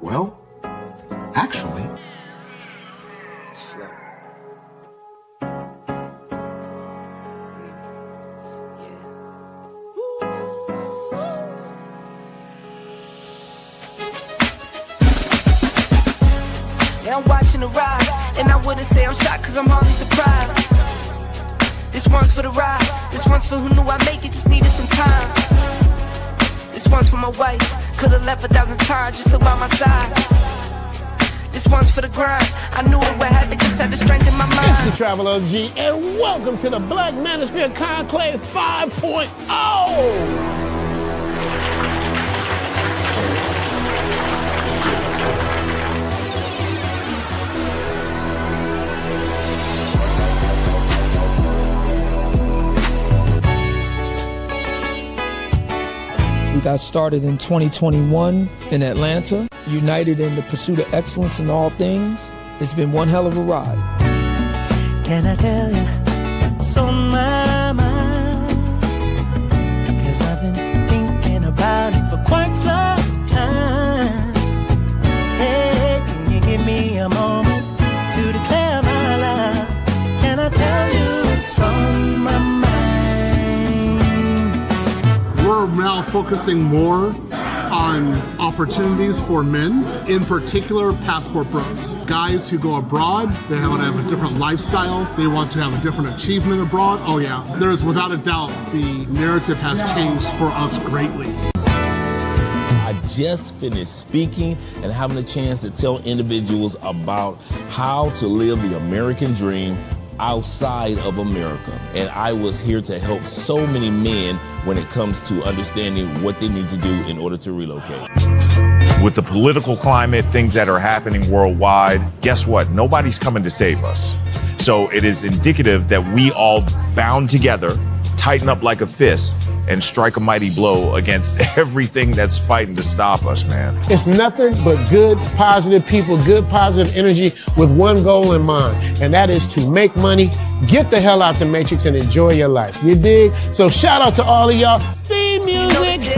Well, actually... Slow. Yeah, I'm watching the rise, and I wouldn't say I'm shocked, cause I'm hardly surprised. This one's for the ride, this one's for who knew I'd make it, just needed some time. This one's for my wife, could've left 1,000 times just to by my side. This one's for the grind, I knew it would happen, just had the strength in my mind. It's the Travel OG, and welcome to the Black Manosphere Conclave 5.0! We got started in 2021 in Atlanta, united in the pursuit of excellence in all things. It's been one hell of a ride. Can I tell you what's on my mind? 'Cause I've been thinking about it for quite some time. Hey, can you give me a moment to declare my love? Can I tell you what's on my mind? We're now focusing more on opportunities for men, in particular passport bros. Guys who go abroad, they want to have a different lifestyle, they want to have a different achievement abroad. Oh yeah, there's without a doubt, the narrative has changed for us greatly. I just finished speaking and having a chance to tell individuals about how to live the American dream outside of America. And I was here to help so many men when it comes to understanding what they need to do in order to relocate. With the political climate, things that are happening worldwide, guess what? Nobody's coming to save us. So it is indicative that we all bound together, tighten up like a fist, and strike a mighty blow against everything that's fighting to stop us, man. It's nothing but good, positive people, good, positive energy with one goal in mind, and that is to make money, get the hell out the Matrix, and enjoy your life. You dig? So shout out to all of y'all. Theme music.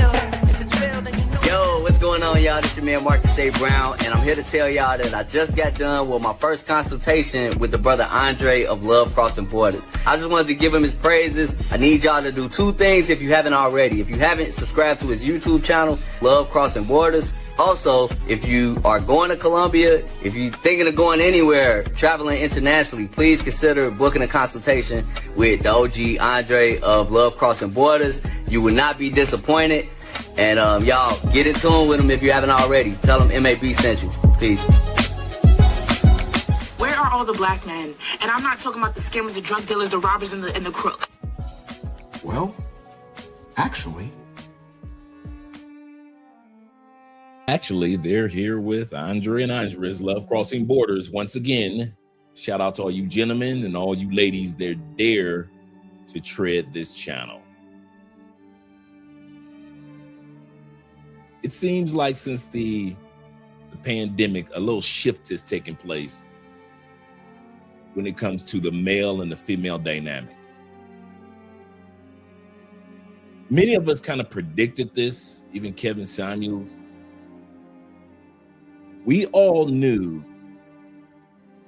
Yo, what's going on, y'all? This your man Marcus A. Brown, and I'm here to tell y'all that I just got done with my first consultation with the brother Andre of Love Crossing Borders. I just wanted to give him his praises. I need y'all to do two things if you haven't already. If you haven't, subscribe to his YouTube channel, Love Crossing Borders. Also, if you are going to Colombia, if you're thinking of going anywhere, traveling internationally, please consider booking a consultation with the OG Andre of Love Crossing Borders. You will not be disappointed. And y'all, get in tune with him if you haven't already. Tell him MAB sent you. Peace. Where are all the black men? And I'm not talking about the scammers, the drug dealers, the robbers, and the crooks. Well, actually... Actually, they're here with Andre and Andres, Love Crossing Borders. Once again, shout out to all you gentlemen and all you ladies that dare to tread this channel. It seems like since the pandemic, a little shift has taken place when it comes to the male and the female dynamic. Many of us kind of predicted this, even Kevin Samuels. We all knew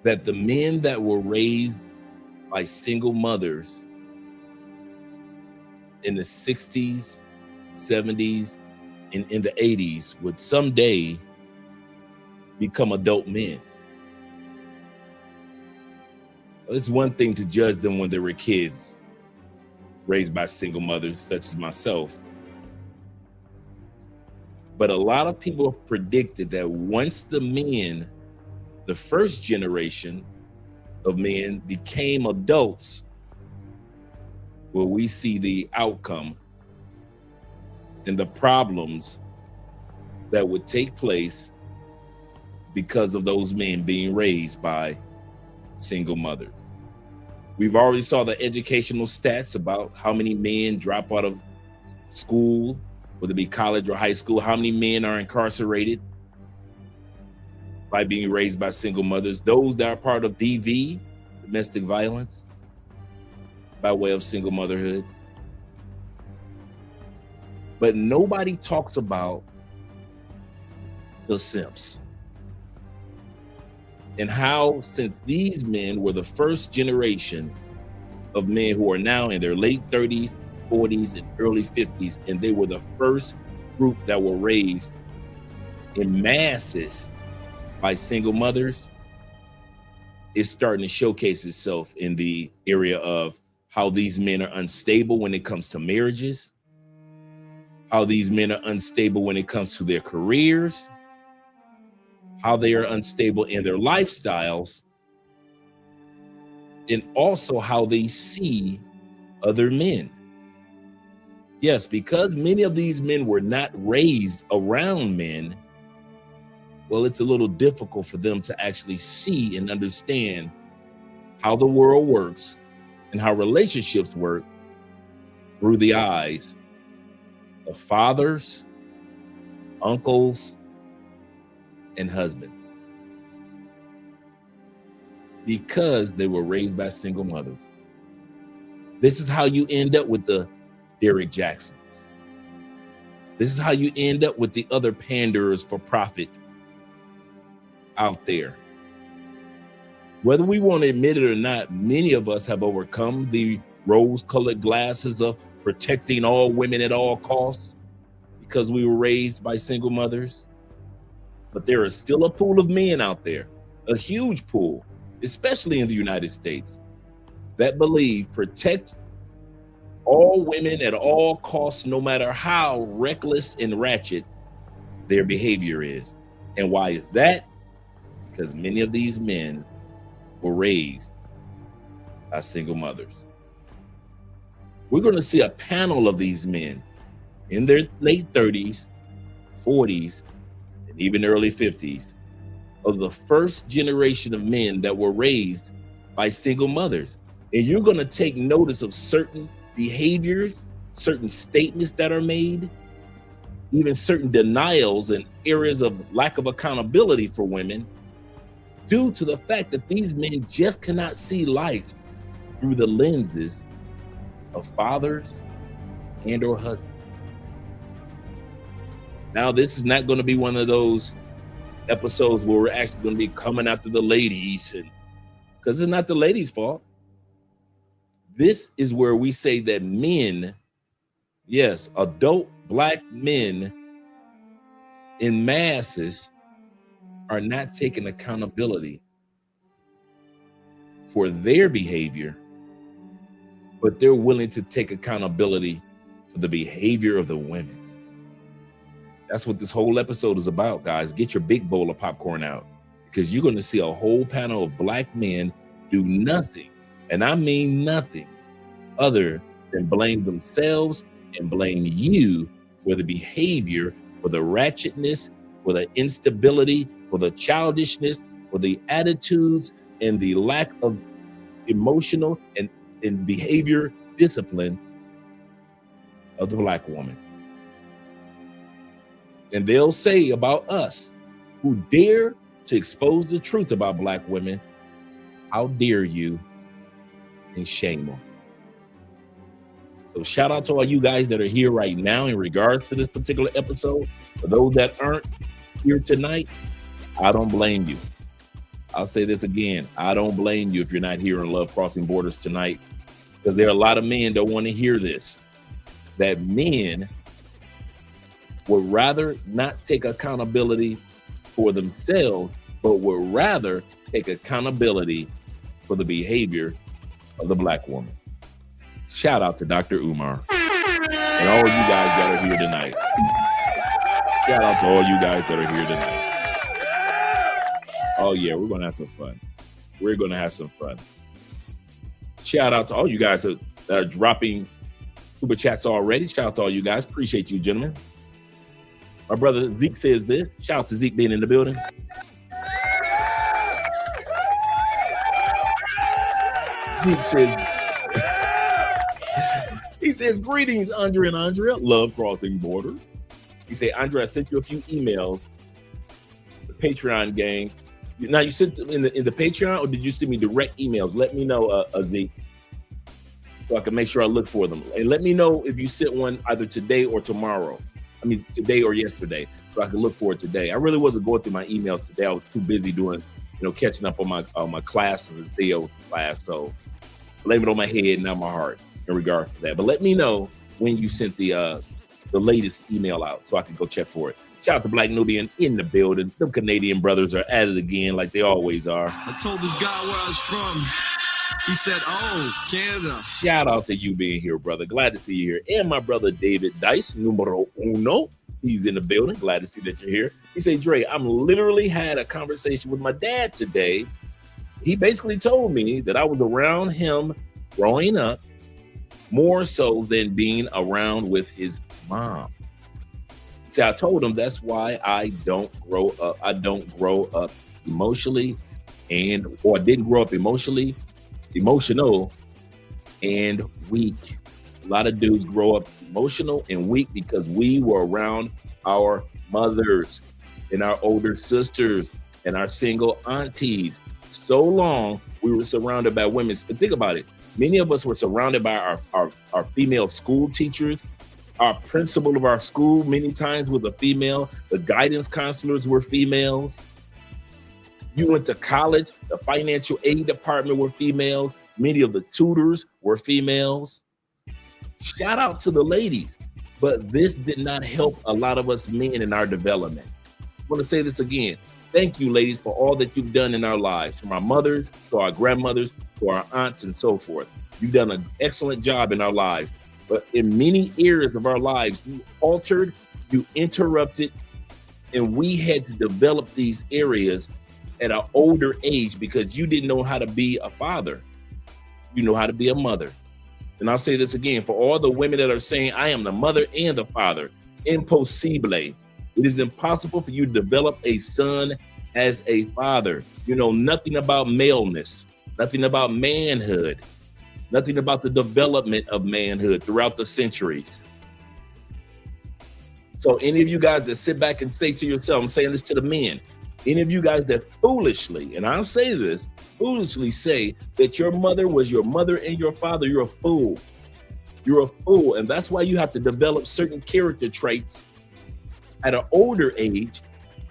that the men that were raised by single mothers in the 60s, 70s, and in the 80s would someday become adult men. It's one thing to judge them when they were kids, raised by single mothers, such as myself. But a lot of people predicted that once the men, the first generation of men, became adults, will we see the outcome and the problems that would take place because of those men being raised by single mothers. We've already saw the educational stats about how many men drop out of school, whether it be college or high school, how many men are incarcerated by being raised by single mothers. Those that are part of DV, domestic violence, by way of single motherhood. But nobody talks about the simps. and how, since these men were the first generation of men who are now in their late 30s, 40s, and early 50s, and they were the first group that were raised in masses by single mothers, is starting to showcase itself in the area of how these men are unstable when it comes to marriages, how these men are unstable when it comes to their careers, how they are unstable in their lifestyles, and also how they see other men. Yes, because many of these men were not raised around men, well, it's a little difficult for them to actually see and understand how the world works and how relationships work through the eyes of fathers, uncles, and husbands, because they were raised by single mothers. This is how you end up with the Derrick Jacksons. This is how you end up with the other panderers for profit out there. Whether we want to admit it or not, many of us have overcome the rose-colored glasses of protecting all women at all costs because we were raised by single mothers. But there is still a pool of men out there, a huge pool, especially in the United States, that believe protect all women at all costs, no matter how reckless and ratchet their behavior is. And why is that? Because many of these men were raised by single mothers. We're going to see a panel of these men in their late 30s, 40s, and even early 50s, of the first generation of men that were raised by single mothers. And you're going to take notice of certain behaviors, certain statements that are made, even certain denials and areas of lack of accountability for women, due to the fact that these men just cannot see life through the lenses of fathers and or husbands. Now, this is not going to be one of those episodes where we're actually going to be coming after the ladies, and because it's not the ladies' fault. This is where we say that men, yes, adult Black men in masses, are not taking accountability for their behavior, but they're willing to take accountability for the behavior of the women. That's what this whole episode is about, guys. Get your big bowl of popcorn out, because you're going to see a whole panel of Black men do nothing, and I mean nothing, other than blame themselves and blame you for the behavior, for the ratchetness, for the instability, for the childishness, for the attitudes, and the lack of emotional and behavior discipline of the Black woman. And they'll say about us, who dare to expose the truth about Black women, how dare you, and shame on you. So shout out to all you guys that are here right now in regards to this particular episode. For those that aren't here tonight, I don't blame you. I'll say this again. I don't blame you if you're not here on Love Crossing Borders tonight, because there are a lot of men that want to hear this, that men would rather not take accountability for themselves, but would rather take accountability for the behavior of the Black woman. Shout out to Dr. Umar and all you guys that are here tonight. Shout out to all you guys that are here tonight. Oh yeah, we're gonna have some fun. We're gonna have some fun. Shout out to all you guys that are dropping super chats already. Shout out to all you guys. Appreciate you, gentlemen. My brother Zeke says this. Shout out to Zeke being in the building. Zeke says, he says, greetings, Andre and Andrea. Love Crossing Borders. He said, Andre, I sent you a few emails. The Patreon gang. Now, you sent them in the Patreon, or did you send me direct emails? Let me know, Zeke, so I can make sure I look for them. And let me know if you sent one either today or tomorrow. I mean, today or yesterday, so I can look for it today. I really wasn't going through my emails today. I was too busy doing catching up on my classes and Theo's class. So blame it on my head, not my heart, in regards to that. But let me know when you sent the latest email out so I can go check for it. Shout out to Black Nubian in the building. Them Canadian brothers are at it again like they always are. I told this guy where I was from. He said, oh, Canada. Shout out to you being here, brother. Glad to see you here. And my brother David Dice, numero uno. He's in the building. Glad to see that you're here. He said, Dre, I'm literally had a conversation with my dad today. He basically told me that I was around him growing up more so than being around with his mom. See, I told him that's why I don't grow up. I don't grow up emotionally or didn't grow up emotional and weak. A lot of dudes grow up emotional and weak because we were around our mothers and our older sisters and our single aunties. So long, we were surrounded by women. Think about it. Many of us were surrounded by our female school teachers. Our principal of our school many times was a female. The guidance counselors were females. You went to college, the financial aid department were females. Many of the tutors were females. Shout out to the ladies. But this did not help a lot of us men in our development. I want to say this again. Thank you, ladies, for all that you've done in our lives, from our mothers to our grandmothers to our aunts and so forth. You've done an excellent job in our lives. But in many areas of our lives, you altered, you interrupted, and we had to develop these areas at an older age because you didn't know how to be a father. You know how to be a mother. And I'll say this again, for all the women that are saying, I am the mother and the father, impossible. It is impossible for you to develop a son as a father. You know nothing about maleness, nothing about manhood, nothing about the development of manhood throughout the centuries. So any of you guys that sit back and say to yourself, I'm saying this to the men, any of you guys that foolishly, and I'll say this, foolishly say that your mother was your mother and your father, you're a fool. You're a fool. And that's why you have to develop certain character traits at an older age,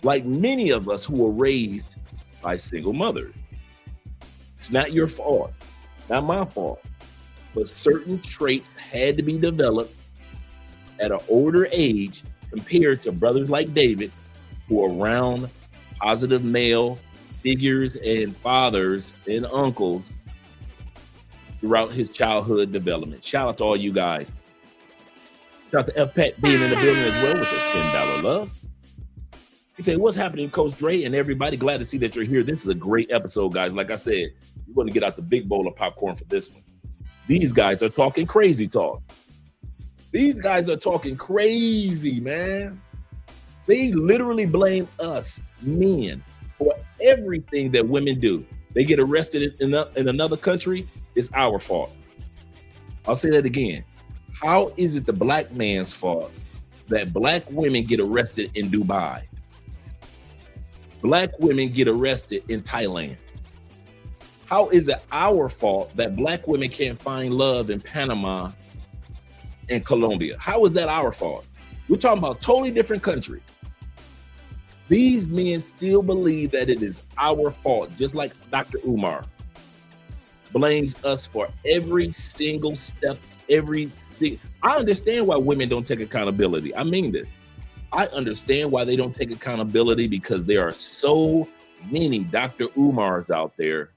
like many of us who were raised by single mothers. It's not your fault, not my fault, but certain traits had to be developed at an older age compared to brothers like David, who are around positive male figures and fathers and uncles throughout his childhood development. Shout out to all you guys. Shout out to F-Pat being in the building as well with a $10 love. He said, what's happening, Coach Dre and everybody? Glad to see that you're here. This is a great episode, guys. Like I said, you're going to get out the big bowl of popcorn for this one. These guys are talking crazy talk. These guys are talking crazy, man. They literally blame us, men, for everything that women do. They get arrested in another country, it's our fault. I'll say that again. How is it the black man's fault that black women get arrested in Dubai? Black women get arrested in Thailand. How is it our fault that black women can't find love in Panama and Colombia? How is that our fault? We're talking about totally different countries. These men still believe that it is our fault, just like Dr. Umar blames us for every single step, I understand why women don't take accountability. I mean this. I understand why they don't take accountability because there are so many Dr. Umars out there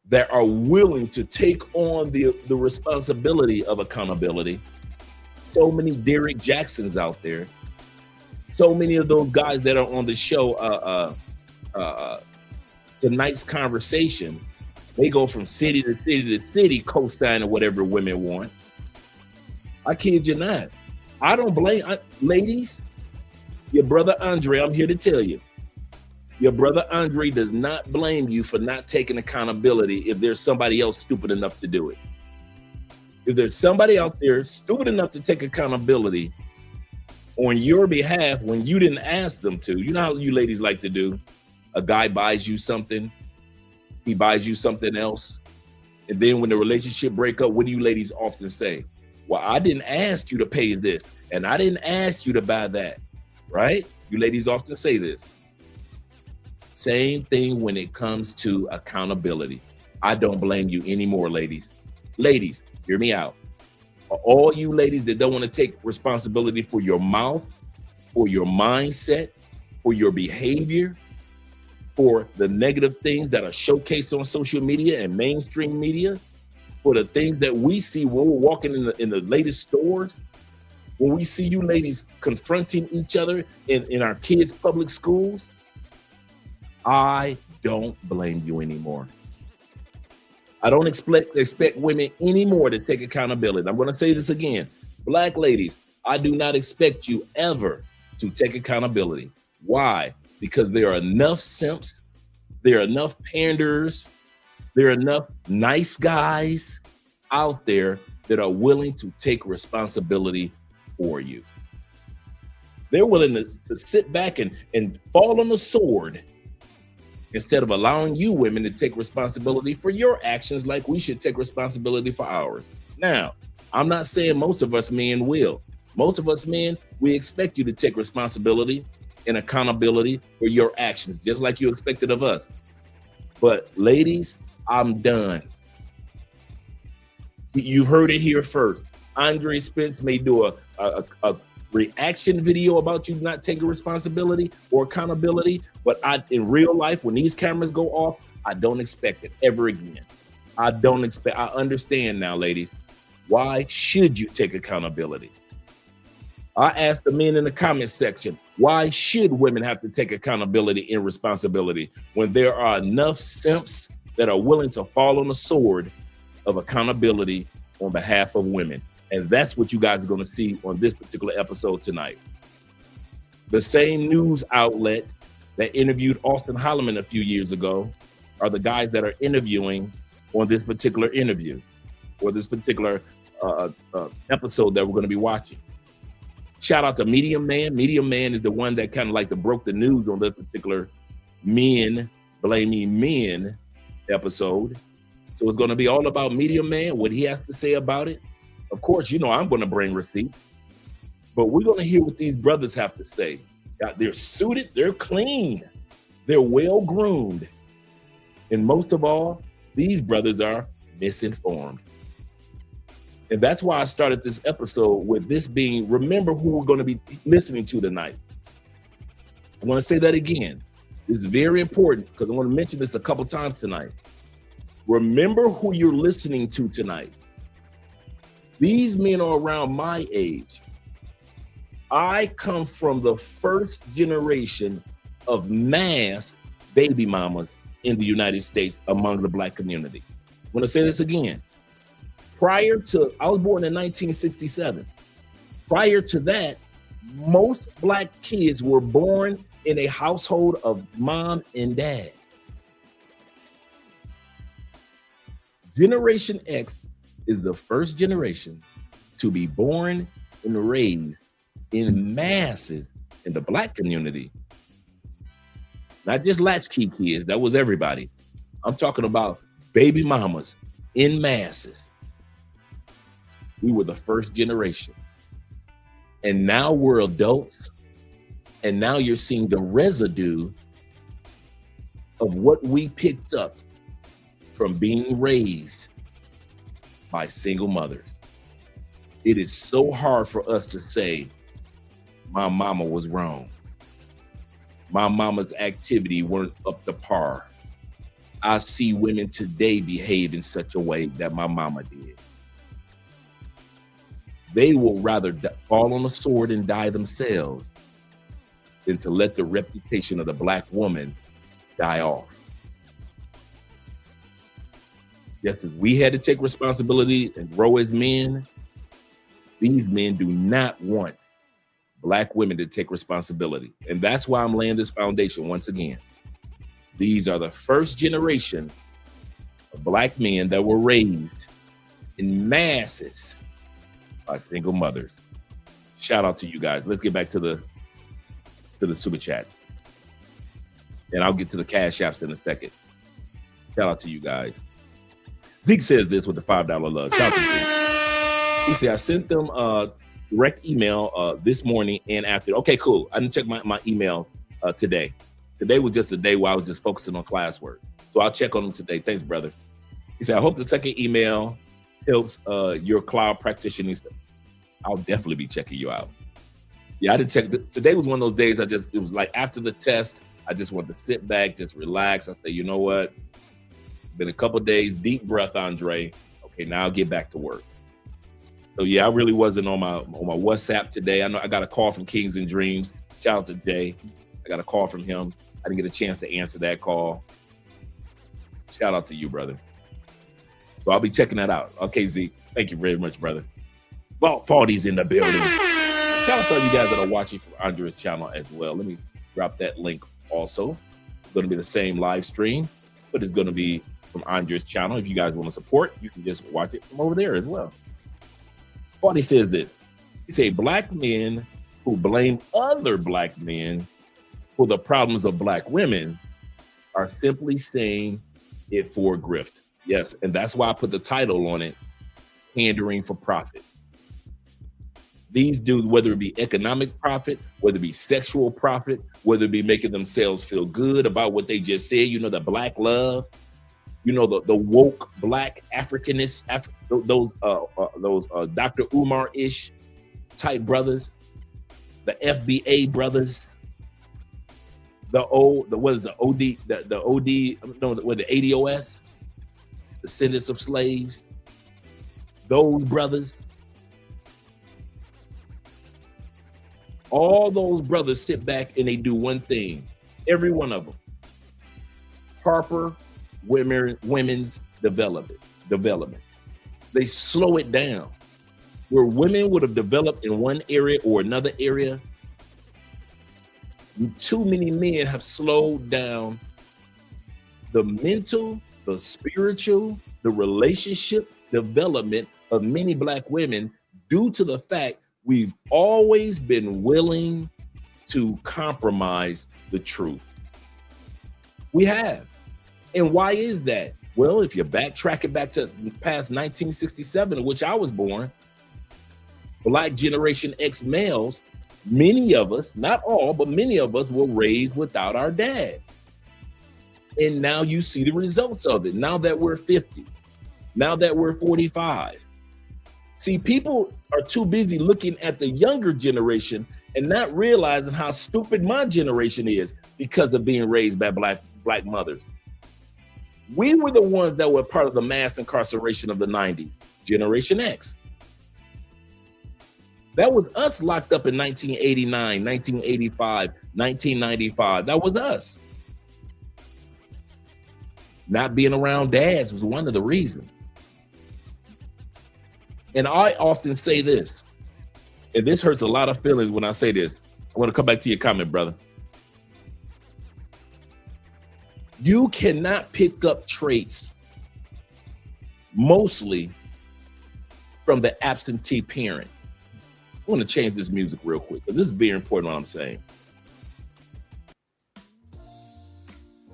that are willing to take on the responsibility of accountability. So many Derek Jacksons out there. So many of those guys that are on the show, tonight's conversation, they go from city to city to city co-signing whatever women want. I kid you not. I don't blame, ladies, your brother Andre, I'm here to tell you, your brother Andre does not blame you for not taking accountability if there's somebody else stupid enough to do it. If there's somebody out there stupid enough to take accountability on your behalf when you didn't ask them to, you know how you ladies like to do? A guy buys you something, he buys you something else, and then when the relationship break up, what do you ladies often say? Well, I didn't ask you to pay this, and I didn't ask you to buy that, right? You ladies often say this. Same thing when it comes to accountability. I don't blame you anymore, ladies. Ladies, hear me out. All you ladies that don't want to take responsibility for your mouth, for your mindset, for your behavior, for the negative things that are showcased on social media and mainstream media, for the things that we see when we're walking in the latest stores, when we see you ladies confronting each other in our kids' public schools, I don't blame you anymore. I don't expect women anymore to take accountability. I'm going to say this again. Black ladies, I do not expect you ever to take accountability. Why? Because there are enough simps, there are enough panders, there are enough nice guys out there that are willing to take responsibility for you. They're willing to sit back and fall on the sword instead of allowing you women to take responsibility for your actions like we should take responsibility for ours. Now, I'm not saying most of us men will. Most of us men, we expect you to take responsibility and accountability for your actions, just like you expected of us. But ladies, I'm done. You've heard it here first. Andre Spence may do a reaction video about you not taking responsibility or accountability, but in real life, when these cameras go off, I don't expect it ever again. I understand now, ladies. Why should you take accountability? I asked the men in the comment section, why should women have to take accountability and responsibility when there are enough simps that are willing to fall on the sword of accountability on behalf of women? And that's what you guys are going to see on this particular episode tonight. The same news outlet that interviewed Austin Holloman a few years ago are the guys that are interviewing on this particular interview or this particular episode that we're going to be watching. Shout out to Medium Man. Medium Man is the one that kind of like broke the news on this particular men blaming men episode. So it's going to be all about Medium Man, what he has to say about it. Of course, you know I'm going to bring receipts, but we're going to hear what these brothers have to say. They're suited, they're clean, they're well-groomed, and most of all, these brothers are misinformed. And that's why I started this episode with this being, remember who we're going to be listening to tonight. I want to say that again. This is very important because I want to mention this a couple times tonight. Remember who you're listening to tonight. These men are around my age. I come from the first generation of mass baby mamas in the United States among the Black community. I want to say this again. I was born in 1967. Prior to that, most Black kids were born in a household of mom and dad. Generation X is the first generation to be born and raised in masses in the Black community. Not just latchkey kids, that was everybody. I'm talking about baby mamas in masses. We were the first generation. And now we're adults, and now you're seeing the residue of what we picked up from being raised by single mothers. It is so hard for us to say, my mama was wrong. My mama's activity weren't up to par. I see women today behave in such a way that my mama did. They will rather fall on the sword and die themselves than to let the reputation of the Black woman die off. Just as we had to take responsibility and grow as men, these men do not want Black women to take responsibility. And that's why I'm laying this foundation once again. These are the first generation of Black men that were raised in masses by single mothers. Shout out to you guys. Let's get back to the super chats. And I'll get to the cash apps in a second. Shout out to you guys. Zeke says this with the $5 love. Shout out to Zeke. He said, I sent them a direct email this morning and after. Okay, cool. I didn't check my emails today Today was just a day where I was just focusing on classwork. So I'll check on him today. Thanks, brother. He said, I hope the second email helps your cloud practitioner. I'll definitely be checking you out. Yeah, I didn't check. Today was one of those days it was like after the test, I just wanted to sit back, just relax. I say, you know what? Been a couple days, deep breath, Andre. Okay, now I'll get back to work. So yeah, I really wasn't on my WhatsApp today. I know I got a call from Kings and Dreams. Shout out to Jay. I got a call from him. I didn't get a chance to answer that call. Shout out to you, brother. So I'll be checking that out. Okay, Zeke. Thank you very much, brother. Vault 40's in the building. Shout out to all you guys that are watching from Andre's channel as well. Let me drop that link also. It's going to be the same live stream, but it's going to be from Andre's channel. If you guys want to support, you can just watch it from over there as well. 40 says this. He said, black men who blame other black men for the problems of black women are simply saying it for grift. Yes, and that's why I put the title on it, Pandering for Profit. These dudes, whether it be economic profit, whether it be sexual profit, whether it be making themselves feel good about what they just said, you know, the black love, you know, the woke black Africanists, those Dr. Umar-ish type brothers, the FBA brothers, the ADOS, the Descendants of Slaves, those brothers. All those brothers sit back and they do one thing, every one of them. Harper Women's Development. They slow it down. Where women would have developed in one area or another area, too many men have slowed down the mental, the spiritual, the relationship development of many black women due to the fact we've always been willing to compromise the truth. We have. And why is that? Well, if you backtrack it back to past 1967, in which I was born, Black Generation X males, many of us, not all, but many of us were raised without our dads. And now you see the results of it. Now that we're 50, now that we're 45. See, people are too busy looking at the younger generation and not realizing how stupid my generation is because of being raised by black mothers. We were the ones that were part of the mass incarceration of the 90s, Generation X. That was us locked up in 1989, 1985, 1995. That was us. Not being around dads was one of the reasons. And I often say this, and this hurts a lot of feelings when I say this. I want to come back to your comment, brother. You cannot pick up traits mostly from the absentee parent. I want to change this music real quick because this is very important what I'm saying.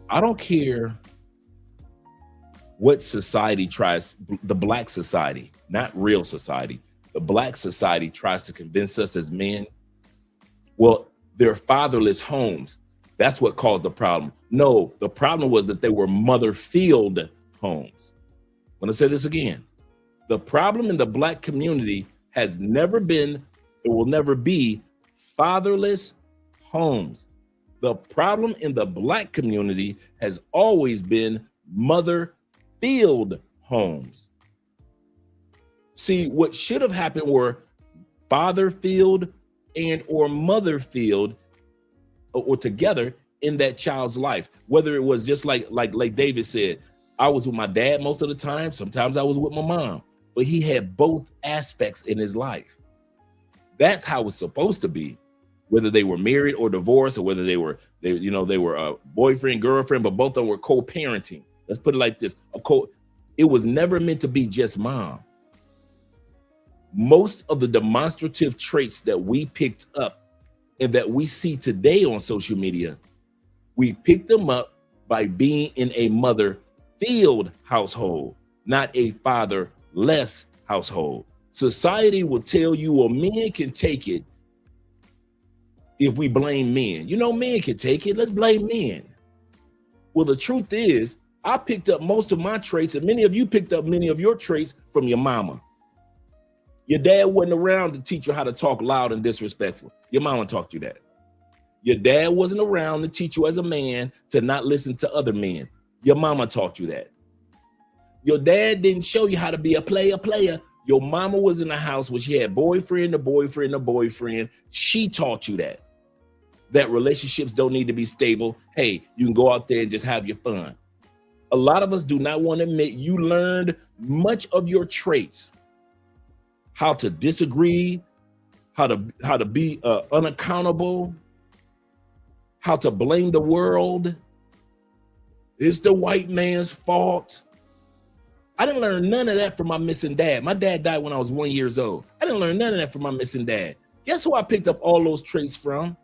I don't care what society tries, the black society, not real society, the black society tries to convince us as men, well, they're fatherless homes. That's what caused the problem. No, the problem was that they were mother-filled homes. I'm gonna say this again. The problem in the black community has never been, it will never be fatherless homes. The problem in the black community has always been mother-filled homes. See, what should have happened were father-filled and or mother-filled or together in that child's life. Whether it was just like David said, I was with my dad most of the time. Sometimes I was with my mom, but he had both aspects in his life. That's how it's supposed to be. Whether they were married or divorced, or whether they were a boyfriend, girlfriend, but both of them were co-parenting. Let's put it like this. It was never meant to be just mom. Most of the demonstrative traits that we picked up and that we see today on social media, we picked them up by being in a mother-filled household, not a fatherless household. Society will tell you, well, men can take it if we blame men. You know, men can take it. Let's blame men. Well, the truth is, I picked up most of my traits, and many of you picked up many of your traits from your mama. Your dad wasn't around to teach you how to talk loud and disrespectful. Your mama taught you that. Your dad wasn't around to teach you as a man to not listen to other men. Your mama taught you that. Your dad didn't show you how to be a player. Your mama was in the house where she had boyfriend. She taught you that relationships don't need to be stable. Hey, you can go out there and just have your fun. A lot of us do not want to admit you learned much of your traits. How to disagree, how to be unaccountable, how to blame the world. It's the white man's fault. I didn't learn none of that from my missing dad. My dad died when I was 1 year old. I didn't learn none of that from my missing dad. Guess who I picked up all those traits from?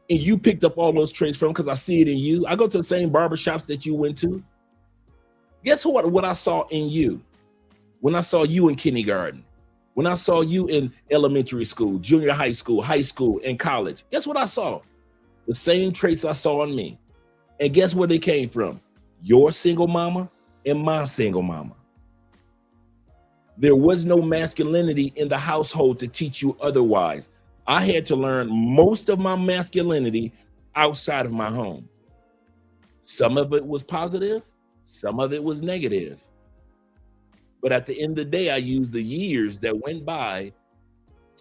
And you picked up all those traits from, because I see it in you. I go to the same barbershops that you went to. Guess what I saw in you? When I saw you in kindergarten, when I saw you in elementary school, junior high school, and college, guess what I saw? The same traits I saw in me. And guess where they came from? Your single mama and my single mama. There was no masculinity in the household to teach you otherwise. I had to learn most of my masculinity outside of my home. Some of it was positive, some of it was negative. But at the end of the day, I used the years that went by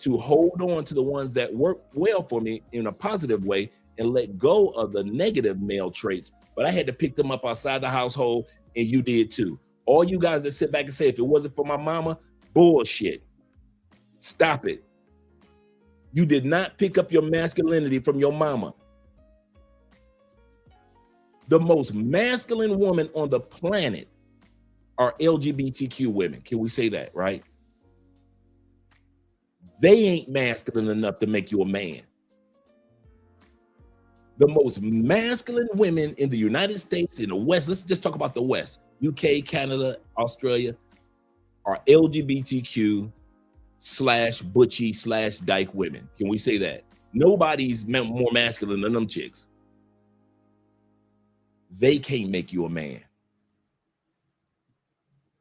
to hold on to the ones that worked well for me in a positive way and let go of the negative male traits. But I had to pick them up outside the household, and you did too. All you guys that sit back and say, if it wasn't for my mama, bullshit. Stop it. You did not pick up your masculinity from your mama. The most masculine woman on the planet are LGBTQ women. Can we say that, right? They ain't masculine enough to make you a man. The most masculine women in the United States, in the West, let's just talk about the West, UK, Canada, Australia, are LGBTQ /butchie /dyke women. Can we say that? Nobody's more masculine than them chicks. They can't make you a man.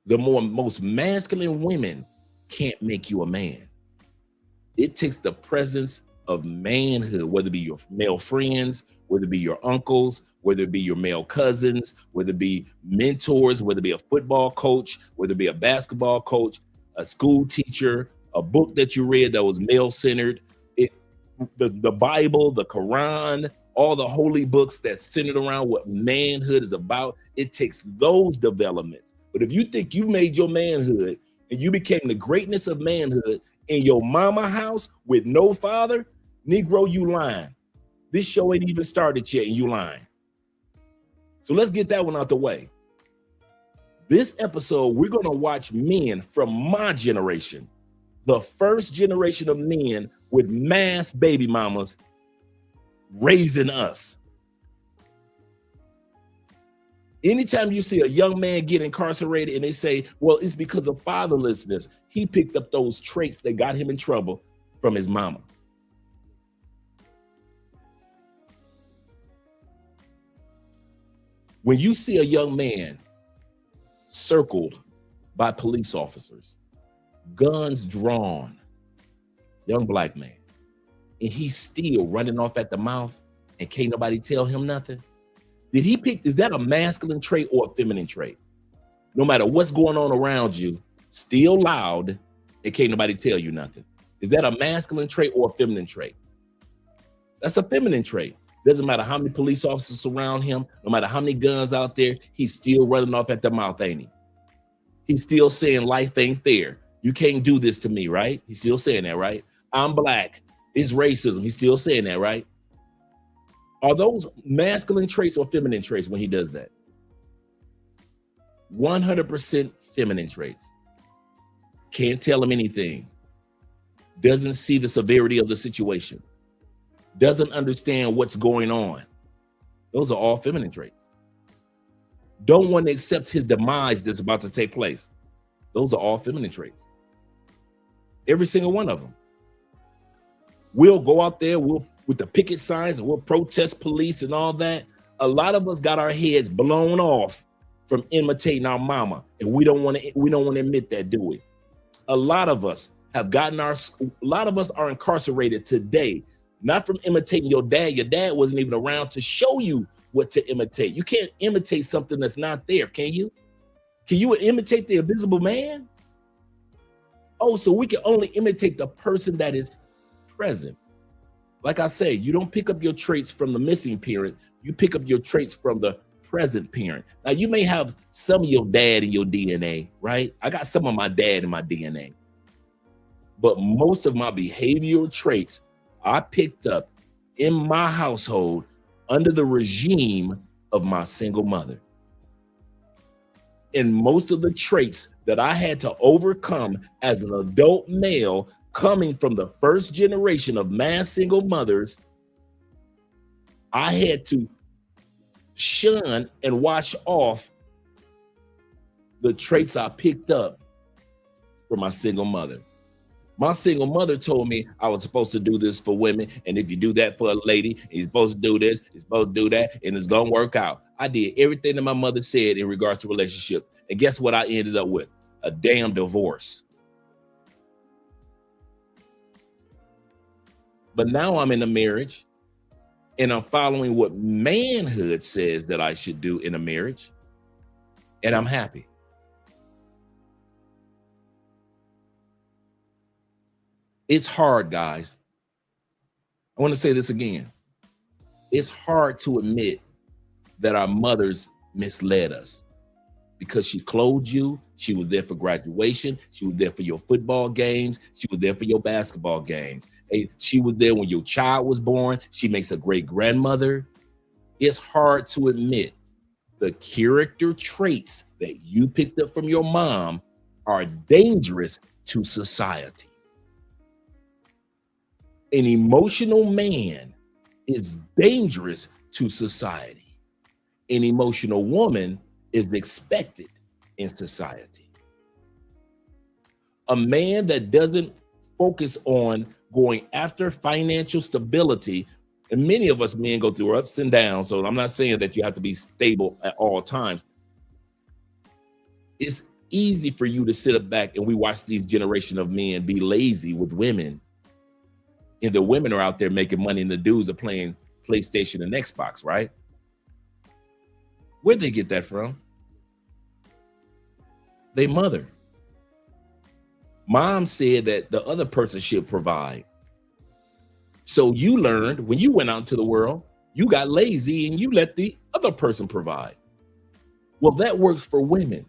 The most masculine women can't make you a man. It takes the presence of manhood, whether it be your male friends, whether it be your uncles, whether it be your male cousins, whether it be mentors, whether it be a football coach, whether it be a basketball coach, a school teacher, a book that you read that was male-centered, the Bible, the Quran, all the holy books that's centered around what manhood is about. It takes those developments. But if you think you made your manhood and you became the greatness of manhood in your mama house with no father, Negro, you lying. This show ain't even started yet and you lying. So let's get that one out the way. This episode, we're gonna watch men from my generation, the first generation of men with mass baby mamas raising us. Anytime you see a young man get incarcerated and they say, well, it's because of fatherlessness, he picked up those traits that got him in trouble from his mama. When you see a young man circled by police officers, guns drawn, young black man, and he's still running off at the mouth and can't nobody tell him nothing, did he pick, is that a masculine trait or a feminine trait? No matter what's going on around you, still loud and can't nobody tell you nothing. Is that a masculine trait or a feminine trait? That's a feminine trait. Doesn't matter how many police officers surround him, no matter how many guns out there, he's still running off at the mouth, ain't he? He's still saying life ain't fair. You can't do this to me, right? He's still saying that, right? I'm black. It's racism. He's still saying that, right? Are those masculine traits or feminine traits when he does that? 100% feminine traits. Can't tell him anything. Doesn't see the severity of the situation. Doesn't understand what's going on. Those are all feminine traits. Don't want to accept his demise that's about to take place. Those are all feminine traits. Every single one of them. We'll go out there, we'll with the picket signs and we'll protest police and all that. A lot of us got our heads blown off from imitating our mama, and we don't want to admit that, do we? A lot of us have gotten a lot of us are incarcerated today, not from imitating your dad. Your dad wasn't even around to show you what to imitate. You can't imitate something that's not there, can you? Can you imitate the invisible man? Oh, so we can only imitate the person that is present. Like I say, you don't pick up your traits from the missing parent. You pick up your traits from the present parent. Now, you may have some of your dad in your DNA, right? I got some of my dad in my DNA. But most of my behavioral traits I picked up in my household under the regime of my single mother. And most of the traits that I had to overcome as an adult male coming from the first generation of mass single mothers, I had to shun and wash off the traits I picked up from my single mother. My single mother told me I was supposed to do this for women, and if you do that for a lady, you're supposed to do this, you're supposed to do that, and it's gonna work out. I did everything that my mother said in regards to relationships, and guess what I ended up with? A damn divorce. But now I'm in a marriage, and I'm following what manhood says that I should do in a marriage, and I'm happy. It's hard, guys. I want to say this again. It's hard to admit that our mothers misled us because she clothed you. She was there for graduation. She was there for your football games. She was there for your basketball games. Hey, she was there when your child was born. She makes a great grandmother. It's hard to admit the character traits that you picked up from your mom are dangerous to society. An emotional man is dangerous to society. An emotional woman is expected in society. A man that doesn't focus on going after financial stability, and many of us men go through ups and downs, so I'm not saying that you have to be stable at all times. It's easy for you to sit back and we watch these generation of men be lazy with women, and the women are out there making money and the dudes are playing PlayStation and Xbox, right? Where'd they get that from? They mother. Mom said that the other person should provide. So you learned when you went out into the world, you got lazy and you let the other person provide. Well, that works for women.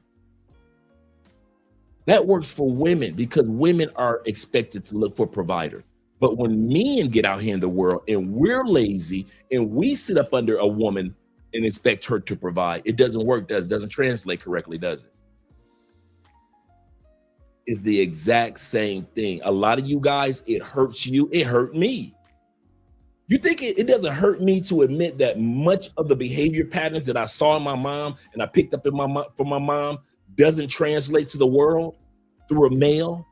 That works for women because women are expected to look for a provider. But when men get out here in the world and we're lazy and we sit up under a woman and expect her to provide, it doesn't work, doesn't translate correctly, does it? It's the exact same thing. A lot of you guys, it hurts you, it hurt me. You think it doesn't hurt me to admit that much of the behavior patterns that I saw in my mom and I picked up from my mom doesn't translate to the world through a male?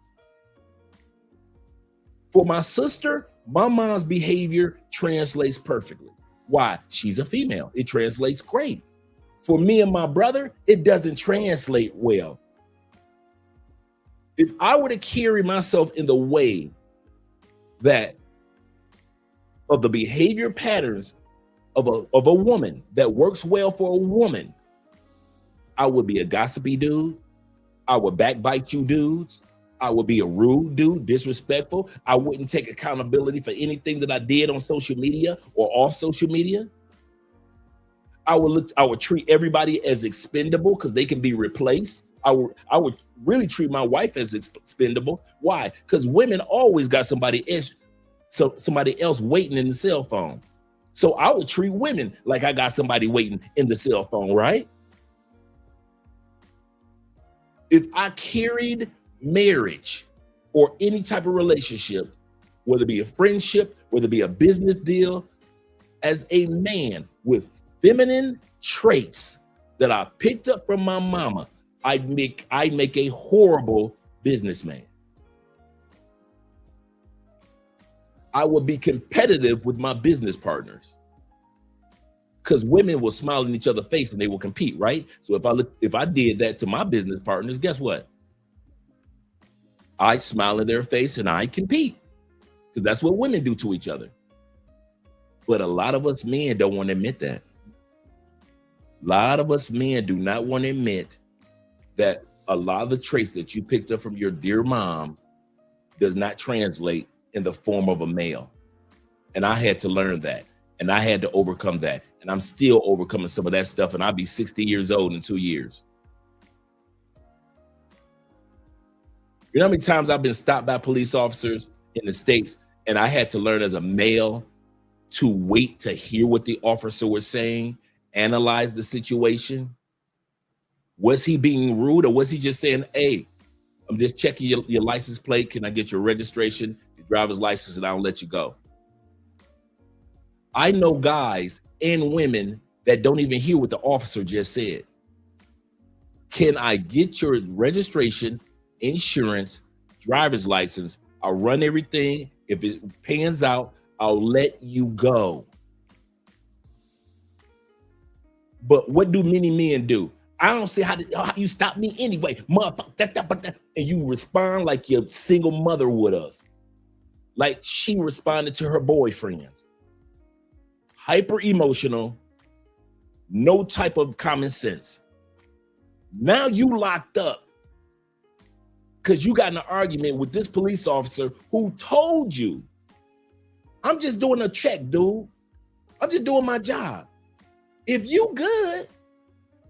For my sister, my mom's behavior translates perfectly. Why? She's a female. It translates great. For me and my brother, it doesn't translate well. If I were to carry myself in the way that of the behavior patterns of a woman that works well for a woman, I would be a gossipy dude. I would backbite you dudes. I would be a rude dude, disrespectful. I wouldn't take accountability for anything that I did on social media or off social media. I would treat everybody as expendable because they can be replaced. I would really treat my wife as expendable. Why? Because women always got somebody else waiting in the cell phone. So I would treat women like I got somebody waiting in the cell phone, right? If I carried marriage or any type of relationship, whether it be a friendship, whether it be a business deal, as a man with feminine traits that I picked up from my mama, I'd make a horrible businessman. I would be competitive with my business partners because women will smile in each other's face and they will compete, right? So if I did that to my business partners, guess what? I smile in their face and I compete because that's what women do to each other. But a lot of us men don't want to admit that. A lot of us men do not want to admit that a lot of the traits that you picked up from your dear mom does not translate in the form of a male. And I had to learn that. And I had to overcome that. And I'm still overcoming some of that stuff. And I'll be 60 years old in 2 years. You know how many times I've been stopped by police officers in the States and I had to learn as a male to wait to hear what the officer was saying, analyze the situation? Was he being rude or was he just saying, hey, I'm just checking your license plate. Can I get your registration, your driver's license, and I'll let you go? I know guys and women that don't even hear what the officer just said. Can I get your registration, insurance, driver's license? I'll run everything. If it pans out, I'll let you go. But what do many men do? I don't see how you stop me anyway, motherfucker. And you respond like your single mother would have. Like she responded to her boyfriends. Hyper emotional, no type of common sense. Now you locked up because you got in an argument with this police officer who told you, I'm just doing a check, dude. I'm just doing my job. If you good,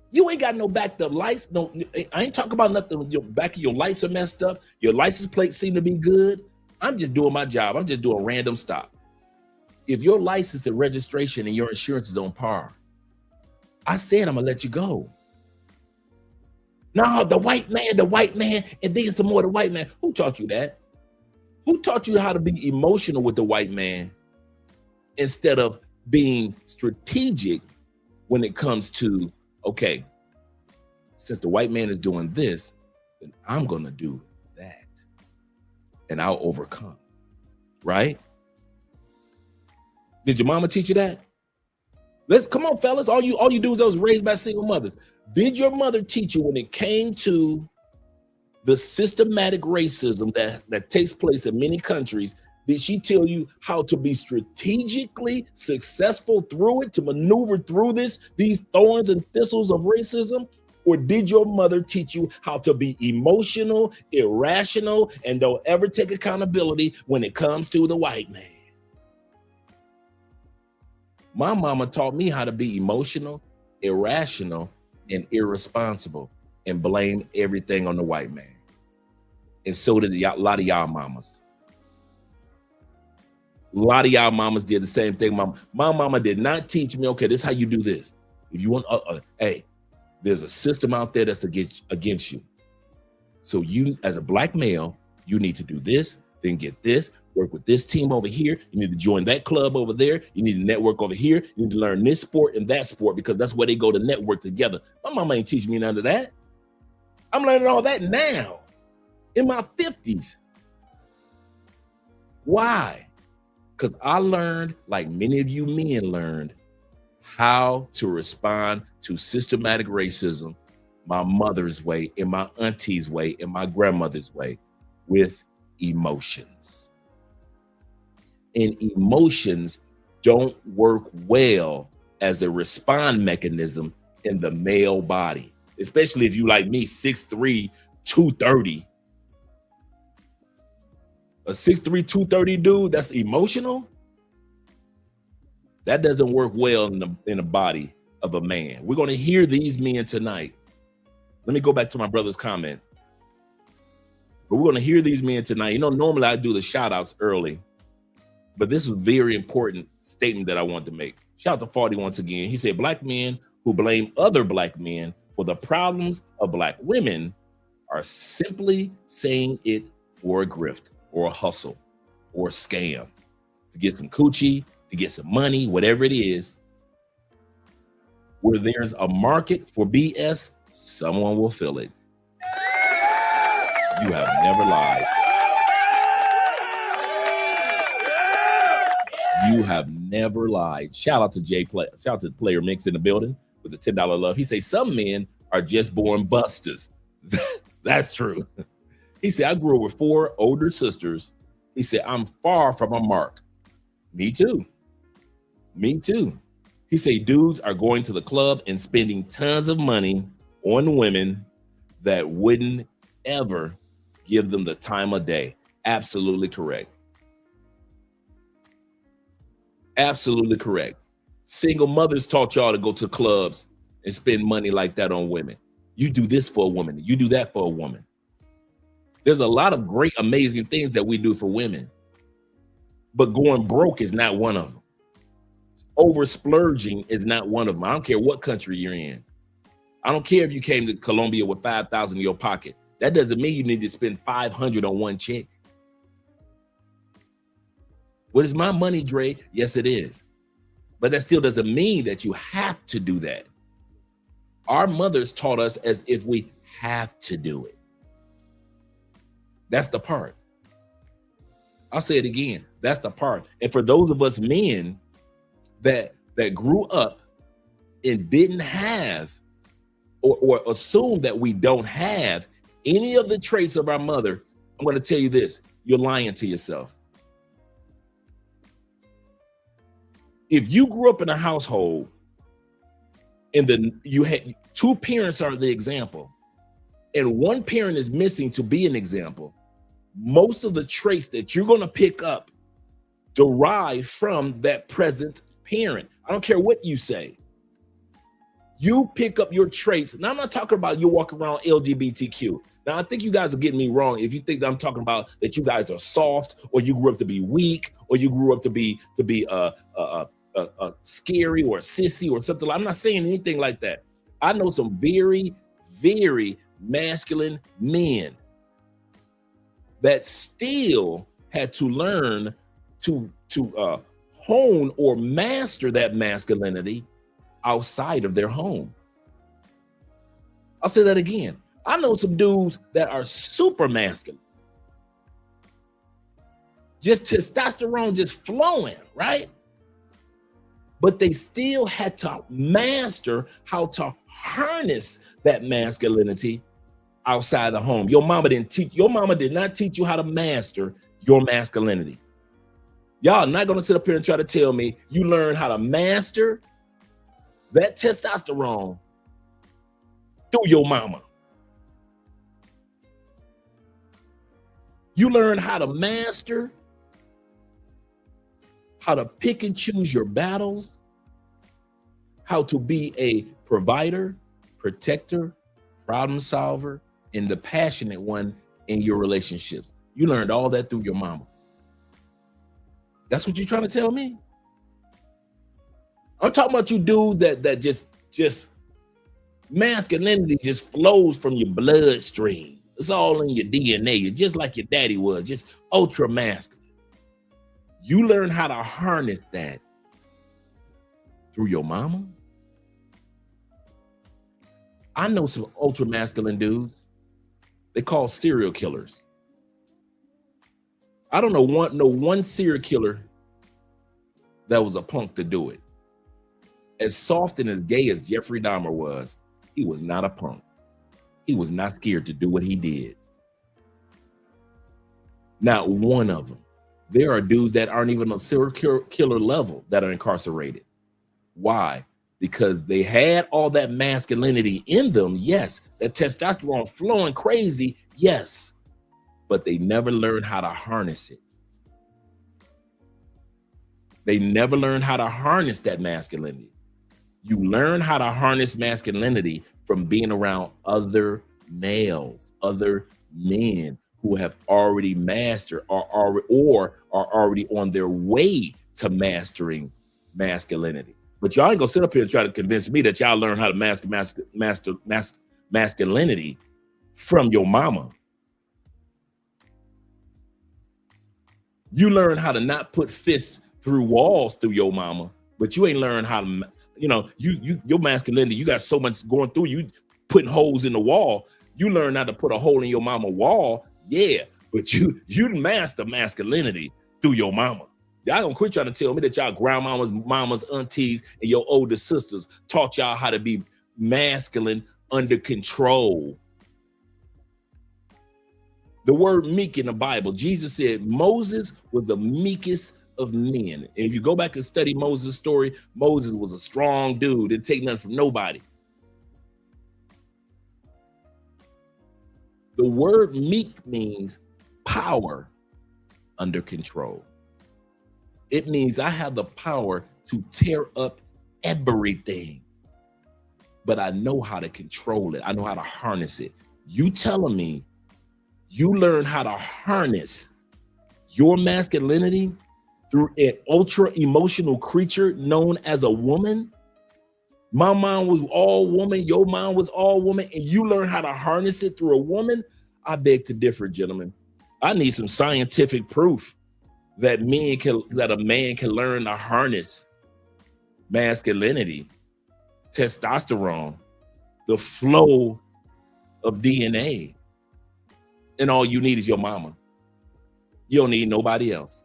you ain't got no backed up lights. No, I ain't talking about nothing. Your back of your lights are messed up. Your license plate seem to be good. I'm just doing my job. I'm just doing a random stop. If your license and registration and your insurance is on par, I said I'm gonna let you go. No, the white man, and then some more the white man. Who taught you that? Who taught you how to be emotional with the white man instead of being strategic when it comes to, okay, since the white man is doing this, then I'm gonna do that and I'll overcome, right? Did your mama teach you that? Let's come on, fellas. All you do is those raised by single mothers. Did your mother teach you when it came to the systematic racism that takes place in many countries? Did she tell you how to be strategically successful through it, to maneuver through these thorns and thistles of racism? Or did your mother teach you how to be emotional, irrational, and don't ever take accountability when it comes to the white man? My mama taught me how to be emotional, irrational, and irresponsible and blame everything on the white man. And so did a lot of y'all mamas. A lot of y'all mamas did the same thing. My mama did not teach me, okay, this is how you do this. If you want, hey, there's a system out there that's against you. So you, as a black male, you need to do this, then get this, work with this team over here. You need to join that club over there. You need to network over here. You need to learn this sport and that sport because that's where they go to network together. My mama ain't teaching me none of that. I'm learning all that now in my 50s. Why? Because I learned, like many of you men learned, how to respond to systematic racism my mother's way, in my auntie's way, in my grandmother's way, with emotions. And emotions don't work well as a respond mechanism in the male body, especially if you like me, 6'3", 230. A 6'3", 230 dude that's emotional, that doesn't work well in the body of a man. We're going to hear these men tonight. Let me go back to my brother's comment. But we're going to hear these men tonight. You know, normally I do the shout outs early, but this is a very important statement that I want to make. Shout out to Farty once again. He said, black men who blame other black men for the problems of black women are simply saying it for a grift or a hustle or a scam to get some coochie, to get some money, whatever it is. Where there's a market for BS, someone will fill it. You have never lied. You have never lied. Shout out to shout out to Player Mix in the building with the $10 love. He say some men are just born busters. That's true. He said, I grew up with 4 older sisters. He said, I'm far from a mark. Me too. Me too. He said, dudes are going to the club and spending tons of money on women that wouldn't ever give them the time of day. Absolutely correct. Absolutely correct. Single mothers taught y'all to go to clubs and spend money like that on women. You do this for a woman. You do that for a woman. There's a lot of great, amazing things that we do for women, but going broke is not one of them. Over splurging is not one of them. I don't care what country you're in. I don't care if you came to Colombia with $5,000 in your pocket. That doesn't mean you need to spend $500 on one check. What is my money, Dre? Yes, it is. But that still doesn't mean that you have to do that. Our mothers taught us as if we have to do it. That's the part. I'll say it again. That's the part. And for those of us men that grew up and didn't have or assume that we don't have any of the traits of our mother, I'm going to tell you this. You're lying to yourself. If you grew up in a household and you had 2 parents are the example and one parent is missing to be an example, most of the traits that you're going to pick up derive from that present parent. I don't care what you say. You pick up your traits. Now, I'm not talking about you walk around LGBTQ. Now, I think you guys are getting me wrong if you think that I'm talking about that you guys are soft or you grew up to be weak or you grew up to be scary or sissy or something. I'm not saying anything like that. I know some very, very masculine men that still had to learn to hone or master that masculinity outside of their home. I'll say that again. I know some dudes that are super masculine. Just testosterone just flowing, right? But they still had to master how to harness that masculinity outside the home. Your mama did not teach you how to master your masculinity. Y'all not gonna sit up here and try to tell me you learn how to master that testosterone through your mama. You learn how to master how to pick and choose your battles, how to be a provider, protector, problem solver, and the passionate one in your relationships. You learned all that through your mama. That's what you're trying to tell me? I'm talking about you dude that just masculinity just flows from your bloodstream. It's all in your DNA. You're just like your daddy was, just ultra masculine. You learn how to harness that through your mama. I know some ultra masculine dudes. They call serial killers. I don't know one serial killer that was a punk to do it. As soft and as gay as Jeffrey Dahmer was, he was not a punk. He was not scared to do what he did. Not one of them. There are dudes that aren't even on serial killer level that are incarcerated. Why? Because they had all that masculinity in them, yes. That testosterone flowing crazy, yes. But they never learned how to harness it. They never learned how to harness that masculinity. You learn how to harness masculinity from being around other males, other men who have already mastered or are already on their way to mastering masculinity. But y'all ain't gonna sit up here and try to convince me that y'all learn how to master masculinity from your mama. You learn how to not put fists through walls through your mama, but you ain't learned how to, your masculinity, you got so much going through you, putting holes in the wall. You learn how to put a hole in your mama wall, yeah, but you master masculinity through your mama. Y'all gonna quit trying to tell me that y'all grandmamas, mamas, aunties, and your older sisters taught y'all how to be masculine under control. The word meek in the Bible, Jesus said Moses was the meekest of men. And if you go back and study Moses' story, Moses was a strong dude, didn't take nothing from nobody. The word meek means power under control. It means I have the power to tear up everything, but I know how to control it. I know how to harness it. You telling me you learn how to harness your masculinity through an ultra emotional creature known as a woman? My mind was all woman, your mind was all woman, and you learn how to harness it through a woman? I beg to differ, gentlemen. I need some scientific proof that a man can learn to harness masculinity, testosterone, the flow of DNA. And all you need is your mama. You don't need nobody else.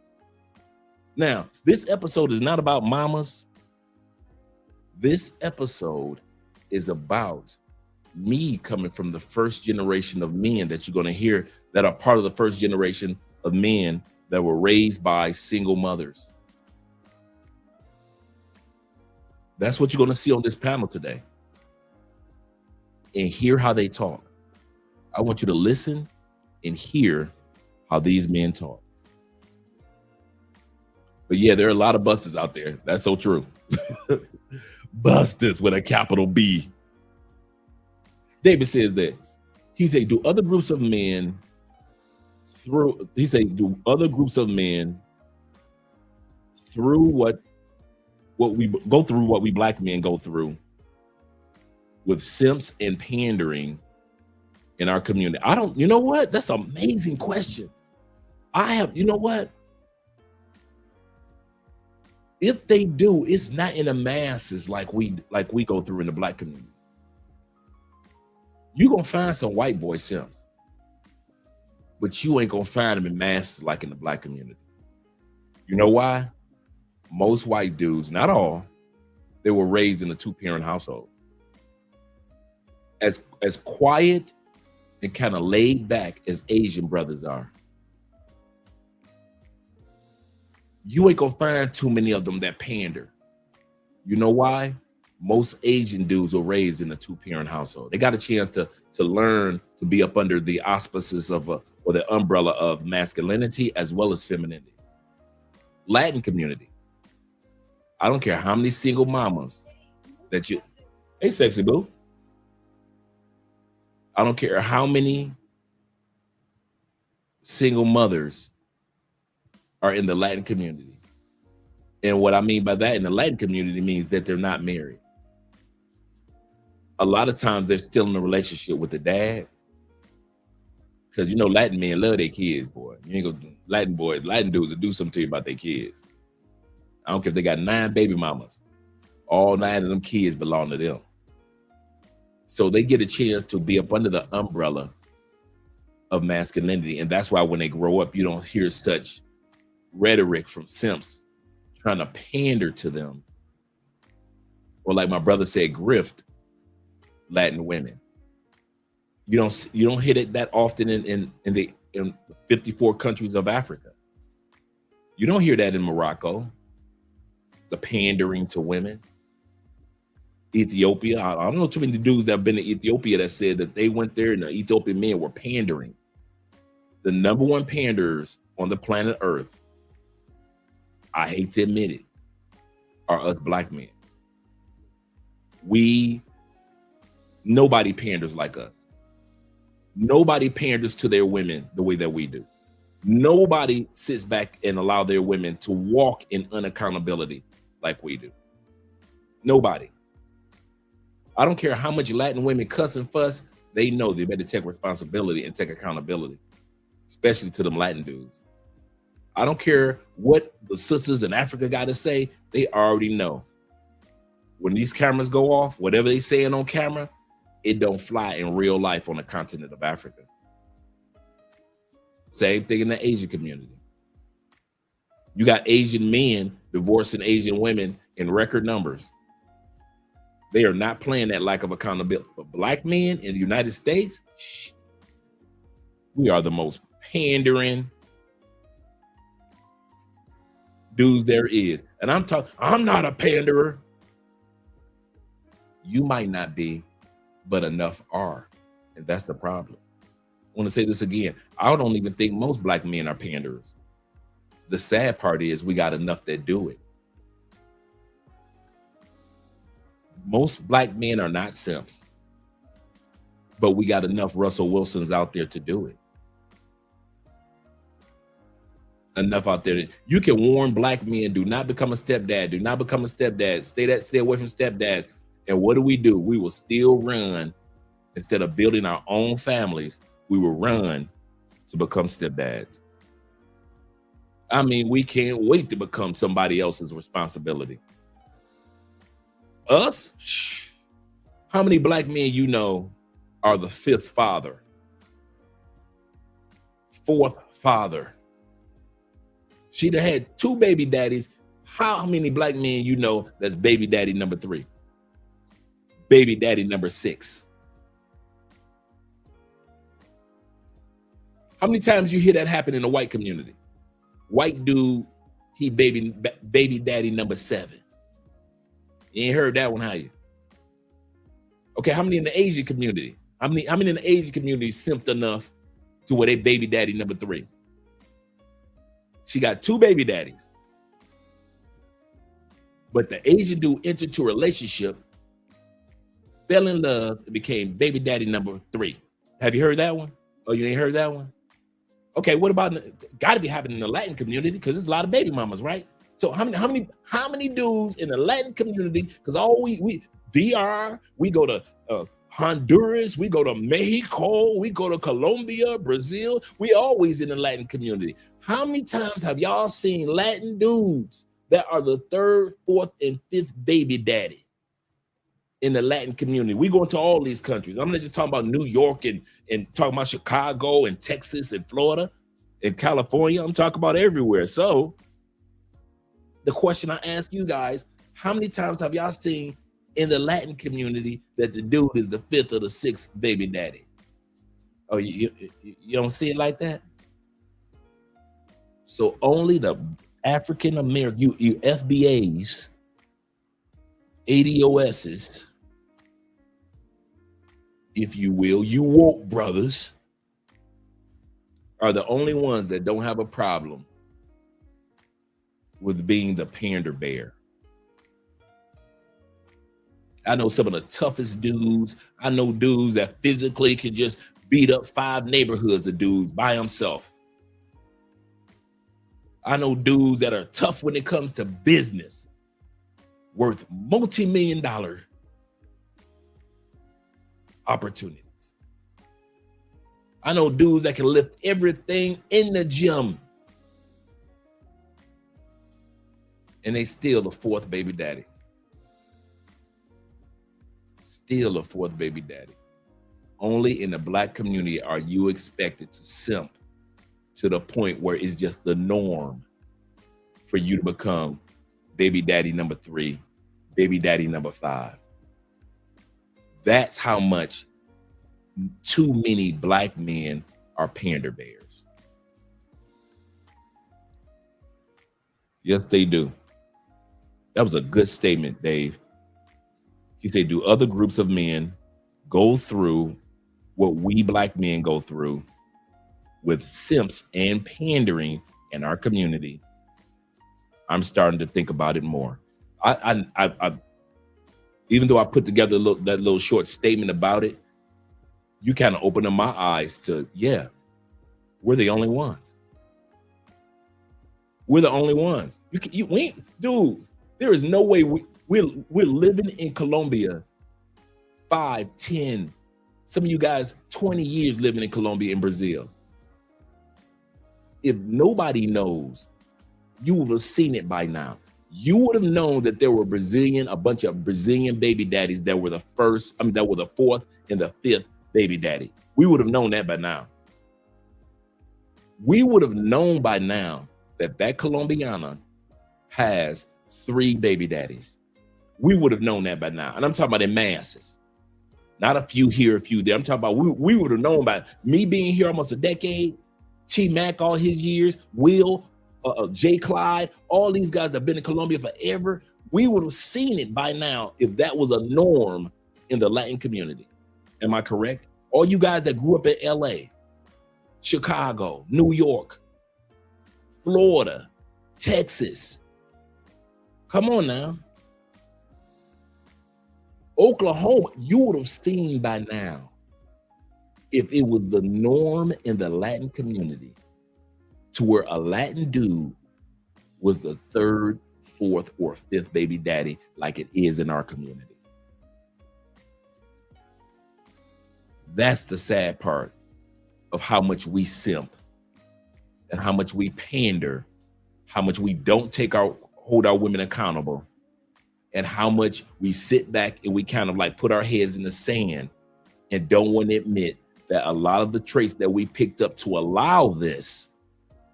Now, this episode is not about mamas. This episode is about me coming from the first generation of men that you're going to hear that are part of the first generation of men that were raised by single mothers. That's what you're going to see on this panel today. And hear how they talk. I want you to listen and hear how these men talk. But yeah, there are a lot of busters out there. That's so true. Busters with a capital B. David says this. He said, do other groups of men through what we go through, what we black men go through with simps and pandering in our community? You know what? That's an amazing question. You know what? If they do, it's not in the masses like we go through in the black community. You're gonna find some white boy simps, but you ain't gonna find them in masses like in the black community. You know why? Most white dudes, not all, they were raised in a 2-parent household. As quiet and kind of laid back as Asian brothers are, you ain't gonna find too many of them that pander. You know why? Most Asian dudes were raised in a 2-parent household. They got a chance to learn to be up under the auspices of or the umbrella of masculinity as well as femininity. Latin community. I don't care how many single mamas that you, hey, sexy boo. I don't care how many single mothers are in the Latin community. And what I mean by that in the Latin community means that they're not married. A lot of times they're still in a relationship with the dad. Because you know Latin men love their kids, boy. You ain't gonna Latin dudes will do something to you about their kids. I don't care if they got 9 baby mamas. All 9 of them kids belong to them. So they get a chance to be up under the umbrella of masculinity. And that's why when they grow up, you don't hear such rhetoric from simps trying to pander to them. Or like my brother said, grift Latin women. You don't hit it that often in 54 countries of Africa. You don't hear that in Morocco. The pandering to women. Ethiopia. I don't know too many dudes that have been to Ethiopia that said that they went there and the Ethiopian men were pandering. The number one panderers on the planet Earth, I hate to admit it, are us black men. Nobody panders like us. Nobody panders to their women the way that we do. Nobody sits back and allow their women to walk in unaccountability like we do. Nobody. I don't care how much Latin women cuss and fuss, they know they better take responsibility and take accountability, especially to them Latin dudes. I don't care what the sisters in Africa got to say, they already know. When these cameras go off, whatever they saying on camera, it don't fly in real life on the continent of Africa. Same thing in the Asian community. You got Asian men divorcing Asian women in record numbers. They are not playing that lack of accountability. But black men in the United States, we are the most pandering dudes there is. And I'm not a panderer. You might not be, but enough are. And that's the problem. I want to say this again. I don't even think most black men are panderers. The sad part is we got enough that do it. Most black men are not simps, but we got enough Russell Wilsons out there to do it. Enough out there. You can warn black men, do not become a stepdad. Do not become a stepdad. Stay away from stepdads. And what do? We will still run. Instead of building our own families, we will run to become stepdads. I mean, we can't wait to become somebody else's responsibility. Us? How many black men you know are the fifth father? Fourth father? She'd have had 2 baby daddies. How many black men you know that's baby daddy number 3? Baby daddy number 6? How many times you hear that happen in the white community? White dude, he baby daddy number 7. You ain't heard that one, have you? Okay, how many in the Asian community? How many in the Asian community simped enough to where they baby daddy number 3? She got 2 baby daddies. But the Asian dude entered into a relationship, fell in love, and became baby daddy number 3. Have you heard that one? Oh, you ain't heard that one? Okay, what about, gotta be happening in the Latin community because there's a lot of baby mamas, right? So how many dudes in the Latin community? Because all we BR, we go to Honduras, we go to Mexico, we go to Colombia, Brazil. We always in the Latin community. How many times have y'all seen Latin dudes that are the 3rd, 4th, and 5th baby daddy in the Latin community? We go into all these countries. I'm not just talking about New York and talking about Chicago and Texas and Florida and California. I'm talking about everywhere. So the question I ask you guys, how many times have y'all seen in the Latin community that the dude is the 5th or the 6th baby daddy? Oh, you don't see it like that? So only the African American, you FBAs, ADOSs, if you will, you woke brothers, are the only ones that don't have a problem with being the pander bear. I know some of the toughest dudes. I know dudes that physically can just beat up 5 neighborhoods of dudes by himself. I know dudes that are tough when it comes to business, worth multi-million-dollar opportunities. I know dudes that can lift everything in the gym, and they still the 4th baby daddy. Still a 4th baby daddy. Only in the black community are you expected to simp to the point where it's just the norm for you to become baby daddy number 3, baby daddy number 5. That's how much too many black men are pander bears. Yes, they do. That was a good statement, Dave. He said, do other groups of men go through what we black men go through with simps and pandering in our community? I'm starting to think about it more. I even though I put together that little short statement about it, you kind of opened up my eyes to, yeah, we're the only ones. We're the only ones. Dude, there is no way we're living in Colombia 5, 10, some of you guys 20 years living in Colombia and Brazil. If nobody knows, you would have seen it by now. You would have known that there were a bunch of Brazilian baby daddies that were the 4th and the 5th baby daddy. We would have known that by now. We would have known by now that Colombiana has 3 baby daddies. We would have known that by now. And I'm talking about in masses. Not a few here, a few there. I'm talking about we would have known by me being here almost a decade, T-Mac all his years, Will, J. Clyde, all these guys that have been in Colombia forever. We would have seen it by now if that was a norm in the Latin community. Am I correct? All you guys that grew up in LA, Chicago, New York, Florida, Texas. Come on now. Oklahoma, you would have seen by now if it was the norm in the Latin community to where a Latin dude was the 3rd, 4th, or 5th baby daddy like it is in our community. That's the sad part of how much we simp and how much we pander, how much we don't hold our women accountable, and how much we sit back and we kind of like put our heads in the sand and don't want to admit that a lot of the traits that we picked up to allow this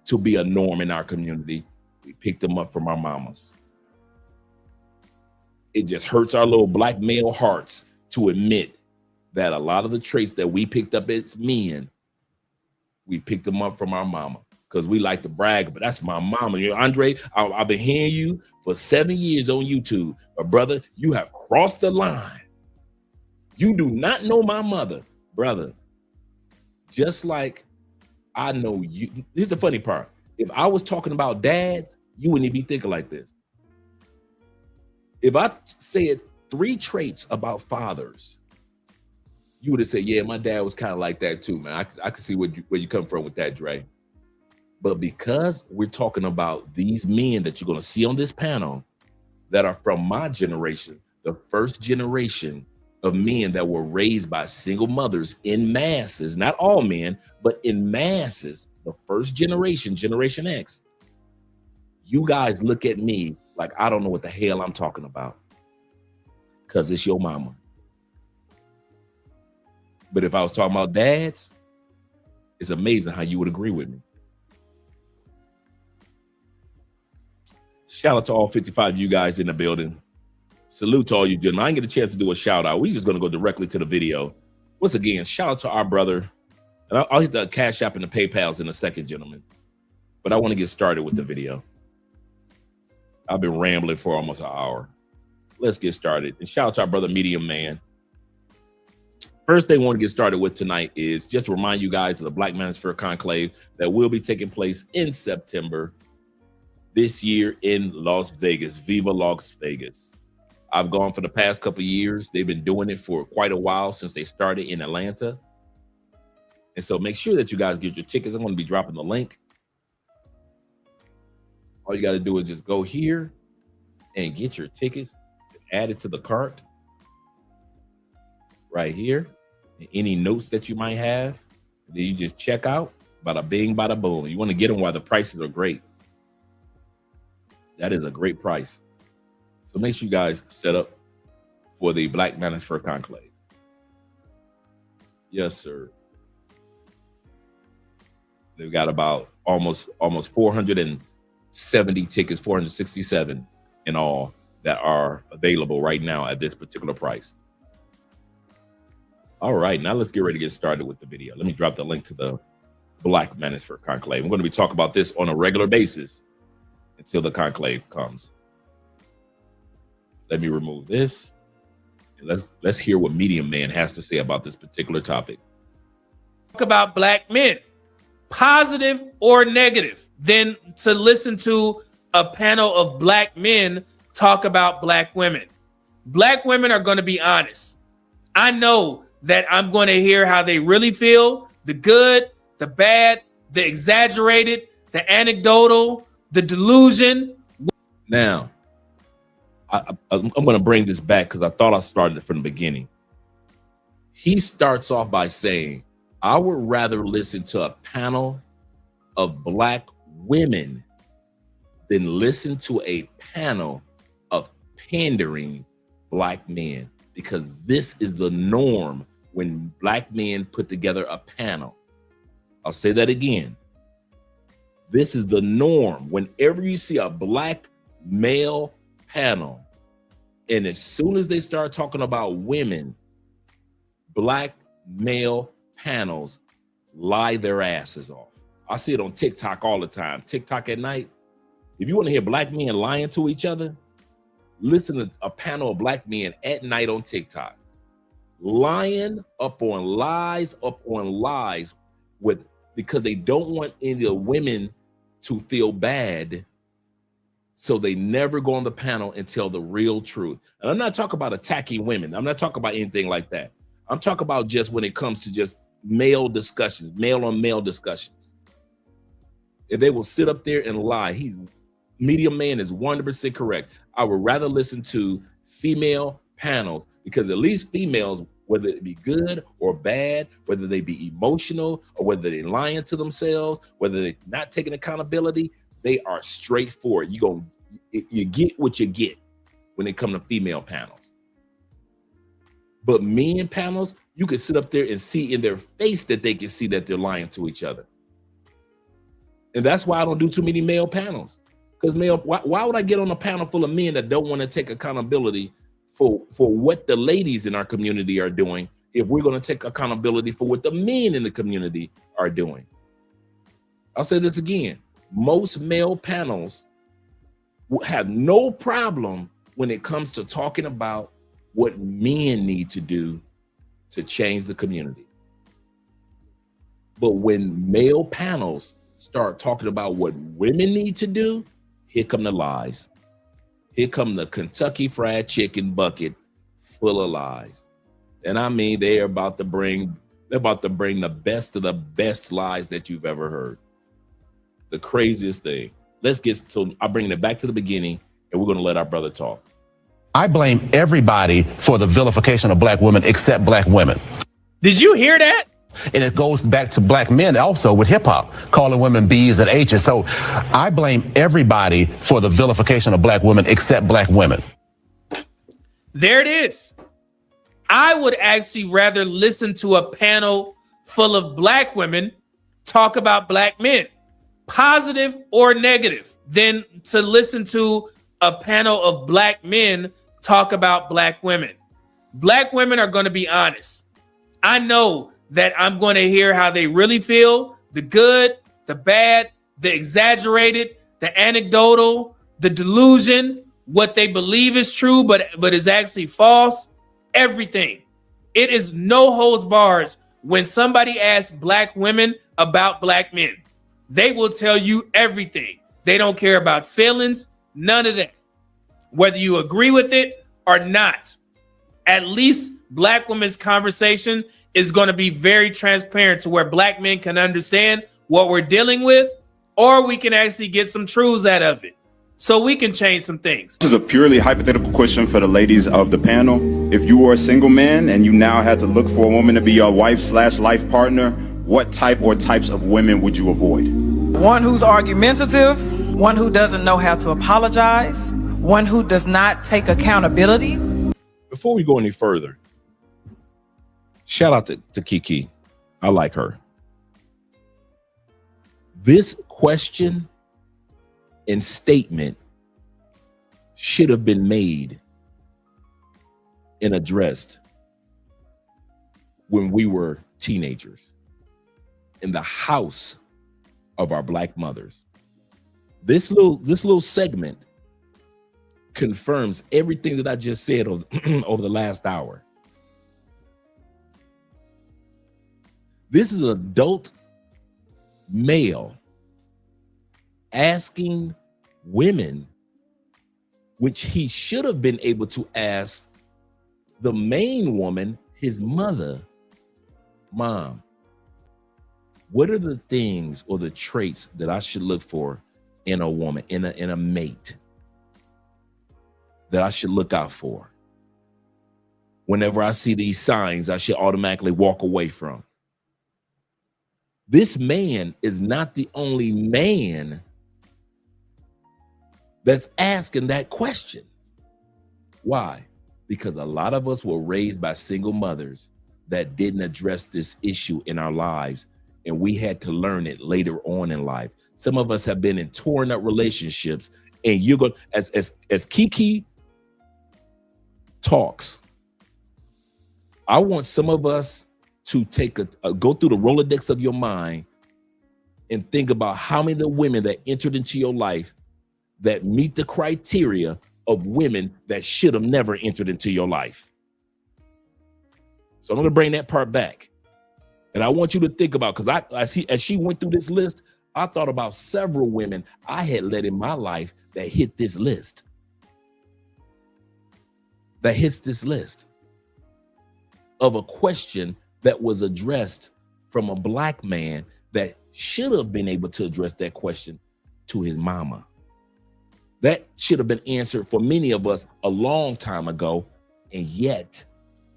to be a norm in our community, we picked them up from our mamas. It just hurts our little black male hearts to admit that a lot of the traits that we picked up as men, we picked them up from our mama. Because we like to brag, but that's my mama. You know, Andre, I've been hearing you for 7 years on YouTube. But brother, you have crossed the line. You do not know my mother, brother. Just like I know you. Here's the funny part. If I was talking about dads, you wouldn't even be thinking like this. If I said 3 traits about fathers, you would have said, yeah, my dad was kind of like that too, man. I can see where you come from with that, Dre. But because we're talking about these men that you're going to see on this panel that are from my generation, the first generation of men that were raised by single mothers in masses, not all men, but in masses, the first generation, Generation X, you guys look at me like I don't know what the hell I'm talking about because it's your mama. But if I was talking about dads, it's amazing how you would agree with me. Shout out to all 55 of you guys in the building. Salute to all you gentlemen. I didn't get a chance to do a shout out. We're just going to go directly to the video. Once again, shout out to our brother. And I'll hit the Cash App and the PayPals in a second, gentlemen. But I want to get started with the video. I've been rambling for almost an hour. Let's get started. And shout out to our brother Medium Man. First thing I want to get started with tonight is just to remind you guys of the Black Manosphere Conclave that will be taking place in September this year in Las Vegas. Viva Las Vegas. I've gone for the past couple of years. They've been doing it for quite a while since they started in Atlanta. And so make sure that you guys get your tickets. I'm going to be dropping the link. All you got to do is just go here and get your tickets, add it to the cart right here. And any notes that you might have, and then you just check out. Bada bing, bada boom. You want to get them while the prices are great. That is a great price. So make sure you guys set up for the Black Manosphere Conclave. Yes, sir. They've got about almost 470 tickets, 467 in all that are available right now at this particular price. All right, now let's get ready to get started with the video. Let me drop the link to the Black Manosphere Conclave. I'm going to be talking about this on a regular basis until the conclave comes. Let me remove this. And let's hear what Medium Man has to say about this particular topic. Talk about black men, positive or negative, than to listen to a panel of black men talk about black women. Black women are going to be honest. I know that I'm going to hear how they really feel, the good, the bad, the exaggerated, the anecdotal, the delusion. Now, I'm going to bring this back because I thought I started it from the beginning. He starts off by saying, I would rather listen to a panel of black women than listen to a panel of pandering black men, because this is the norm when black men put together a panel. I'll say that again. This is the norm. Whenever you see a black male panel, and as soon as they start talking about women, black male panels lie their asses off. I see it on TikTok all the time. TikTok at night. If you want to hear black men lying to each other, listen to a panel of black men at night on TikTok. Lying up on lies because they don't want any of the women to feel bad. So they never go on the panel and tell the real truth. And I'm not talking about attacking women. I'm not talking about anything like that. I'm talking about just when it comes to just male discussions, male on male discussions. If they will sit up there and lie, Medium Man is 100% correct. I would rather listen to female panels because at least females, whether it be good or bad, whether they be emotional or whether they're lying to themselves, whether they're not taking accountability, they are straightforward. You get what you get when it comes to female panels. But men panels, you can sit up there and see in their face that they can see that they're lying to each other. And that's why I don't do too many male panels. Because why would I get on a panel full of men that don't want to take accountability for what the ladies in our community are doing if we're going to take accountability for what the men in the community are doing? I'll say this again. Most male panels have no problem when it comes to talking about what men need to do to change the community. But when male panels start talking about what women need to do, here come the lies. Here come the Kentucky Fried Chicken bucket full of lies. And I mean, they're about to bring the best of the best lies that you've ever heard. The craziest thing. I'll bring it back to the beginning and we're going to let our brother talk. I blame everybody for the vilification of black women except black women. Did you hear that? And it goes back to black men also with hip hop, calling women B's and H's. So I blame everybody for the vilification of black women except black women. There it is. I would actually rather listen to a panel full of black women talk about black men, positive or negative, than to listen to a panel of black men talk about black women. Black women are going to be honest. I know that I'm going to hear how they really feel, the good, the bad, the exaggerated, the anecdotal, the delusion, what they believe is true, but is actually false, everything. It is no holds bars when somebody asks black women about black men. They will tell you everything. They don't care about feelings, none of that. Whether you agree with it or not, at least black women's conversation is going to be very transparent to where black men can understand what we're dealing with, or we can actually get some truths out of it so we can change some things. This is a purely hypothetical question for the ladies of the panel. If you were a single man and you now had to look for a woman to be your wife/life partner, what type or types of women would you avoid? One who's argumentative, one who doesn't know how to apologize, one who does not take accountability. Before we go any further, shout out to Kiki. I like her. This question and statement should have been made and addressed when we were teenagers in the house of our black mothers. This little segment confirms everything that I just said over the last hour. This is an adult male asking women, which he should have been able to ask the main woman, his mother, Mom, what are the things or the traits that I should look for in a woman, in a mate, that I should look out for? Whenever I see these signs, I should automatically walk away from. This man is not the only man that's asking that question. Why? Because a lot of us were raised by single mothers that didn't address this issue in our lives and we had to learn it later on in life. Some of us have been in torn up relationships, and you're going as Kiki talks. I want some of us to take go through the Rolodex of your mind and think about how many of the women that entered into your life that meet the criteria of women that should have never entered into your life. So I'm going to bring that part back. And I want you to think about, because I see as she went through this list, I thought about several women I had let in my life that hit this list. That hits this list of a question that was addressed from a Black man that should have been able to address that question to his mama. That should have been answered for many of us a long time ago. And yet,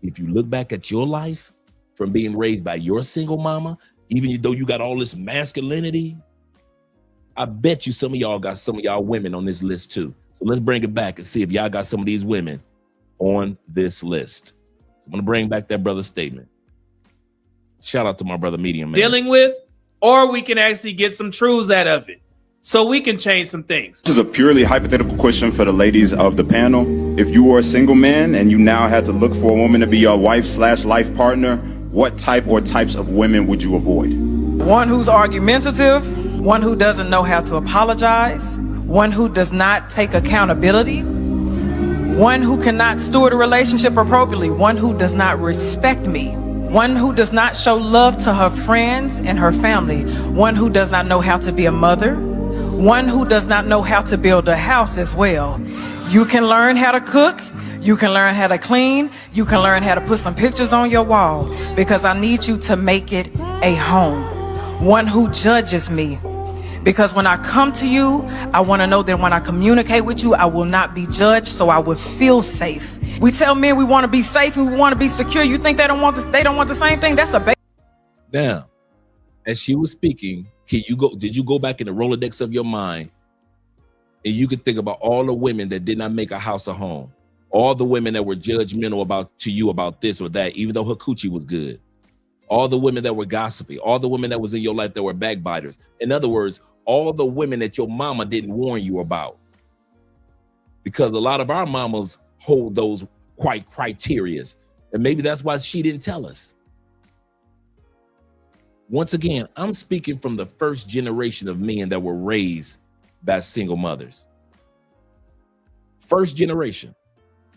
if you look back at your life from being raised by your single mama, even though you got all this masculinity, I bet you some of y'all got some of y'all women on this list too. So let's bring it back and see if y'all got some of these women on this list. So I'm gonna bring back that brother's statement. Shout out to my brother Medium Man. Dealing with, or we can actually get some truths out of it so we can change some things. This is a purely hypothetical question for the ladies of the panel. If you were a single man and you now had to look for a woman to be your wife/life partner, what type or types of women would you avoid? One who's argumentative, one who doesn't know how to apologize, one who does not take accountability, one who cannot steward a relationship appropriately, one who does not respect me, one who does not show love to her friends and her family, one who does not know how to be a mother, one who does not know how to build a house as well. You can learn how to cook, you can learn how to clean, you can learn how to put some pictures on your wall, because I need you to make it a home. One who judges me, because when I come to you, I want to know that when I communicate with you, I will not be judged, so I will feel safe. We tell men we want to be safe and we want to be secure. You think they don't want the same thing? That's a Now, as she was speaking, did you go back in the Rolodex of your mind and you could think about all the women that did not make a house a home, all the women that were judgmental to you about this or that, even though her coochie was good, all the women that were gossipy, all the women that was in your life that were backbiters. In other words, all the women that your mama didn't warn you about. Because a lot of our mamas hold those criterias, and maybe that's why she didn't tell us. Once again, I'm speaking from the first generation of men that were raised by single mothers. First generation,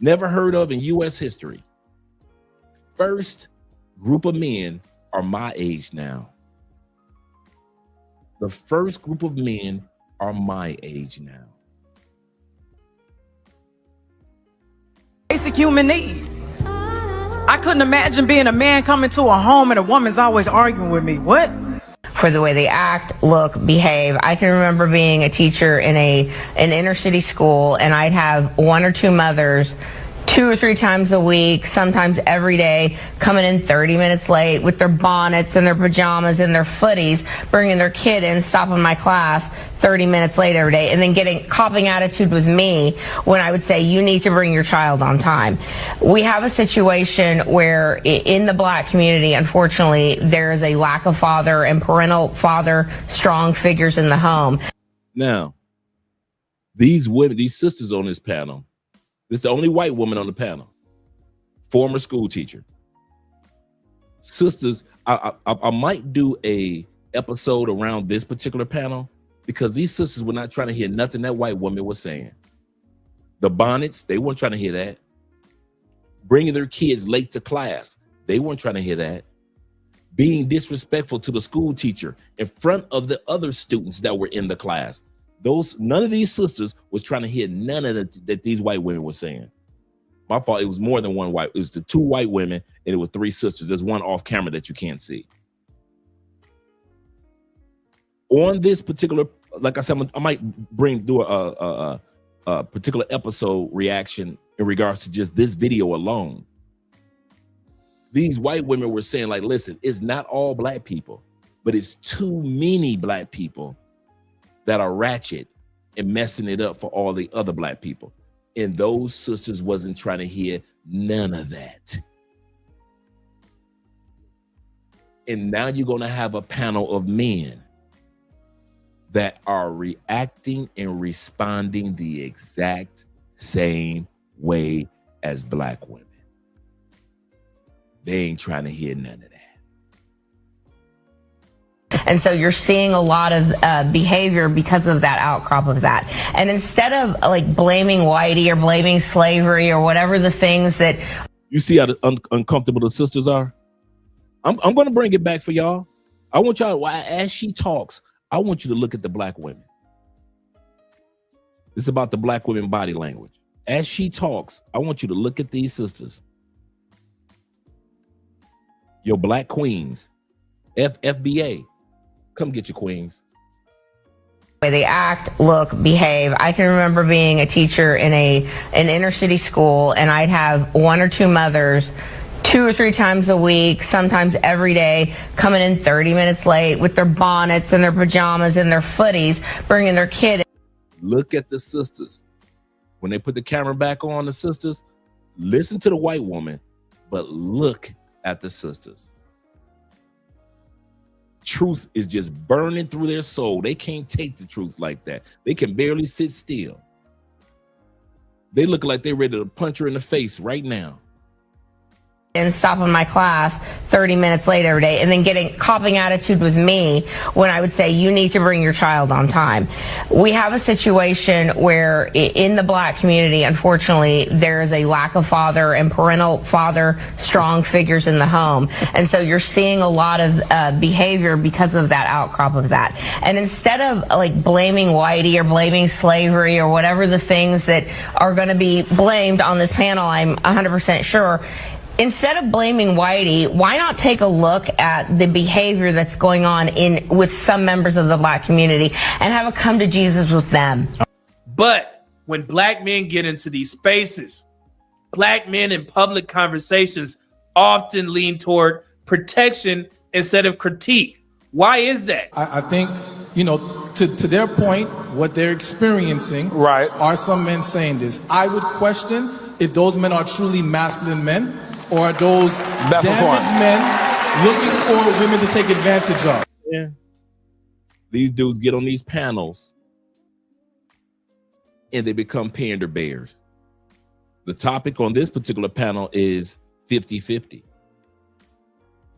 never heard of in U.S. history. First group of men are my age now. The first group of men are my age now. basic human need. I couldn't imagine being a man coming to a home and a woman's always arguing with me. What? For the way they act, look, behave. I can remember being a teacher in an inner city school, and I'd have one or two mothers 2 or 3 times a week, sometimes every day, coming in 30 minutes late with their bonnets and their pajamas and their footies, bringing their kid in, stopping my class 30 minutes late every day, and then getting copping attitude with me when I would say, you need to bring your child on time. We have a situation where in the Black community, unfortunately, there is a lack of father and parental father, strong figures in the home. Now, these women, these sisters on this panel, this is the only white woman on the panel, former school teacher. Sisters, I might do a episode around this particular panel because these sisters were not trying to hear nothing that white woman was saying. The bonnets, they weren't trying to hear that. Bringing their kids late to class, they weren't trying to hear that. Being disrespectful to the school teacher in front of the other students that were in the class. None of these sisters was trying to hear none of that these white women were saying. My fault, it was more than one white. It was the 2 white women and it was 3 sisters. There's one off camera that you can't see. On this particular, like I said, I might do a particular episode reaction in regards to just this video alone. These white women were saying, like, listen, it's not all Black people, but it's too many Black people that are ratchet and messing it up for all the other Black people. And those sisters wasn't trying to hear none of that. And now you're going to have a panel of men that are reacting and responding the exact same way as black women. They ain't trying to hear none of that. And so you're seeing a lot of behavior because of that outcrop of that. And instead of like blaming whitey or blaming slavery or whatever the things that... You see how uncomfortable the sisters are? I'm going to bring it back for y'all. I want y'all, as she talks, I want you to look at the black women. It's about the black women body language. As she talks, I want you to look at these sisters. Your black queens, FBA, come get your queens. Way they act, look, behave. I can remember being a teacher in an inner city school, and I'd have one or two mothers 2 or 3 times a week, sometimes every day, coming in 30 minutes late with their bonnets and their pajamas and their footies, bringing their kid. Look at the sisters. When they put the camera back on the sisters, listen to the white woman, but look at the sisters. Truth is just burning through their soul. They can't take the truth like that. They can barely sit still. They look like they're ready to punch her in the face right now. And stopping my class 30 minutes late every day, and then copping attitude with me when I would say, you need to bring your child on time. We have a situation where in the black community, unfortunately, there is a lack of father and parental father strong figures in the home. And so you're seeing a lot of behavior because of that outcrop of that. And instead of like blaming whitey or blaming slavery or whatever the things that are going to be blamed on this panel, I'm 100% sure, instead of blaming whitey, why not take a look at the behavior that's going on with some members of the black community and have a come to Jesus with them? But when black men get into these spaces, black men in public conversations often lean toward protection instead of critique. Why is that? I think, to their point, what they're experiencing are some men saying this. I would question if those men are truly masculine men, or are those damaged men looking for women to take advantage of? Yeah. These dudes get on these panels and they become pander bears. The topic on this particular panel is 50-50.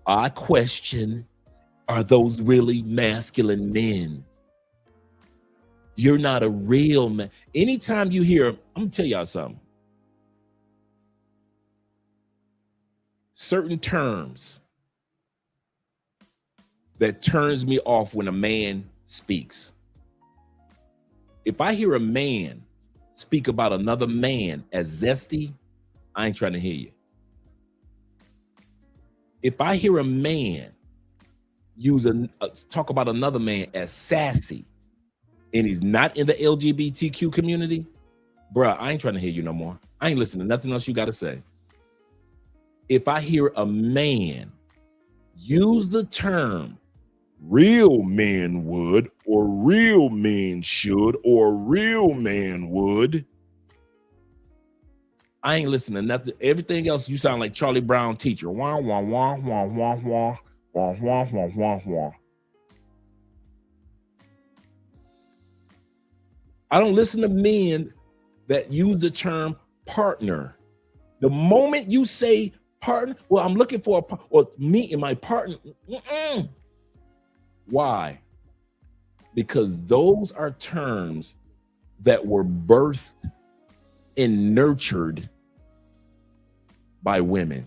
I question, are those really masculine men? You're not a real man. Anytime you hear, I'm gonna tell y'all something. Certain terms that turns me off when a man speaks. If I hear a man speak about another man as zesty, I ain't trying to hear you. If I hear a man talk about another man as sassy and he's not in the LGBTQ community, bruh, I ain't trying to hear you no more. I ain't listening to nothing else you got to say. If I hear a man use the term real men would, or real men should, or real man would, I ain't listening to nothing. Everything else, you sound like Charlie Brown teacher. Wah, wah, wah, wah, wah, wah, wah, wah, wah, wah, wah. I don't listen to men that use the term partner. The moment you say partner, well, I'm looking for or me and my partner. Why? Because those are terms that were birthed and nurtured by women.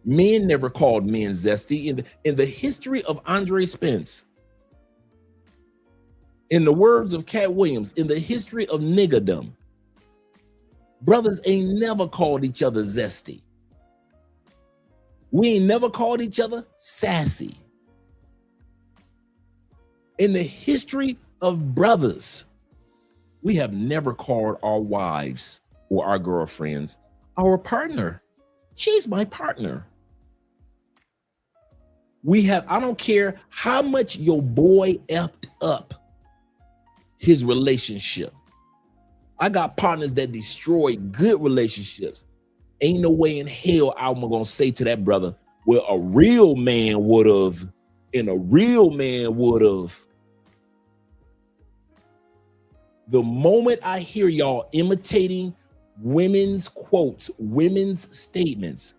Men never called men zesty. In the history of Andre Spence, in the words of Cat Williams, in the history of niggerdom, brothers ain't never called each other zesty. We ain't never called each other sassy. In the history of brothers, we have never called our wives or our girlfriends our partner. She's my partner. I don't care how much your boy effed up his relationship. I got partners that destroy good relationships. Ain't no way in hell I'm gonna say to that brother, Well, a real man would have, and a real man would have. The moment I hear y'all imitating women's quotes, women's statements,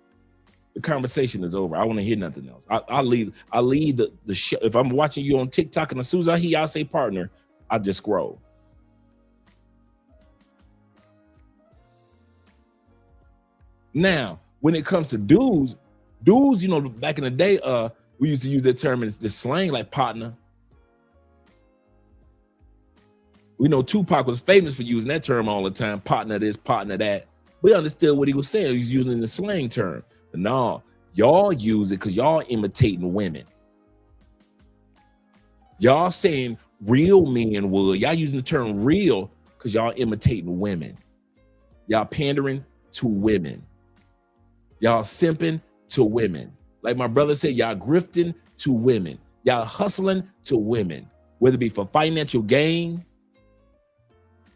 the conversation is over. I want to hear nothing else. I'll leave the show. If I'm watching you on TikTok and as soon as I hear y'all say partner, I just scroll. Now, when it comes to dudes, you know, back in the day, we used to use that term in the slang like partner. We know Tupac was famous for using that term all the time, partner this, partner that. We understood what he was saying. He was using the slang term. But no, y'all use it because y'all imitating women. Y'all saying real men would. Y'all using the term real because y'all imitating women. Y'all pandering to women. Y'all simping to women. Like my brother said, y'all grifting to women. Y'all hustling to women, whether it be for financial gain,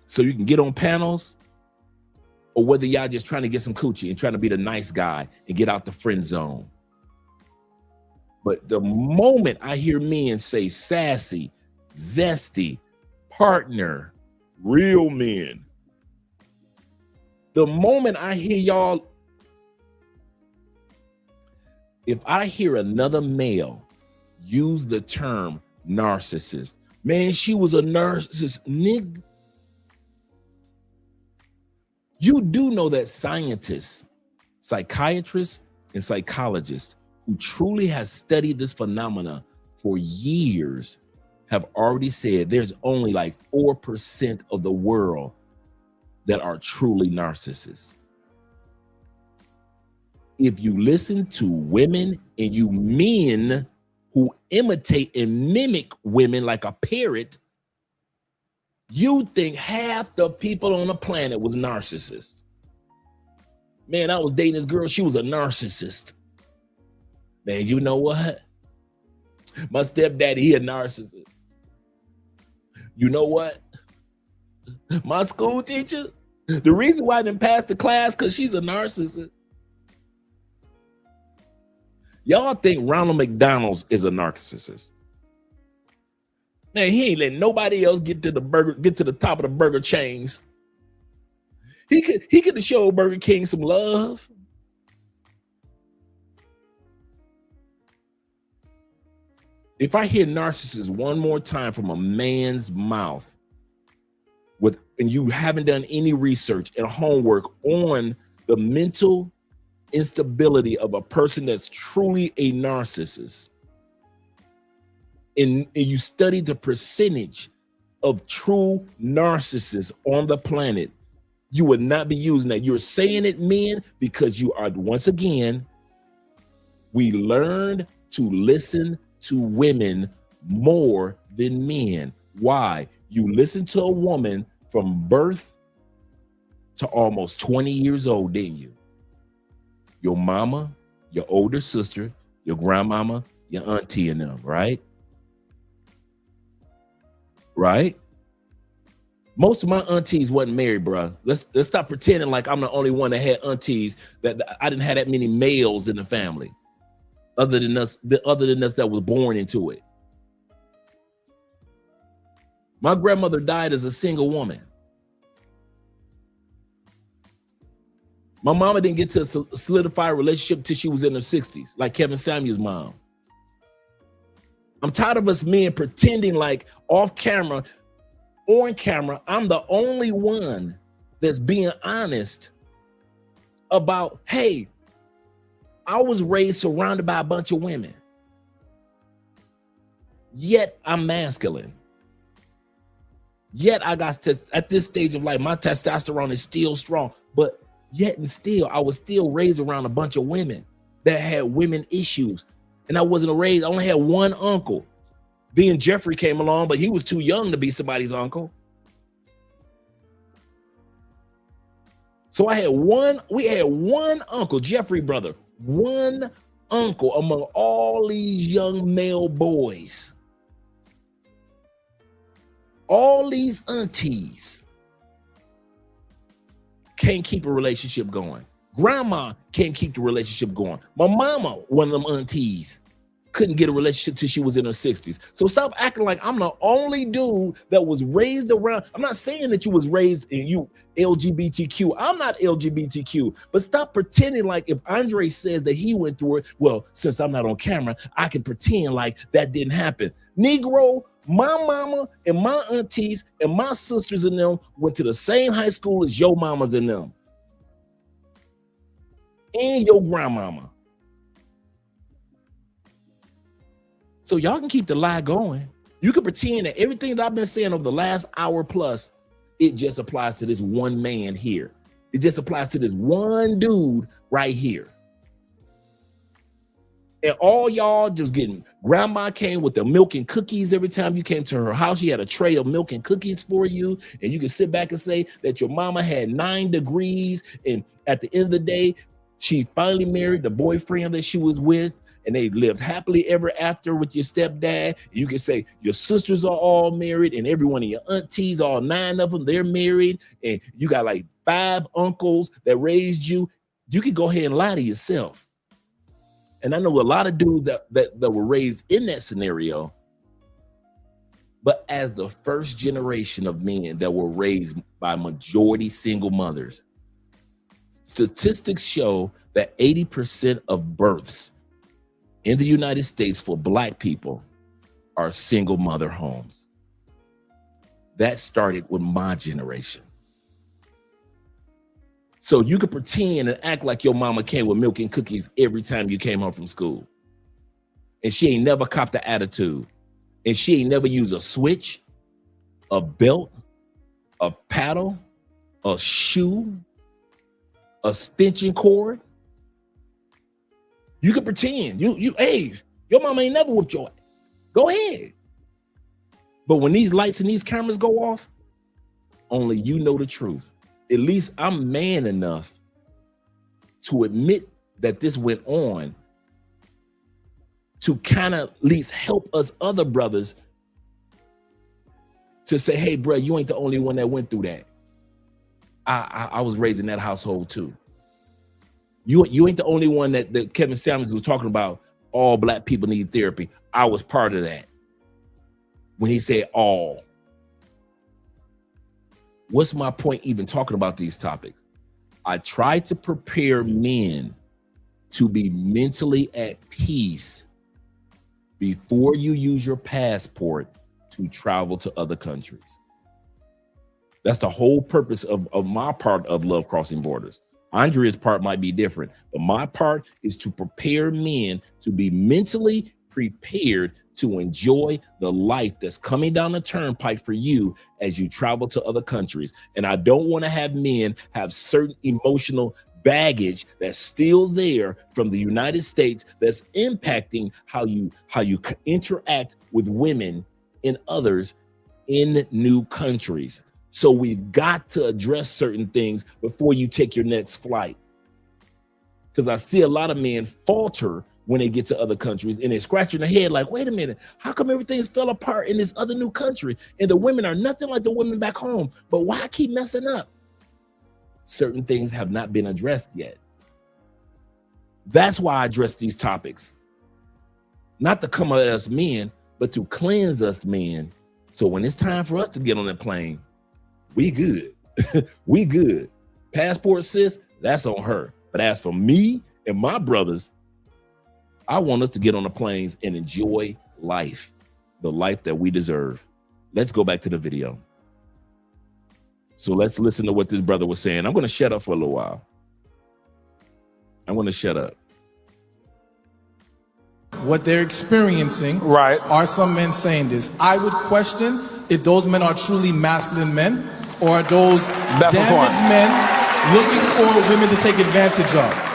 so you can get on panels, or whether y'all just trying to get some coochie and trying to be the nice guy and get out the friend zone. But the moment I hear men say sassy, zesty, partner, real men, the moment I hear y'all, if I hear another male use the term narcissist, man, she was a narcissist, nigga. You do know that scientists, psychiatrists, and psychologists who truly has studied this phenomena for years have already said there's only like 4% of the world that are truly narcissists. If you listen to women and you men who imitate and mimic women like a parrot, you think half the people on the planet was narcissists. Man, I was dating this girl. She was a narcissist. Man, you know what? My stepdaddy, he a narcissist. You know what? My school teacher, the reason why I didn't pass the class because she's a narcissist. Y'all think Ronald McDonald is a narcissist? Man, he ain't letting nobody else get to the top of the burger chains. He could have showed Burger King some love. If I hear narcissist one more time from a man's mouth, and you haven't done any research and homework on the mental instability of a person that's truly a narcissist, and you study the percentage of true narcissists on the planet, you would not be using that. You're saying it, men, because you are, once again, we learned to listen to women more than men. Why? You listen to a woman from birth to almost 20 years old, didn't you? Your mama, your older sister, your grandmama, your auntie and them, right? Right? Most of my aunties wasn't married, bro. Let's stop pretending like I'm the only one that had aunties, that I didn't have that many males in the family, other than us that was born into it. My grandmother died as a single woman. My mama didn't get to a solidified relationship till she was in her 60s, like Kevin Samuel's mom. I'm tired of us men pretending like off camera, on camera, I'm the only one that's being honest about, hey, I was raised surrounded by a bunch of women, yet I'm masculine. Yet I got to, at this stage of life, my testosterone is still strong, but yet and still, I was still raised around a bunch of women that had women issues. And I wasn't raised, I only had one uncle. Then Jeffrey came along, but he was too young to be somebody's uncle. So we had one uncle, Jeffrey brother, one uncle among all these young male boys. All these aunties can't keep a relationship going. Grandma can't keep the relationship going. My mama, one of them aunties, couldn't get a relationship till she was in her 60s. So stop acting like I'm the only dude that was raised around. I'm not saying that you was raised in you LGBTQ. I'm not LGBTQ, but stop pretending like if Andre says that he went through it, well, since I'm not on camera, I can pretend like that didn't happen. Negro, my mama and my aunties and my sisters and them went to the same high school as your mamas and them. And your grandmama. So y'all can keep the lie going. You can pretend that everything that I've been saying over the last hour plus, it just applies to this one man here. It just applies to this one dude right here. And all y'all just getting, grandma came with the milk and cookies every time you came to her house. She had a tray of milk and cookies for you. And you can sit back and say that your mama had 9 degrees. And at the end of the day, she finally married the boyfriend that she was with. And they lived happily ever after with your stepdad. You can say your sisters are all married and every one of your aunties, all 9 of them, they're married. And you got like 5 uncles that raised you. You can go ahead and lie to yourself. And I know a lot of dudes that were raised in that scenario, but as the first generation of men that were raised by majority single mothers, statistics show that 80% of births in the United States for Black people are single mother homes. That started with my generation. So you could pretend and act like your mama came with milk and cookies every time you came home from school. And she ain't never copped the attitude. And she ain't never used a switch, a belt, a paddle, a shoe, a stenching cord. You can pretend. Hey, your mama ain't never whooped your ass. Go ahead. But when these lights and these cameras go off, only you know the truth. At least I'm man enough to admit that this went on to kind of at least help us other brothers to say, hey, bro, you ain't the only one that went through that. I was raised in that household too. You ain't the only one that Kevin Samuels was talking about. All Black people need therapy. I was part of that. When he said all. What's my point even talking about these topics? I try to prepare men to be mentally at peace before you use your passport to travel to other countries. That's the whole purpose of my part of Love Crossing Borders. Andrea's part might be different, but my part is to prepare men to be mentally prepared to enjoy the life that's coming down the turnpike for you as you travel to other countries. And I don't want to have men have certain emotional baggage that's still there from the United States that's impacting how you interact with women and others in new countries. So we've got to address certain things before you take your next flight. Because I see a lot of men falter when they get to other countries and they're scratching their head like, wait a minute, how come everything's fell apart in this other new country and the women are nothing like the women back home? But why I keep messing up? Certain things have not been addressed yet. That's why I address these topics. Not to come at us men, but to cleanse us men. So when it's time for us to get on that plane, we good. We good. Passport sis, that's on her. But as for me and my brothers, I want us to get on the planes and enjoy life, the life that we deserve. Let's go back to the video. So let's listen to what this brother was saying. I'm going to shut up for a little while. I'm going to shut up. What they're experiencing, are some men saying this. I would question if those men are truly masculine men or are those damaged men looking for women to take advantage of.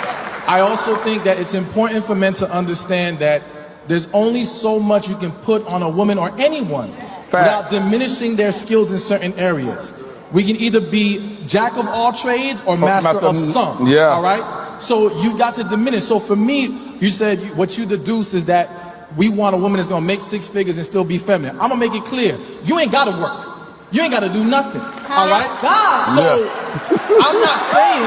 I also think that it's important for men to understand that there's only so much you can put on a woman or anyone without diminishing their skills in certain areas. We can either be jack of all trades or master of some. Yeah. All right. So you've got to diminish. So for me, you said what you deduce is that we want a woman that's going to make 6 figures and still be feminine. I'm going to make it clear. You ain't got to work. You ain't got to do nothing. All right. God. So I'm not saying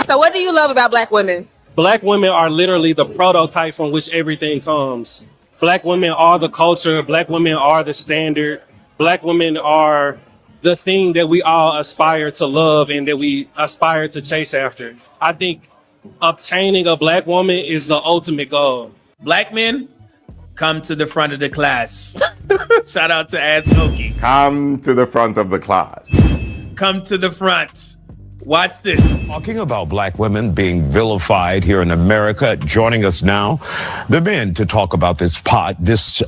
So what do you love about black women? Black women are literally the prototype from which everything comes. Black women are the culture. Black women are the standard. Black women are the thing that we all aspire to love and that we aspire to chase after. I think obtaining a black woman is the ultimate goal. Black men, come to the front of the class. Shout out to Ask Oki. Come to the front of the class. Come to the front. Watch this. Talking about black women being vilified here in America, joining us now, the men to talk about this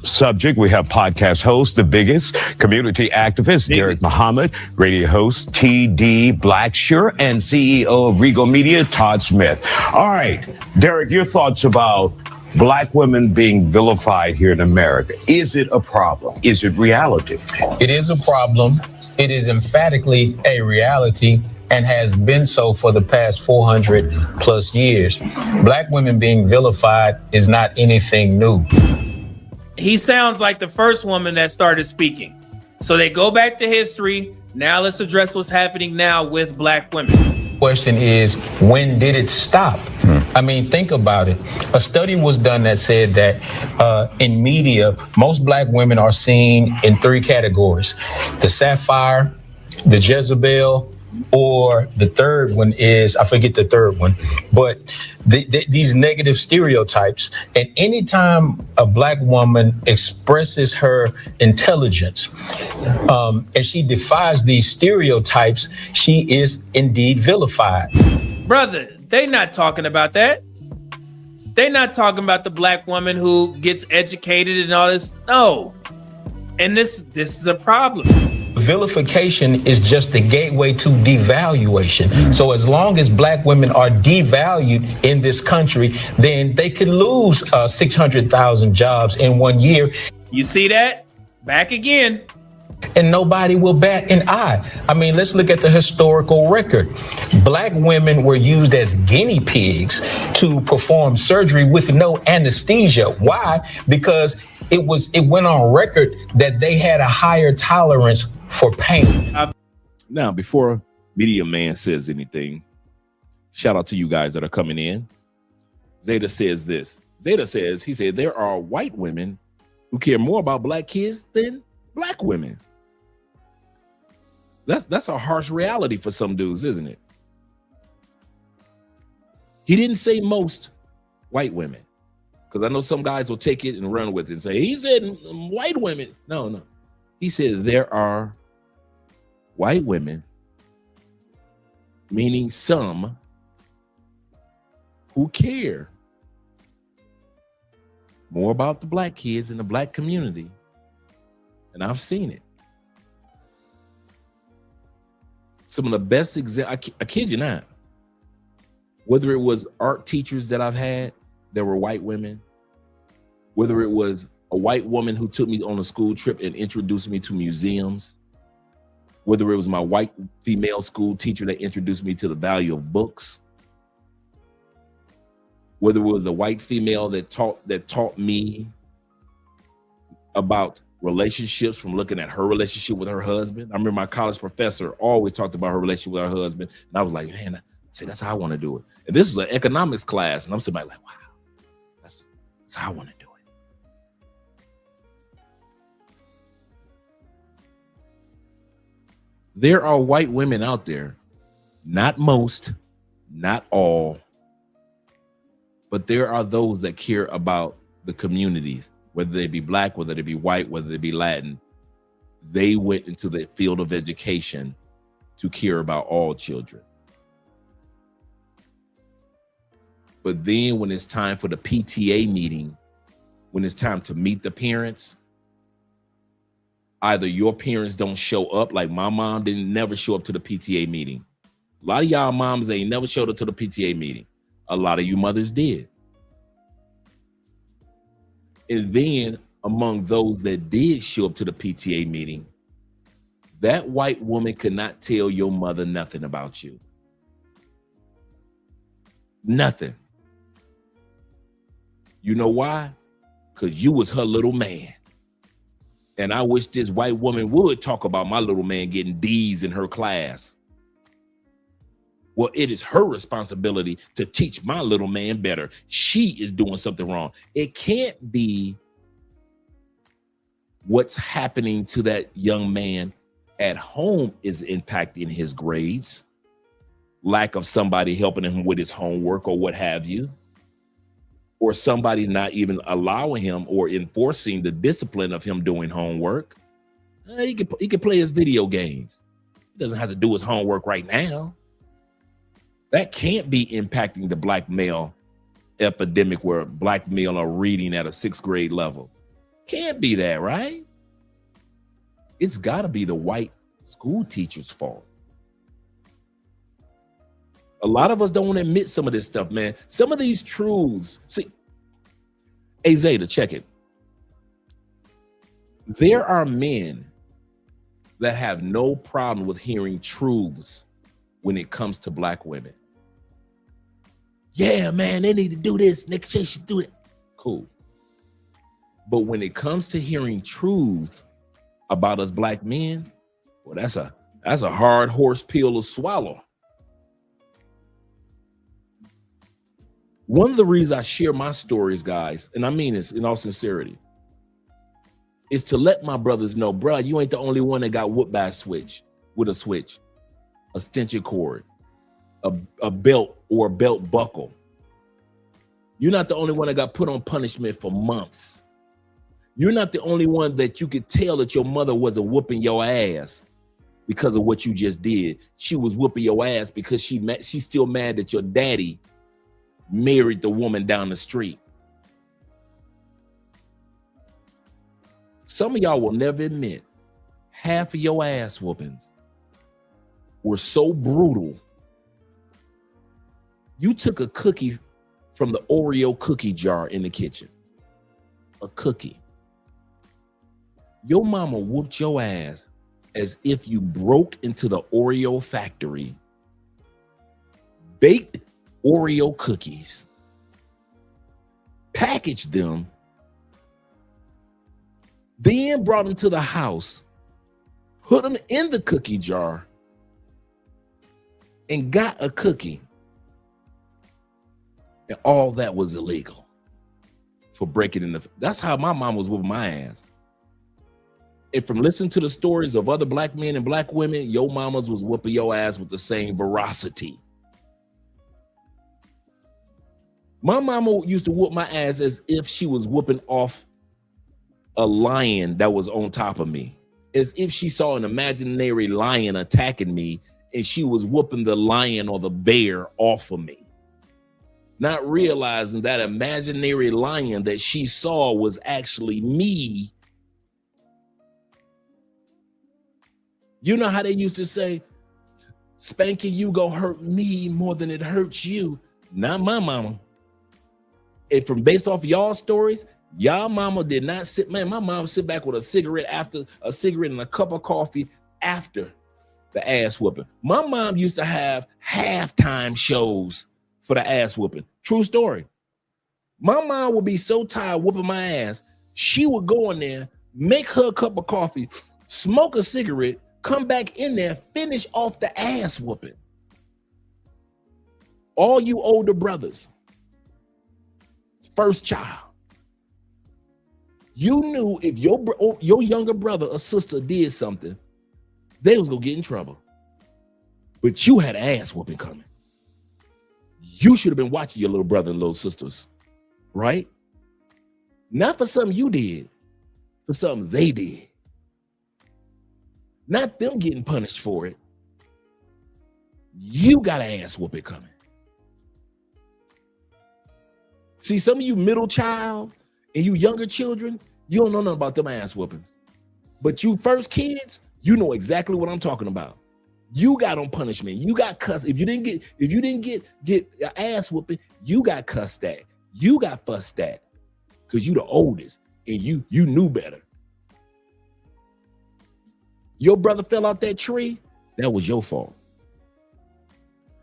subject. We have podcast host, the biggest community activist, Derek Muhammad, radio host, T.D. Blackshear, and CEO of Regal Media, Todd Smith. All right, Derek, your thoughts about black women being vilified here in America. Is it a problem? Is it reality? It is a problem. It is emphatically a reality, and has been so for the past 400 plus years. Black women being vilified is not anything new. He sounds like the first woman that started speaking. So they go back to history. Now let's address what's happening now with black women. Question is, when did it stop? I mean, think about it. A study was done that said that in media, most black women are seen in three categories: the sapphire, the Jezebel, or the third one is, I forget the third one, but these negative stereotypes. And anytime a black woman expresses her intelligence and she defies these stereotypes, she is indeed vilified. Brother, they not talking about that. They not talking about the black woman who gets educated and all this. No. And this is a problem. Vilification is just the gateway to devaluation. So as long as black women are devalued in this country, then they could lose 600,000 jobs in 1 year. You see that? Back again. And nobody will bat an eye. I mean, let's look at the historical record. Black women were used as guinea pigs to perform surgery with no anesthesia. Why? Because it went on record that they had a higher tolerance for pain. Now, before Media Man says anything, shout out to you guys that are coming in. Zeta says this. Zeta says, he said, there are white women who care more about black kids than black women. That's a harsh reality for some dudes, isn't it? He didn't say most white women, because I know some guys will take it and run with it and say, he said white women. No. He said there are white women, meaning some, who care more about the black kids in the black community. And I've seen it. Some of the best examples, I kid you not, whether it was art teachers that I've had that were white women, whether it was a white woman who took me on a school trip and introduced me to museums, whether it was my white female school teacher that introduced me to the value of books, whether it was the white female that taught me about relationships from looking at her relationship with her husband. I remember my college professor always talked about her relationship with her husband, and I was like, man, see, that's how I want to do it. And this was an economics class, and I'm sitting like, wow, that's how I want to do it. There are white women out there, not most, not all, but there are those that care about the communities, whether they be black, whether they be white, whether they be Latin. They went into the field of education to care about all children. But then when it's time for the PTA meeting, when it's time to meet the parents, either your parents don't show up, like my mom didn't never show up to the PTA meeting. A lot of y'all moms ain't never showed up to the PTA meeting. A lot of you mothers did. And then among those that did show up to the PTA meeting, that white woman could not tell your mother nothing about you. Nothing. You know why? Because you was her little man. And I wish this white woman would talk about my little man getting D's in her class. Well, it is her responsibility to teach my little man better. She is doing something wrong. It can't be what's happening to that young man at home is impacting his grades, lack of somebody helping him with his homework or what have you, or somebody not even allowing him or enforcing the discipline of him doing homework. He can play his video games. He doesn't have to do his homework right now. That can't be impacting the black male epidemic where black male are reading at a 6th grade level. Can't be that, right? It's got to be the white school teacher's fault. A lot of us don't want to admit some of this stuff, man. Some of these truths. See, hey, Zeta, check it. There are men that have no problem with hearing truths when it comes to black women. Yeah, man, they need to do this. Next year should do it. Cool. But when it comes to hearing truths about us black men, well, that's a hard horse pill to swallow. One of the reasons I share my stories, guys, and I mean this in all sincerity, is to let my brothers know, bro, you ain't the only one that got whooped by a switch, a extension cord, a belt or a belt buckle. You're not the only one that got put on punishment for months. You're not the only one that you could tell that your mother wasn't whooping your ass because of what you just did. She was whooping your ass because she's still mad that your daddy married the woman down the street. Some of y'all will never admit half of your ass whoopings were so brutal. You took a cookie from the Oreo cookie jar in the kitchen. A cookie. Your mama whooped your ass as if you broke into the Oreo factory, baked Oreo cookies, packaged them, then brought them to the house, put them in the cookie jar, and got a cookie. And all that was illegal for breaking in the. That's how my mom was whooping my ass. And from listening to the stories of other black men and black women, your mamas was whooping your ass with the same veracity. My mama used to whoop my ass as if she was whooping off a lion that was on top of me, as if she saw an imaginary lion attacking me and she was whooping the lion or the bear off of me, not realizing that imaginary lion that she saw was actually me. You know how they used to say, spanking you gonna hurt me more than it hurts you. Not my mama. And from based off y'all stories, y'all mama did not sit, man, my mom sit back with a cigarette and a cup of coffee after the ass whooping. My mom used to have halftime shows for the ass whooping. True story. My mom would be so tired whooping my ass, she would go in there, make her a cup of coffee, smoke a cigarette, come back in there, finish off the ass whooping. All you older brothers, first child, you knew if your younger brother or sister did something, they was gonna get in trouble. But you had an ass whooping coming. You should have been watching your little brother and little sisters, right? Not for something you did, for something they did. Not them getting punished for it. You got an ass whooping coming. See, some of you middle child and you younger children, you don't know nothing about them ass whoopings. But you first kids, you know exactly what I'm talking about. You got on punishment. You got cussed. If you didn't get an ass whooping, you got cussed at. You got fussed at because you the oldest and you knew better. Your brother fell out that tree, that was your fault.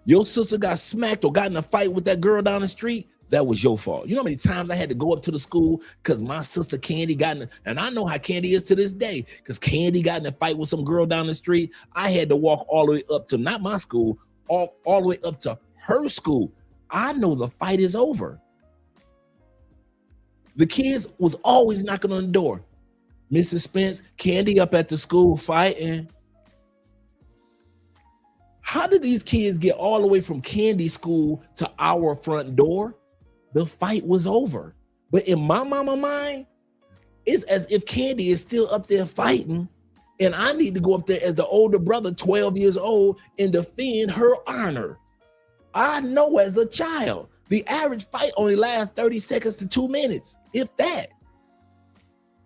Your sister got smacked or got in a fight with that girl down the street, that was your fault. You know how many times I had to go up to the school because my sister Candy got in, and I know how Candy is to this day, because Candy got in a fight with some girl down the street. I had to walk all the way up to, not my school, all the way up to her school. I know the fight is over. The kids was always knocking on the door. Mrs. Spence, Candy up at the school fighting. How did these kids get all the way from Candy school to our front door? The fight was over. But in my mama mind, it's as if Candy is still up there fighting, and I need to go up there as the older brother, 12 years old, and defend her honor. I know as a child, the average fight only lasts 30 seconds to 2 minutes, if that.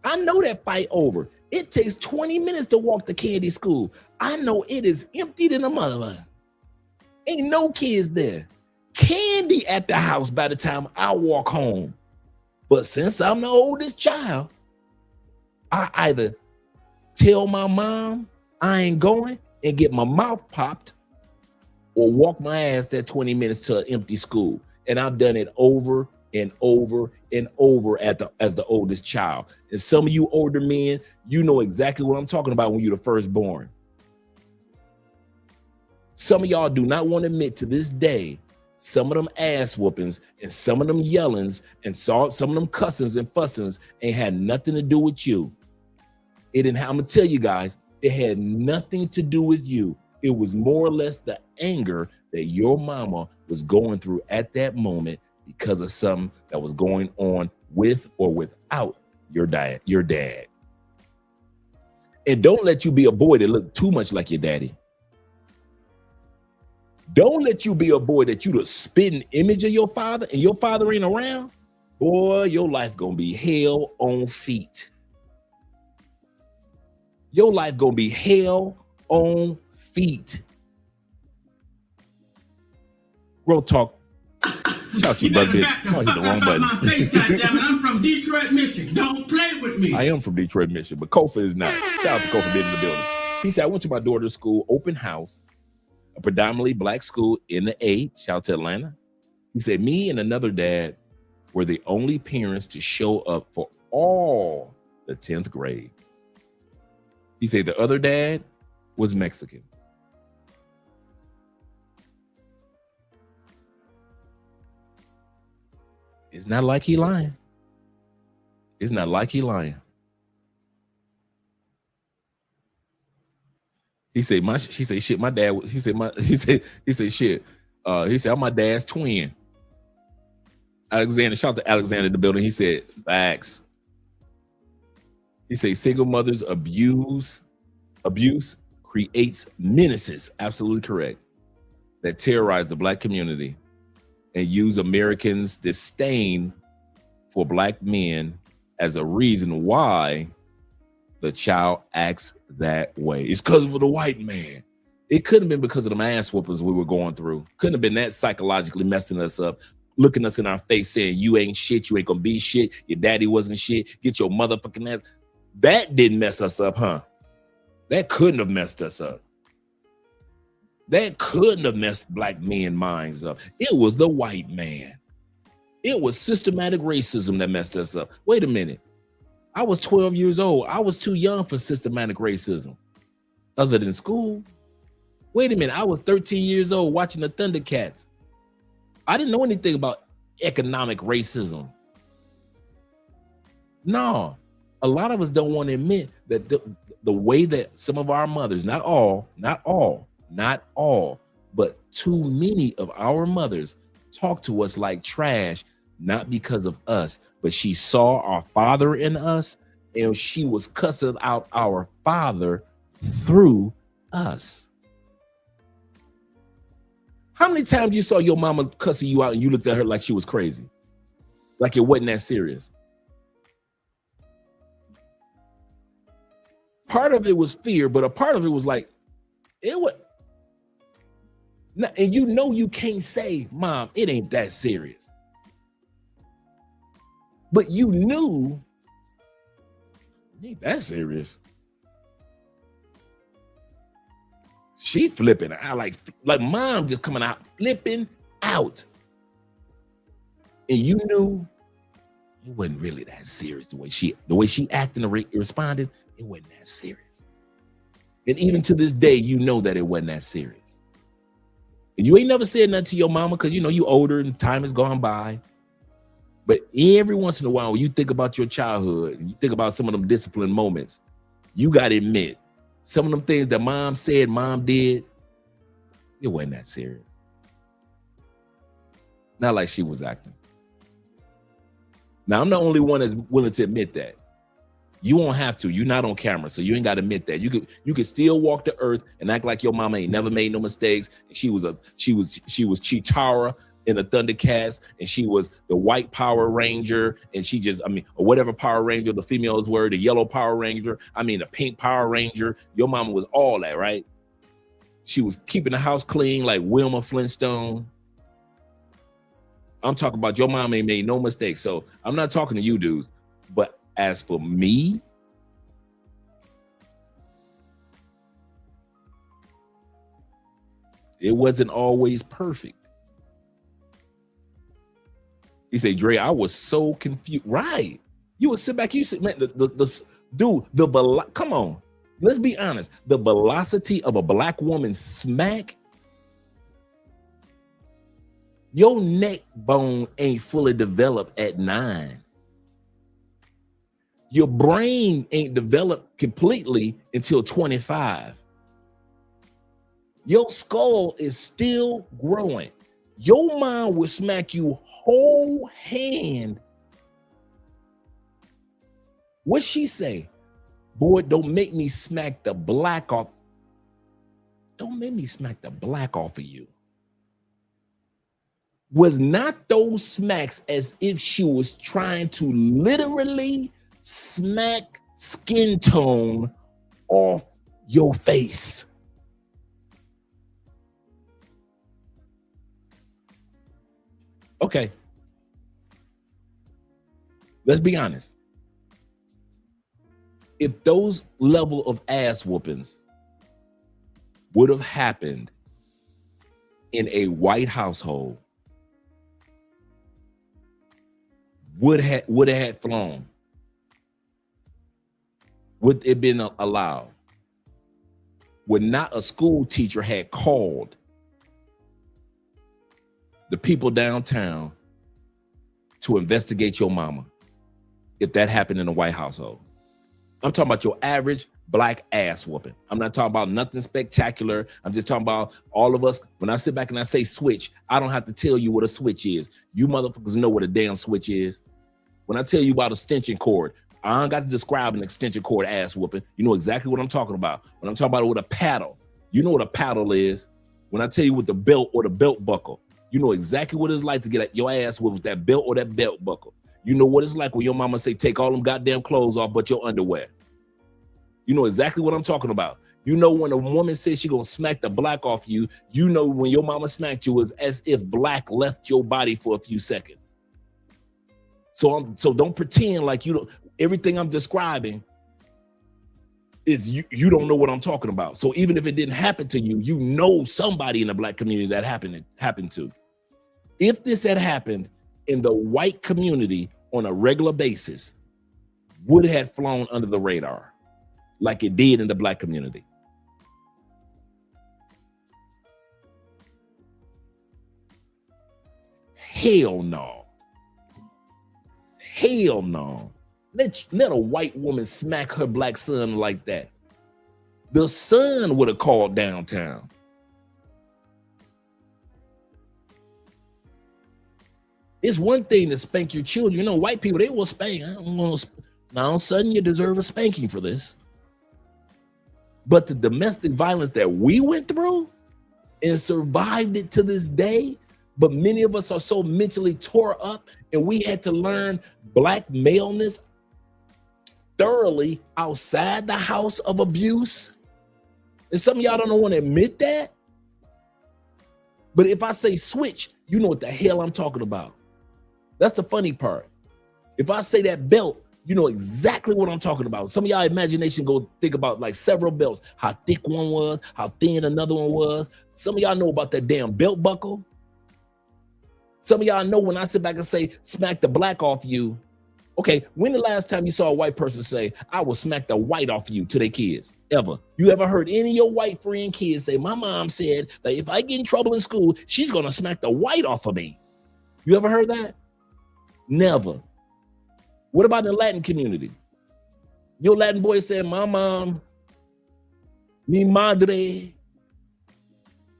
I know that fight over. It takes 20 minutes to walk to Candy school. I know it is empty than a mother. Ain't no kids there. Candy at the house by the time I walk home. But since I'm the oldest child, I either tell my mom I ain't going and get my mouth popped, or walk my ass that 20 minutes to an empty school. And I've done it over and over and over as the oldest child. And some of you older men, you know exactly what I'm talking about when you're the firstborn. Some of y'all do not want to admit to this day, some of them ass whoopings and some of them yellings and some of them cussings and fussings ain't had nothing to do with you. It didn't. I'm gonna tell you guys, it had nothing to do with you. It was more or less the anger that your mama was going through at that moment because of something that was going on with or without your dad. And don't let you be a boy that look too much like your daddy. Don't let you be a boy that you the spitting image of your father and your father ain't around. Boy, your life gonna be hell on feet. Your life gonna be hell on feet. Real talk. Shout you, brother. Oh, hit the wrong button. I'm from Detroit, Michigan. Don't play with me. I am from Detroit, Michigan, but Kofa is not. Shout out to Kofa being in the building. He said, I went to my daughter's school, open house, a predominantly black school in the A. Shout out to Atlanta. He said, me and another dad were the only parents to show up for all the 10th grade. He said the other dad was Mexican. It's not like he lying. It's not like he lying. He said, shit, my dad, he said, shit. He said, I'm my dad's twin. Alexander, shout out to Alexander in the building. He said, facts. He said, single mothers abuse creates menaces. Absolutely correct. That terrorize the black community and use Americans' disdain for black men as a reason why the child acts that way. It's because of the white man. It couldn't have been because of the ass whoopers we were going through. Couldn't have been that psychologically messing us up, looking us in our face saying, you ain't shit, you ain't gonna be shit, your daddy wasn't shit, get your motherfucking ass. That didn't mess us up, huh? That couldn't have messed us up. That couldn't have messed black men minds up. It was the white man. It was systematic racism that messed us up. Wait a minute. I was 12 years old. I was too young for systematic racism other than school. Wait a minute. I was 13 years old watching the Thundercats. I didn't know anything about economic racism. No, a lot of us don't want to admit that the way that some of our mothers, not all, but too many of our mothers talk to us like trash, not because of us, but she saw our father in us and she was cussing out our father through us. How many times you saw your mama cussing you out and you looked at her like she was crazy? Like it wasn't that serious? Part of it was fear, but a part of it was like, it was, and you know you can't say, Mom, it ain't that serious. But you knew it ain't that serious. She flipping out like Mom just coming out flipping out. And you knew it wasn't really that serious. The way she acted and responded, it wasn't that serious. And even to this day, you know that it wasn't that serious. And you ain't never said nothing to your mama because you know you older and time has gone by. But every once in a while, when you think about your childhood, and you think about some of them disciplined moments, you got to admit, some of them things that mom said, mom did, it wasn't that serious. Not like she was acting. Now, I'm the only one that's willing to admit that. You won't have to. You're not on camera, so you ain't got to admit that. You could still walk the earth and act like your mama ain't never made no mistakes. She was Cheetara in the Thundercats, and she was the white Power Ranger, and she just, or whatever Power Ranger the females were, the yellow Power Ranger, the pink Power Ranger. Your mama was all that, right? She was keeping the house clean like Wilma Flintstone. I'm talking about your mom ain't made no mistakes. So I'm not talking to you dudes, but as for me, it wasn't always perfect. You say, Dre, I was so confused. Right. You would sit back, you sit, man, come on. Let's be honest. The velocity of a black woman's smack, your neck bone ain't fully developed at 9. Your brain ain't developed completely until 25. Your skull is still growing. Your mom will smack you whole hand. What she say? Boy, don't make me smack the black off. Don't make me smack the black off of you. Was not those smacks as if she was trying to literally smack skin tone off your face? Okay. Let's be honest. If those level of ass whoopings would have happened in a white household, would have had flown? Would it been allowed? Would not a school teacher had called the people downtown to investigate your mama if that happened in a white household? I'm talking about your average black ass whooping. I'm not talking about nothing spectacular. I'm just talking about all of us. When I sit back and I say switch, I don't have to tell you what a switch is. You motherfuckers know what a damn switch is. When I tell you about extension cord, I don't got to describe an extension cord ass whooping. You know exactly what I'm talking about. When I'm talking about it with a paddle, you know what a paddle is. When I tell you with the belt or the belt buckle, you know exactly what it's like to get your ass with that belt or that belt buckle. You know what it's like when your mama say, take all them goddamn clothes off but your underwear. You know exactly what I'm talking about. You know when a woman says she gonna smack the black off you, you know when your mama smacked you is as if black left your body for a few seconds. So don't pretend like you don't. Everything I'm describing is you don't know what I'm talking about. So even if it didn't happen to you, you know somebody in the black community that happened to. If this had happened in the white community on a regular basis, would have flown under the radar like it did in the black community. Hell no. Hell no. Let a white woman smack her black son like that. The son would have called downtown. It's one thing to spank your children. You know, white people, they will spank. Now, all of a sudden, you deserve a spanking for this. But the domestic violence that we went through and survived it to this day, but many of us are so mentally tore up and we had to learn black maleness thoroughly outside the house of abuse. And some of y'all don't want to admit that. But if I say switch, you know what the hell I'm talking about. That's the funny part. If I say that belt, you know exactly what I'm talking about. Some of y'all imagination go think about like several belts, how thick one was, how thin another one was. Some of y'all know about that damn belt buckle. Some of y'all know when I sit back and say, smack the black off you, Okay, when the last time you saw a white person say, I will smack the white off of you to their kids? Ever? You ever heard any of your white friend kids say, my mom said that if I get in trouble in school, she's gonna smack the white off of me? You ever heard that? Never. What about the Latin community? Your Latin boy said, my mom, mi madre,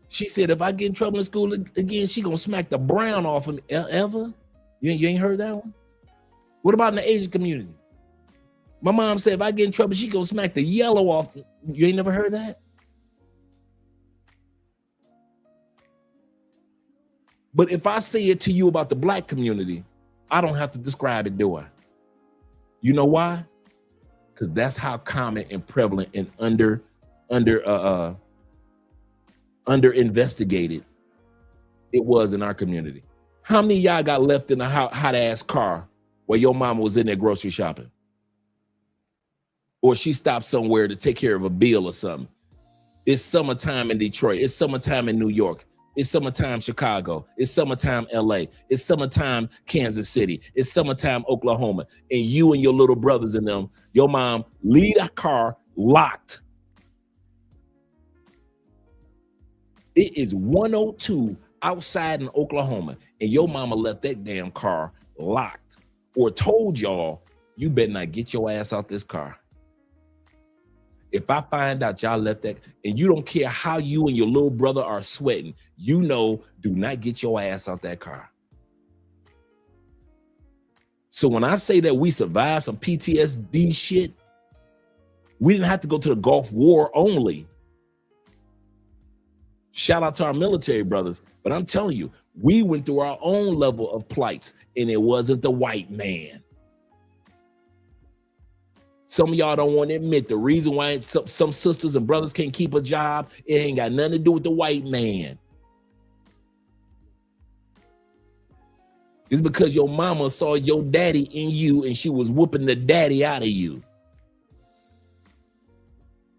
she said, if I get in trouble in school again, she gonna smack the brown off of me. Ever? You ain't heard that one? What about in the Asian community? My mom said, if I get in trouble, she gonna smack the yellow off. You ain't never heard that? But if I say it to you about the black community, I don't have to describe it, do I? You know why? Because that's how common and prevalent and under investigated it was in our community. How many of y'all got left in a hot ass car while your mama was in there grocery shopping? Or she stopped somewhere to take care of a bill or something. It's summertime in Detroit. It's summertime in New York. It's summertime Chicago. It's summertime LA. It's summertime Kansas City. It's summertime Oklahoma. And you and your little brothers and them, your mom leave a car locked. It is 102 outside in Oklahoma, and your mama left that damn car locked or told y'all, you better not get your ass out this car. If I find out y'all left that, and you don't care how you and your little brother are sweating, you know, do not get your ass out that car. So when I say that we survived some PTSD shit, we didn't have to go to the Gulf War only. Shout out to our military brothers, but I'm telling you, we went through our own level of plights, and it wasn't the white man. Some of y'all don't want to admit the reason why some sisters and brothers can't keep a job, it ain't got nothing to do with the white man. It's because your mama saw your daddy in you and she was whooping the daddy out of you.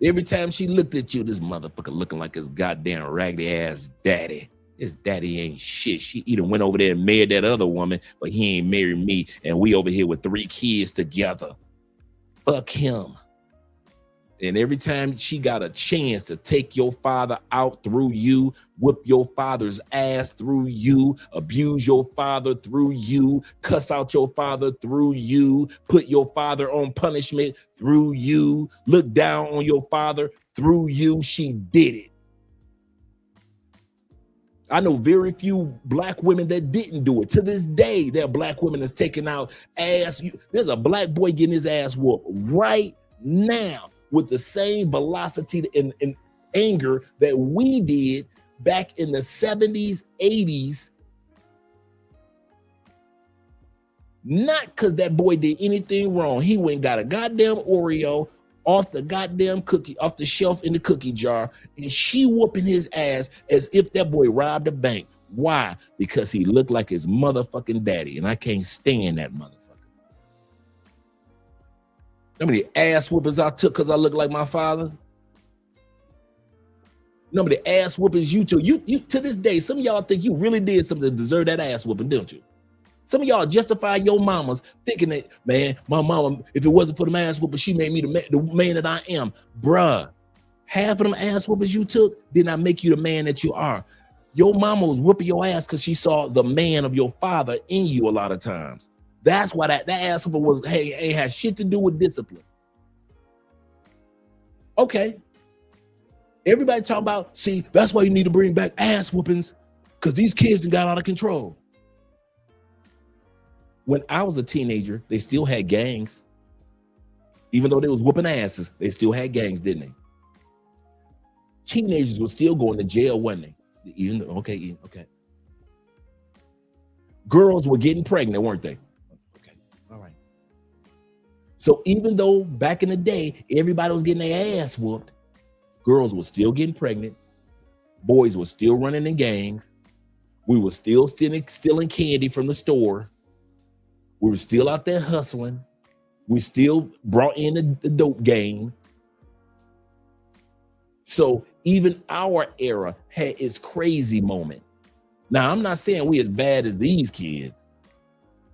Every time she looked at you, this motherfucker looking like his goddamn raggedy ass daddy. His daddy ain't shit. She either went over there and married that other woman, but he ain't married me. And we over here with 3 kids together. Fuck him. And every time she got a chance to take your father out through you, whip your father's ass through you, abuse your father through you, cuss out your father through you, put your father on punishment through you, look down on your father through you, she did it. I know very few black women that didn't do it. To this day, there are black women that's taking out ass. There's a black boy getting his ass whooped right now with the same velocity and anger that we did back in the 70s, 80s. Not because that boy did anything wrong. He went and got a goddamn Oreo off the goddamn cookie, off the shelf in the cookie jar, and she whooping his ass as if that boy robbed a bank. Why? Because he looked like his motherfucking daddy, and I can't stand that motherfucker. How many ass whoopings I took because I look like my father? How many ass whoopings you took? You to this day, some of y'all think you really did something to deserve that ass whooping, don't you? Some of y'all justify your mamas thinking that, man, my mama, if it wasn't for the ass whooping, she made me the man that I am. Bruh, half of them ass whoopings you took did not make you the man that you are. Your mama was whooping your ass because she saw the man of your father in you a lot of times. That's why that ass whooping was, hey, ain't had shit to do with discipline. Okay. Everybody talk about, see, that's why you need to bring back ass whoopings, because these kids done got out of control. When I was a teenager, they still had gangs. Even though they was whooping asses, they still had gangs, didn't they? Teenagers were still going to jail, wasn't they? Even okay. Girls were getting pregnant, weren't they? Okay, all right. So even though back in the day, everybody was getting their ass whooped, girls were still getting pregnant. Boys were still running in gangs. We were still stealing candy from the store. We were still out there hustling. We still brought in the dope game. So even our era had its crazy moment. Now, I'm not saying we as bad as these kids,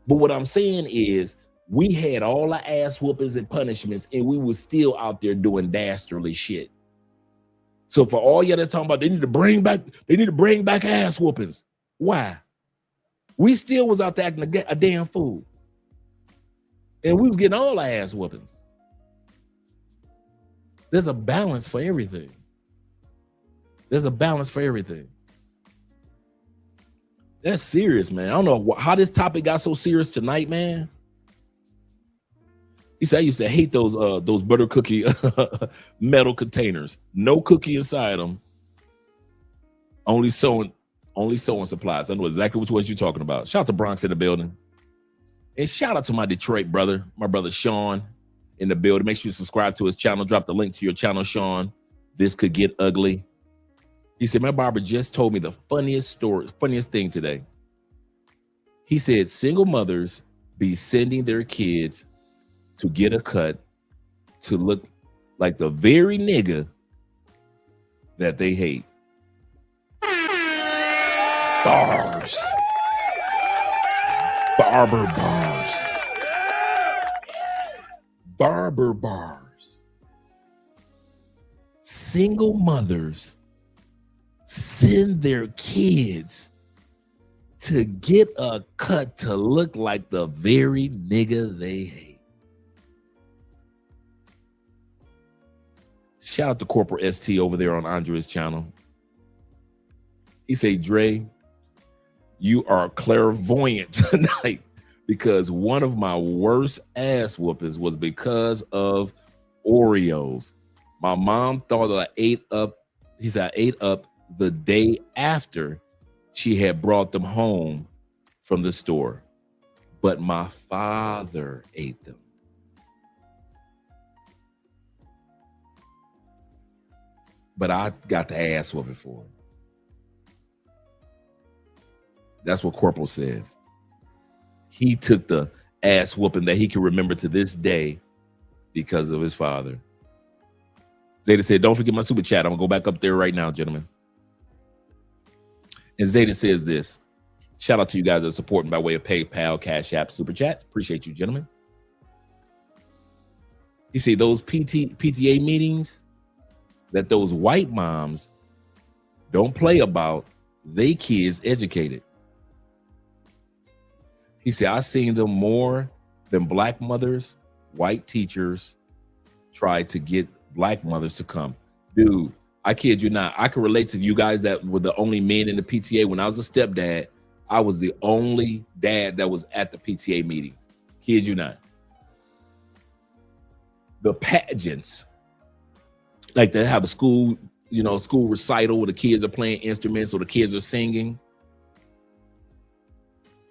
but what I'm saying is We had all the ass whoopings and punishments, and we were still out there doing dastardly shit. So for all y'all that's talking about they need to bring back ass whoopings. Why? We still was out there acting a damn fool. And we was getting all our ass whoopings. There's a balance for everything. There's a balance for everything. That's serious, man. I don't know how this topic got so serious tonight, man. He said I used to hate those butter cookie metal containers. No cookie inside them. Only sewing supplies. I know exactly which ones you're talking about. Shout out to Bronx in the building. And shout out to my Detroit brother, my brother Sean in the building. Make sure you subscribe to his channel. Drop the link to your channel, Sean. This could get ugly. He said, my barber just told me the funniest thing today. He said, single mothers be sending their kids to get a cut to look like the very nigga that they hate. Bars. Barber bars. Barber bars. Single mothers send their kids to get a cut to look like the very nigga they hate. Shout out to Corporal ST over there on Andre's channel. He say, Dre, you are clairvoyant tonight because one of my worst ass whoopings was because of Oreos. My mom thought that I ate up the day after she had brought them home from the store, but my father ate them. But I got the ass whooping for him. That's what Corporal says. He took the ass whooping that he can remember to this day because of his father. Zeta said, don't forget my super chat. I'm gonna go back up there right now, gentlemen. And Zeta says this. Shout out to you guys that are supporting by way of PayPal, Cash App, Super Chats. Appreciate you, gentlemen. You see those PTA meetings that those white moms don't play about, they kids educated. He said, I've seen them more than black mothers, white teachers try to get black mothers to come. Dude, I kid you not. I can relate to you guys that were the only men in the PTA. When I was a stepdad, I was the only dad that was at the PTA meetings. Kid you not. The pageants, like they have a school, school recital where the kids are playing instruments or the kids are singing.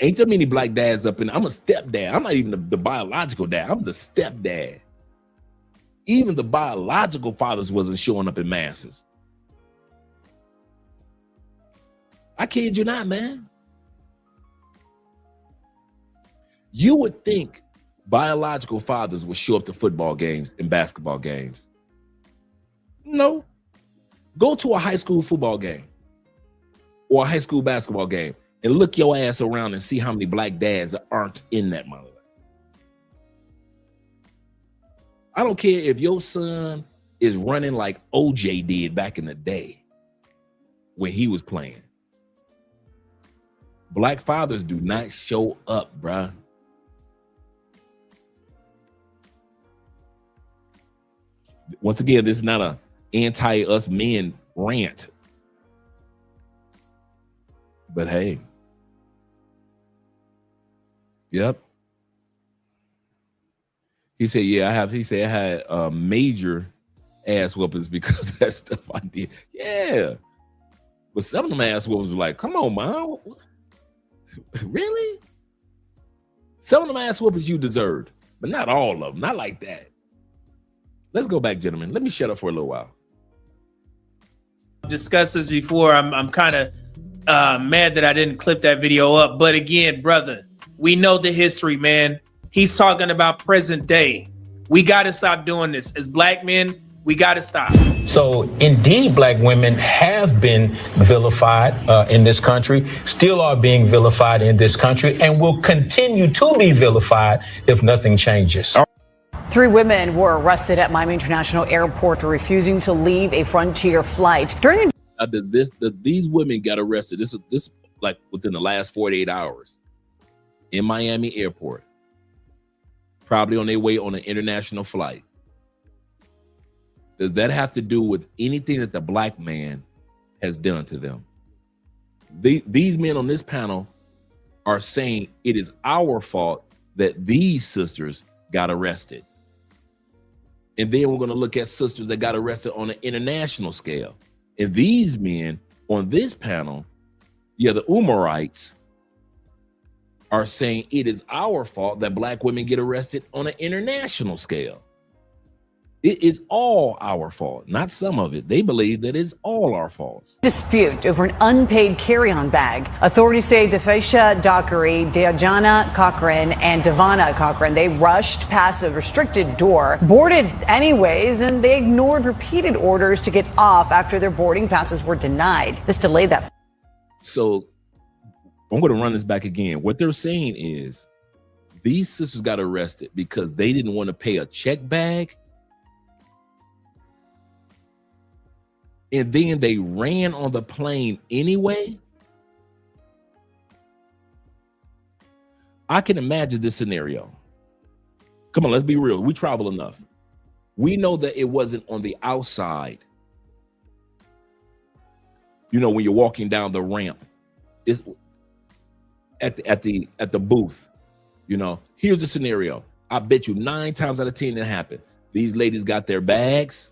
Ain't there many black dads up in? I'm a stepdad. I'm not even the biological dad. I'm the stepdad. Even the biological fathers wasn't showing up in masses. I kid you not, man. You would think biological fathers would show up to football games and basketball games. No. Go to a high school football game or a high school basketball game and look your ass around and see how many black dads aren't in that mother. I don't care if your son is running like OJ did back in the day when he was playing. Black fathers do not show up, bruh. Once again, this is not a anti-us men rant. But hey. Yep. He said, yeah, I have. He said I had major ass whoopings because of that stuff I did. Yeah. But some of them ass whoopings were like, come on, man. Really? Some of them ass whoopings you deserved, but not all of them. Not like that. Let's go back, gentlemen. Let me shut up for a little while. Discussed this before. I'm kind of mad that I didn't clip that video up. But again, brother, we know the history, man. He's talking about present day. We got to stop doing this. As black men, we got to stop. So indeed, black women have been vilified in this country, still are being vilified in this country, and will continue to be vilified if nothing changes. 3 women were arrested at Miami International Airport for refusing to leave a Frontier flight. During these women got arrested. This like within the last 48 hours in Miami Airport, probably on their way on an international flight. Does that have to do with anything that the black man has done to them? These men on this panel are saying it is our fault that these sisters got arrested. And then we're going to look at sisters that got arrested on an international scale. And these men on this panel, the Umarites, are saying it is our fault that black women get arrested on an international scale. It is all our fault, not some of it. They believe that it's all our faults. Dispute over an unpaid carry-on bag. Authorities say Defesha Dockery, Deajana Cochran, and Devana Cochran, they rushed past a restricted door, boarded anyways, and they ignored repeated orders to get off after their boarding passes were denied. This delayed that. So I'm going to run this back again. What they're saying is these sisters got arrested because they didn't want to pay a check bag. And then they ran on the plane anyway. I can imagine this scenario. Come on, let's be real. We travel enough. We know that it wasn't on the outside. You know, when you're walking down the ramp, it's at the booth. You know, here's the scenario. I bet you 9 times out of 10 it happened. These ladies got their bags.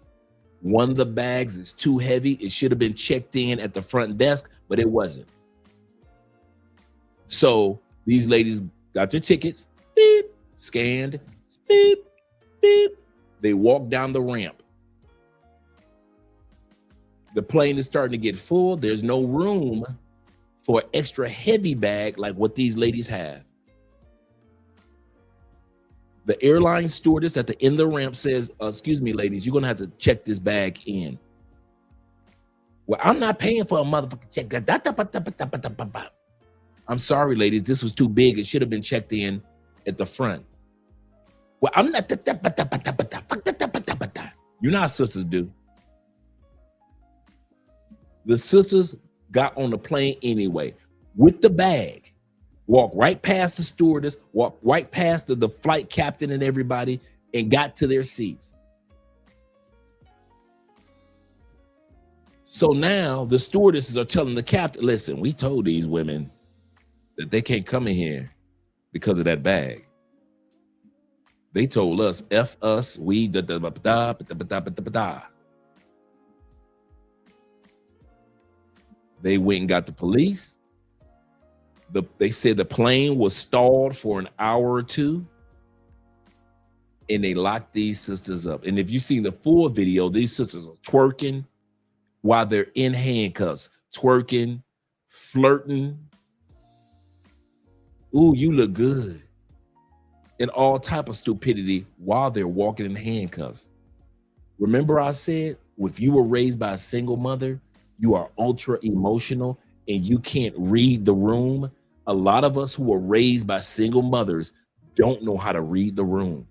One of the bags is too heavy. It should have been checked in at the front desk, but it wasn't. So these ladies got their tickets, beep, scanned, beep, beep. They walk down the ramp. The plane is starting to get full. There's no room for an extra heavy bag like what these ladies have. The airline stewardess at the end of the ramp says, excuse me, ladies, you're going to have to check this bag in. Well, I'm not paying for a motherfucking check. I'm sorry, ladies, this was too big. It should have been checked in at the front. Well, I'm not. You know how sisters do. The sisters got on the plane anyway with the bag. Walked right past the stewardess, walked right past the flight captain and everybody, and got to their seats. So now the stewardesses are telling the captain, listen, we told these women that they can't come in here because of that bag. They told us, F us, we da da da da da da da. They went and got the police. They said the plane was stalled for an hour or two, and they locked these sisters up. And if you've seen the full video, these sisters are twerking while they're in handcuffs, twerking, flirting. Ooh, you look good. And all type of stupidity while they're walking in handcuffs. Remember I said, if you were raised by a single mother, you are ultra emotional and you can't read the room. A lot of us who were raised by single mothers don't know how to read the room.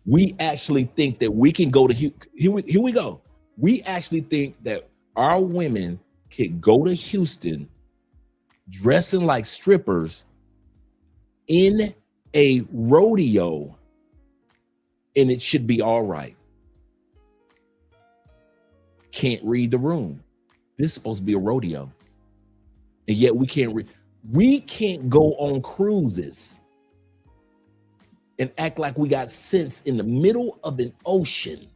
We actually think that we can go to, here we go. We actually think that our women can go to Houston dressing like strippers in a rodeo and it should be all right. Can't read the room. This is supposed to be a rodeo. And yet we can't read. We can't go on cruises and act like we got sense in the middle of an ocean,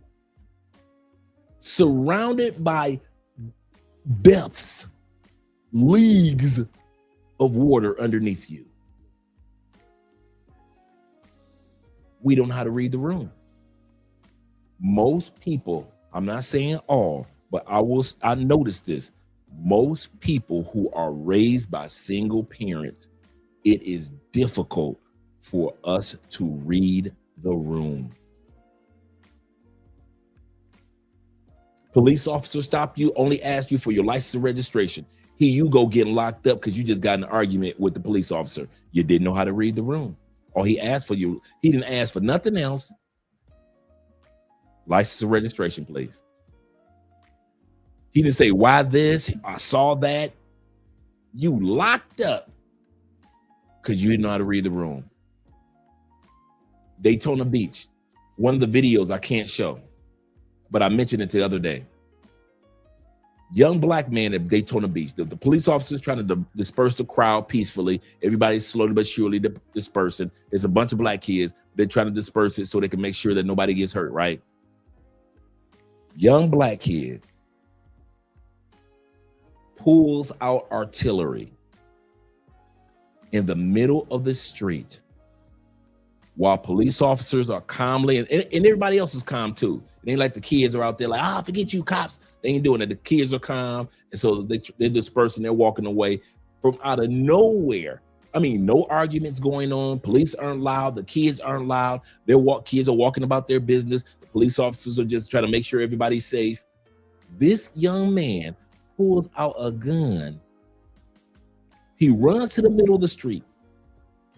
surrounded by depths, leagues of water underneath you. We don't know how to read the room. Most people, I'm not saying all, but I noticed this. Most people who are raised by single parents, it is difficult for us to read the room. Police officer stop you, only ask you for your license and registration. Here you go getting locked up because you just got in an argument with the police officer. You didn't know how to read the room. Or he asked for you. He didn't ask for nothing else. License and registration, please. He didn't say, why this? I saw that. You locked up because you didn't know how to read the room. Daytona Beach. One of the videos I can't show, but I mentioned it the other day. Young black man at Daytona Beach. The police officers trying to disperse the crowd peacefully. Everybody's slowly but surely dispersing. There's a bunch of black kids. They're trying to disperse it so they can make sure that nobody gets hurt, right? Young black kid pulls out artillery in the middle of the street while police officers are calmly, and everybody else is calm too. It ain't like the kids are out there like, forget you cops. They ain't doing it. The kids are calm. And so they're dispersing. They're walking away from out of nowhere. I mean, no arguments going on. Police aren't loud. The kids aren't loud. Kids are walking about their business. The police officers are just trying to make sure everybody's safe. This young man pulls out a gun. He runs to the middle of the street,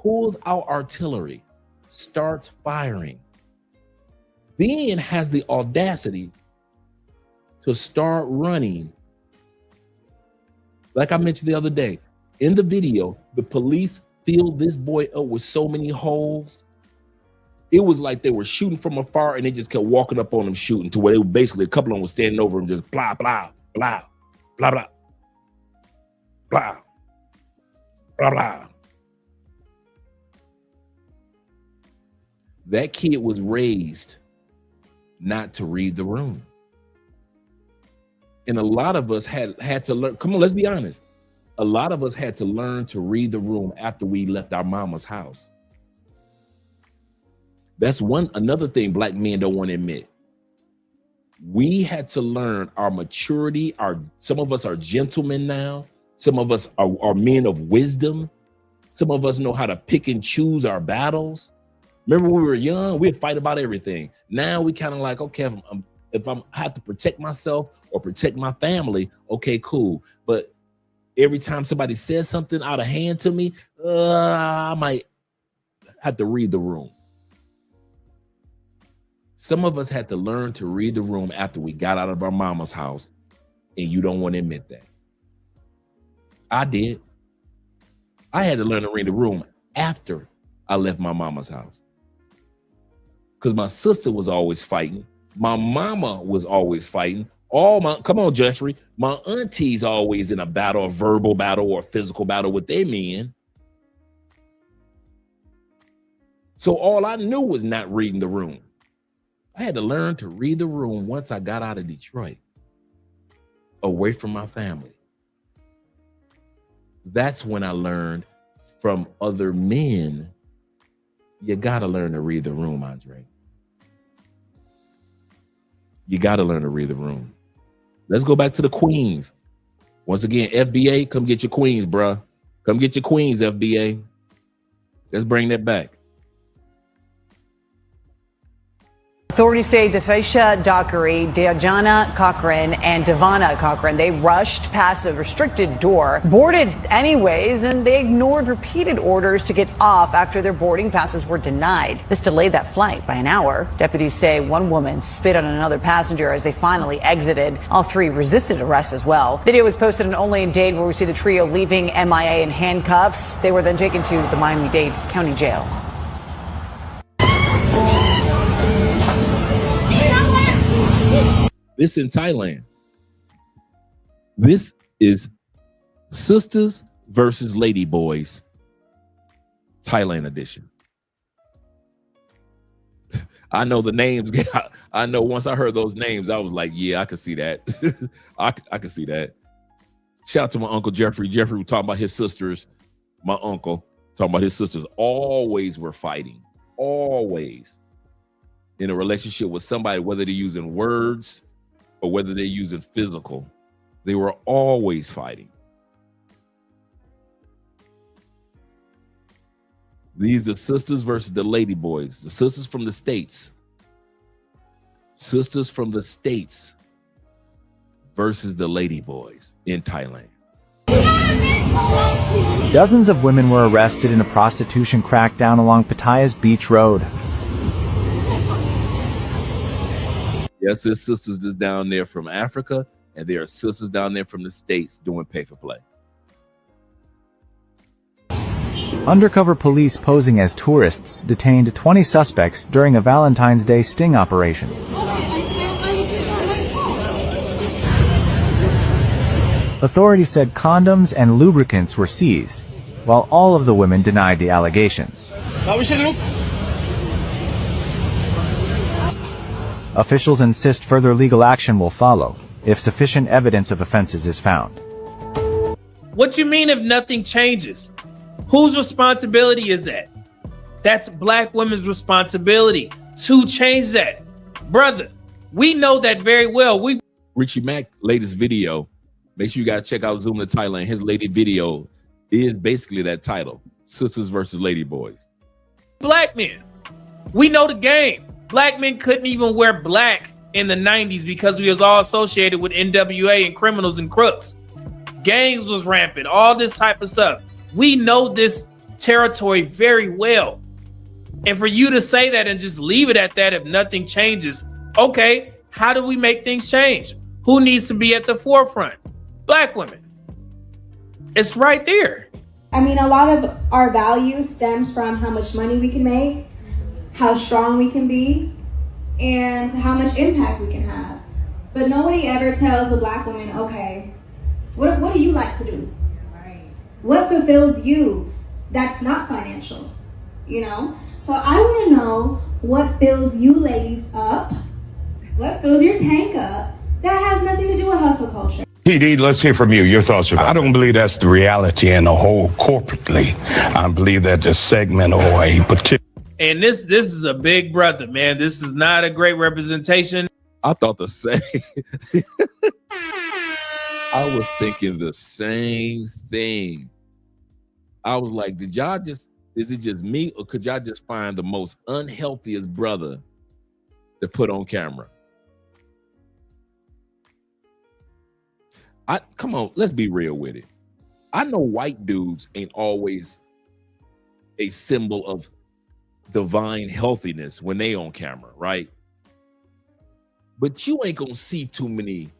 pulls out artillery, starts firing, then has the audacity to start running. Like I mentioned the other day, in the video, the police filled this boy up with so many holes. It was like they were shooting from afar and they just kept walking up on him shooting to where they were basically, a couple of them was standing over him just blah, blah, blah, blah, blah, blah, blah, blah. That kid was raised not to read the room. And a lot of us had to learn, come on, let's be honest. A lot of us had to learn to read the room after we left our mama's house. That's another thing black men don't want to admit. We had to learn our maturity. Some of us are gentlemen now. Some of us are men of wisdom. Some of us know how to pick and choose our battles. Remember when we were young, we'd fight about everything. Now we kind of like, okay, if I have to protect myself or protect my family, okay, cool. But every time somebody says something out of hand to me, I might have to read the room. Some of us had to learn to read the room after we got out of our mama's house, and you don't want to admit that. I did. I had to learn to read the room after I left my mama's house. Because my sister was always fighting. My mama was always fighting. Come on, Jeffrey. My auntie's always in a battle, a verbal battle or a physical battle with their men. So all I knew was not reading the room. I had to learn to read the room once I got out of Detroit, away from my family. That's when I learned from other men, you got to learn to read the room, Andre. You got to learn to read the room. Let's go back to the queens. Once again, FBA, come get your queens, bruh. Come get your queens, FBA. Let's bring that back. Authorities say Defasha Dockery, Deajana Cochran, and Devana Cochran, they rushed past a restricted door, boarded anyways, and they ignored repeated orders to get off after their boarding passes were denied. This delayed that flight by an hour. Deputies say one woman spit on another passenger as they finally exited. All three resisted arrest as well. Video was posted on Only-in-Dade, where we see the trio leaving MIA in handcuffs. They were then taken to the Miami-Dade County Jail. This in Thailand. This is Sisters versus Lady Boys, Thailand edition. I know the names. I know once I heard those names, I was like, yeah, I could see that. I could see that. Shout out to my uncle Jeffrey. Jeffrey was talking about his sisters. My uncle talking about his sisters always were fighting. Always. In a relationship with somebody, whether they're using words or whether they're using physical, they were always fighting. These are sisters versus the lady boys. The sisters from the States. Sisters from the States versus the Lady Boys in Thailand. Dozens of women were arrested in a prostitution crackdown along Pattaya's Beach Road. Yes, there's sisters that's down there from Africa, and there are sisters down there from the States doing pay for play. Undercover police posing as tourists detained 20 suspects during a Valentine's Day sting operation. Authorities said condoms and lubricants were seized, while all of the women denied the allegations. Officials insist further legal action will follow if sufficient evidence of offenses is found. What you mean if nothing changes? Whose responsibility is that? That's black women's responsibility to change that. Brother, we know that very well. Richie Mack latest video, make sure you guys check out Zoom to Thailand. His latest video is basically that title, Sisters versus Lady Boys. Black men, we know the game. Black men couldn't even wear black in the 90s because we was all associated with NWA and criminals and crooks. Gangs was rampant, all this type of stuff. We know this territory very well. And for you to say that and just leave it at that if nothing changes, okay, how do we make things change? Who needs to be at the forefront? Black women. It's right there. I mean, a lot of our value stems from how much money we can make, how strong we can be, and how much impact we can have. But nobody ever tells the black woman, okay, what do you like to do? What fulfills you that's not financial, you know? So I want to know what fills you ladies up, what fills your tank up, that has nothing to do with hustle culture. PD, let's hear from you. Your thoughts about I don't believe that's the reality in the whole corporately. I believe that the segment or a particular. And this is a big brother, man. This is not a great representation. I thought the same. I was thinking the same thing. I was like, is it just me, or could y'all just find the most unhealthiest brother to put on camera? Come on, let's be real with it. I know white dudes ain't always a symbol of divine healthiness when they on camera, right? But you ain't gonna see too many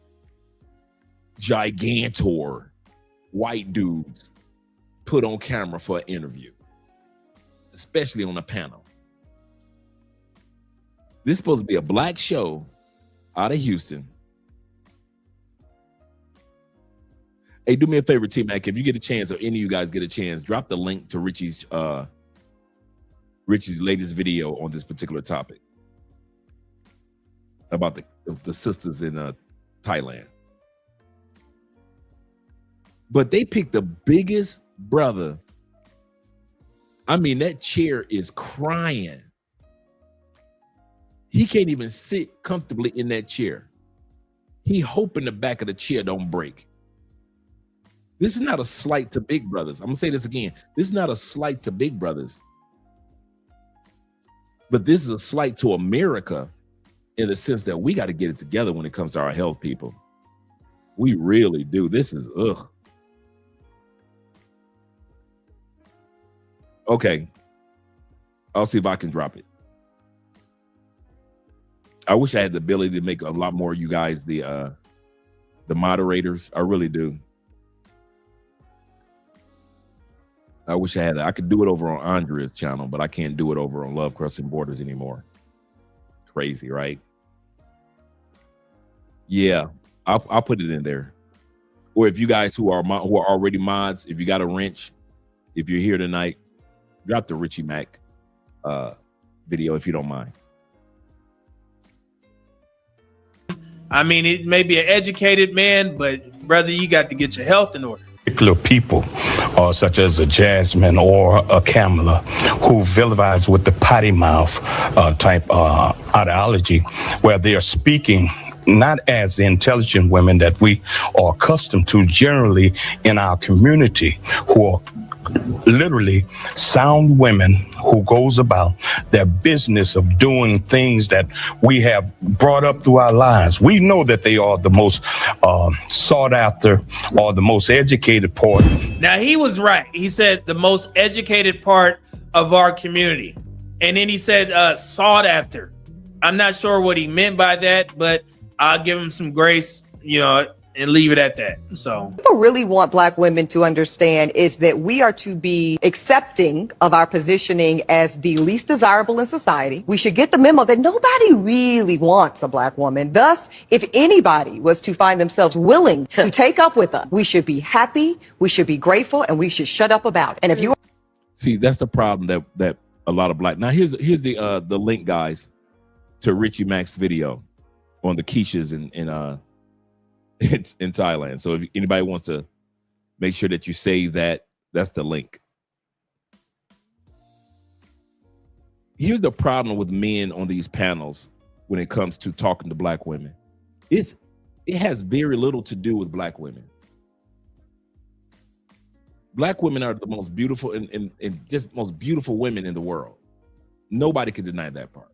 gigantor white dudes put on camera for an interview, especially on a panel. This is supposed to be a black show out of Houston. Hey, do me a favor, T-Mac, if you get a chance, or any of you guys get a chance, drop the link to Richie's latest video on this particular topic about the sisters in Thailand. But they picked the biggest brother. I mean, that chair is crying. He can't even sit comfortably in that chair. He hoping the back of the chair don't break. This is not a slight to Big Brothers. I'm gonna say this again. This is not a slight to Big Brothers. But this is a slight to America in the sense that we got to get it together when it comes to our health, people. We really do. This is, ugh. Okay. I'll see if I can drop it. I wish I had the ability to make a lot more of you guys the moderators. I really do. I wish I had that. I could do it over on Andrea's channel, but I can't do it over on Love Crossing Borders anymore. Crazy, right? Yeah, I'll put it in there. Or if you guys who are already mods, if you got a wrench, if you're here tonight, drop the Richie Mack video if you don't mind. I mean, it may be an educated man, but brother, you got to get your health in order. Particular people, such as a Jasmine or a Kamala, who vilifies with the potty mouth type ideology, where they are speaking not as the intelligent women that we are accustomed to generally in our community, who are literally sound women who goes about their business of doing things that we have brought up through our lives. We know that they are the most sought after or the most educated part. Now, he was right. He said the most educated part of our community. And then he said sought after. I'm not sure what he meant by that, but I'll give him some grace, and leave it at that. So people really want Black women to understand is that we are to be accepting of our positioning as the least desirable in society. We should get the memo that nobody really wants a Black woman. Thus, if anybody was to find themselves willing to take up with us, we should be happy, we should be grateful, and we should shut up about it. And if you see, that's the problem that a lot of Black. Now here's the link, guys, to Richie Mac's video on the Keishas in Thailand. So if anybody wants to make sure that you save that, that's the link. Here's the problem with men on these panels when it comes to talking to Black women. It has very little to do with Black women. Black women are the most beautiful and just most beautiful women in the world. Nobody can deny that part,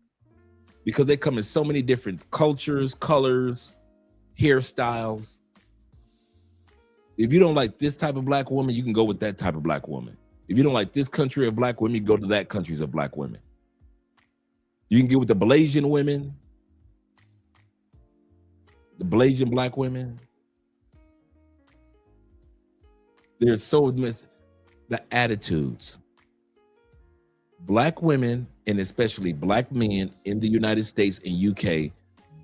because they come in so many different cultures, colors, hairstyles. If you don't like this type of Black woman, you can go with that type of Black woman. If you don't like this country of Black women, you go to that countries of Black women. You can get with the Blasian women, the Blasian Black women. There's so much, the attitudes. Black women, and especially Black men in the United States and UK,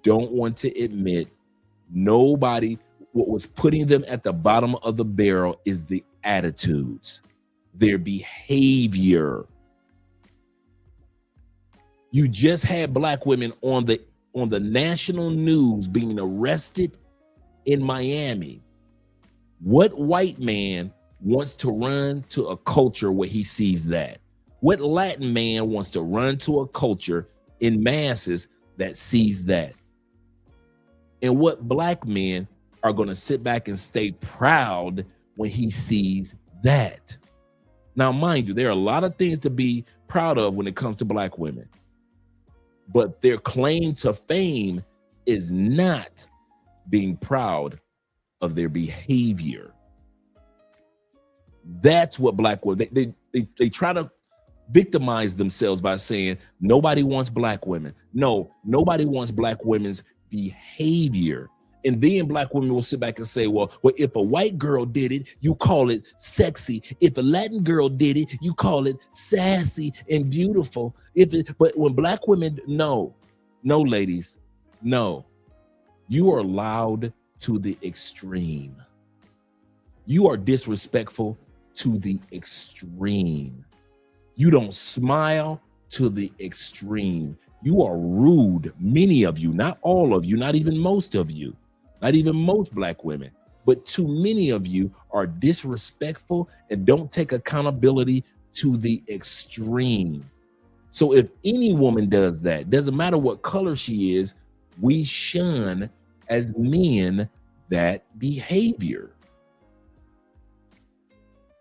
don't want to admit what was putting them at the bottom of the barrel is the attitudes, their behavior. You just had Black women on the national news being arrested in Miami. What white man wants to run to a culture where he sees that? What Latin man wants to run to a culture in masses that sees that? And what Black men are going to sit back and stay proud when he sees that? Now, mind you, there are a lot of things to be proud of when it comes to Black women, but their claim to fame is not being proud of their behavior. That's what Black women, they try to victimize themselves by saying nobody wants Black women. No, nobody wants Black women's behavior. And then Black women will sit back and say, well, if a white girl did it, you call it sexy. If a Latin girl did it, you call it sassy and beautiful. But when Black women, no, ladies, no. You are loud to the extreme. You are disrespectful to the extreme. You don't smile to the extreme. You are rude. Many of you, not all of you, not even most of you, not even most Black women, but too many of you are disrespectful and don't take accountability to the extreme. So if any woman does that, doesn't matter what color she is, we shun as men that behavior.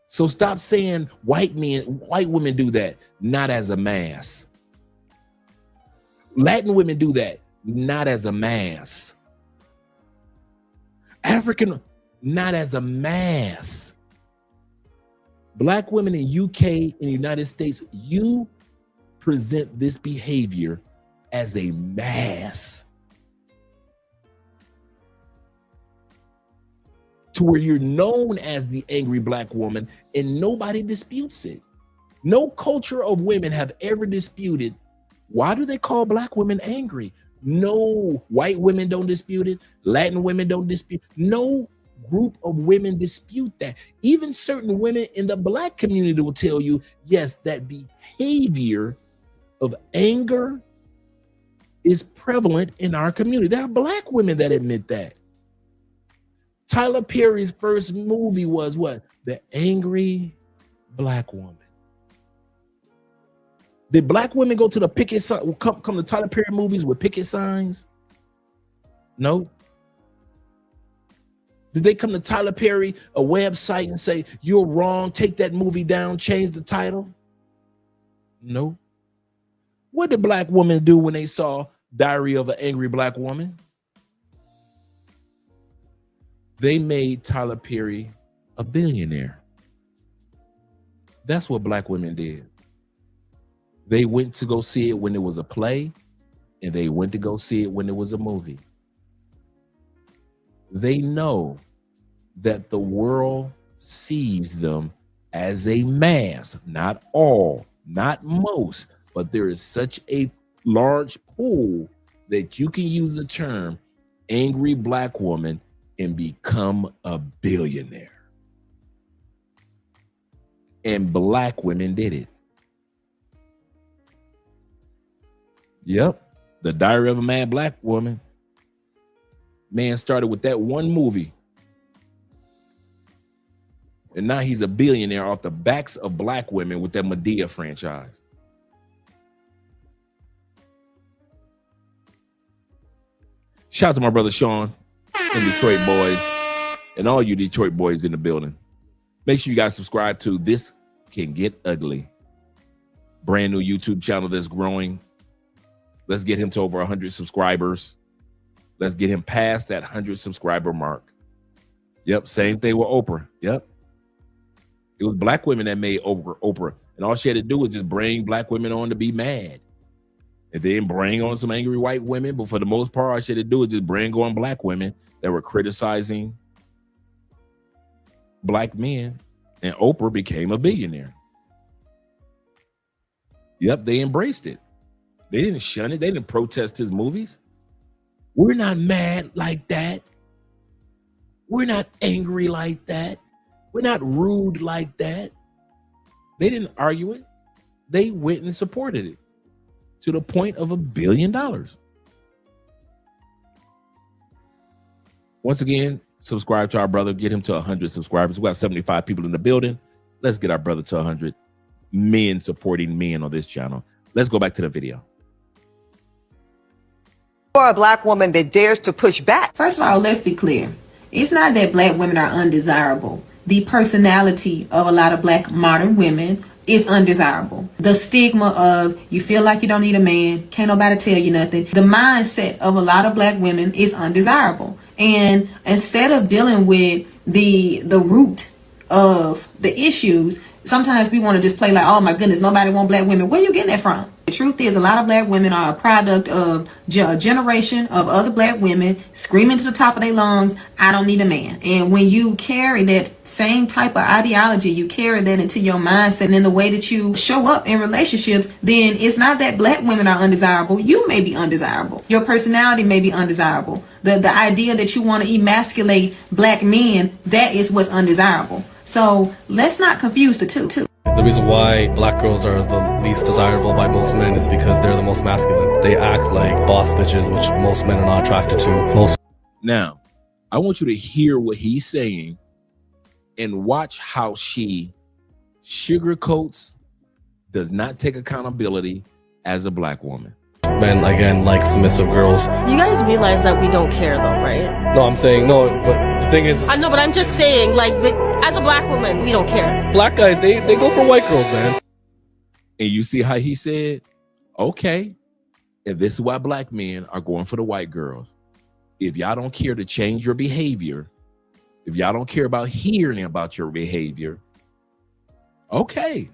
So stop saying white women do that, not as a mass. Latin women do that, not as a mass. African, not as a mass. Black women in UK, in the United States, you present this behavior as a mass, to where you're known as the angry Black woman and nobody disputes it. No culture of women have ever disputed, why do they call Black women angry? No, white women don't dispute it. Latin women don't dispute. No group of women dispute that. Even certain women in the Black community will tell you, yes, that behavior of anger is prevalent in our community. There are Black women that admit that. Tyler Perry's first movie was what? The Angry Black Woman. Did Black women go to the picket sign, come to Tyler Perry movies with picket signs? No. Did they come to Tyler Perry, a website, and say, you're wrong, take that movie down, change the title? No. What did black women do when they saw Diary of an Angry Black Woman? They made Tyler Perry a billionaire. That's what black women did. They went to go see it when it was a play, and they went to go see it when it was a movie. They know that the world sees them as a mass, not all, not most, but there is such a large pool that you can use the term angry black woman and become a billionaire. And black women did it. Yep. The Diary of a Mad Black Woman. Man started with that one movie. And now he's a billionaire off the backs of black women with that Medea franchise. Shout out to my brother Sean and Detroit boys and all you Detroit boys in the building. Make sure you guys subscribe to This Can Get Ugly. Brand new YouTube channel that's growing. Let's get him to over 100 subscribers. Let's get him past that 100 subscriber mark. Yep, same thing with Oprah. Yep. It was black women that made Oprah. And all she had to do was just bring black women on to be mad. And then bring on some angry white women. But for the most part, all she had to do was just bring on black women that were criticizing black men. And Oprah became a billionaire. Yep, they embraced it. They didn't shun it. They didn't protest his movies. We're not mad like that. We're not angry like that. We're not rude like that. They didn't argue it. They went and supported it to the point of $1 billion. Once again, subscribe to our brother. Get him to 100 subscribers. We got 75 people in the building. Let's get our brother to 100 men supporting men on this channel. Let's go back to the video. For a black woman that dares to push back. First of all, let's be clear. It's not that black women are undesirable. The personality of a lot of black modern women is undesirable. The stigma of you feel like you don't need a man, can't nobody tell you nothing. The mindset of a lot of black women is undesirable. And instead of dealing with the root of the issues, sometimes we want to just play like, oh my goodness, nobody want black women. Where you getting that from? The truth is a lot of black women are a product of a generation of other black women screaming to the top of their lungs, I don't need a man. And when you carry that same type of ideology, you carry that into your mindset and in the way that you show up in relationships, then it's not that black women are undesirable. You may be undesirable. Your personality may be undesirable. The idea that you want to emasculate black men, that is what's undesirable. So let's not confuse the two. The reason why black girls are the least desirable by most men is because they're the most masculine. They act like boss bitches, which most men are not attracted to. Now, I want you to hear what he's saying and watch how she sugarcoats, does not take accountability as a black woman. Men, again, like submissive girls. You guys realize that we don't care though, right? No, I'm saying no, but the thing is... I know, but I'm just saying, like, as a black woman, we don't care. Black guys, they go for white girls, man. And you see how he said, okay, and this is why black men are going for the white girls. If y'all don't care to change your behavior, if y'all don't care about hearing about your behavior, okay.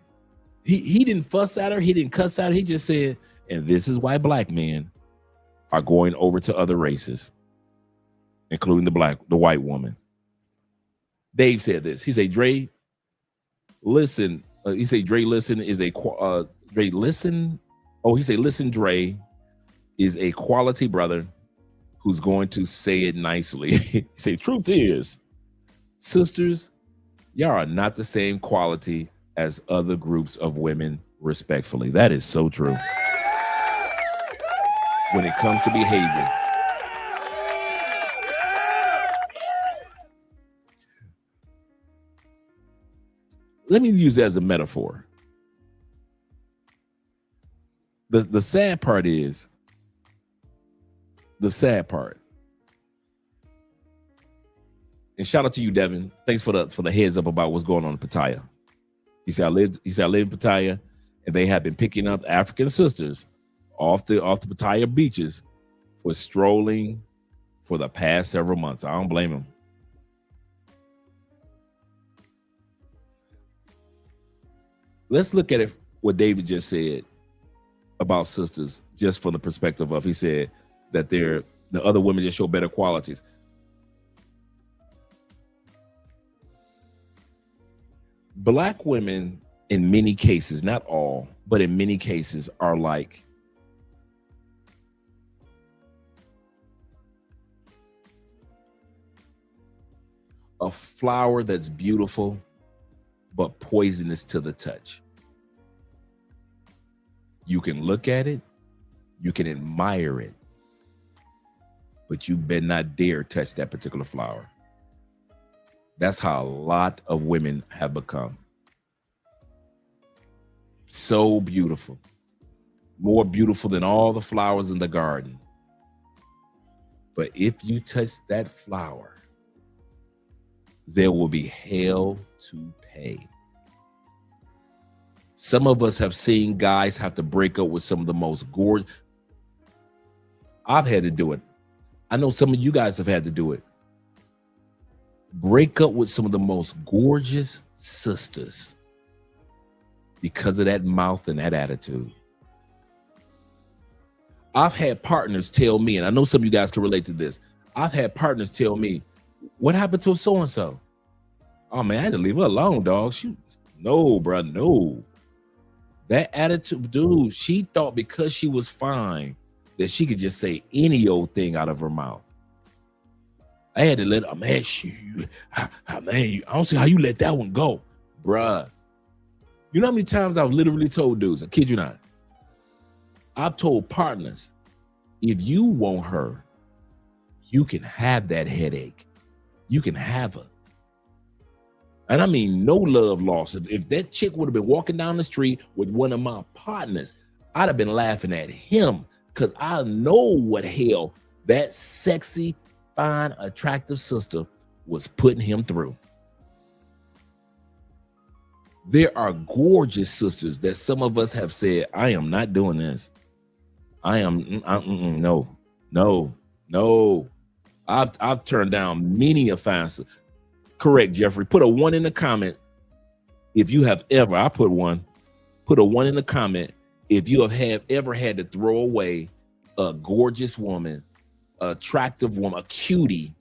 He didn't fuss at her. He didn't cuss at her. He just said, and this is why black men are going over to other races, including the white woman. Dave said this. He said, Dre, listen. He said, Dre, listen is a Dre, listen. Oh, he said, listen, Dre is a quality brother who's going to say it nicely. He said, truth is, sisters, y'all are not the same quality as other groups of women, respectfully. That is so true. When it comes to behavior. Let me use it as a metaphor. The sad part is, And shout out to you, Devin. Thanks for the heads up about what's going on in Pattaya. He said I live in Pattaya, and they have been picking up African sisters off the Pattaya beaches for strolling for the past several months. I don't blame him. Let's look at it, what David just said about sisters, just from the perspective of, he said that the other women just show better qualities. Black women, in many cases, not all, but in many cases, are like a flower that's beautiful, but poisonous to the touch. You can look at it, you can admire it, but you better not dare touch that particular flower. That's how a lot of women have become. So beautiful. More beautiful than all the flowers in the garden. But if you touch that flower, there will be hell to pay. Some of us have seen guys have to break up with some of the most gorgeous. I've had to do it. I know some of you guys have had to do it. Break up with some of the most gorgeous sisters because of that mouth and that attitude. I've had partners tell me, and I know some of you guys can relate to this. I've had partners tell me, what happened to so-and-so? Oh man, I had to leave her alone, dog. No, bro, no. That attitude, dude, she thought because she was fine that she could just say any old thing out of her mouth. I had to let her, man, I don't see how you let that one go, bruh. You know how many times I've literally told dudes, I kid you not, I've told partners, if you want her, you can have that headache. You can have her. And I mean, no love lost. If that chick would have been walking down the street with one of my partners, I'd have been laughing at him because I know what hell that sexy, fine, attractive sister was putting him through. There are gorgeous sisters that some of us have said, I am not doing this. No. I've turned down many a fine sister. Correct, Jeffrey. Put a 1 in the comment if you have ever. I put 1. Put a 1 in the comment if you have ever had to throw away a gorgeous woman, attractive woman, a cutie,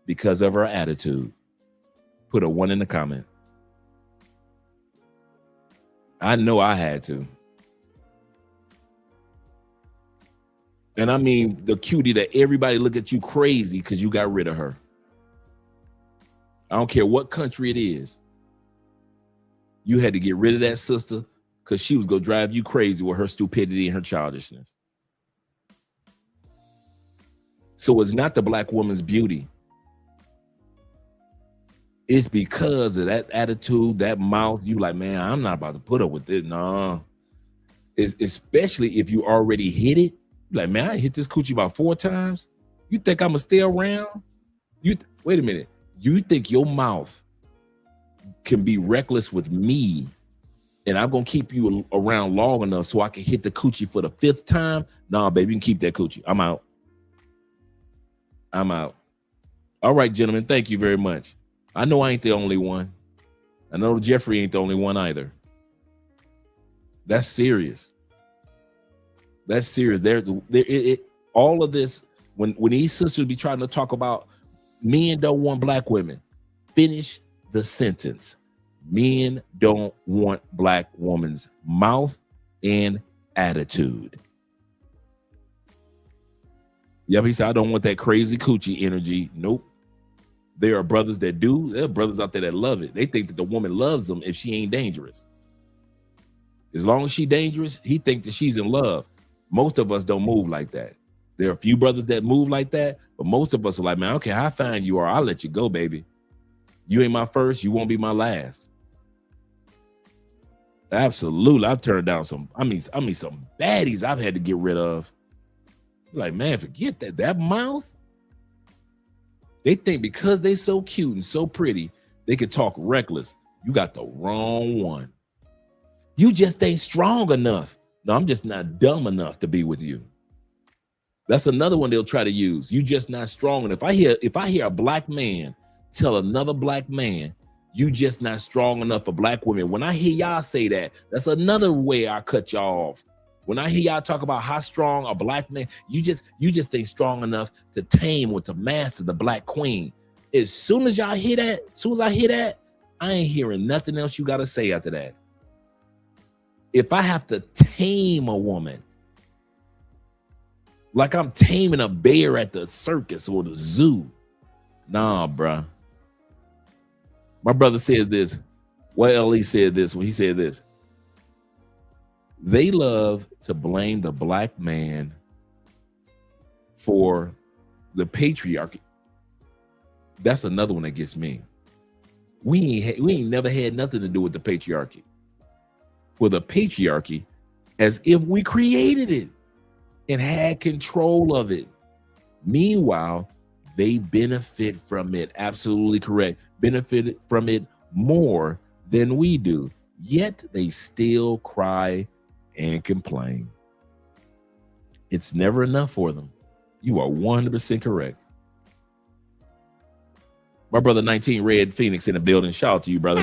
because of her attitude. Put a 1 in the comment. I know I had to. And I mean the cutie that everybody look at you crazy because you got rid of her. I don't care what country it is. You had to get rid of that sister because she was going to drive you crazy with her stupidity and her childishness. So it's not the black woman's beauty. It's because of that attitude, that mouth. You like, man, I'm not about to put up with this. No. Especially if you already hit it. You're like, man, I hit this coochie about 4 times. You think I'm going to stay around? Wait a minute. You think your mouth can be reckless with me and I'm going to keep you around long enough so I can hit the coochie for the 5th time? Nah, baby, you can keep that coochie. I'm out. All right, gentlemen, thank you very much. I know I ain't the only one. I know Jeffrey ain't the only one either. That's serious. That's serious. All of this, when these sisters be trying to talk about men don't want black women, finish the sentence. Men don't want black woman's mouth and attitude. Yep, he said, I don't want that crazy coochie energy. Nope. There are brothers that do. There are brothers out there that love it. They think that the woman loves them if she ain't dangerous. As long as she's dangerous, he thinks that she's in love. Most of us don't move like that. There are a few brothers that move like that, but most of us are like, man, okay, how fine you are, I'll let you go, baby. You ain't my first, you won't be my last. Absolutely. I've turned down some baddies I've had to get rid of. Like, man, forget that mouth. They think because they so cute and so pretty, they can talk reckless. You got the wrong one. You just ain't strong enough. No, I'm just not dumb enough to be with you. That's another one they'll try to use. You just not strong enough. If I hear a black man tell another black man, you just not strong enough for black women. When I hear y'all say that, that's another way I cut y'all off. When I hear y'all talk about how strong a black man, you just ain't strong enough to tame or to master the black queen. As soon as I hear that, I ain't hearing nothing else you got to say after that. If I have to tame a woman, like I'm taming a bear at the circus or the zoo, nah, bruh. My brother said this. Well, he said this when he said this. They love to blame the black man for the patriarchy. That's another one that gets me. We ain't never had nothing to do with the patriarchy. For the patriarchy, as if we created it and had control of it. Meanwhile, they benefit from it. Absolutely correct. Benefit from it more than we do. Yet they still cry and complain. It's never enough for them. You are 100% correct. My brother 19 Red Phoenix in the building. Shout out to you, brother.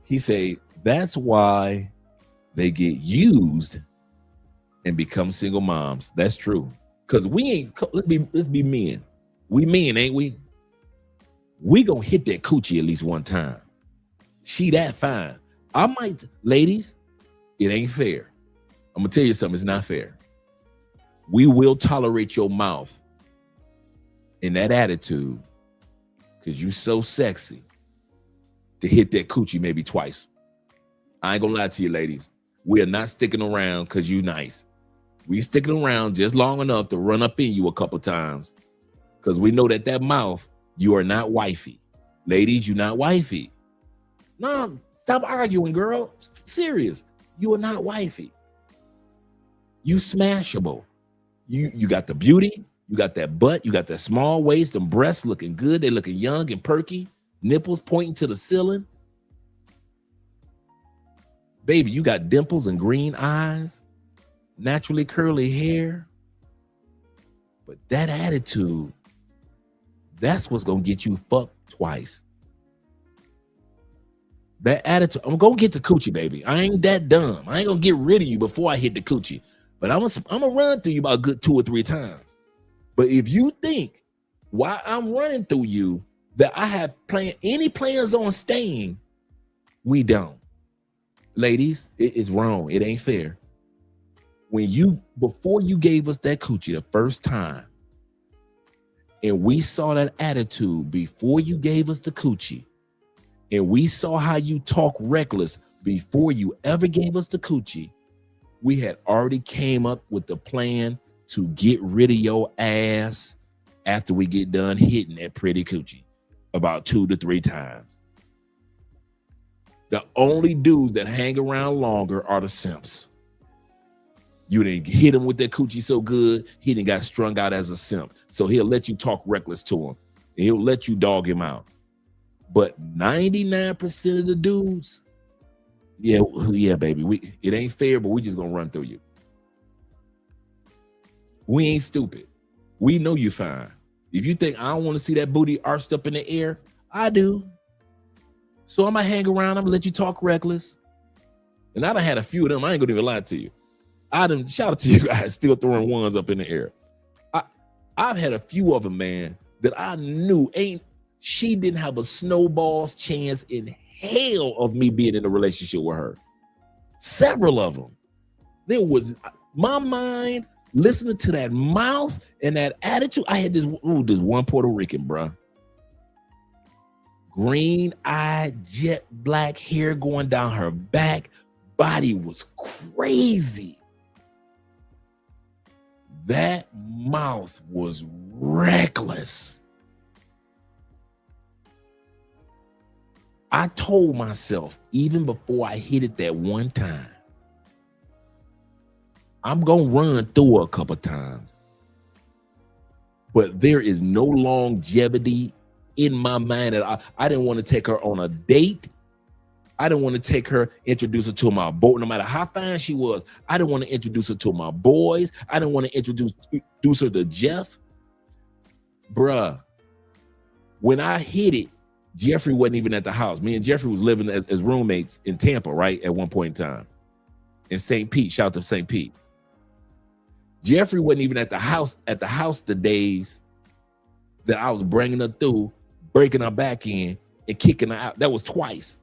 He say that's why they get used and become single moms. That's true. Cause we ain't. Let's be men. We men, ain't we? We gonna hit that coochie at least one time. She that fine. I might, ladies. It ain't fair. I'm gonna tell you something. It's not fair. We will tolerate your mouth and that attitude because you so sexy to hit that coochie maybe twice. I ain't gonna lie to you, ladies. We are not sticking around because you nice. We sticking around just long enough to run up in you a couple times because we know that mouth, you are not wifey. Ladies, you not wifey. No, stop arguing, girl. Serious. You are not wifey. You smashable. You got the beauty. You got that butt. You got that small waist and breasts looking good. They looking young and perky. Nipples pointing to the ceiling. Baby, you got dimples and green eyes. Naturally curly hair. But that attitude, that's what's going to get you fucked twice. That attitude, I'm going to get the coochie, baby. I ain't that dumb. I ain't going to get rid of you before I hit the coochie. But I'm going to run through you about a good 2 or 3 times. But if you think while I'm running through you that I have any plans on staying, we don't. Ladies, it's wrong. It ain't fair. Before you gave us that coochie the first time, and we saw that attitude before you gave us the coochie, and we saw how you talk reckless before you ever gave us the coochie, we had already came up with the plan to get rid of your ass after we get done hitting that pretty coochie about 2 to 3 times. The only dudes that hang around longer are the simps. You didn't hit him with that coochie so good, he didn't got strung out as a simp. So he'll let you talk reckless to him, and he'll let you dog him out. But 99% of the dudes, yeah, baby, it ain't fair, but we just gonna run through you. We ain't stupid. We know you fine. If you think I don't want to see that booty arched up in the air, I do. So I'm gonna hang around, I'm gonna let you talk reckless. And I done had a few of them, I ain't gonna even lie to you. Shout out to you guys still throwing ones up in the air. I've had a few of them, man, that I knew she didn't have a snowball's chance in hell of me being in a relationship with her. Several of them. There was my mind listening to that mouth and that attitude. I had this one Puerto Rican, bro. Green eye, jet black hair going down her back. Body was crazy. That mouth was reckless. I told myself, even before I hit it that one time, I'm going to run through her a couple times. but there is no longevity in my mind that I didn't want to take her on a date. I didn't want to take her, introduce her to my boy, no matter how fine she was. I didn't want to introduce her to my boys. I didn't want to introduce her to Jeff. Bruh, when I hit it, Jeffrey wasn't even at the house. Me and Jeffrey was living as roommates in Tampa, right? At one point in time. In St. Pete, shout out to St. Pete. Jeffrey wasn't even at the house the days that I was bringing her through, breaking her back in and kicking her out. That was twice.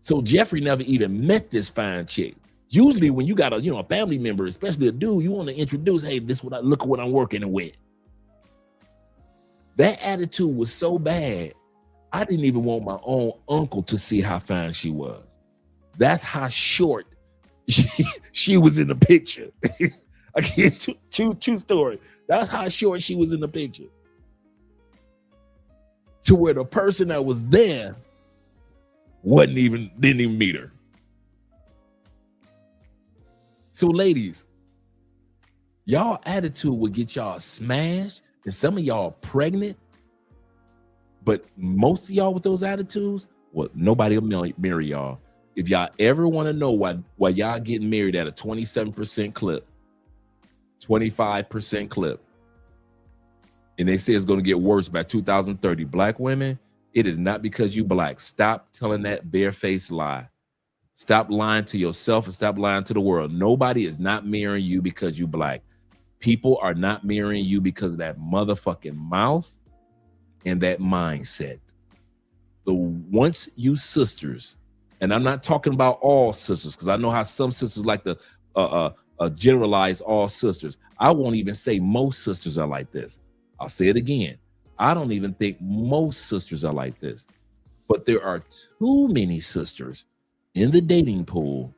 So Jeffrey never even met this fine chick. Usually when you got a family member, especially a dude, you want to introduce, hey, look at what I'm working with. That attitude was so bad, I didn't even want my own uncle to see how fine she was. That's how short she was in the picture. Again, true story. That's how short she was in the picture. To where the person that was there didn't even meet her. So ladies, y'all attitude will get y'all smashed, and some of y'all pregnant, but most of y'all with those attitudes, well, nobody will marry y'all. If y'all ever want to know why y'all getting married at a 27% clip, 25% clip, and they say it's going to get worse by 2030, black women, it is not because you black. Stop telling that barefaced lie. Stop lying to yourself and stop lying to the world. Nobody is not marrying you because you black. People are not marrying you because of that motherfucking mouth and that mindset. Once you sisters, and I'm not talking about all sisters, because I know how some sisters like to generalize all sisters. I won't even say most sisters are like this. I'll say it again. I don't even think most sisters are like this, but there are too many sisters in the dating pool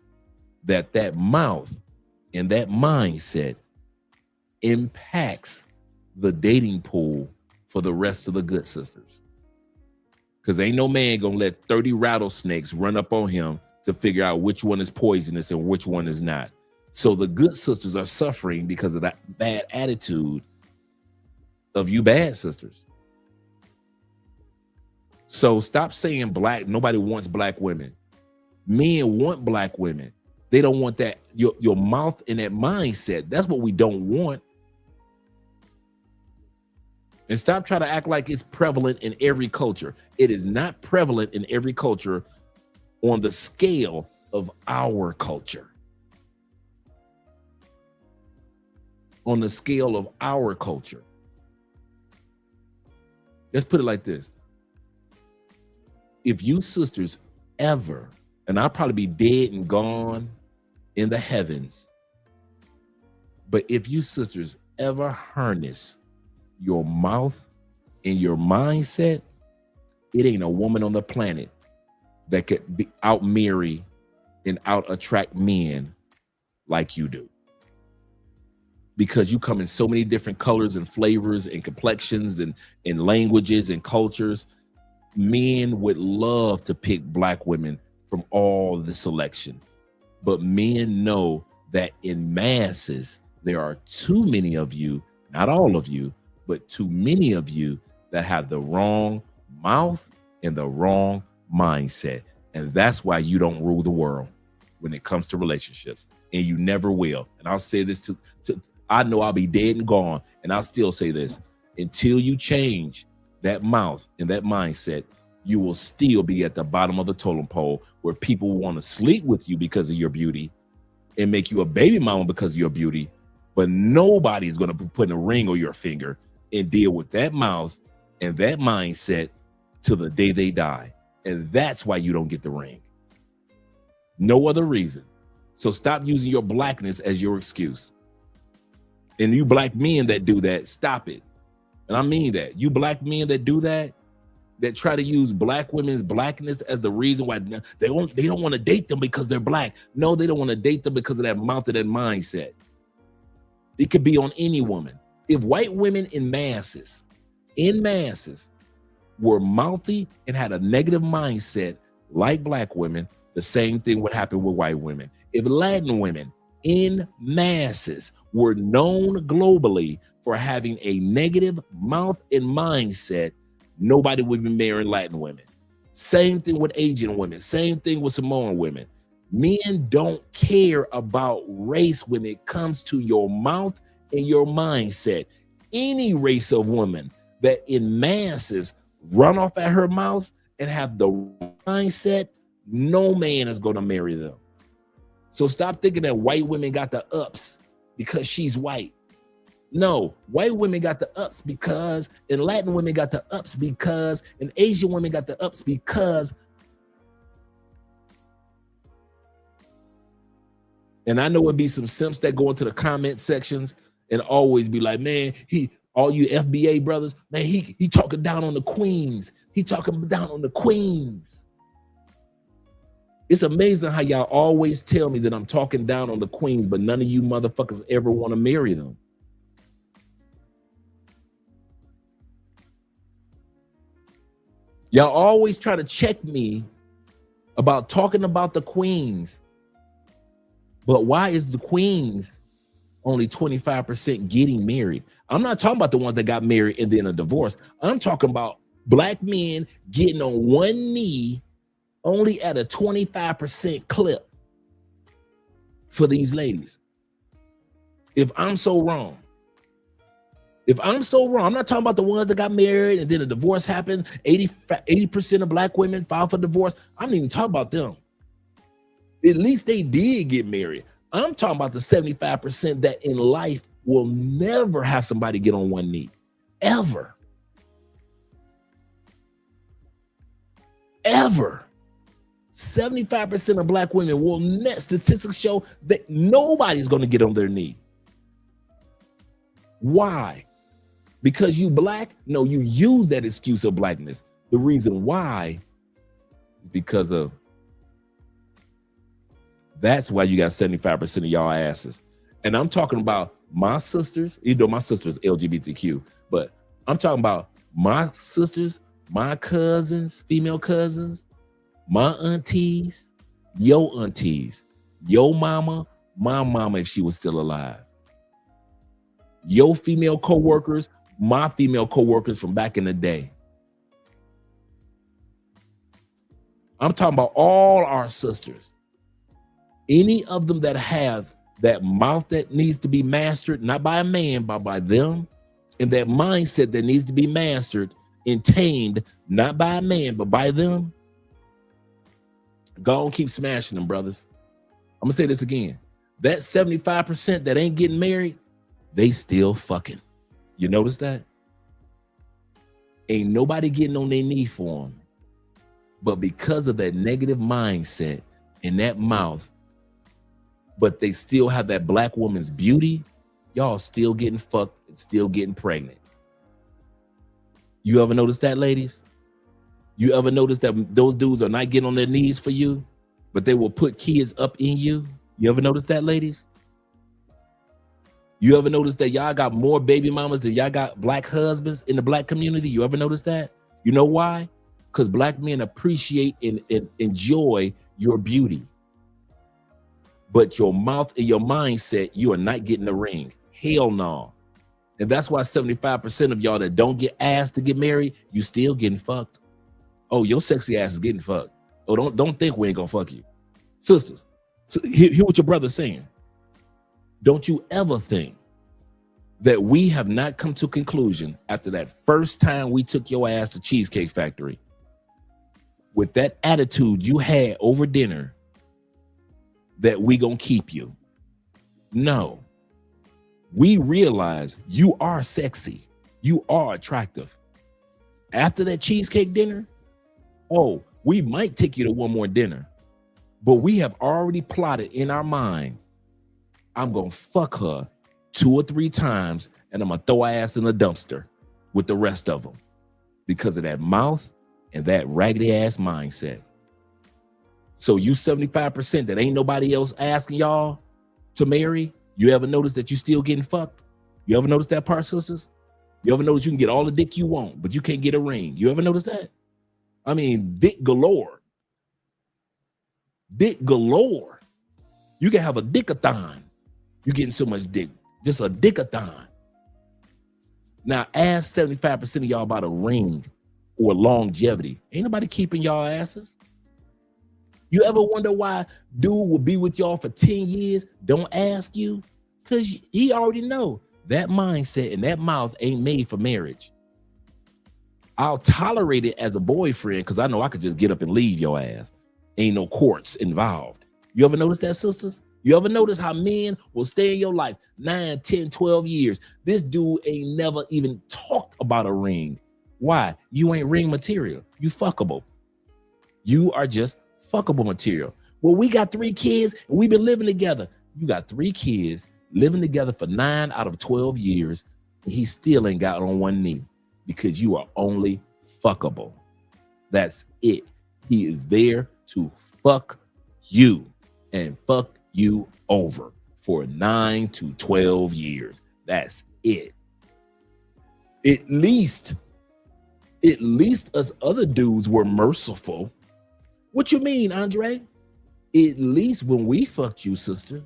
that mouth and that mindset impacts the dating pool for the rest of the good sisters. Because ain't no man gonna let 30 rattlesnakes run up on him to figure out which one is poisonous and which one is not. So the good sisters are suffering because of that bad attitude of you bad sisters. So stop saying nobody wants black women. Men want black women. They don't want that, your mouth and that mindset. That's what we don't want. And stop trying to act like it's prevalent in every culture. It is not prevalent in every culture on the scale of our culture. On the scale of our culture. Let's put it like this. If you sisters ever, and I'll probably be dead and gone in the heavens, but if you sisters ever harness your mouth and your mindset, it ain't a woman on the planet that could out marry and out attract men like you do. Because you come in so many different colors and flavors and complexions and languages and cultures. Men would love to pick black women from all the selection, but men know that in masses, there are too many of you, not all of you, but too many of you that have the wrong mouth and the wrong mindset. And that's why you don't rule the world when it comes to relationships, and you never will. And I'll say this to I know I'll be dead and gone, and I'll still say this, until you change that mouth and that mindset, you will still be at the bottom of the totem pole where people want to sleep with you because of your beauty and make you a baby mama because of your beauty, but nobody is going to be putting a ring on your finger and deal with that mouth and that mindset till the day they die. And that's why you don't get the ring. No other reason. So stop using your blackness as your excuse. And you black men that do that, stop it. And I mean that. You black men that do that, that try to use black women's blackness as the reason why they don't want to date them because they're black. No, they don't want to date them because of that mouth and that mindset. It could be on any woman. If white women in masses were mouthy and had a negative mindset like black women, the same thing would happen with white women. If Latin women in masses were known globally for having a negative mouth and mindset, nobody would be marrying Latin women. Same thing with Asian women. Same thing with Samoan women. Men don't care about race when it comes to your mouth and your mindset. Any race of women that in masses run off at her mouth and have the mindset, no man is going to marry them. So stop thinking that white women got the ups because she's white. No, white women got the ups because, and Latin women got the ups because, and Asian women got the ups because. And I know it'd be some simps that go into the comment sections and always be like, man, all you FBA brothers, man, he talking down on the queens. He talking down on the queens. It's amazing how y'all always tell me that I'm talking down on the queens, but none of you motherfuckers ever want to marry them. Y'all always try to check me about talking about the queens. But why is the queens only 25% getting married? I'm not talking about the ones that got married and then a divorce. I'm talking about black men getting on one knee only at a 25% clip for these ladies. If I'm so wrong, I'm not talking about the ones that got married and then a divorce happened. 80% of black women filed for divorce. I'm not even talking about them. At least they did get married. I'm talking about the 75% that in life will never have somebody get on one knee. Ever. Ever. 75% of black women will statistics show that nobody's going to get on their knee. Why? Because you black? No, you use that excuse of blackness. The reason why is because of that's why you got 75% of y'all asses. And I'm talking about my sisters, even though my sister's LGBTQ, but I'm talking about my sisters, my cousins, female cousins, my aunties, your mama, my mama if she was still alive. Your female co-workers, my female co-workers from back in the day. I'm talking about all our sisters. Any of them that have that mouth that needs to be mastered, not by a man, but by them, and that mindset that needs to be mastered and tamed, not by a man, but by them, go on, keep smashing them, brothers. I'm gonna say this again. That 75% that ain't getting married, they still fucking. You notice that? Ain't nobody getting on their knee for them. But because of that negative mindset in that mouth, but they still have that black woman's beauty, y'all still getting fucked and still getting pregnant. You ever notice that, ladies? You ever notice that those dudes are not getting on their knees for you, but they will put kids up in you? You ever notice that, ladies? You ever notice that y'all got more baby mamas than y'all got black husbands in the black community? You ever notice that? You know why? Because black men appreciate and enjoy your beauty. But your mouth and your mindset, you are not getting the ring. Hell no. And that's why 75% of y'all that don't get asked to get married, you still getting fucked. Oh, your sexy ass is getting fucked. Oh, don't think we ain't gonna fuck you. Sisters, so hear what your brother's saying. Don't you ever think that we have not come to a conclusion after that first time we took your ass to Cheesecake Factory with that attitude you had over dinner that we gonna keep you. No. We realize you are sexy. You are attractive. After that cheesecake dinner, oh, we might take you to one more dinner, but we have already plotted in our mind, I'm gonna fuck her 2 or 3 times and I'm gonna throw her ass in the dumpster with the rest of them because of that mouth and that raggedy ass mindset. So you 75% that ain't nobody else asking y'all to marry, you ever notice that you still getting fucked? You ever notice that part, sisters? You ever notice you can get all the dick you want, but you can't get a ring? You ever notice that? I mean, dick galore. Dick galore. You can have a dickathon You're getting so much dick. Just a dickathon. Now ask 75% of y'all about a ring or longevity. Ain't nobody keeping y'all asses. You ever wonder why dude will be with y'all for 10 years? Don't ask you. Because he already know that mindset and that mouth ain't made for marriage. I'll tolerate it as a boyfriend because I know I could just get up and leave your ass. Ain't no courts involved. You ever notice that, sisters? You ever notice how men will stay in your life 9, 10, 12 years? This dude ain't never even talked about a ring. Why? You ain't ring material. You fuckable. You are just fuckable material. Well, we got 3 kids and we've been living together. You got 3 kids living together for 9 out of 12 years. And he still ain't got on one knee because you are only fuckable. That's it. He is there to fuck you and fuck you over for 9 to 12 years. That's it. At least us other dudes were merciful. What you mean, Andre? At least when we fucked you, sister,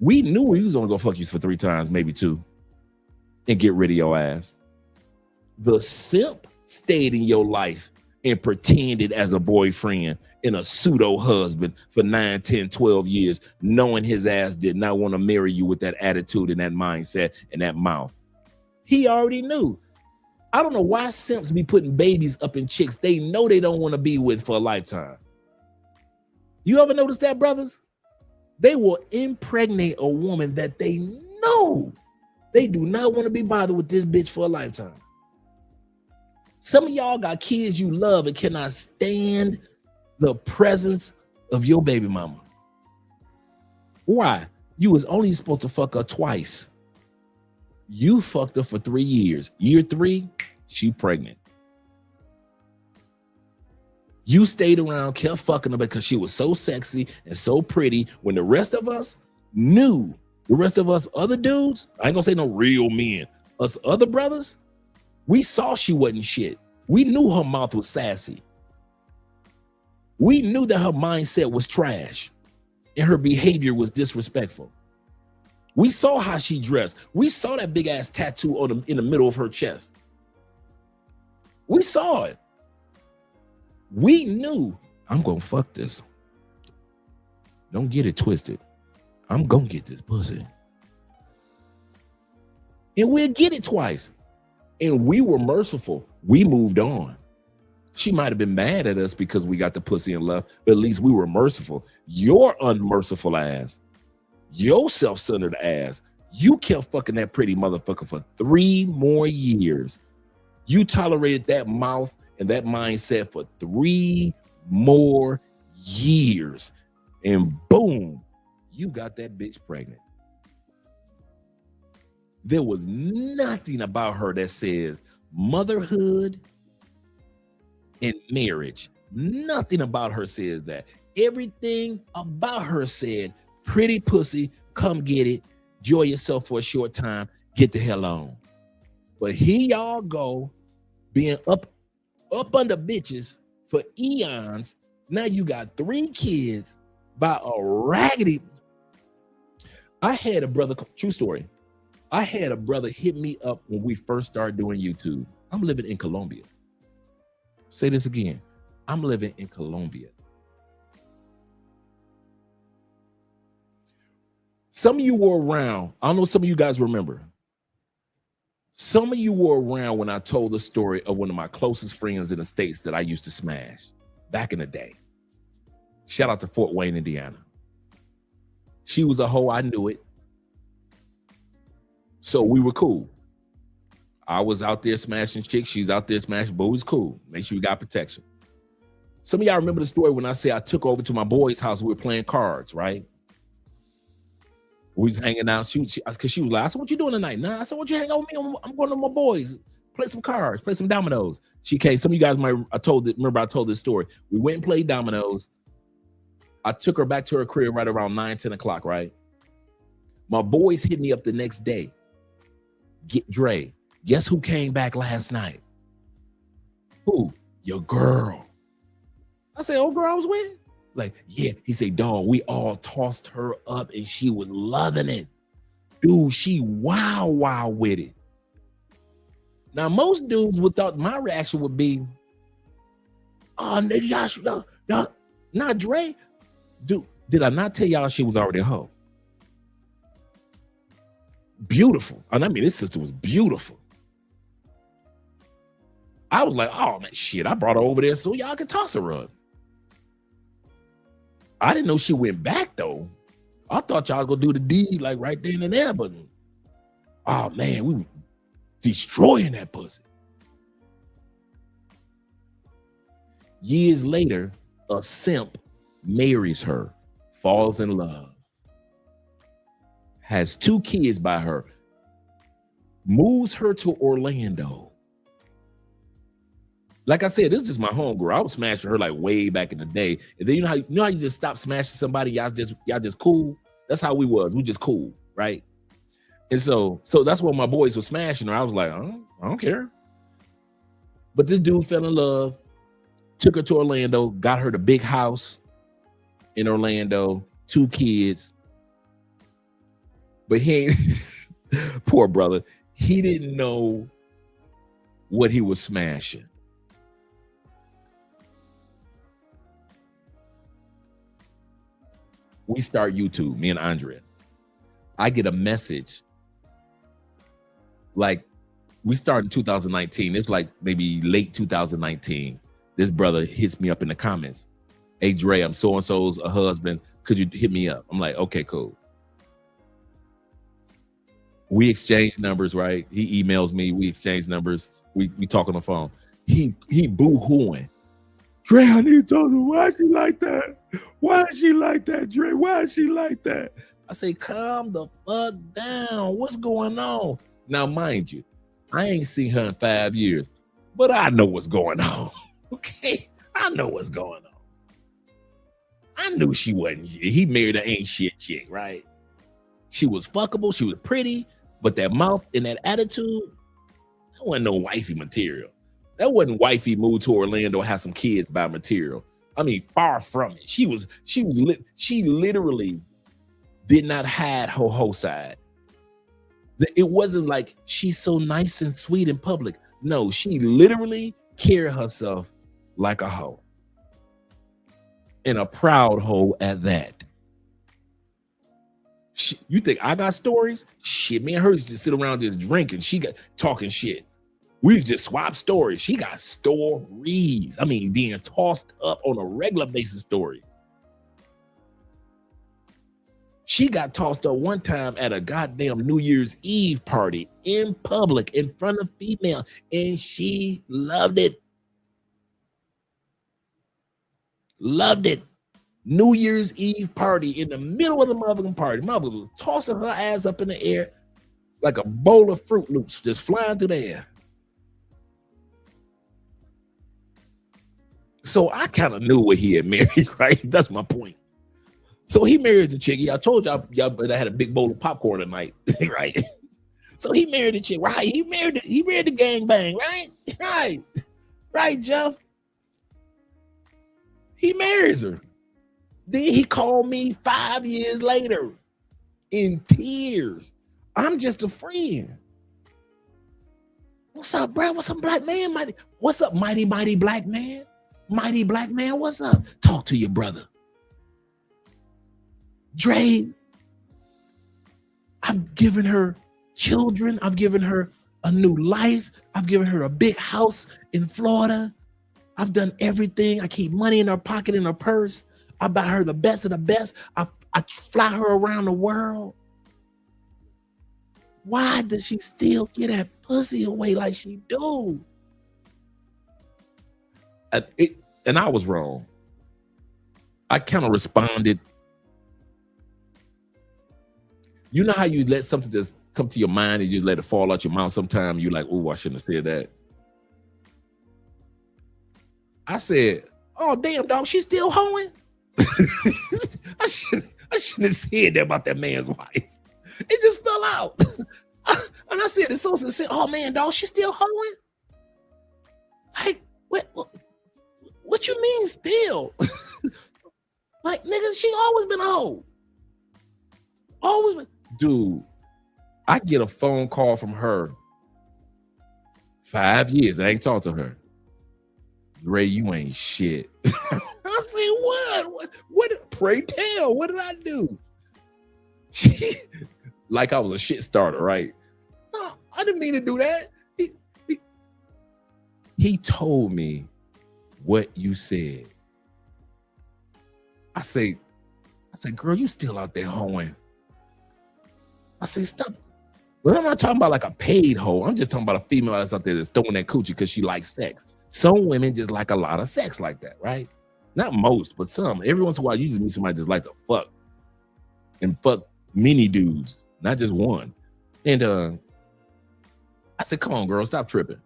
we knew we was only gonna fuck you for 3 times, maybe 2, and get rid of your ass. The simp stayed in your life and pretended as a boyfriend and a pseudo husband for 9, 10, 12 years, knowing his ass did not want to marry you with that attitude and that mindset and that mouth. He already knew. I don't know why simps be putting babies up in chicks they know they don't want to be with for a lifetime. You ever notice that, brothers? They will impregnate a woman that they know they do not want to be bothered with this bitch for a lifetime. Some of y'all got kids you love and cannot stand the presence of your baby mama. Why? You was only supposed to fuck her twice. You fucked her for 3 years. Year 3, she pregnant. You stayed around, kept fucking her because she was so sexy and so pretty when the rest of us knew, the rest of us other dudes, I ain't gonna say no real men, us other brothers, we saw she wasn't shit. We knew her mouth was sassy. We knew that her mindset was trash and her behavior was disrespectful. We saw how she dressed. We saw that big ass tattoo in the middle of her chest. We saw it. We knew, I'm gonna fuck this. Don't get it twisted. I'm gonna get this pussy. And we'll get it twice. And we were merciful. We moved on. She might have been mad at us because we got the pussy and left, but at least we were merciful. Your unmerciful ass, your self-centered ass, you kept fucking that pretty motherfucker for 3 more years. You tolerated that mouth and that mindset for 3 more years. And boom, you got that bitch pregnant. There was nothing about her that says motherhood and marriage. Nothing about her says that. Everything about her said, pretty pussy, come get it, enjoy yourself for a short time, get the hell on. But here y'all go, being up under bitches for eons. Now you got 3 kids by a raggedy. I had a brother, true story. I had a brother hit me up when we first started doing YouTube. I'm living in Colombia. Say this again. I'm living in Colombia. Some of you were around. I don't know, some of you guys remember. Some of you were around when I told the story of one of my closest friends in the States that I used to smash back in the day. Shout out to Fort Wayne, Indiana. She was a hoe, I knew it. So we were cool. I was out there smashing chicks. She's out there smashing, but it was cool. Make sure you got protection. Some of y'all remember the story when I say I took over to my boy's house. We were playing cards, right? We was hanging out. Because she was like, I said, what you doing tonight? Nah, I said, what you hang out with me? I'm going to my boys. Play some cards, play some dominoes. She came. Some of you guys might, remember I told this story. We went and played dominoes. I took her back to her crib right around 9, 10 o'clock, right? My boys hit me up the next day. Get Dre. Guess who came back last night? Who? Your girl. I said, oh, girl I was with? Like, yeah. He said, dog, we all tossed her up and she was loving it. Dude, she wow with it. Now, most dudes would thought my reaction would be, oh, nigga, y'all, not Dre. Dude, did I not tell y'all she was already a hoe? Beautiful. And I mean, this sister was beautiful. I was like, oh, man, shit, I brought her over there so y'all could toss a run. I didn't know she went back, though. I thought y'all gonna do the deed like right then and there, but oh, man, we were destroying that pussy. Years later, a simp marries her, falls in love, has 2 kids by her, moves her to Orlando. Like I said, this is just my homegirl. I was smashing her like way back in the day. And then you know how you just stop smashing somebody, y'all just cool. That's how we was. We just cool, right? And so that's when my boys were smashing her. I was like, I don't care. But this dude fell in love, took her to Orlando, got her the big house in Orlando, 2 kids. But he ain't, poor brother, he didn't know what he was smashing. We start YouTube, me and Andrea. I get a message. Like, we start in 2019. It's like maybe late 2019. This brother hits me up in the comments. Hey, Dre, I'm so-and-so's a husband. Could you hit me up? I'm like, okay, cool. We exchange numbers, right? He emails me. We exchange numbers. We talk on the phone. He boo-hooing. Dre, I need to talk to her. Why is she like that? Why is she like that, Dre? Why is she like that? I say, calm the fuck down. What's going on? Now, mind you, I ain't seen her in 5 years, but I know what's going on. Okay? I know what's going on. I knew she wasn't. He married an ain't shit chick, right? She was fuckable. She was pretty, but that mouth and that attitude, that wasn't no wifey material. That wasn't wifey moved to Orlando, have some kids by material. I mean, far from it. She literally did not hide her whole side. It wasn't like she's so nice and sweet in public. No, she literally carried herself like a hoe. And a proud hoe at that. You think I got stories? Shit, me and her used to sit around just drinking. She got talking shit. We've just swapped stories. She got stories. I mean, being tossed up on a regular basis story. She got tossed up one time at a goddamn New Year's Eve party in public in front of female, and she loved it. Loved it. New Year's Eve party in the middle of the motherfucking party. Mother was tossing her ass up in the air like a bowl of Fruit Loops just flying through the air. So I kind of knew what he had married, right? That's my point. So he married the chick. I told y'all that I had a big bowl of popcorn tonight, right? So he married the chick, right? He married the gangbang, right? Right, Jeff. He marries her. Then he called me 5 years later in tears. I'm just a friend. What's up, bro? What's up, black man? What's up, mighty black man? Mighty black man, what's up? Talk to your brother. Dre, I've given her children. I've given her a new life. I've given her a big house in Florida. I've done everything. I keep money in her pocket, in her purse. I buy her the best of the best. I fly her around the world. Why does she still get that pussy away like she do? And I was wrong. I kind of responded. You know how you let something just come to your mind and you just let it fall out your mouth? Sometimes you're like, oh, I shouldn't have said that. I said, oh, damn, dog, she's still hoeing? I shouldn't have said that about that man's wife. It just fell out. And I said, it's so sincere. Oh, man, dog, she's still hoeing? Like, what you mean still? Like, nigga, she always been a hoe. Always been. Dude, I get a phone call from her. 5 years, I ain't talked to her. Ray, you ain't shit. I say, what? Pray tell, what did I do? She, like I was a shit starter, right? No, I didn't mean to do that. He told me what you said. I say, girl, you still out there hoeing. I say, stop. But I'm not talking about like a paid hoe. I'm just talking about a female that's out there that's throwing that coochie because she likes sex. Some women just like a lot of sex like that, right? Not most, but some. Every once in a while, you just meet somebody just like to fuck. And fuck many dudes, not just one. And I said, come on, girl, stop tripping.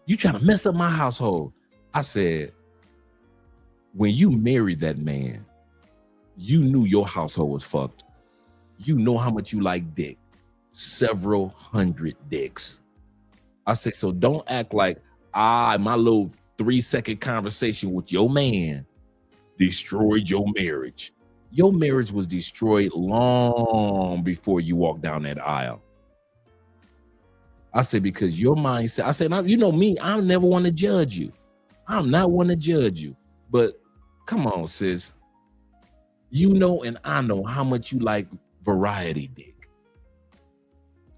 You trying to mess up my household. I said, when you married that man, you knew your household was fucked. You know how much you like dick. Several hundred dicks. I said, so don't act like my little 3-second conversation with your man destroyed your marriage. Your marriage was destroyed long before you walked down that aisle. I said, because your mindset, I said, you know me, I never want to judge you. I'm not one to judge you. But come on, sis. You know and I know how much you like variety dick.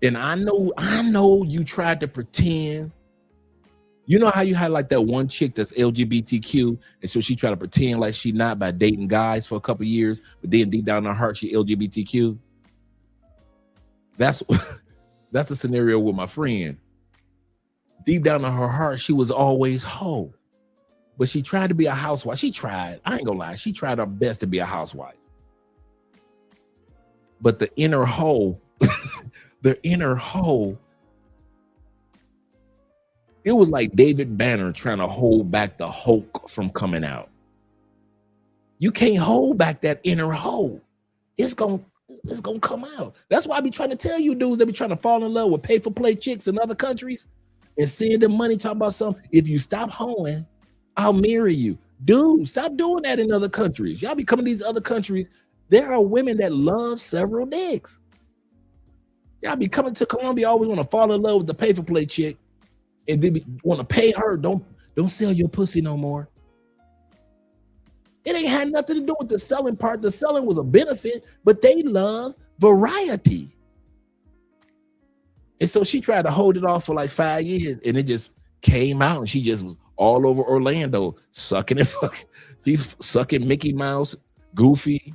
And I know you tried to pretend. You know how you had like that one chick that's LGBTQ, and so she tried to pretend like she not by dating guys for a couple years, but then deep down in her heart, she LGBTQ. That's a scenario with my friend. Deep down in her heart, she was always hoe. But she tried to be a housewife. She tried. I ain't gonna lie. She tried her best to be a housewife. But the inner hoe, it was like David Banner trying to hold back the Hulk from coming out. You can't hold back that inner hoe. It's gonna come out. That's why I be trying to tell you dudes that be trying to fall in love with pay-for-play chicks in other countries and seeing the money talking about something. If you stop hoeing, I'll marry you. Dude, stop doing that in other countries. Y'all be coming to these other countries. There are women that love several dicks. Y'all be coming to Colombia, always want to fall in love with the pay-for-play chick and then want to pay her. Don't sell your pussy no more. It ain't had nothing to do with the selling part. The selling was a benefit, but they love variety. And so she tried to hold it off for like 5 years, and it just came out, and she just was all over Orlando, sucking and fucking. She's sucking Mickey Mouse, Goofy.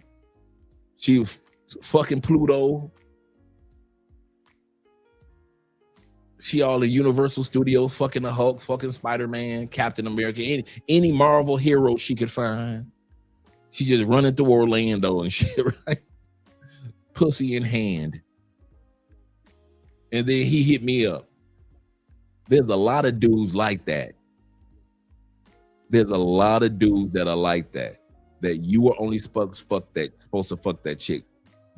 She was fucking Pluto. She all in Universal Studio, fucking the Hulk, fucking Spider-Man, Captain America, any Marvel hero she could find. She just running through Orlando and shit, right? Pussy in hand. And then he hit me up. There's a lot of dudes like that. There's a lot of dudes that are like that. That you were only supposed to fuck that chick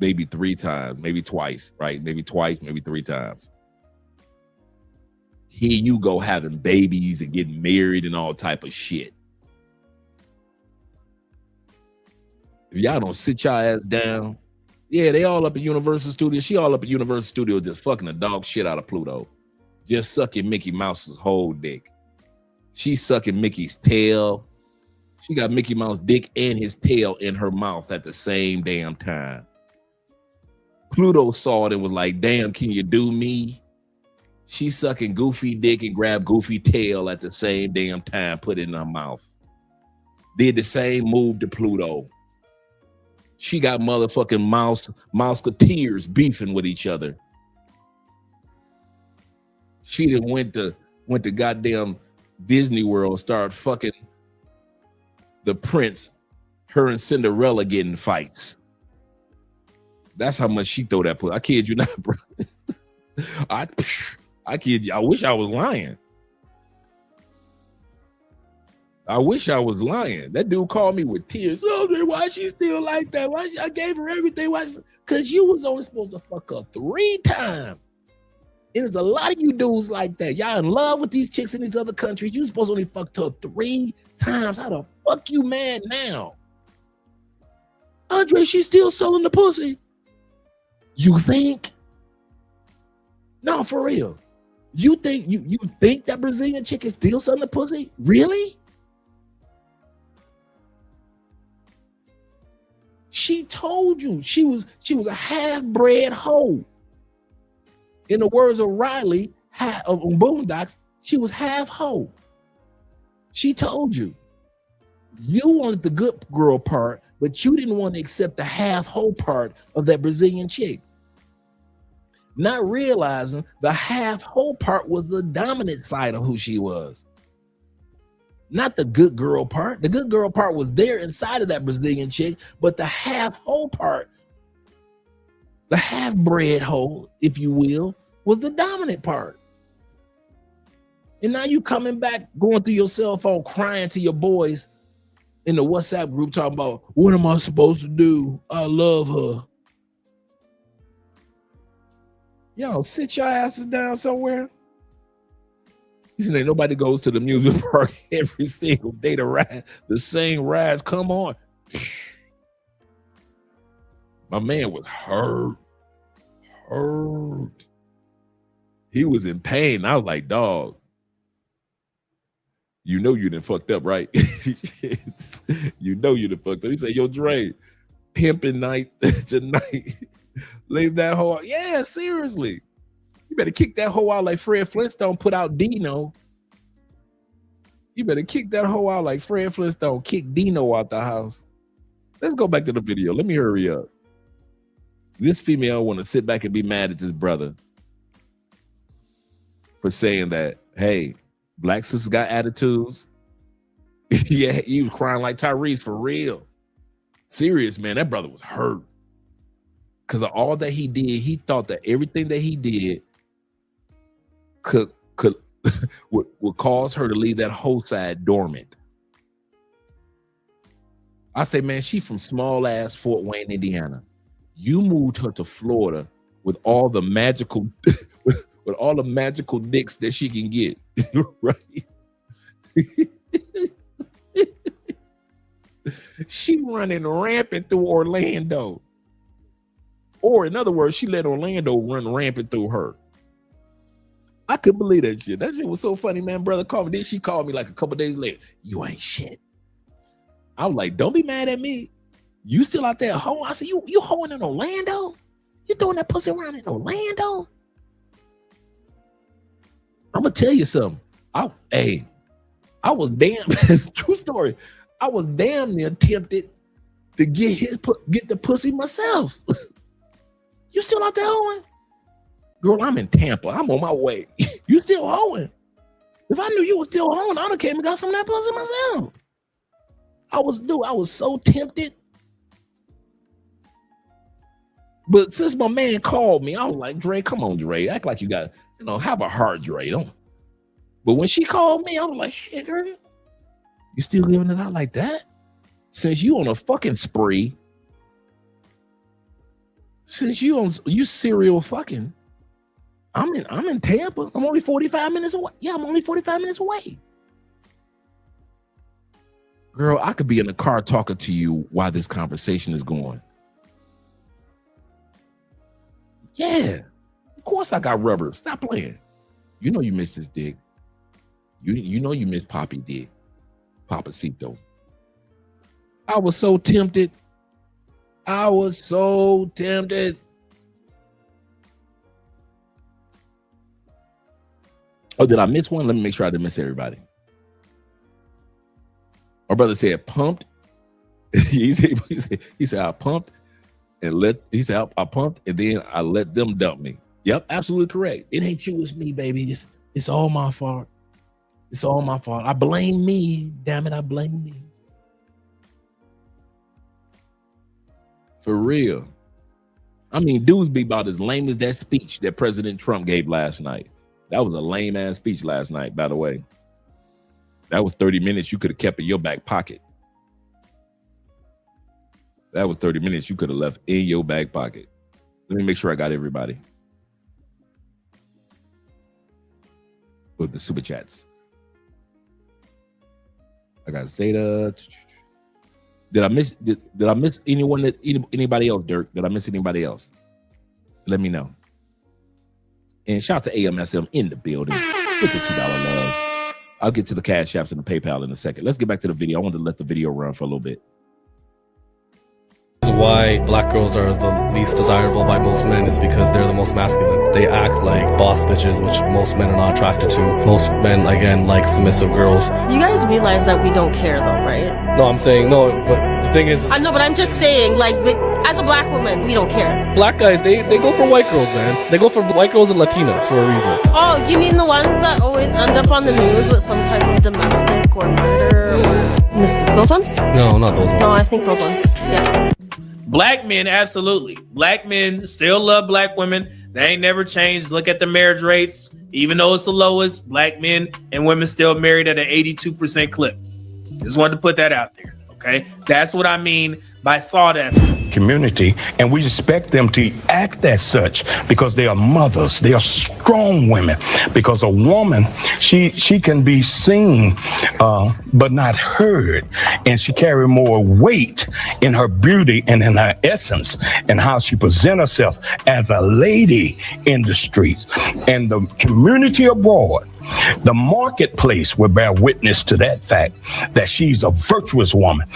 maybe 3 times, maybe twice, right? Maybe twice, maybe 3 times. Here you go having babies and getting married and all type of shit. If y'all don't sit y'all ass down, yeah, they all up at Universal Studios. She all up at Universal Studios just fucking the dog shit out of Pluto. Just sucking Mickey Mouse's whole dick. She's sucking Mickey's tail. She got Mickey Mouse dick and his tail in her mouth at the same damn time. Pluto saw it and was like, damn, can you do me? She's sucking Goofy dick and grabbed Goofy tail at the same damn time, put it in her mouth. Did the same move to Pluto. She got motherfucking Mouseketeers beefing with each other. She done went to goddamn Disney World, started fucking the prince, her and Cinderella getting fights. That's how much she throw that pussy. I kid you not, bro. I kid you. I wish I was lying. I wish I was lying. That dude called me with tears. Oh, why she still like that? I gave her everything. Because you was only supposed to fuck her 3 times. And there's a lot of you dudes like that. Y'all in love with these chicks in these other countries. You supposed to only fuck her 3 times. How the fuck you mad now? Andre, she's still selling the pussy. You think? No, for real. You think you think that Brazilian chick is still selling the pussy? Really? She told you she was a half-bred hoe. In the words of Riley of Boondocks, she was half hoe. She told you. You wanted the good girl part, but you didn't want to accept the half hoe part of that Brazilian chick. Not realizing the half hoe part was the dominant side of who she was. Not the good girl part. The good girl part was there inside of that Brazilian chick, but the half hoe part, the half-bred hoe, if you will, was the dominant part. And now you coming back, going through your cell phone, crying to your boys in the WhatsApp group, talking about, what am I supposed to do? I love her. Yo, sit your asses down somewhere. You said nobody goes to the amusement park every single day to ride the same rides. Come on. My man was hurt. He was in pain. I was like, dog, you know you done fucked up, right? You know you done fucked up. He said, yo, Dre, pimping night tonight. Leave that hoe out. Yeah, seriously. You better kick that hoe out like Fred Flintstone put out Dino. You better kick that hoe out like Fred Flintstone kicked Dino out the house. Let's go back to the video. Let me hurry up. This female want to sit back and be mad at this brother for saying that, hey, black sisters got attitudes. Yeah, he was crying like Tyrese for real. Serious, man. That brother was hurt. Because of all that he did, he thought that everything that he did could would cause her to leave that whole side dormant. I say, man, she from small ass Fort Wayne, Indiana. You moved her to Florida with all the magical with all the magical dicks that she can get, right? She running rampant through Orlando. Or in other words, she let Orlando run rampant through her. I couldn't believe that shit. That shit was so funny, man. Brother called me. Then she called me like a couple days later. You ain't shit. I was like, don't be mad at me. You still out there hoeing? I said, you hoeing in Orlando? You throwing that pussy around in Orlando? I'm gonna tell you something. I was damn, true story. I was damn near tempted to get the pussy myself. You still out there hoeing? Girl, I'm in Tampa. I'm on my way. You still hoeing? If I knew you were still hoeing, I'd have came and got some of that pussy myself. I was so tempted. But since my man called me, I was like, Dre, come on, Dre. Act like you got, have a heart, Dre. Don't. But when she called me, I was like, shit, girl, you still giving it out like that? Since you on a fucking spree, since you serial fucking, I'm in Tampa. I'm only 45 minutes away. Yeah, I'm only 45 minutes away. Girl, I could be in the car talking to you while this conversation is going. Yeah, of course I got rubber. Stop playing. You know you missed his dick. You know you missed Poppy dick. Papacito. I was so tempted. Oh, did I miss one? Let me make sure I didn't miss everybody. My brother said pumped. he said I pumped and I pumped and then I let them dump me. Yep, absolutely correct. It ain't you, it's me, baby. It's all my fault. It's all my fault. I blame me. Damn it, I blame me. For real. I mean, dudes be about as lame as that speech that President Trump gave last night. That was a lame ass speech last night, by the way. That was 30 minutes you could have kept in your back pocket. That was 30 minutes you could have left in your back pocket. Let me make sure I got everybody. With the super chats. I got Zeta. Did I miss anybody else, Dirk? Did I miss anybody else? Let me know. And shout out to AMSM in the building with the $2 love. I'll get to the Cash Apps and the PayPal in a second. Let's get back to the video. I wanted to let the video run for a little bit. Why black girls are the least desirable by most men is because they're the most masculine. They act like boss bitches, which most men are not attracted to. Most men, again, like submissive girls. You guys realize that we don't care though, right? No, I'm saying no, but the thing is, I know, but I'm just saying, like, as a black woman, we don't care. black guys, they go for white girls, man. They go for white girls and Latinas for a reason. Oh, you mean the ones that always end up on the news with some type of domestic or murder or those ones? No, not those ones. No, I think those ones. Yeah. Black men, absolutely. Black men still love black women. They ain't never changed. Look at the marriage rates. Even though it's the lowest, black men and women still married at an 82% clip. Just wanted to put that out there. Okay. That's what I mean by sought after. Community, and we expect them to act as such because they are mothers, they are strong women. Because a woman, she can be seen but not heard, and she carry more weight in her beauty and in her essence and how she present herself as a lady in the streets. And the community abroad, the marketplace will bear witness to that fact that she's a virtuous woman.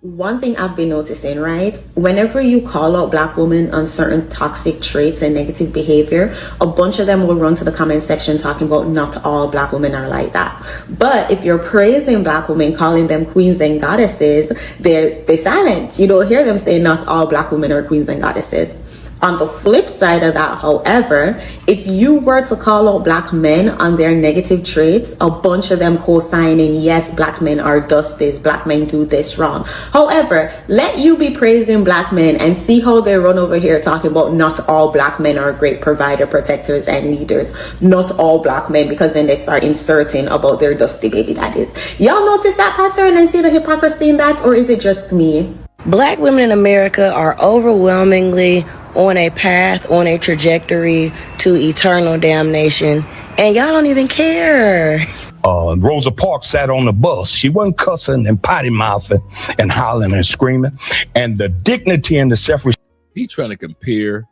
One thing I've been noticing, right? Whenever you call out black women on certain toxic traits and negative behavior, a bunch of them will run to the comment section talking about not all black women are like that. But if you're praising black women, calling them queens and goddesses, they're silent. You don't hear them say not all black women are queens and goddesses. On the flip side of that, however, if you were to call out black men on their negative traits, a bunch of them co-signing, yes, black men are dusties, black men do this wrong. However, let you be praising black men and see how they run over here talking about not all black men are great provider, protectors, and leaders. Not all black men, because then they start inserting about their dusty baby daddies. Y'all notice that pattern and see the hypocrisy in that, or is it just me? Black women in America are overwhelmingly on a path, on a trajectory to eternal damnation, and y'all don't even care. Rosa Parks sat on the bus. She wasn't cussing and potty mouthing and hollering and screaming. And the dignity and the self-respect. He trying to compare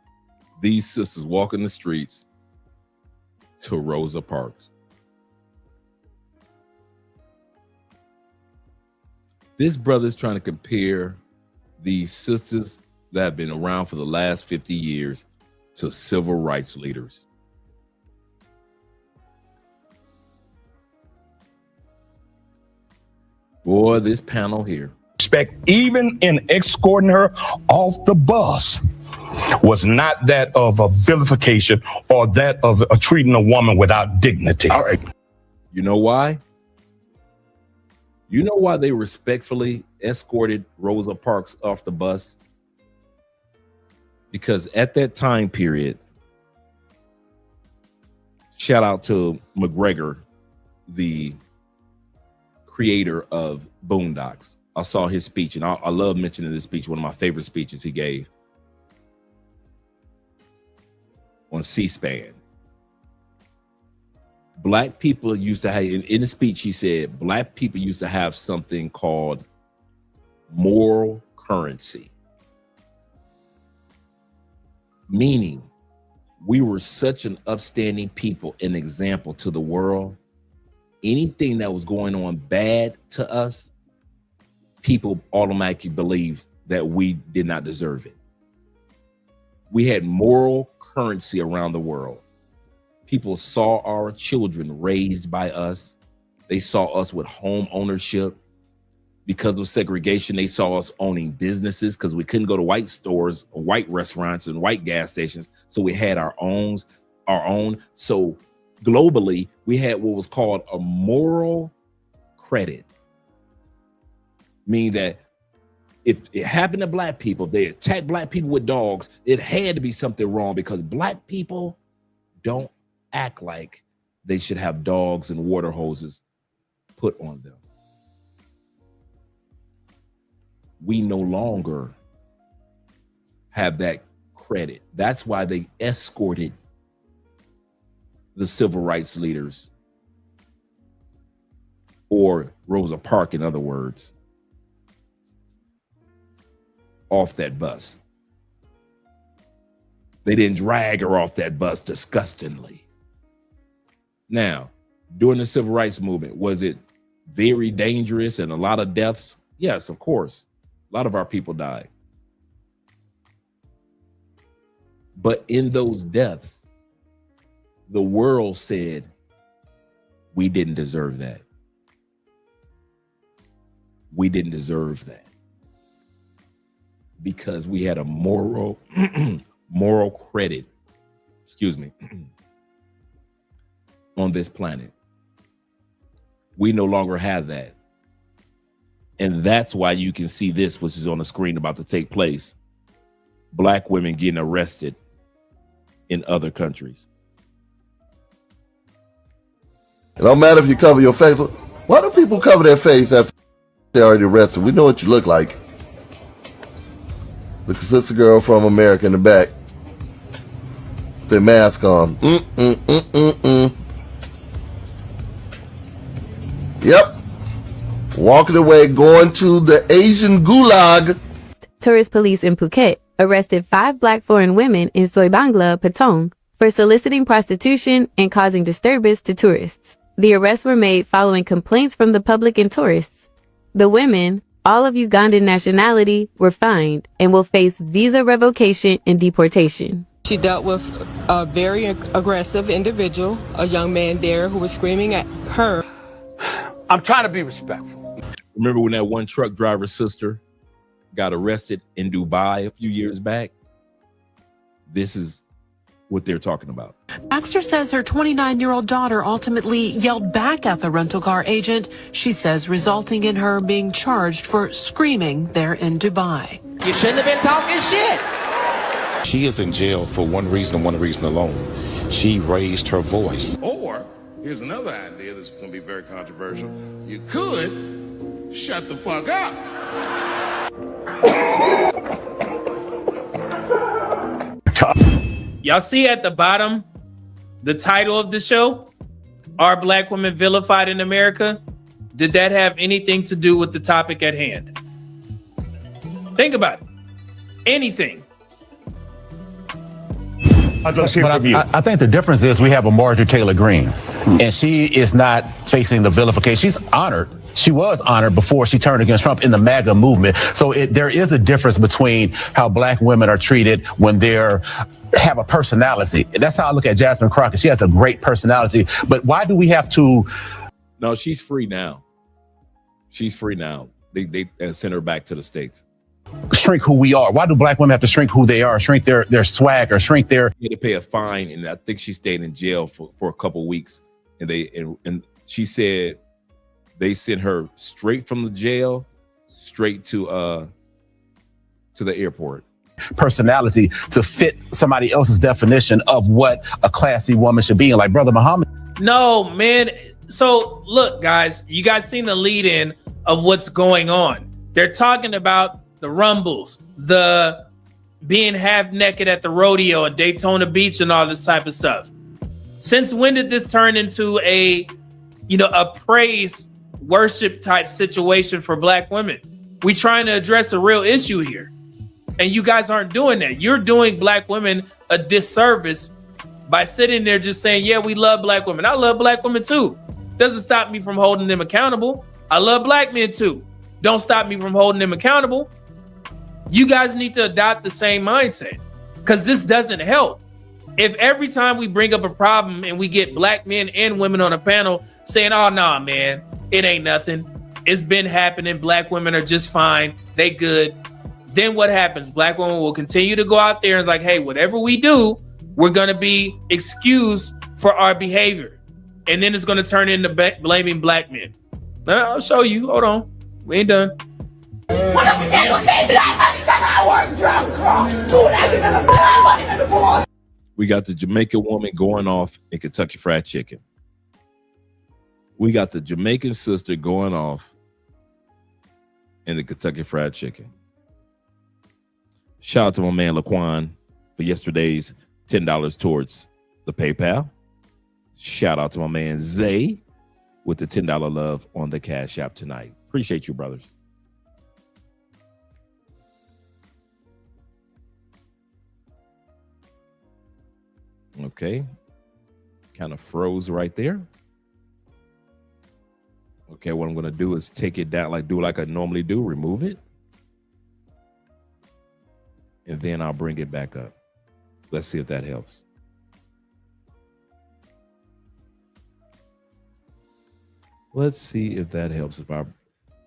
these sisters walking the streets to Rosa Parks. This brother's trying to compare these sisters that have been around for the last 50 years to civil rights leaders. Boy, this panel here. Even in escorting her off the bus was not that of a vilification or that of treating a woman without dignity. All right. You know why? You know why they respectfully escorted Rosa Parks off the bus? Because at that time period, shout out to McGregor, the creator of Boondocks. I saw his speech, and I love mentioning this speech, one of my favorite speeches he gave on C-SPAN. Black people used to have, in the speech, he said, black people used to have something called moral currency. Meaning, we were such an upstanding people, an example to the world. Anything that was going on bad to us, people automatically believed that we did not deserve it. We had moral currency around the world. People saw our children raised by us. They saw us with home ownership. Because of segregation, they saw us owning businesses because we couldn't go to white stores or white restaurants and white gas stations. So we had our own. So globally, we had what was called a moral credit. Meaning that if it happened to black people, they attacked black people with dogs, it had to be something wrong because black people don't act like they should have dogs and water hoses put on them. We no longer have that credit. That's why they escorted the civil rights leaders, or Rosa Parks, in other words, off that bus. They didn't drag her off that bus disgustingly. Now, during the civil rights movement, was it very dangerous and a lot of deaths? Yes, of course. A lot of our people died. But in those deaths, the world said, we didn't deserve that. We didn't deserve that. Because we had a moral credit, on this planet. We no longer have that. And that's why you can see this, which is on the screen about to take place. Black women getting arrested in other countries. It don't matter if you cover your face. Why do people cover their face after they're already arrested? We know what you look like. Look at sister girl from America in the back. Their mask on. Yep. Walking away, going to the Asian gulag. Tourist police in Phuket arrested 5 black foreign women in Soibangla, Patong, for soliciting prostitution and causing disturbance to tourists. The arrests were made following complaints from the public and tourists. The women, all of Ugandan nationality, were fined and will face visa revocation and deportation. She dealt with a very aggressive individual, a young man there who was screaming at her. I'm trying to be respectful. Remember when that one truck driver's sister got arrested in Dubai a few years back? This is what they're talking about. Baxter says her 29-year-old daughter ultimately yelled back at the rental car agent, she says, resulting in her being charged for screaming there in Dubai. You shouldn't have been talking shit. She is in jail for one reason and one reason alone. She raised her voice. Or, here's another idea that's going to be very controversial. You could shut the fuck up. Y'all see at the bottom, the title of the show, Are Black Women Vilified in America? Did that have anything to do with the topic at hand? Think about it. Anything. Let's hear from you. I think the difference is we have a Marjorie Taylor Greene, and she is not facing the vilification. She's honored. She was honored before she turned against Trump in the MAGA movement. So there is a difference between how black women are treated when they're have a personality. That's how I look at Jasmine Crockett. She has a great personality. But why do we have to? No, she's free now. She's free now. They sent her back to the States. Shrink who we are. Why do black women have to shrink who they are, shrink their swag, or shrink their? She had to pay a fine, and I think she stayed in jail for a couple of weeks. And she said they sent her straight from the jail, straight to the airport. Personality to fit somebody else's definition of what a classy woman should be. And like Brother Muhammad. No, man. So look, guys, you guys seen the lead in of what's going on. They're talking about the rumbles, the being half naked at the rodeo at Daytona Beach and all this type of stuff. Since when did this turn into a praise worship type situation for black women? We trying to address a real issue here. And you guys aren't doing that. You're doing black women a disservice by sitting there just saying, yeah, we love black women. I love black women too. Doesn't stop me from holding them accountable. I love black men too. Don't stop me from holding them accountable. You guys need to adopt the same mindset, because this doesn't help. If every time we bring up a problem and we get black men and women on a panel saying, oh, nah, man, it ain't nothing. It's been happening. Black women are just fine. They good. Then what happens? Black women will continue to go out there and like, hey, whatever we do, we're going to be excused for our behavior. And then it's going to turn into blaming black men. I'll show you. Hold on. We ain't done. We got the Jamaican woman going off in Kentucky Fried Chicken. We got the Jamaican sister going off in the Kentucky Fried Chicken. Shout out to my man Laquan for yesterday's $10 towards the PayPal. Shout out to my man Zay with the $10 love on the Cash App tonight. Appreciate you, brothers. Okay. Kind of froze right there. Okay, what I'm going to do is take it down, like I normally do, remove it. And then I'll bring it back up. Let's see if that helps. Let's see if that helps if I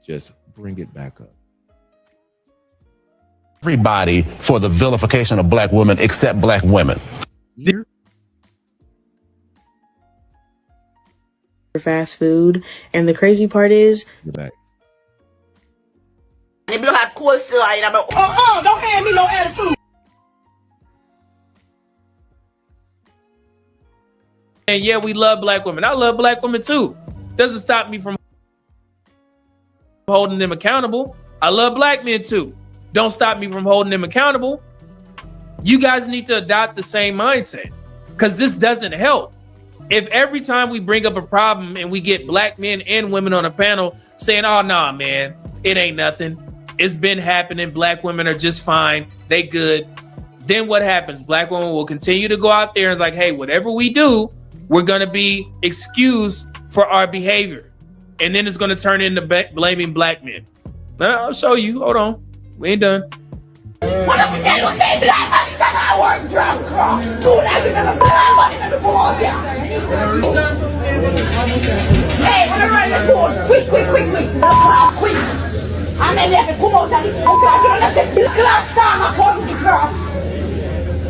just bring it back up. Everybody for the vilification of black women except black women. Fast food, and the crazy part is back. Don't hand me no attitude. And yeah, we love black women. I love black women too. Doesn't stop me from holding them accountable. I love black men too. Don't stop me from holding them accountable. You guys need to adopt the same mindset, because this doesn't help. If every time we bring up a problem and we get black men and women on a panel saying, oh, nah, man, it ain't nothing. It's been happening. Black women are just fine. They good. Then what happens? Black women will continue to go out there and like, hey, whatever we do, we're going to be excused for our behavior. And then it's going to turn into blaming black men. I'll show you. Hold on. We ain't done. What if they don't say black man is I work drunk crop? Do that in the black man in the board, yeah. Hey, when I run the board, quick. Quick. I'm in there, come out of this book. I don't know if the class time I come to the crop.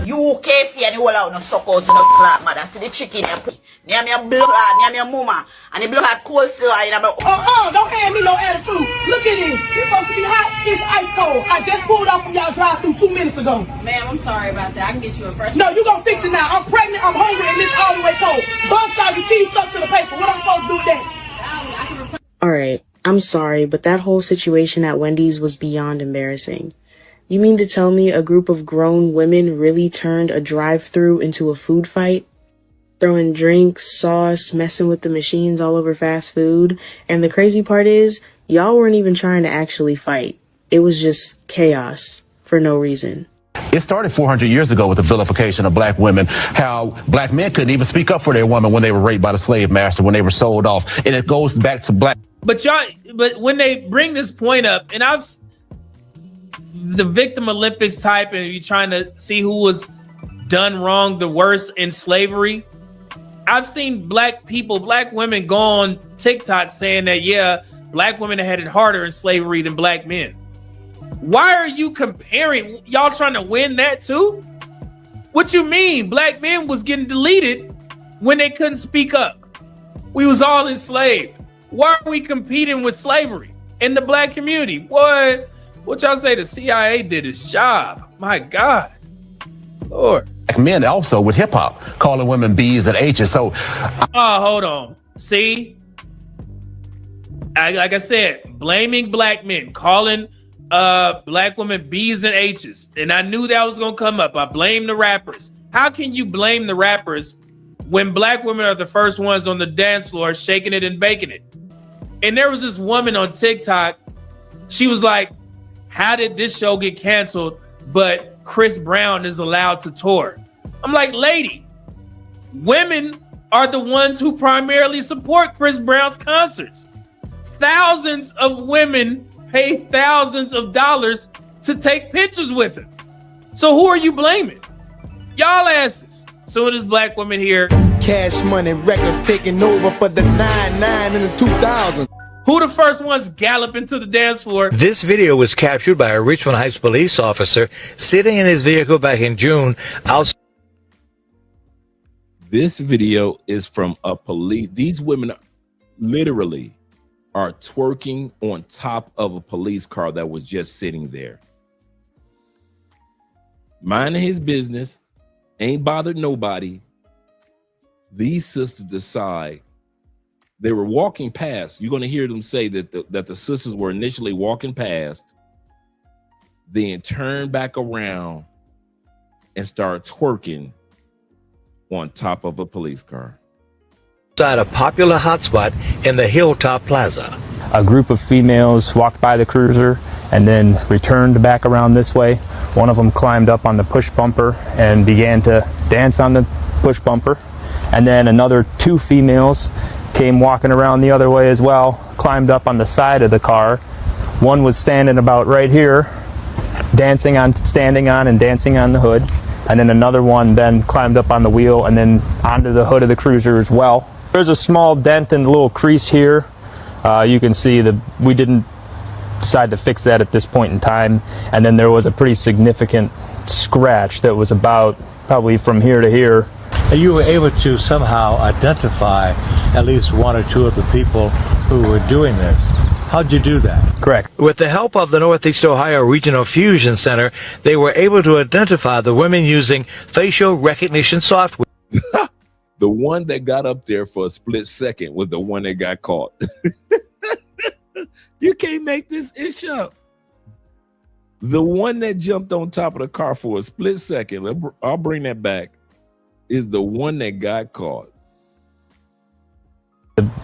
You KFC and you all out no suck out to the clap, mother. See the chicken and near me a blood, near me a mama. And the blood coleslaw, and I'm like, don't hand me no attitude. Look at this. It's supposed to be hot. It's ice cold. I just pulled off from y'all drive-through 2 minutes ago. Ma'am, I'm sorry about that. I can get you a fresh. No, you gonna fix it now. I'm pregnant, I'm hungry, and this all the way cold. Bun soggy, cheese stuck to the paper. What I'm supposed to do with that? Alright, I'm sorry, but that whole situation at Wendy's was beyond embarrassing. You mean to tell me a group of grown women really turned a drive-thru into a food fight? Throwing drinks, sauce, messing with the machines all over fast food. And the crazy part is, y'all weren't even trying to actually fight. It was just chaos for no reason. It started 400 years ago with the vilification of black women, how black men couldn't even speak up for their woman when they were raped by the slave master, when they were sold off. And it goes back to black. But when they bring this point up, and the victim Olympics type, and you're trying to see who was done wrong the worst in slavery. I've seen black women go on TikTok saying that, yeah, black women had it harder in slavery than black men. Why are you comparing? Y'all trying to win that too? What you mean? Black men was getting deleted when they couldn't speak up. We was all enslaved. Why are we competing with slavery in the black community? What y'all say? The CIA did its job. My God. Lord. Men also with hip hop, calling women B's and H's. So, hold on. See, like I said, blaming black men, calling black women B's and H's, and I knew that was gonna come up. I blame the rappers. How can you blame the rappers when black women are the first ones on the dance floor shaking it and baking it? And there was this woman on TikTok. She was like, "How did this show get canceled, but Chris Brown is allowed to tour?" I'm like, lady, women are the ones who primarily support Chris Brown's concerts. Thousands of women pay thousands of dollars to take pictures with him. So who are you blaming? Y'all asses. Soon as black women here. Cash Money Records taking over for the 99 in the 2000s. Who the first ones galloping to the dance floor? This video was captured by a Richmond Heights police officer sitting in his vehicle back in June. This video is from a police. These women literally are twerking on top of a police car that was just sitting there. Minding his business, ain't bothered nobody. These sisters decide. They were walking past. You're going to hear them say that the sisters were initially walking past, then turned back around and started twerking on top of a police car. Inside a popular hotspot in the Hilltop Plaza. A group of females walked by the cruiser and then returned back around this way. One of them climbed up on the push bumper and began to dance on the push bumper. And then another 2 females came walking around the other way as well, climbed up on the side of the car. One was standing about right here, standing on and dancing on the hood. And then another one then climbed up on the wheel and then onto the hood of the cruiser as well. There's a small dent and a little crease here. You can see that we didn't decide to fix that at this point in time. And then there was a pretty significant scratch that was about probably from here to here. You were able to somehow identify at least 1 or 2 of the people who were doing this. How'd you do that? Correct. With the help of the Northeast Ohio Regional Fusion Center, they were able to identify the women using facial recognition software. The one that got up there for a split second was the one that got caught. You can't make this ish up. The one that jumped on top of the car for a split second, I'll bring that back, is the one that got caught.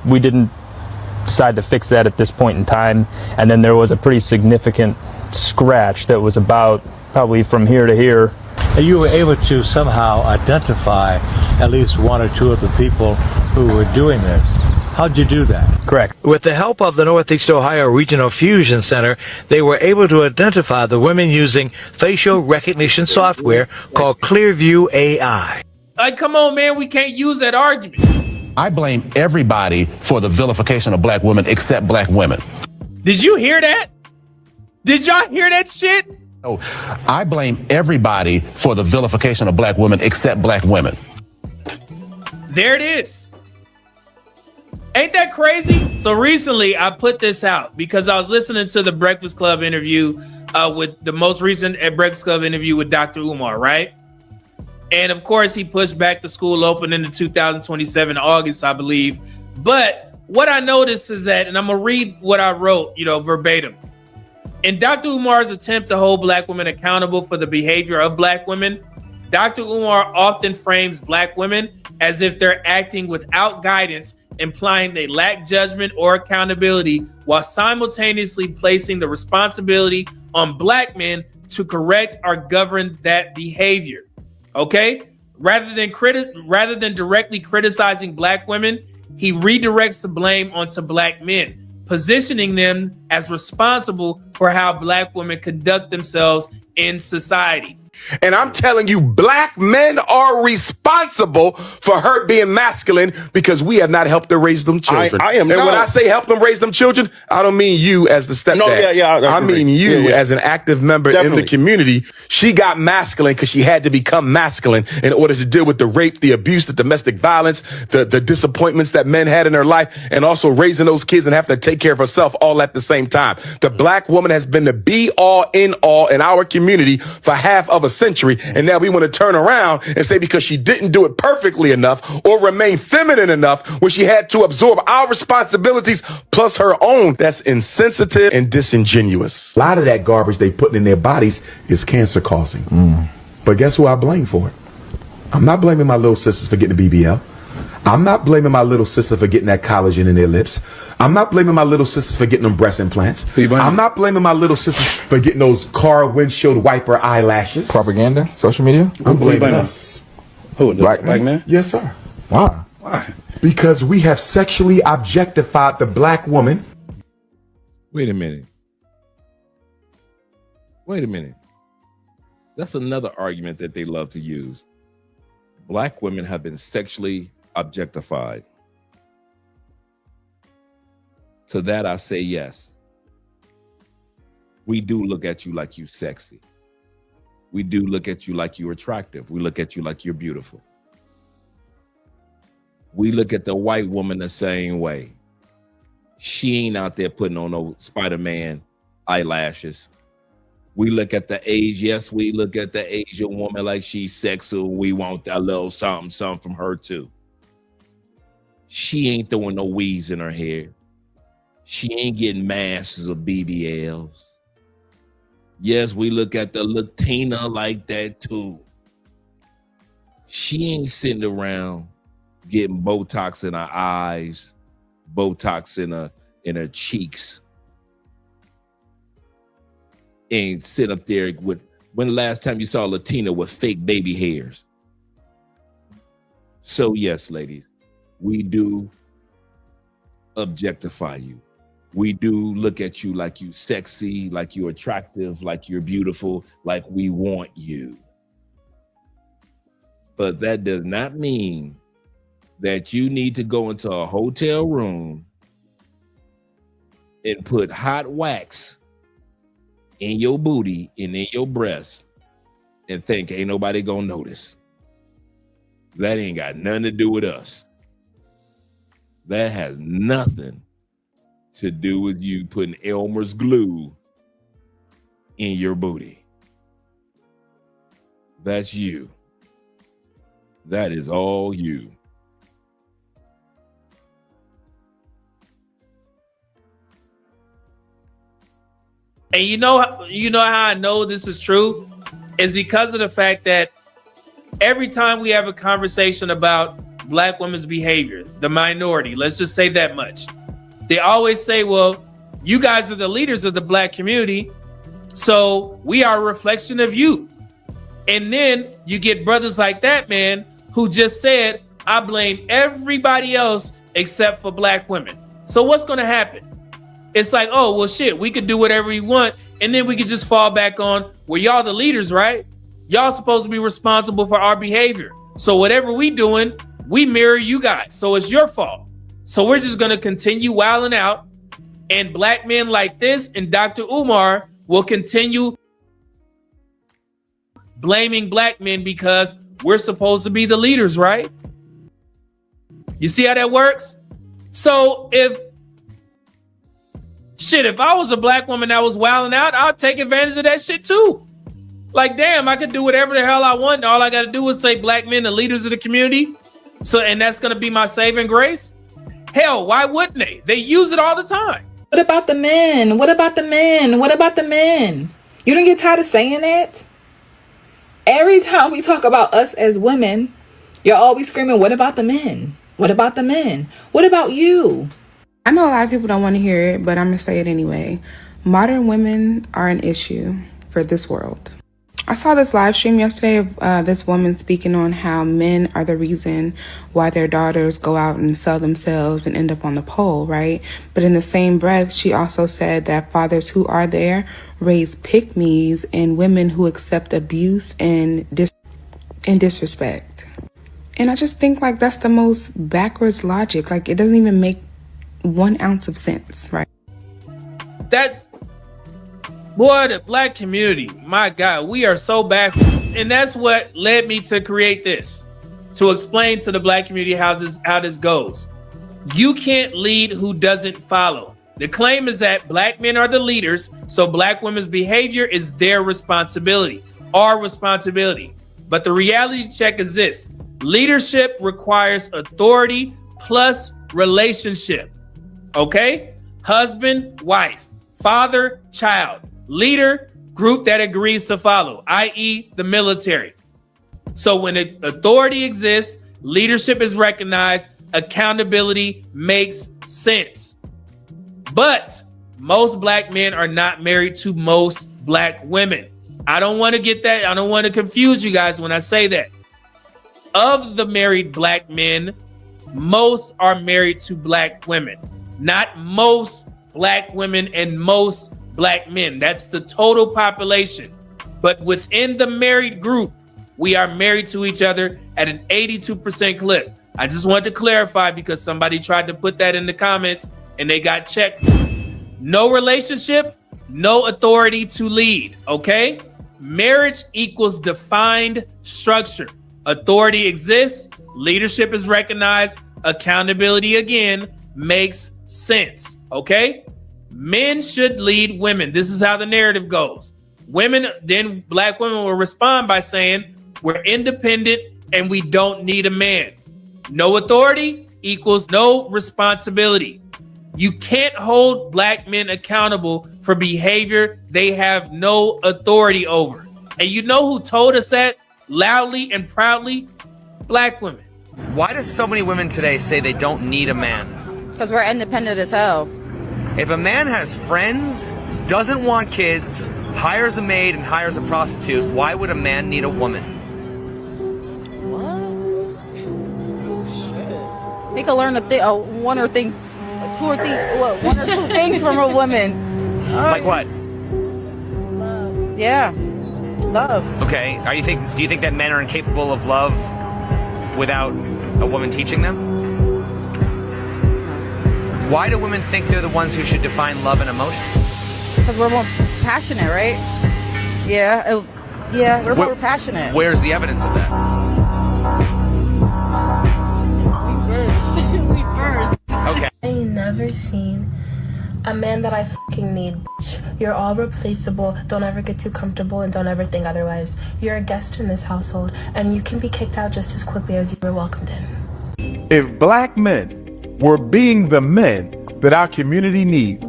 We didn't decide to fix that at this point in time. And then there was a pretty significant scratch that was about probably from here to here. You were able to somehow identify at least 1 or 2 of the people who were doing this. How'd you do that? Correct. With the help of the Northeast Ohio Regional Fusion Center, they were able to identify the women using facial recognition software called Clearview AI. Like, come on, man, we can't use that argument. I blame everybody for the vilification of black women except black women. Did you hear that? Did y'all hear that shit? No, I blame everybody for the vilification of black women except black women. There it is. Ain't that crazy? So recently I put this out because I was listening to the Breakfast Club interview with the most recent Breakfast Club interview with Dr. Umar, right? And of course he pushed back the school opening to 2027 August, I believe. But what I noticed is that, and I'm gonna read what I wrote, verbatim. In Dr. Umar's attempt to hold black women accountable for the behavior of black women, Dr. Umar often frames black women as if they're acting without guidance, implying they lack judgment or accountability, while simultaneously placing the responsibility on black men to correct or govern that behavior. Okay? Rather than directly criticizing black women, he redirects the blame onto black men, positioning them as responsible for how black women conduct themselves in society. And I'm telling you, black men are responsible for her being masculine because we have not helped her raise them children. I am and not. when I say help them raise them children, I don't mean you as the stepdad. No, I mean you as an active member in the community. She got masculine because she had to become masculine in order to deal with the rape, the abuse, the domestic violence, the disappointments that men had in her life, and also raising those kids and having to take care of herself all at the same time. The black woman has been the be all in all in our community for half of a century, and now we want to turn around and say because she didn't do it perfectly enough or remain feminine enough when she had to absorb our responsibilities plus her own, that's insensitive and disingenuous. A lot of that garbage they put in their bodies is cancer causing. But guess who I blame for it? I'm not blaming my little sisters for getting a BBL. I'm not blaming my little sister for getting that collagen in their lips. I'm not blaming my little sisters for getting them breast implants. I'm not blaming my little sisters for getting those car windshield wiper eyelashes. Propaganda? Social media? I'm blaming us. Who? Black men? Yes, sir. Why? Because we have sexually objectified the black woman. Wait a minute. That's another argument that they love to use. Black women have been sexually objectified. To that I say yes. We do look at you like you sexy. We do look at you like you're attractive. We look at you like you're beautiful. We look at the white woman the same way. She ain't out there putting on no Spider-Man eyelashes. We look at the age. Yes, we look at the Asian woman like she's sexy. We want a little something from her too. She ain't throwing no weaves in her hair. She ain't getting masses of BBLs. Yes, we look at the Latina like that too. She ain't sitting around getting Botox in her eyes, Botox in her cheeks. And sit up there with, when the last time you saw a Latina with fake baby hairs? So yes, ladies, we do objectify you. We do look at you like you sexy, like you're attractive, like you're beautiful, like we want you. But that does not mean that you need to go into a hotel room and put hot wax in your booty and in your breast and think ain't nobody gonna notice. That ain't got nothing to do with us. That has nothing to do with you putting Elmer's glue in your booty. That's you. That is all you. And you know how I know this is true is because of the fact that every time we have a conversation about Black women's behavior, the minority, let's just say that much, they always say, well, you guys are the leaders of the Black community, so we are a reflection of you. And then you get brothers like that man who just said, I blame everybody else except for Black women. So what's going to happen? It's like, oh, well, shit, we could do whatever we want. And then we could just fall back on, well, y'all the leaders, right? Y'all supposed to be responsible for our behavior. So whatever we doing, we mirror you guys. So it's your fault. So we're just going to continue wilding out. And Black men like this and Dr. Umar will continue blaming Black men because we're supposed to be the leaders, right? You see how that works? So if I was a Black woman that was wilding out, I'd take advantage of that shit too. Like, damn, I could do whatever the hell I want. All I got to do is say Black men, the leaders of the community. So, and that's going to be my saving grace. Hell, why wouldn't they? They use it all the time. What about the men? What about the men? What about the men? You don't get tired of saying that? Every time we talk about us as women, you're always screaming, what about the men? What about the men? What about you? I know a lot of people don't want to hear it, but I'm going to say it anyway. Modern women are an issue for this world. I saw this live stream yesterday of this woman speaking on how men are the reason why their daughters go out and sell themselves and end up on the pole, right? But in the same breath, she also said that fathers who are there raise pick-me's and women who accept abuse and disrespect. And I just think like that's the most backwards logic. Like it doesn't even make 1 ounce of sense, right? Boy, the Black community, my God, we are so backwards. And that's what led me to create this, to explain to the Black community how this goes. You can't lead who doesn't follow. The claim is that Black men are the leaders, so Black women's behavior is their responsibility, our responsibility. But the reality check is this: leadership requires authority plus relationship. Okay? Husband, wife, father, child. Leader, group that agrees to follow, i.e. the military. So when authority exists, leadership is recognized, accountability makes sense. But most Black men are not married to most Black women. I don't want to get that. I don't want to confuse you guys when I say that. Of the married Black men, most are married to Black women. Not most Black women and most Black men. That's the total population. But within the married group, we are married to each other at an 82% clip. I just wanted to clarify because somebody tried to put that in the comments and they got checked. No relationship, no authority to lead, okay? Marriage equals defined structure. Authority exists, leadership is recognized, accountability again makes sense, okay? Men should lead women. This is how the narrative goes. Women, then Black women will respond by saying, we're independent and we don't need a man. No authority equals no responsibility. You can't hold Black men accountable for behavior they have no authority over. And you know who told us that loudly and proudly? Black women. Why do so many women today say they don't need a man? Because we're independent as hell. If a man has friends, doesn't want kids, hires a maid and hires a prostitute, why would a man need a woman? He could learn one or two things from a woman. Like what? Yeah, love. Okay. Do you think that men are incapable of love without a woman teaching them? Why do women think they're the ones who should define love and emotions? Because we're more passionate, right? Yeah, we're more passionate. Where's the evidence of that? We birth. Okay. I ain't never seen a man that I fucking need, bitch. You're all replaceable. Don't ever get too comfortable and don't ever think otherwise. You're a guest in this household and you can be kicked out just as quickly as you were welcomed in. If black men were being the men that our community need,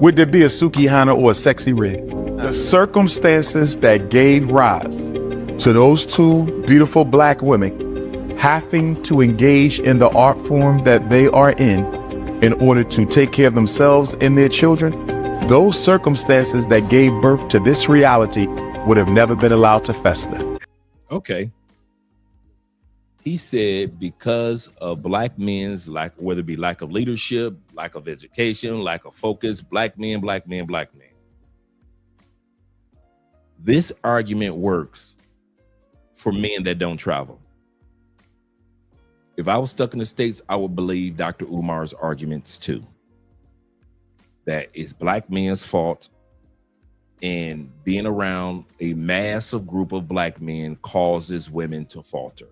would there be a Sukihana or a Sexy Red? The circumstances that gave rise to those two beautiful black women having to engage in the art form that they are in order to take care of themselves and their children, those circumstances that gave birth to this reality would have never been allowed to fester. Okay. He said because of black men's lack, whether it be lack of leadership, lack of education, lack of focus, black men. This argument works for men that don't travel. If I was stuck in the States, I would believe Dr. Umar's arguments too. That it's black men's fault, and being around a massive group of black men causes women to falter.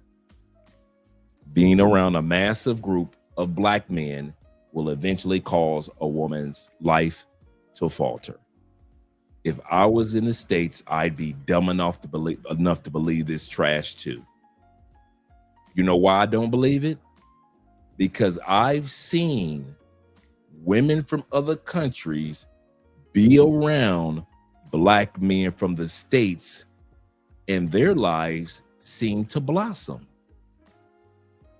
Being around a massive group of black men will eventually cause a woman's life to falter. If I was in the States, I'd be dumb enough to believe this trash too. You know why I don't believe it? Because I've seen women from other countries be around black men from the States and their lives seem to blossom.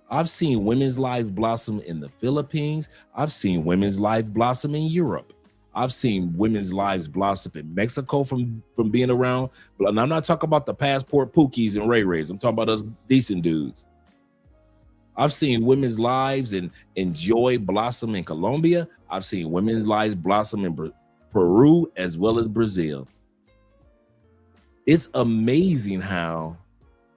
I've seen women's lives blossom in the Philippines. I've seen women's lives blossom in Europe. I've seen women's lives blossom in Mexico from being around. And I'm not talking about the passport Pookies and Ray Rays. I'm talking about us decent dudes. I've seen women's lives and joy blossom in Colombia. I've seen women's lives blossom in Peru as well as Brazil. It's amazing how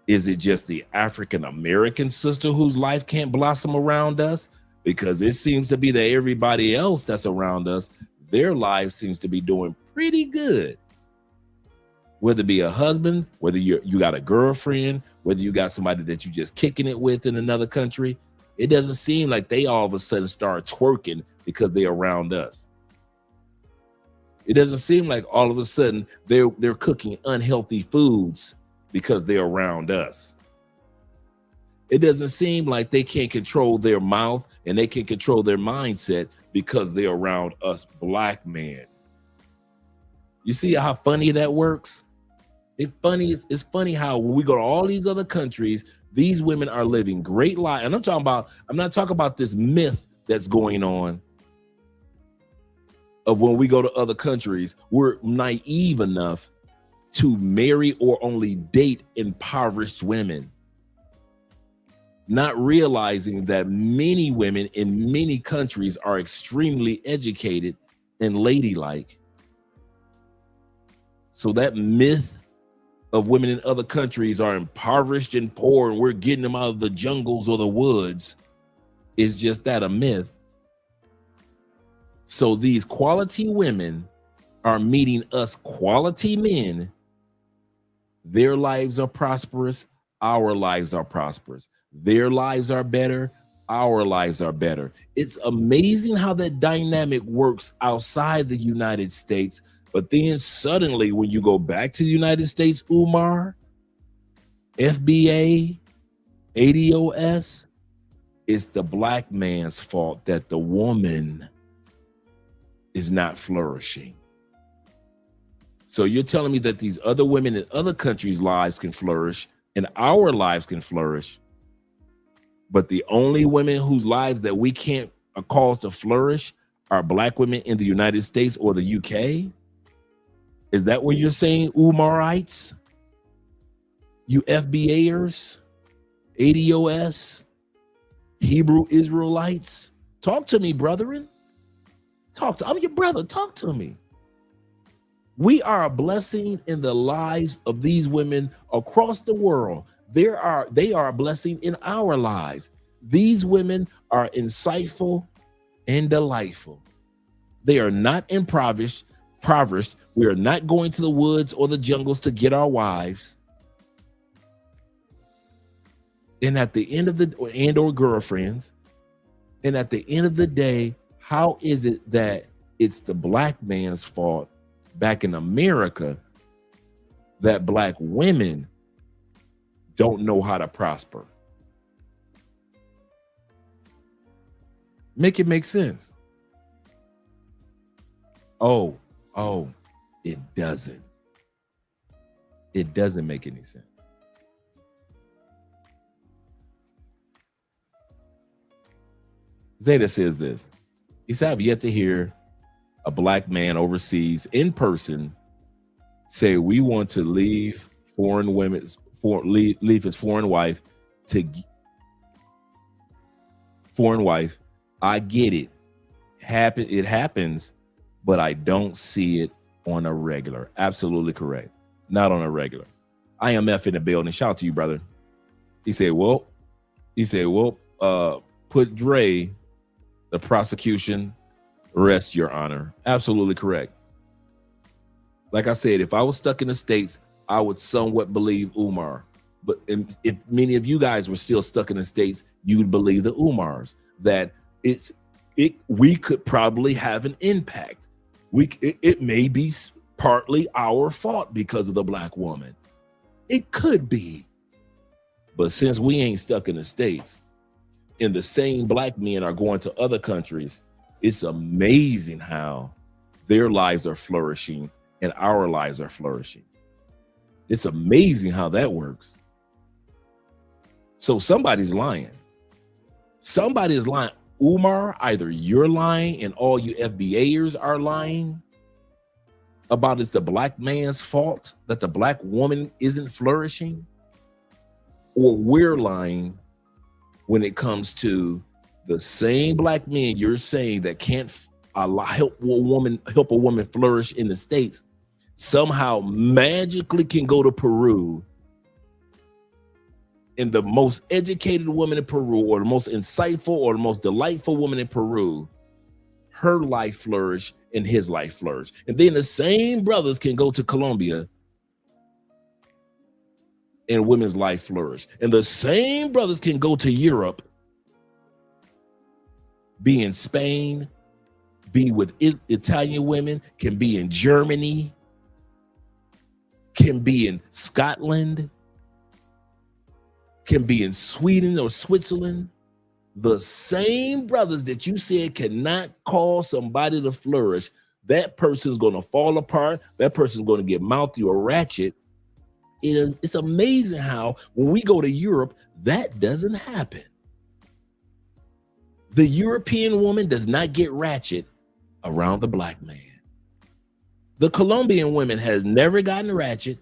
is it just the African American sister whose life can't blossom around us? Because it seems to be that everybody else that's around us, their life seems to be doing pretty good. Whether it be a husband, whether you got a girlfriend, whether you got somebody that you just kicking it with in another country, it doesn't seem like they all of a sudden start twerking because they're around us. It doesn't seem like all of a sudden they're cooking unhealthy foods because they're around us. It doesn't seem like they can't control their mouth and they can control their mindset because they're around us black men. You see how funny that works? It's funny how when we go to all these other countries, these women are living great lives. And I'm not talking about this myth that's going on of when we go to other countries, we're naive enough to marry or only date impoverished women, not realizing that many women in many countries are extremely educated and ladylike. So that myth of women in other countries are impoverished and poor and we're getting them out of the jungles or the woods is just that, a myth. So these quality women are meeting us quality men. Their lives are prosperous. Our lives are prosperous. Their lives are better. Our lives are better. It's amazing how that dynamic works outside the United States. But then suddenly when you go back to the United States, Umar, FBA, ADOS, it's the black man's fault that the woman is not flourishing. So you're telling me that these other women in other countries' lives can flourish and our lives can flourish, but the only women whose lives that we can't cause to flourish are black women in the United States or the UK? Is that what you're saying, Umarites? You FBAers, ADOS, Hebrew Israelites. Talk to me, brethren. I'm your brother. Talk to me. We are a blessing in the lives of these women across the world. They are a blessing in our lives. These women are insightful and delightful. They are not impoverished. We are not going to the woods or the jungles to get our wives. And at the end of the or girlfriends, and at the end of the day, how is it that it's the black man's fault back in America that black women don't know how to prosper? Make it make sense. Oh, it doesn't. It doesn't make any sense. Zeta says this. He said, I've yet to hear a black man overseas in person say we want to leave leave his foreign wife. I get it. It happens, but I don't see it on a regular. Absolutely correct. Not on a regular. IMF in the building. Shout out to you, brother. He said, put Dre, the prosecution, rest, your honor. Absolutely correct. Like I said, if I was stuck in the States, I would somewhat believe Umar. But if many of you guys were still stuck in the States, you would believe the Umars, that we could probably have an impact. It may be partly our fault because of the black woman. It could be. But since we ain't stuck in the States, and the same black men are going to other countries, it's amazing how their lives are flourishing and our lives are flourishing. It's amazing how that works. So somebody's lying. Somebody is lying. Umar, either you're lying and all you FBAers are lying about it's the black man's fault that the black woman isn't flourishing, or we're lying when it comes to the same black men you're saying that can't help a woman flourish in the States, somehow magically can go to Peru, and the most educated woman in Peru, or the most insightful or the most delightful woman in Peru, her life flourish and his life flourish. And then the same brothers can go to Colombia and women's life flourish. And the same brothers can go to Europe, be in Spain, be with Italian women, can be in Germany, can be in Scotland, can be in Sweden or Switzerland. The same brothers that you said cannot cause somebody to flourish, that person's going to fall apart. That person's going to get mouthy or ratchet. It's amazing how when we go to Europe, that doesn't happen. The European woman does not get ratchet around the black man. The Colombian woman has never gotten ratchet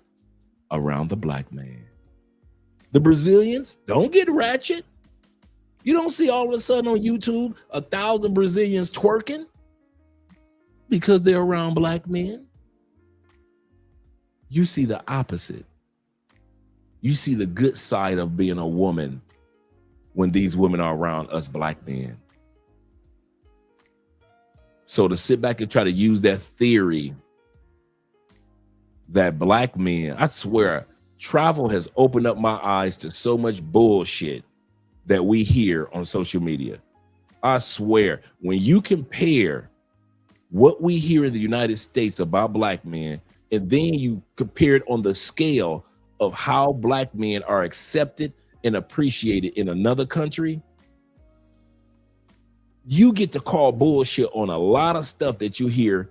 around the black man. The Brazilians don't get ratchet. You don't see all of a sudden on YouTube 1,000 Brazilians twerking because they're around black men. You see the opposite. You see the good side of being a woman when these women are around us black men. So to sit back and try to use that theory that black men, I swear, travel has opened up my eyes to so much bullshit that we hear on social media. I swear, when you compare what we hear in the United States about black men, and then you compare it on the scale of how black men are accepted and appreciated in another country, you get to call bullshit on a lot of stuff that you hear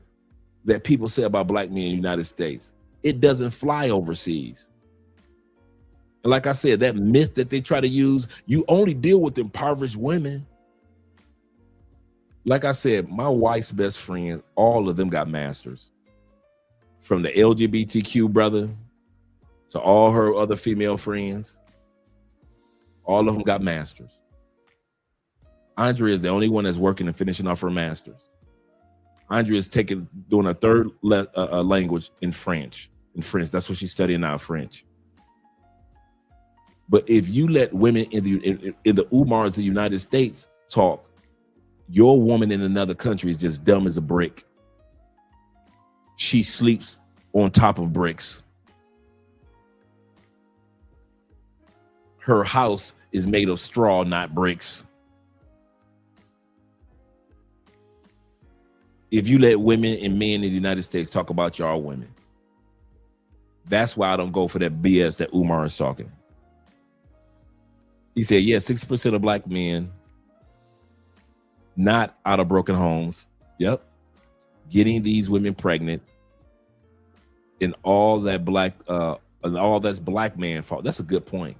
that people say about black men in the United States. It doesn't fly overseas. And like I said, that myth that they try to use, you only deal with impoverished women. Like I said, my wife's best friend, all of them got masters. From the LGBTQ brother to all her other female friends, all of them got masters. Andrea is the only one that's working and finishing off her master's. Andrea is doing a third language in French. That's what she's studying now, French. But if you let women in the Umars of the United States talk, your woman in another country is just dumb as a brick. She sleeps on top of bricks. Her house is made of straw, not bricks. If you let women and men in the United States talk about y'all women, that's why I don't go for that BS that Umar is talking. He said, yeah, 60% of black men not out of broken homes. Yep. Getting these women pregnant and all that all that's black man fault. That's a good point.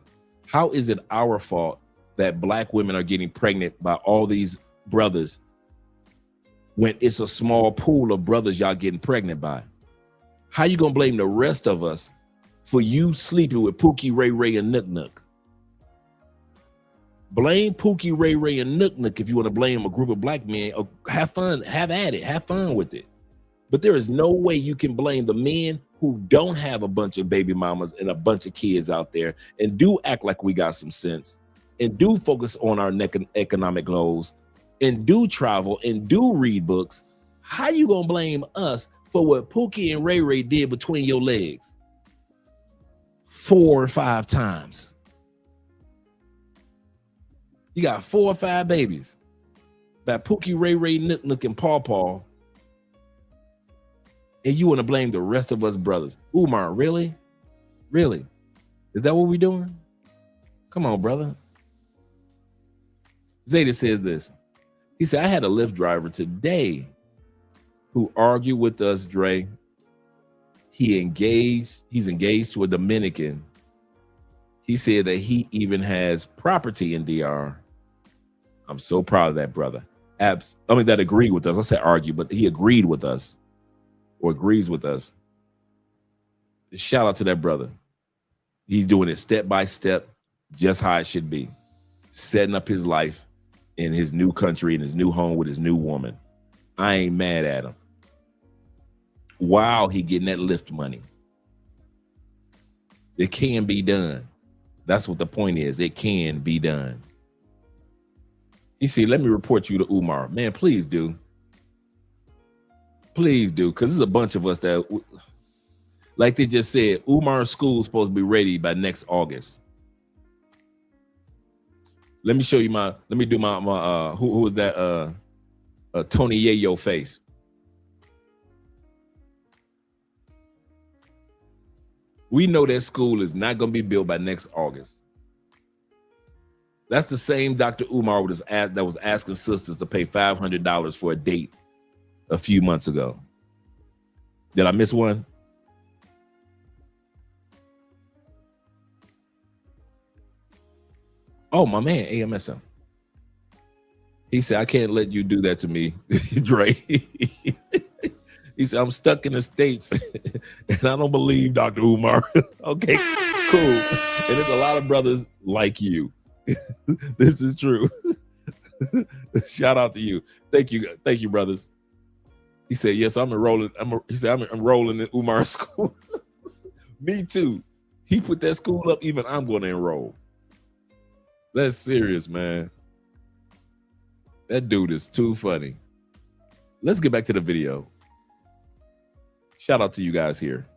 How is it our fault that black women are getting pregnant by all these brothers when it's a small pool of brothers y'all getting pregnant by? How you gonna blame the rest of us for you sleeping with Pookie, Ray Ray, and Nook Nook? Blame Pookie, Ray Ray, and Nook Nook if you want to blame a group of black men. Have fun, have at it, have fun with it. But there is no way you can blame the men who don't have a bunch of baby mamas and a bunch of kids out there and do act like we got some sense and do focus on our economic goals and do travel and do read books. How you gonna blame us for what Pookie and Ray Ray did between your legs 4 or 5 times? You got 4 or 5 babies by Pookie, Ray Ray, Nook Nook, and Paw Paw, and you want to blame the rest of us brothers. Umar, really? Really? Is that what we're doing? Come on, brother. Zeta says this. He said, I had a Lyft driver today who argued with us, Dre. He's engaged to a Dominican. He said that he even has property in DR. I'm so proud of that brother. That agreed with us. I said argue, but he agreed with us or agrees with us. Shout out to that brother. He's doing it step by step, just how it should be. Setting up his life in his new country, in his new home with his new woman. I ain't mad at him. Wow, he getting that Lyft money. It can be done. That's what the point is. It can be done. You see, let me report you to Umar. Man, please do. Please do, because there's a bunch of us that, like they just said, Umar's school is supposed to be ready by next August. Let me show you let me do my who is that? Tony Yayo face. We know that school is not going to be built by next August. That's the same Dr. Umar that was asking sisters to pay $500 for a date a few months ago. Did I miss one? Oh, my man, AMSM. He said, I can't let you do that to me, Dre. He said, I'm stuck in the States and I don't believe Dr. Umar. Okay, cool. And there's a lot of brothers like you. This is true. Shout out to you. Thank you, brothers. He said, yes, I'm enrolling. I'm enrolling in Umar's school. Me too. He put that school up, even I'm going to enroll. That's serious, man. That dude is too funny. Let's get back to the video. Shout out to you guys here.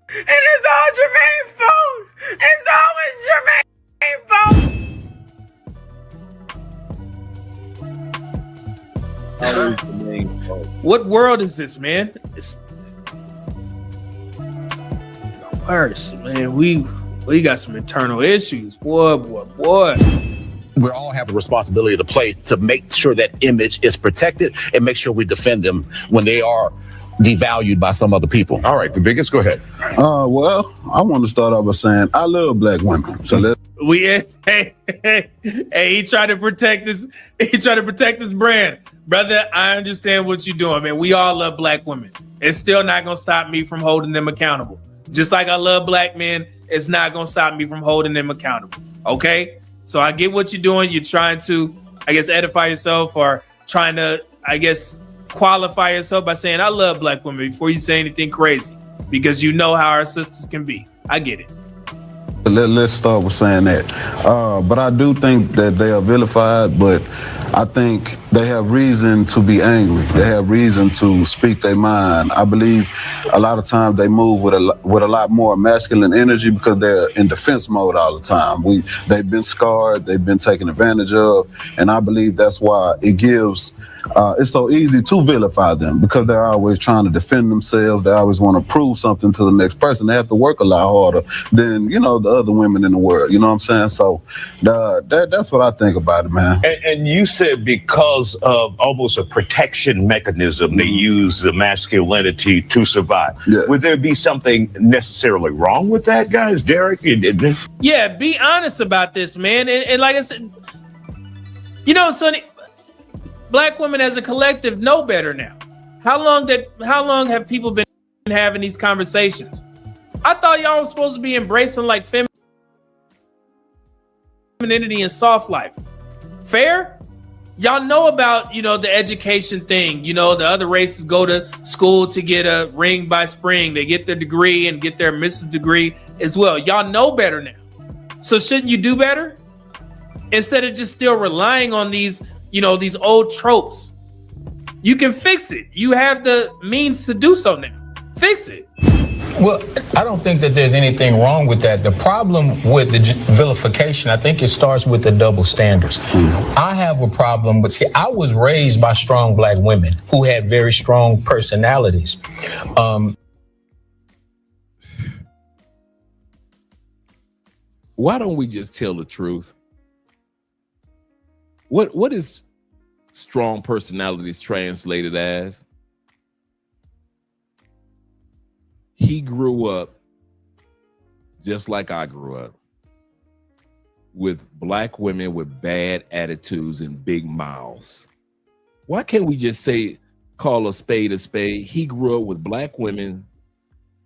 And it's all Jermaine's fault. It's always Jermaine's fault. What world is this, man? It's worse, man. We got some internal issues. Boy. We all have a responsibility to play to make sure that image is protected and make sure we defend them when they are devalued by some other people. All right, the biggest, go ahead. Well, I want to start off by saying I love black women. So let's Hey, he tried to protect this. He tried to protect this brand. Brother, I understand what you're doing, man. We all love black women. It's still not gonna stop me from holding them accountable. Just like I love black men, it's not gonna stop me from holding them accountable. Okay? So I get what you're doing. You're trying to, I guess, edify yourself, or trying to, I guess, qualify yourself by saying, I love black women, before you say anything crazy, because you know how our sisters can be. I get it. Let's start with saying that. But I do think that they are vilified, but I think they have reason to be angry. They have reason to speak their mind. I believe a lot of times they move with a lot more masculine energy because they're in defense mode all the time. They've been scarred, they've been taken advantage of, and I believe that's why it gives. It's so easy to vilify them because they're always trying to defend themselves. They always want to prove something to the next person. They have to work a lot harder than, the other women in the world. You know what I'm saying? So that's what I think about it, man. And you said because of almost a protection mechanism, they use the masculinity to survive. Yeah. Would there be something necessarily wrong with that, guys? Derek? Yeah, be honest about this, man. And like I said, Sonny, black women as a collective know better now. How long have people been having these conversations? I thought y'all were supposed to be embracing like femininity and soft life. Fair? Y'all know about, the education thing. The other races go to school to get a ring by spring. They get their degree and get their Mrs. degree as well. Y'all know better now. So shouldn't you do better? Instead of just still relying on these old tropes. You can fix it. You have the means to do so now. Fix it. Well, I don't think that there's anything wrong with that. The problem with the vilification, I think it starts with the double standards. I have a problem with, I was raised by strong black women who had very strong personalities. Why don't we just tell the truth? What is strong personalities translated as? He grew up just like I grew up, with black women with bad attitudes and big mouths. Why can't we just call a spade a spade? He grew up with black women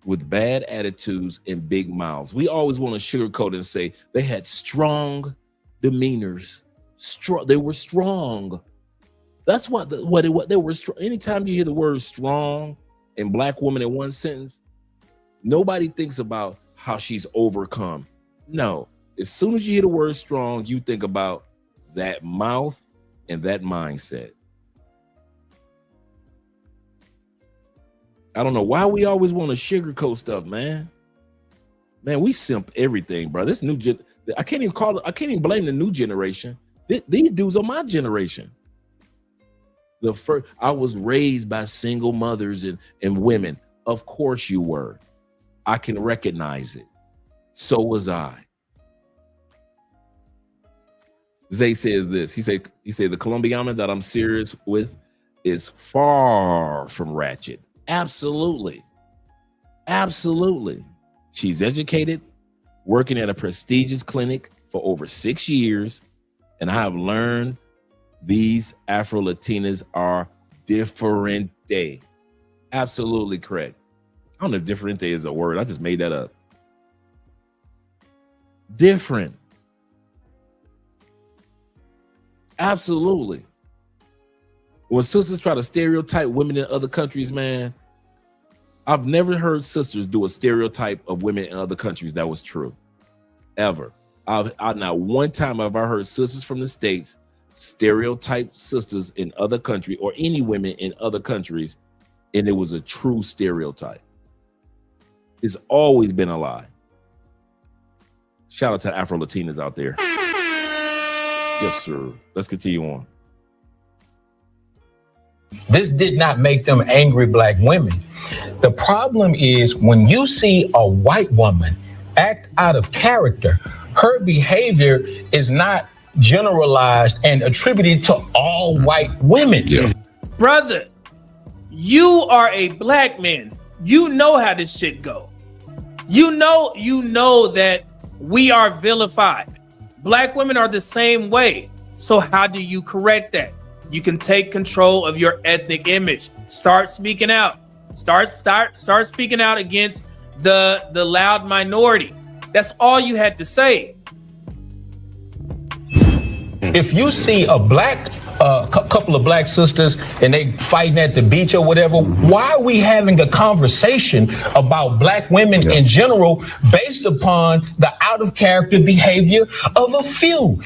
with bad attitudes and big mouths. We always want to sugarcoat and say they had strong demeanors. They were strong. That's what they were strong. Anytime you hear the word strong and black woman in one sentence, nobody thinks about how she's overcome. No, as soon as you hear the word strong, you think about that mouth and that mindset. I don't know why we always want to sugarcoat stuff, man. Man, we simp everything, bro. This new I can't even blame the new generation. These dudes are my generation. I was raised by single mothers and women. Of course you were. I can recognize it. So was I. Zay says this. He said the Colombiana that I'm serious with is far from ratchet. Absolutely. Absolutely. She's educated, working at a prestigious clinic for over 6 years, and I have learned these Afro-Latinas are differente. Absolutely correct. I don't know if differente is a word. I just made that up. Different. Absolutely. When sisters try to stereotype women in other countries, man, I've never heard sisters do a stereotype of women in other countries that was true. Ever. Not one time have I heard sisters from the States stereotype sisters in other countries or any women in other countries, and it was a true stereotype. It's always been a lie. Shout out to Afro-Latinas out there. Yes, sir. Let's continue on. This did not make them angry black women. The problem is when you see a white woman act out of character, her behavior is not generalized and attributed to all white women. Yeah. Brother, you are a black man. You know how this shit go. You know that we are vilified. Black women are the same way. So how do you correct that? You can take control of your ethnic image. Start speaking out. Start speaking out against the loud minority. That's all you had to say. If you see a black couple of black sisters and they fighting at the beach or whatever, why are we having a conversation about black women in general based upon the out of character behavior of a few?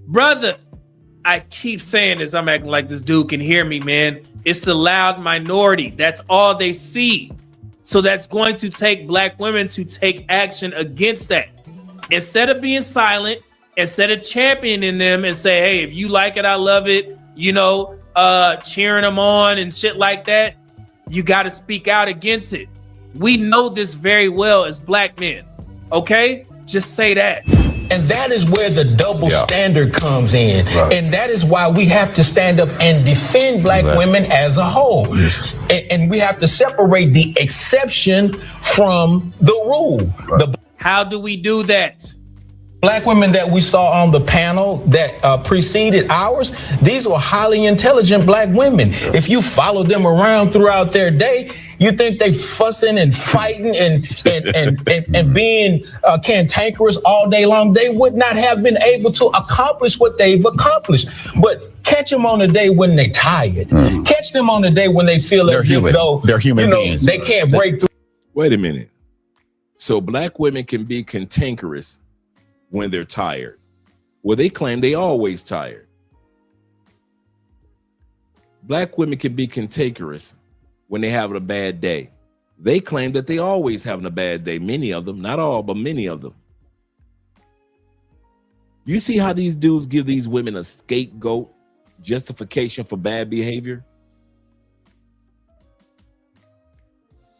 Brother, I keep saying this. I'm acting like this dude can hear me, man. It's the loud minority. That's all they see. So that's going to take black women to take action against that. Instead of being silent, instead of championing them and say, hey, if you like it, I love it, you know, cheering them on and shit like that, you got to speak out against it. We know this very well as black men. Okay? Just say that. And that is where the double standard comes in. And that is why we have to stand up and defend black women as a whole. And we have to separate the exception from the rule. How do we do that? Black women that we saw on the panel that preceded ours, these were highly intelligent black women. If you follow them around throughout their day, you think they fussing and fighting and being cantankerous all day long, they would not have been able to accomplish what they've accomplished. But catch them on the day when they're tired. Catch them on the day when they feel as if though they're human beings. They can't break through. Wait a minute. So black women can be cantankerous when they're tired. Well, they claim they always tired. Black women can be cantankerous when they having a bad day. They claim that they always having a bad day. Many of them, not all, but many of them. You see how these dudes give these women a scapegoat justification for bad behavior?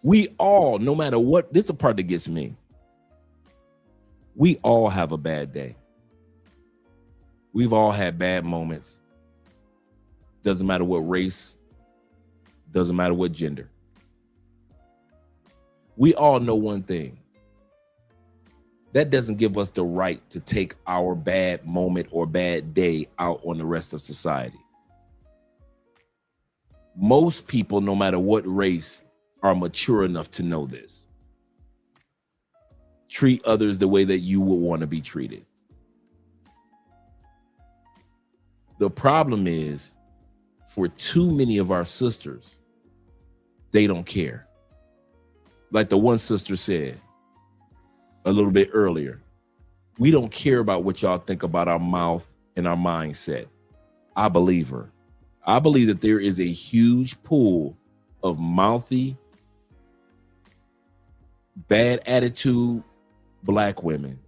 We all, no matter what, this is the part that gets me. We all have a bad day. We've all had bad moments. Doesn't matter what race, doesn't matter what gender. We all know one thing. That doesn't give us the right to take our bad moment or bad day out on the rest of society. Most people, no matter what race, are mature enough to know this. Treat others the way that you would want to be treated. The problem is, for too many of our sisters, they don't care. Like the one sister said a little bit earlier, we don't care about what y'all think about our mouth and our mindset. I believe her. I believe that there is a huge pool of mouthy, bad attitude black women.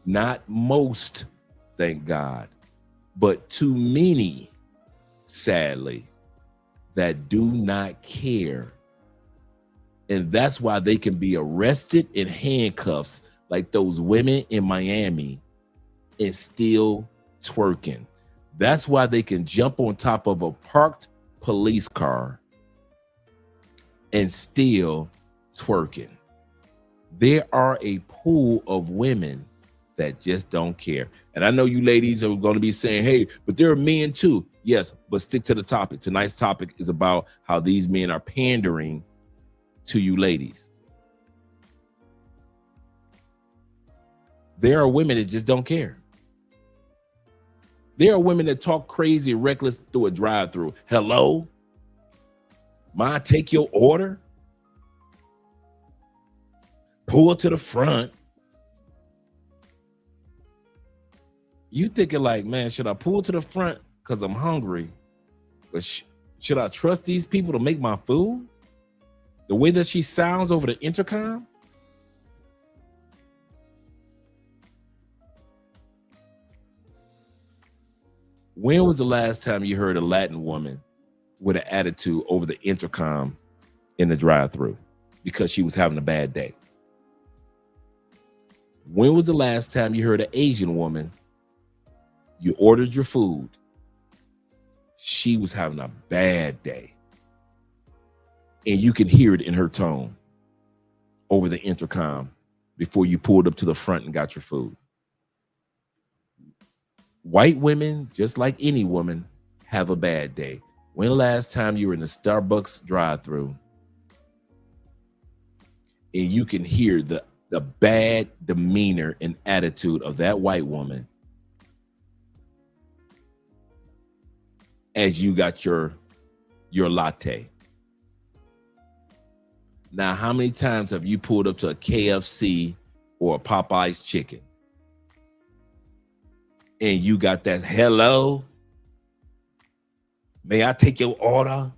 Not most, thank God, but too many, sadly, that do not care. And that's why they can be arrested in handcuffs like those women in Miami and still twerking. That's why they can jump on top of a parked police car and still twerking. There are a pool of women that just don't care. And I know you ladies are going to be saying, hey, but there are men too. Yes, but stick to the topic. Tonight's topic is about how these men are pandering to you ladies. There are women that just don't care. There are women that talk crazy, reckless through a drive-through. Hello? Ma, take your order? Pull to the front. You thinking like, man, should I pull to the front because I'm hungry? But should I trust these people to make my food? The way that she sounds over the intercom? When was the last time you heard a Latin woman with an attitude over the intercom in the drive-thru because she was having a bad day? When was the last time you heard an Asian woman, you ordered your food, she was having a bad day, and you can hear it in her tone over the intercom before you pulled up to the front and got your food? White women, just like any woman, have a bad day. When the last time you were in the Starbucks drive-thru and you can hear the bad demeanor and attitude of that white woman as you got your latte. Now, how many times have you pulled up to a KFC or a Popeye's chicken and you got that, hello, may I take your order?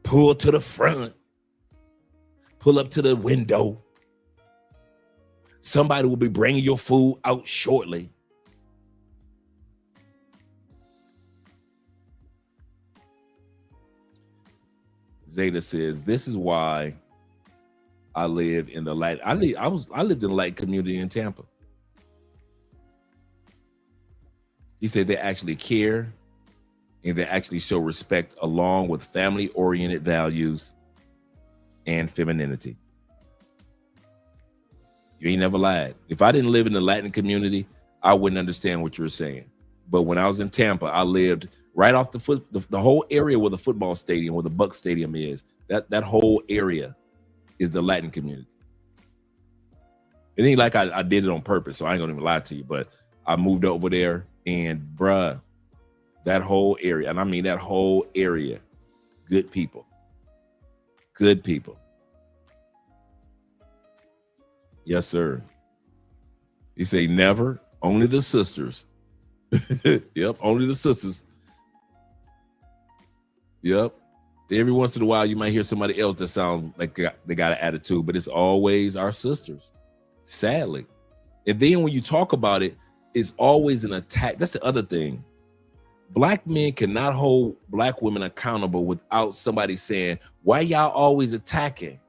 Pull to the front, pull up to the window. Somebody will be bringing your food out shortly. Zeta says, this is why I live in the Latin. I lived in the Latin community in Tampa. He said they actually care and they actually show respect along with family-oriented values and femininity. You ain't never lied. If I didn't live in the Latin community, I wouldn't understand what you're saying. But when I was in Tampa, I lived right off the whole area where the football stadium, where the Bucs Stadium is. That whole area is the Latin community. It ain't like I did it on purpose, so I ain't gonna even lie to you. But I moved over there, and bruh, that whole area, and I mean that whole area, good people. Good people. Yes, sir. You say never, only the sisters. Yep, only the sisters. Yep. Every once in a while, you might hear somebody else that sounds like they got an attitude, but it's always our sisters, sadly. And then when you talk about it, it's always an attack. That's the other thing. Black men cannot hold black women accountable without somebody saying, why y'all always attacking?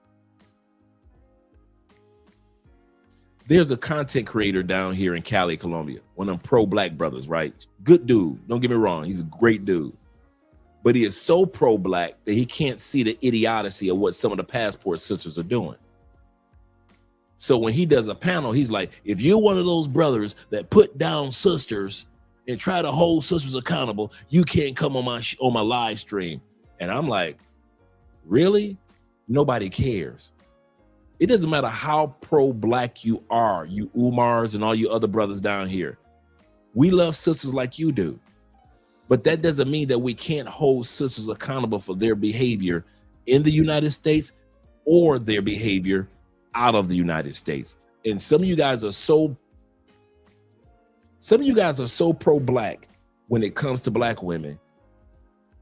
There's a content creator down here in Cali, Colombia, one of them pro-black brothers, right? Good dude. Don't get me wrong. He's a great dude. But he is so pro-black that he can't see the idiocy of what some of the passport sisters are doing. So when he does a panel, he's like, if you're one of those brothers that put down sisters and try to hold sisters accountable, you can't come on my live stream. And I'm like, really? Nobody cares. It doesn't matter how pro-black you are, you Umars and all you other brothers down here. We love sisters like you do. But that doesn't mean that we can't hold sisters accountable for their behavior in the United States or their behavior out of the United States. And some of you guys are so pro-black when it comes to black women.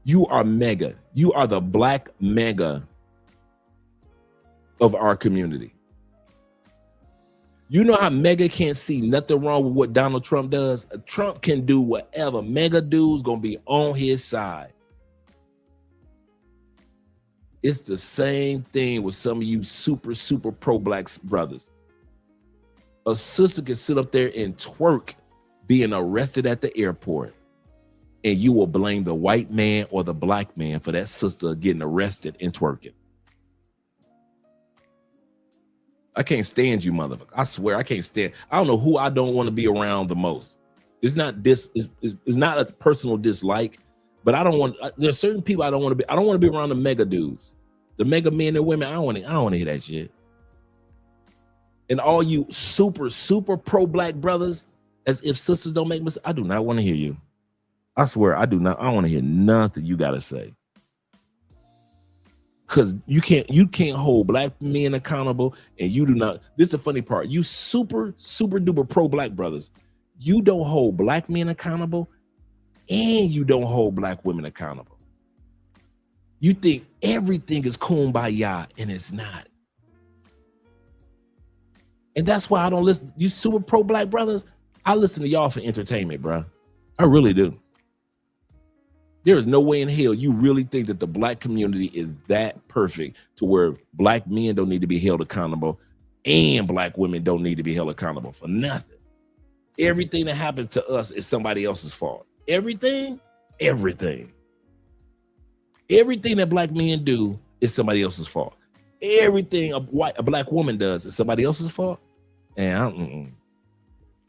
You are mega. You are the black mega of our community. You know how Mega can't see nothing wrong with what Donald Trump does? Trump can do whatever. Mega dude's gonna be on his side. It's the same thing with some of you super pro-black brothers. A sister can sit up there and twerk being arrested at the airport, and you will blame the white man or the black man for that sister getting arrested and twerking. I can't stand you, motherfucker. I swear I can't stand. I don't know who I don't want to be around the most. It's not it's not a personal dislike, but I don't want. There's certain people I don't want to be. I don't want to be around the mega dudes, the mega men and women. I don't want to hear that shit. And all you super pro-black brothers, as if sisters don't make mistakes. I do not want to hear you. I swear I do not. I don't want to hear nothing you gotta say. Because you can't hold black men accountable, and you do not. This is the funny part. You super duper pro-black brothers, you don't hold black men accountable, and you don't hold black women accountable. You think everything is kumbaya, and it's not. And that's why I don't listen. You super pro-black brothers, I listen to y'all for entertainment, bro. I really do. There is no way in hell you really think that the black community is that perfect to where black men don't need to be held accountable and black women don't need to be held accountable for nothing. Everything that happens to us is somebody else's fault. Everything that black men do is somebody else's fault. Everything a black woman does is somebody else's fault. And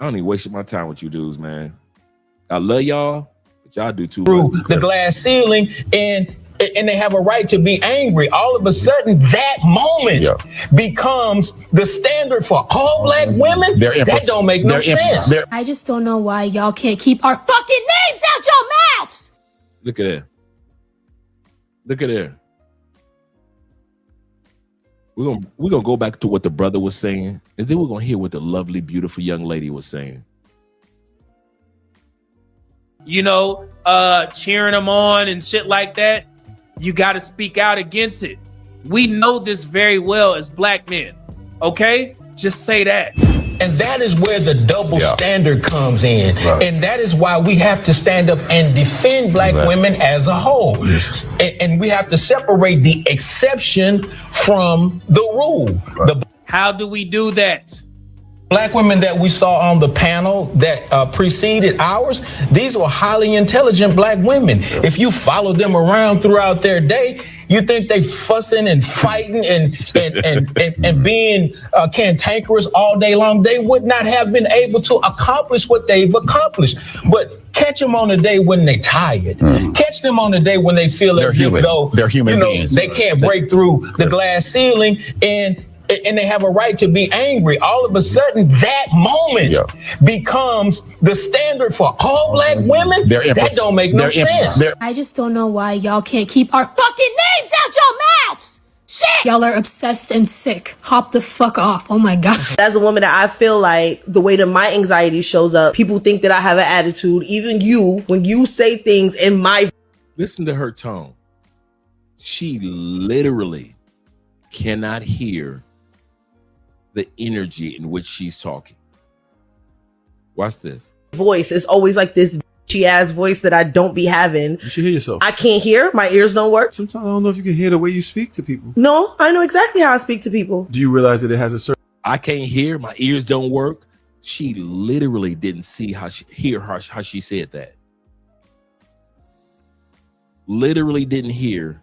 I don't even waste my time with you dudes, man. I love y'all. But y'all do too through much. the glass ceiling, and and they have a right to be angry. All of a sudden, that moment becomes the standard for all black women. That don't make no sense. I just don't know why y'all can't keep our fucking names out your mouths. Look at that. Look at there. We're gonna go back to what the brother was saying, and then we're gonna hear what the lovely, beautiful young lady was saying. You know, cheering them on and shit like that. You got to speak out against it. We know this very well as black men. Okay? Just say that. And that is where the double standard comes in. And that is why we have to stand up and defend black women as a whole. And we have to separate the exception from the rule. How do we do that? Black women that we saw on the panel that preceded ours, these were highly intelligent black women. If you follow them around throughout their day, you think they fussing and fighting and being cantankerous all day long. They would not have been able to accomplish what they've accomplished. But catch them on the day when they're tired. Catch them on the day when they feel as if though they're human beings. They can't break through the glass ceiling and they have a right to be angry. All of a sudden, that moment becomes the standard for all black women. That don't make no sense. I just don't know why y'all can't keep our fucking names out your mouths. Shit! Y'all are obsessed and sick. Hop the fuck off. Oh my God. As a woman, that I feel like the way that my anxiety shows up, people think that I have an attitude. Even you, when you say things in my... Listen to her tone. She literally cannot hear the energy in which she's talking. Watch this. Voice is always like this bitchy ass voice that I don't be having. You should hear yourself. I can't hear. My ears don't work. Sometimes I don't know if you can hear the way you speak to people. No, I know exactly how I speak to people. Do you realize that it has a certain... I can't hear. My ears don't work. She literally didn't see how she said that. Literally didn't hear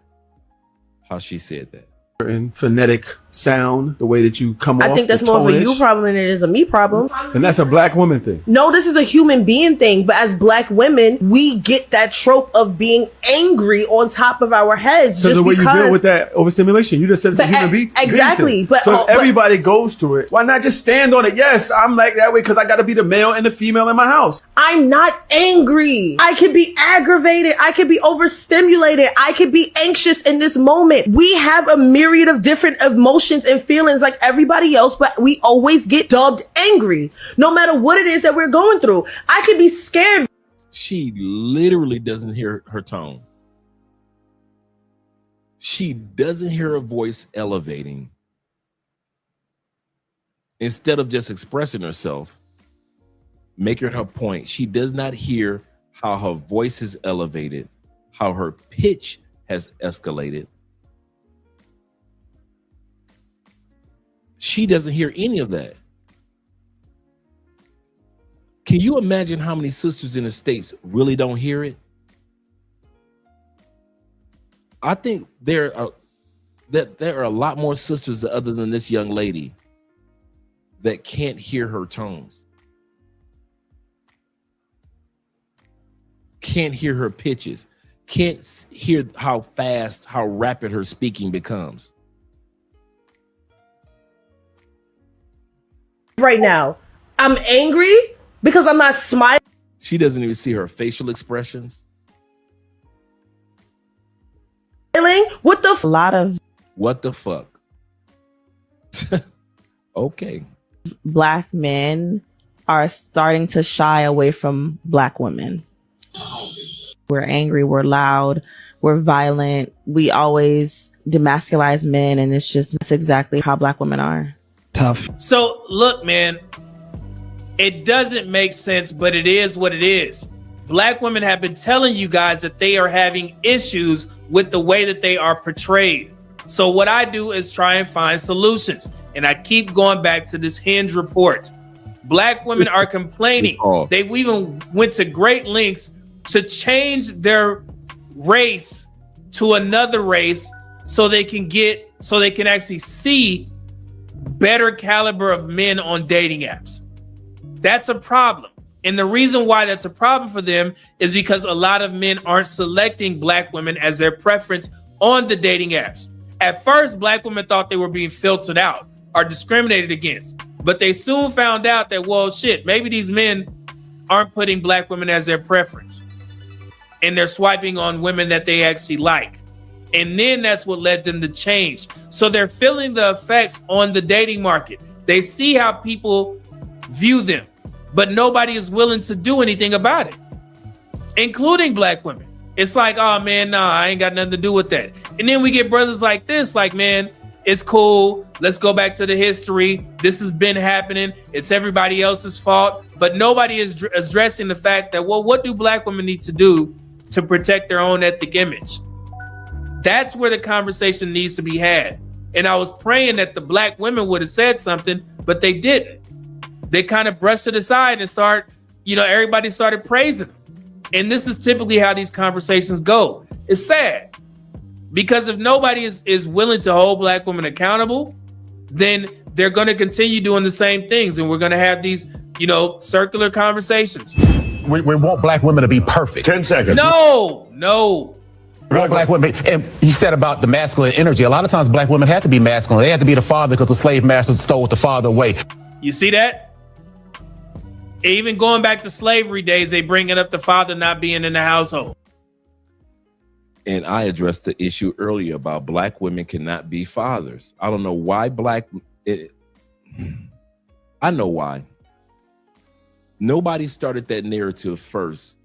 how she said that. certain phonetic sound, the way that you come off. I think that's more of a you problem than it is a me problem. And that's a black woman thing. No, this is a human being thing. But as black women, we get that trope of being angry on top of our heads. Because the way you deal with that overstimulation, you just said it's a human being. Exactly. Thing. So if everybody goes through it, why not just stand on it? Yes, I'm like that way because I got to be the male and the female in my house. I'm not angry. I could be aggravated. I could be overstimulated. I could be anxious in this moment. We have a myriad of different emotions and feelings like everybody else, but we always get dubbed angry, no matter what it is that we're going through. I could be scared. She literally doesn't hear her tone. She doesn't hear her voice elevating. Instead of just expressing herself, making her point, she does not hear how her voice is elevated, how her pitch has escalated. She doesn't hear any of that. Can you imagine how many sisters in the States really don't hear it? I think there are a lot more sisters other than this young lady that can't hear her tones. Can't hear her pitches. Can't hear how fast, how rapid her speaking becomes. Right now, I'm angry because I'm not smiling. She doesn't even see her facial expressions. What the a lot of what the fuck? Okay. Black men are starting to shy away from black women. We're angry, we're loud, we're violent. We always demasculize men, and that's exactly how black women are. Tough. So look, man, it doesn't make sense, but it is what it is. Black women have been telling you guys that they are having issues with the way that they are portrayed. So what I do is try and find solutions. And I keep going back to this Hinge report. Black women are complaining. They even went to great lengths to change their race to another race so they can actually see better caliber of men on dating apps. That's a problem. And the reason why that's a problem for them is because a lot of men aren't selecting black women as their preference on the dating apps. At first, black women thought they were being filtered out or discriminated against, but they soon found out that, well, shit, maybe these men aren't putting black women as their preference and they're swiping on women that they actually like. And then that's what led them to change. So they're feeling the effects on the dating market. They see how people view them, but nobody is willing to do anything about it, including black women. It's like, oh man, nah, I ain't got nothing to do with that. And then we get brothers like this, like, man, it's cool. Let's go back to the history. This has been happening. It's everybody else's fault. But nobody is addressing the fact that, well, what do black women need to do to protect their own ethnic image? That's where the conversation needs to be had. And I was praying that the black women would have said something, but they didn't. They kind of brushed it aside and everybody started praising them. And this is typically how these conversations go. It's sad because if nobody is willing to hold black women accountable, then they're going to continue doing the same things. And we're going to have these, circular conversations. We want black women to be perfect. 10 seconds. No. We want black women, and you said about the masculine energy. A lot of times black women had to be masculine. They had to be the father because the slave masters stole the father away. You see that? Even going back to slavery days, they bringing up the father not being in the household. And I addressed the issue earlier about black women cannot be fathers. I don't know why I know why. Nobody started that narrative first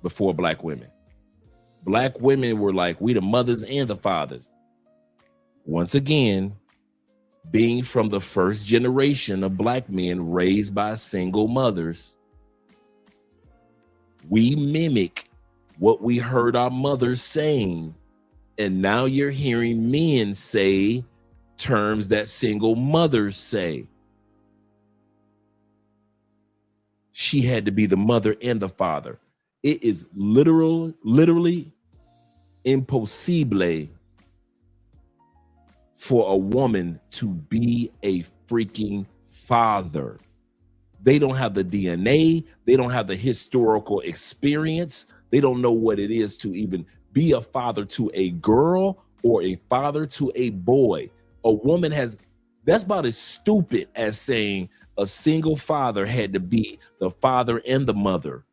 before black women. Black women were like, we the mothers and the fathers. Once again, being from the first generation of black men raised by single mothers, we mimic what we heard our mothers saying. And now you're hearing men say terms that single mothers say. She had to be the mother and the father. It is literally impossible for a woman to be a freaking father. They don't have the DNA. They don't have the historical experience. They don't know what it is to even be a father to a girl or a father to a boy. A woman that's about as stupid as saying a single father had to be the father and the mother.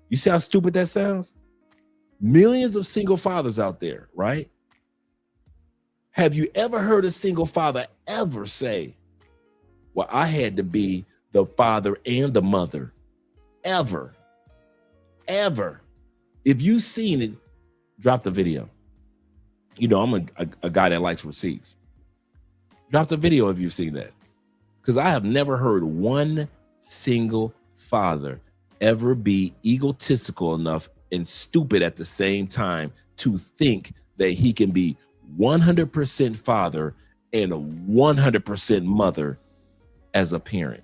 You see how stupid that sounds? Millions of single fathers out there, right? Have you ever heard a single father ever say, well, I had to be the father and the mother? Ever. If you've seen it, drop the video. I'm a guy that likes receipts. Drop the video if you've seen that. Because I have never heard one single father ever be egotistical enough and stupid at the same time to think that he can be 100% father and a 100% mother as a parent.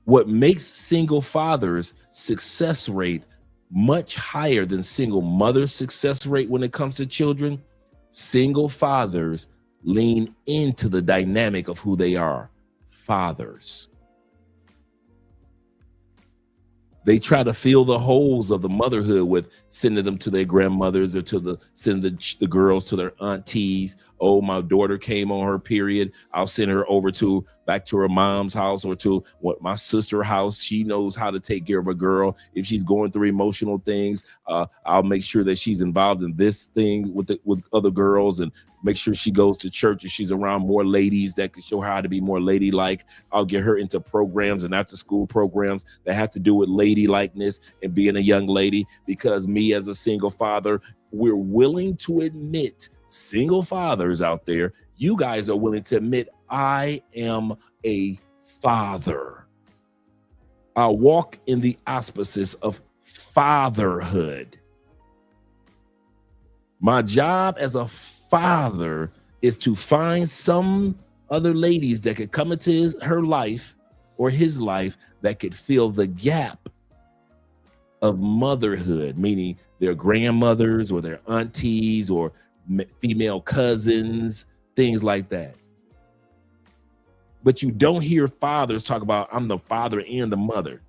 What makes single fathers' success rate much higher than single mothers' success rate when it comes to children, single fathers lean into the dynamic of who they are, fathers. They try to fill the holes of the motherhood with sending them to their grandmothers or sending the girls to their aunties. Oh, my daughter came on her period. I'll send her over back to her mom's house or to my sister's house. She knows how to take care of a girl. If she's going through emotional things, I'll make sure that she's involved in this thing with other girls and make sure she goes to church and she's around more ladies that can show her how to be more ladylike. I'll get her into programs and after school programs that have to do with ladylikeness and being a young lady, because me as a single father, we're willing to admit, single fathers out there, you guys are willing to admit, I am a father. I walk in the auspices of fatherhood. My job as a father is to find some other ladies that could come into her life or his life that could fill the gap of motherhood, meaning their grandmothers or their aunties or female cousins, things like that. But you don't hear fathers talk about, I'm the father and the mother.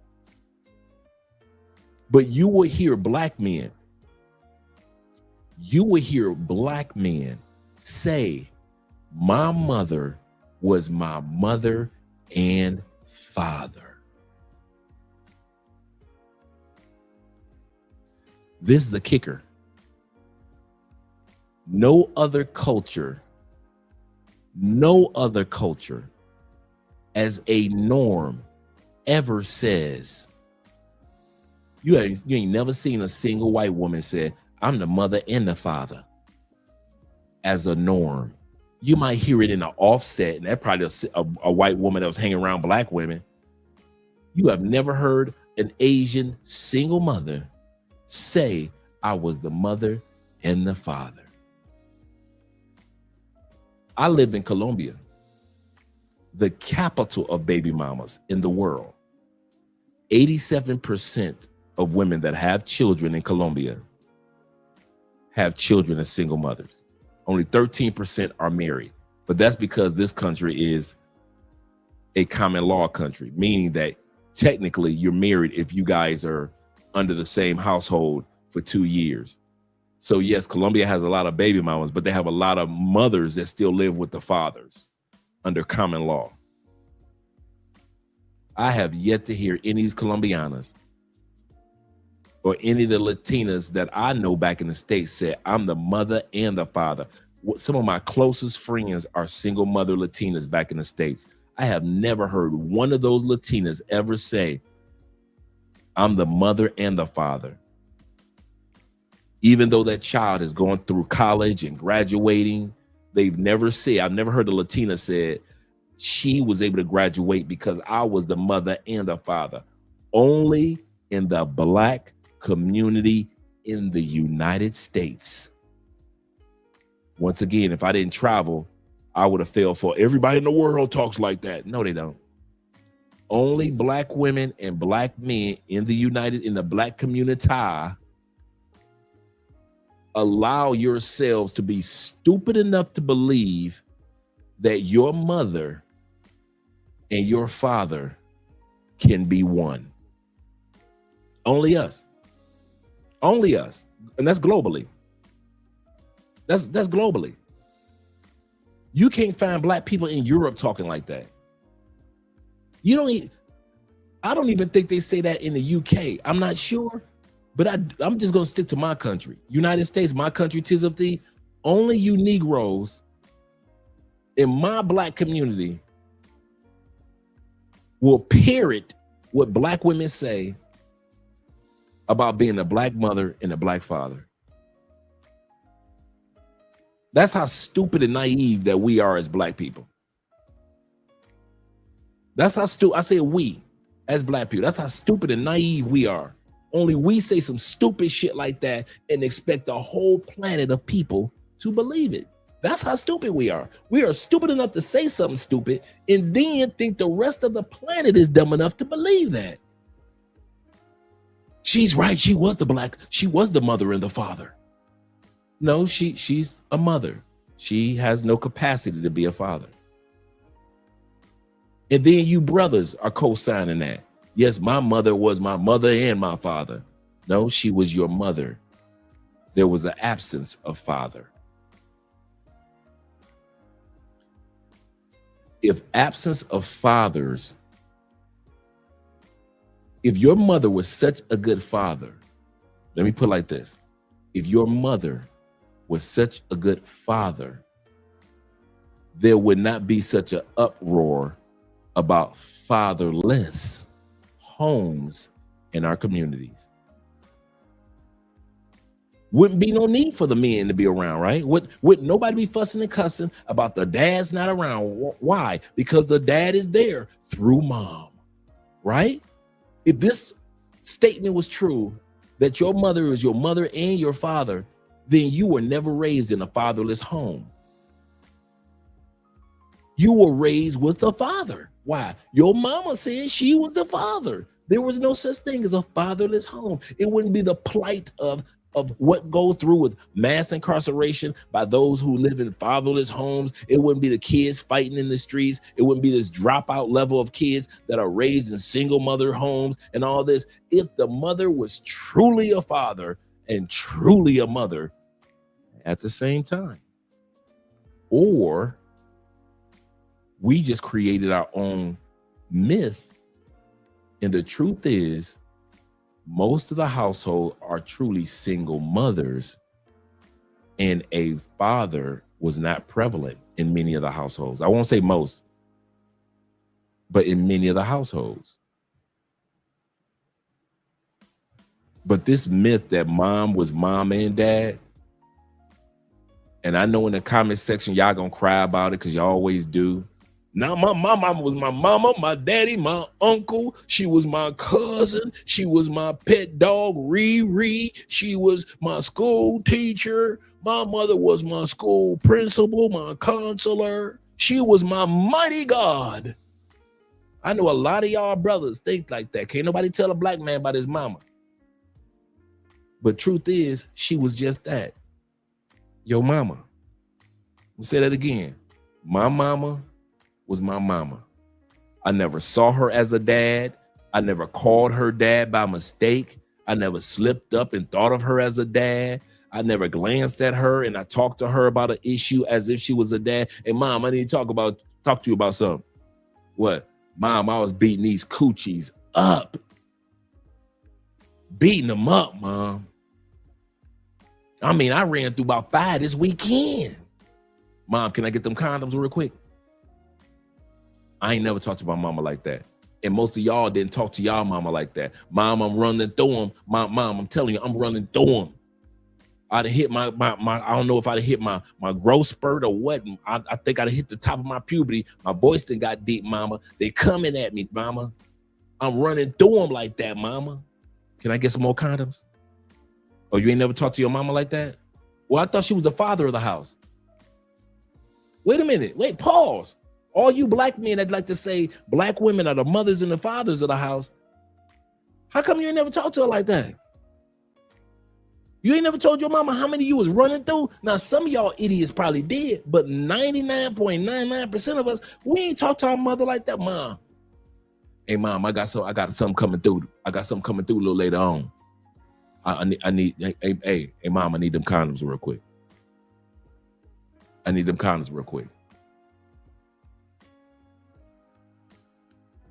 But you will hear black men. You will hear black men say, my mother was my mother and father. This is the kicker. No other culture as a norm ever says, you ain't never seen a single white woman say, I'm the mother and the father as a norm. You might hear it in an offset, and that probably a white woman that was hanging around black women. You have never heard an Asian single mother say, I was the mother and the father. I lived in Colombia, the capital of baby mamas in the world. 87% of women that have children in Colombia have children as single mothers. Only 13% are married, but that's because this country is a common law country, meaning that technically you're married if you guys are under the same household for 2 years. So yes, Colombia has a lot of baby mamas, but they have a lot of mothers that still live with the fathers under common law. I have yet to hear any of these Colombianas or any of the Latinas that I know back in the States say, I'm the mother and the father. Some of my closest friends are single mother Latinas back in the States. I have never heard one of those Latinas ever say, I'm the mother and the father. Even though that child is going through college and graduating, I've never heard a Latina say she was able to graduate because I was the mother and the father. Only in the black community in the United States. Once again, if I didn't travel, I would have failed for everybody in the world talks like that. No, they don't. Only black women and black men in the black community allow yourselves to be stupid enough to believe that your mother and your father can be one. Only us. Only us. And that's globally. That's globally. You can't find black people in Europe talking like that. I don't even think they say that in the UK. I'm not sure. But I'm just going to stick to my country. United States, my country, 'tis of thee. Only you Negroes in my black community will parrot what black women say about being a black mother and a black father. That's how stupid and naive that we are as black people. That's how I say we as black people. That's how stupid and naive we are. Only we say some stupid shit like that and expect the whole planet of people to believe it. That's how stupid we are. We are stupid enough to say something stupid and then think the rest of the planet is dumb enough to believe that. She's right. She was the mother and the father. No, she's a mother. She has no capacity to be a father. And then you brothers are co-signing that. Yes, my mother was my mother and my father. No, she was your mother. There was an absence of father. If absence of fathers, if your mother was such a good father, let me put it like this. If your mother was such a good father, there would not be such an uproar about fatherless homes in our communities. Wouldn't be no need for the men to be around, right? Would nobody be fussing and cussing about the dad's not around? Why? Because the dad is there through mom, right? If this statement was true, that your mother is your mother and your father, then you were never raised in a fatherless home. You were raised with a father. Why? Your mama said she was the father. There was no such thing as a fatherless home. It wouldn't be the plight of of what goes through with mass incarceration by those who live in fatherless homes. It wouldn't be the kids fighting in the streets. It wouldn't be this dropout level of kids that are raised in single mother homes and all this. If the mother was truly a father and truly a mother at the same time. Or we just created our own myth. And the truth is, most of the household are truly single mothers, and a father was not prevalent in many of the households. I won't say most, but in many of the households. But this myth that mom was mom and dad, and I know in the comment section, y'all gonna cry about it because y'all always do. Now, my mama was my mama, my daddy, my uncle. She was my cousin. She was my pet dog, Riri. She was my school teacher. My mother was my school principal, my counselor. She was my mighty God. I know a lot of y'all brothers think like that. Can't nobody tell a black man about his mama. But truth is, she was just that. Your mama. I'll say that again. My mama was my mama. I never saw her as a dad. I never called her dad by mistake. I never slipped up and thought of her as a dad. I never glanced at her and I talked to her about an issue as if she was a dad. And mom, I need to talk to you about something. What? Mom, I was beating these coochies up. Beating them up, mom. I mean, I ran through about 5 this weekend. Mom, can I get them condoms real quick? I ain't never talked to my mama like that. And most of y'all didn't talk to y'all mama like that. Mom, I'm running through them. Mom, I'm telling you, I'm running through them. I'd have hit my I don't know if I'd have hit my growth spurt or what. I think I'd have hit the top of my puberty. My voice done got deep, mama. They coming at me, mama. I'm running through them like that, mama. Can I get some more condoms? Oh, you ain't never talked to your mama like that? Well, I thought she was the father of the house. Wait a minute. Wait, pause. All you black men that like to say black women are the mothers and the fathers of the house, how come you ain't never talked to her like that? You ain't never told your mama how many you was running through? Now, some of y'all idiots probably did, but 99.99% of us, we ain't talked to our mother like that. Mom, hey, mom, I got something coming through. I got something coming through a little later on. I need, hey, mom, I need them condoms real quick. I need them condoms real quick.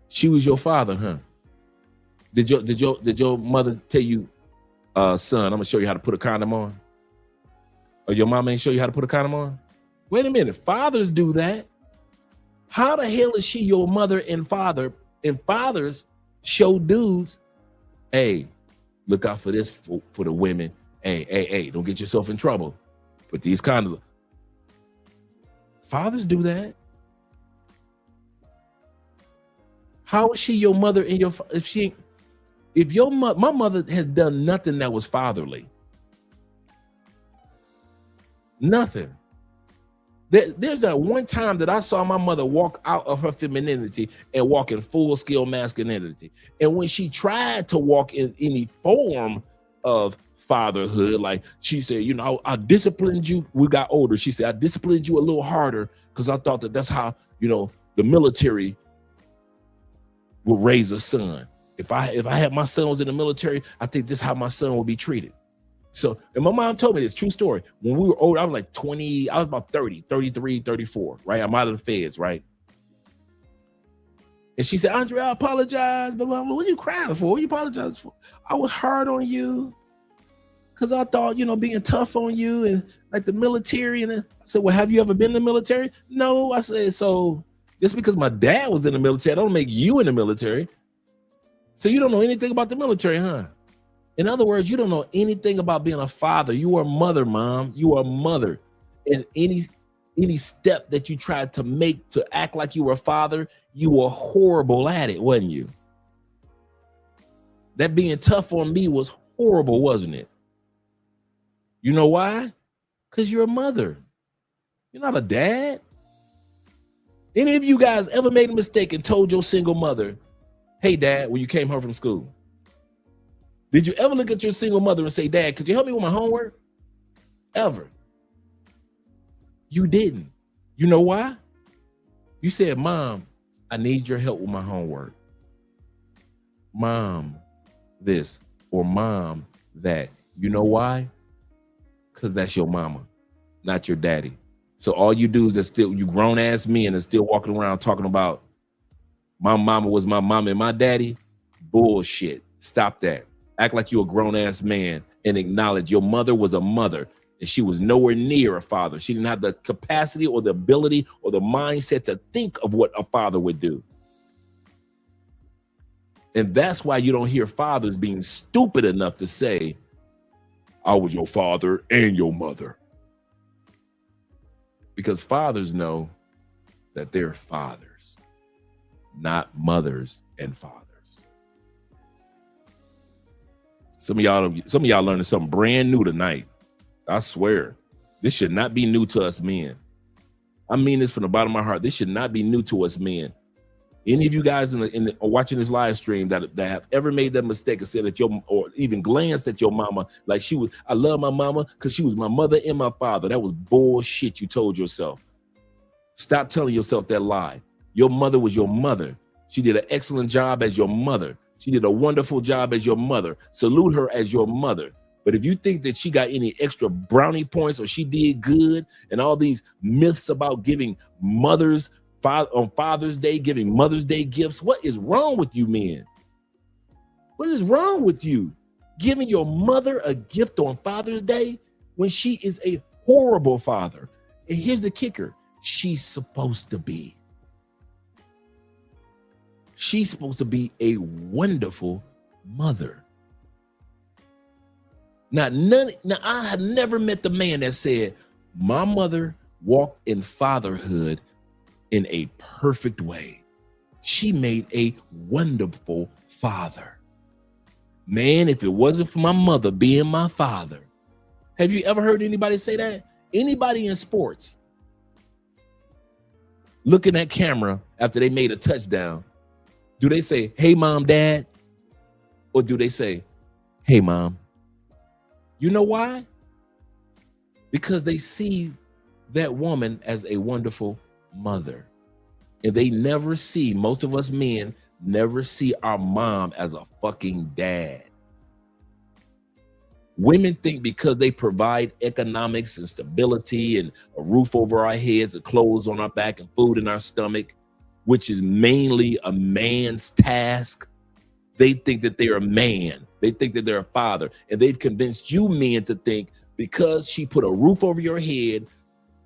She was your father, huh? Did your mother tell you, son, I'm gonna show you how to put a condom on? Or your mom ain't show you how to put a condom on? Wait a minute, fathers do that. How the hell is she your mother and father? And fathers show dudes, hey, look out for this for the women. Hey, don't get yourself in trouble. Put these condoms. Fathers do that. How is she your mother and your my mother has done nothing that was fatherly. Nothing. There's that one time that I saw my mother walk out of her femininity and walk in full scale masculinity. And when she tried to walk in any form of fatherhood, like she said, you know, I disciplined you. We got older. She said, I disciplined you a little harder because I thought that's how, you know, the military will raise a son. If I had my son was in the military, I think this is how my son would be treated. So, and my mom told me this true story. When we were old, I was like 20, I was about 30, 33, 34, right? I'm out of the feds, right? And she said, Andre, I apologize, but what are you crying for? What are you apologizing for? I was hard on you because I thought, you know, being tough on you and like the military. And I said, well, have you ever been in the military? No. I said, so just because my dad was in the military, I don't make you in the military. So you don't know anything about the military, huh? In other words, you don't know anything about being a father. You are a mother, mom. You are a mother. And any step that you tried to make to act like you were a father, you were horrible at it, wasn't you? That being tough on me was horrible, wasn't it? You know why? Because you're a mother. You're not a dad. Any of you guys ever made a mistake and told your single mother, hey, dad, when you came home from school, Did you ever look at your single mother and say, Dad, could you help me with my homework? Ever? You didn't. You know why? You said, Mom, I need your help with my homework. Mom, this, or Mom, that. You know why? Because that's your mama, not your daddy. So all you do is that still, you grown ass men and still walking around talking about my mama was my mama and my daddy. Bullshit. Stop that. Act like you're a grown ass man and acknowledge your mother was a mother and she was nowhere near a father. She didn't have the capacity or the ability or the mindset to think of what a father would do. And that's why you don't hear fathers being stupid enough to say, I was your father and your mother. Because fathers know that they're fathers, not mothers and fathers. Some of y'all learning something brand new tonight. I swear, this should not be new to us men. I mean this from the bottom of my heart. This should not be new to us men. Any of you guys watching this live stream that have ever made that mistake and said that or even glanced at your mama like she was, I love my mama because she was my mother and my father. That was bullshit you told yourself. Stop telling yourself that lie. Your mother was your mother. She did an excellent job as your mother. She did a wonderful job as your mother. Salute her as your mother. But if you think that she got any extra brownie points or she did good and all these myths about giving mothers on Father's Day, giving Mother's Day gifts, what is wrong with you men? What is wrong with you? Giving your mother a gift on Father's Day when she is a horrible father. And here's the kicker. She's supposed to be. She's supposed to be a wonderful mother. Now, I have never met the man that said, my mother walked in fatherhood in a perfect way. She made a wonderful father. Man, if it wasn't for my mother being my father. Have you ever heard anybody say that? Anybody in sports looking at camera after they made a touchdown, do they say, hey, mom, dad? Or do they say, hey, mom? You know why? Because they see that woman as a wonderful mother. And they never see, most of us men never see our mom as a fucking dad. Women think because they provide economics and stability and a roof over our heads, and clothes on our back and food in our stomach, which is mainly a man's task, they think that they're a man. They think that they're a father. And they've convinced you men to think because she put a roof over your head,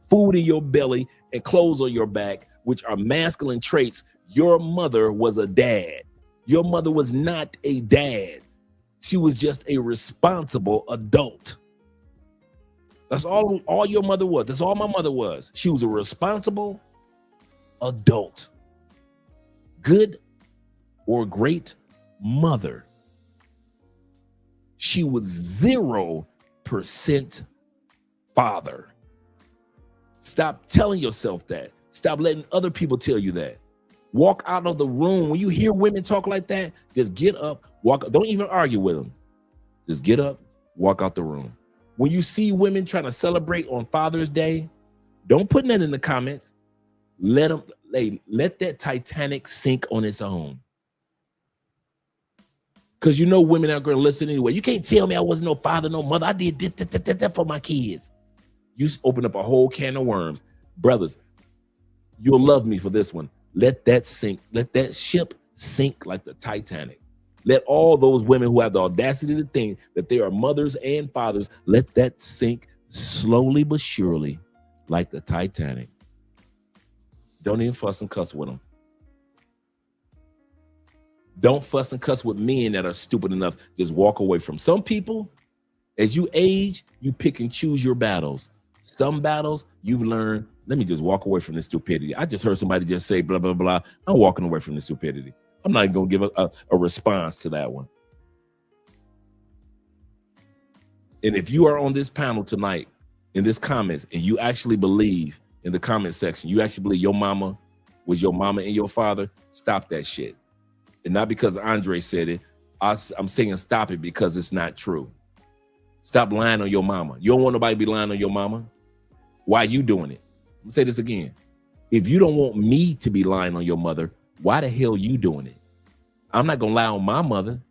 food in your belly, and clothes on your back, which are masculine traits, your mother was a dad. Your mother was not a dad. She was just a responsible adult. That's all your mother was. That's all my mother was. She was a responsible adult. Good or great mother. She was 0% father. Stop telling yourself that. Stop letting other people tell you that. Walk out of the room. When you hear women talk like that, just get up, walk. Don't even argue with them. Just get up, walk out the room. When you see women trying to celebrate on Father's Day, don't put that in the comments. Let that Titanic sink on its own. Because you know women aren't going to listen anyway. You can't tell me I wasn't no father, no mother. I did this for my kids. You open up a whole can of worms. Brothers, you'll love me for this one. Let that sink. Let that ship sink like the Titanic. Let all those women who have the audacity to think that they are mothers and fathers, let that sink slowly but surely like the Titanic. Don't even fuss and cuss with them. Don't fuss and cuss with men that are stupid enough. Just walk away from. Some people, as you age, you pick and choose your battles. Some battles you've learned, let me just walk away from this stupidity. I just heard somebody just say blah, blah, blah. I'm walking away from this stupidity. I'm not even going to give a response to that one. And if you are on this panel tonight, in this comments, and you actually believe in the comment section, you actually believe your mama was your mama and your father, stop that shit. And not because Andre said it. I'm saying stop it because it's not true. Stop lying on your mama. You don't want nobody to be lying on your mama. Why are you doing it? I'm gonna say this again. If you don't want me to be lying on your mother, why the hell you doing it? I'm not gonna lie on my mother.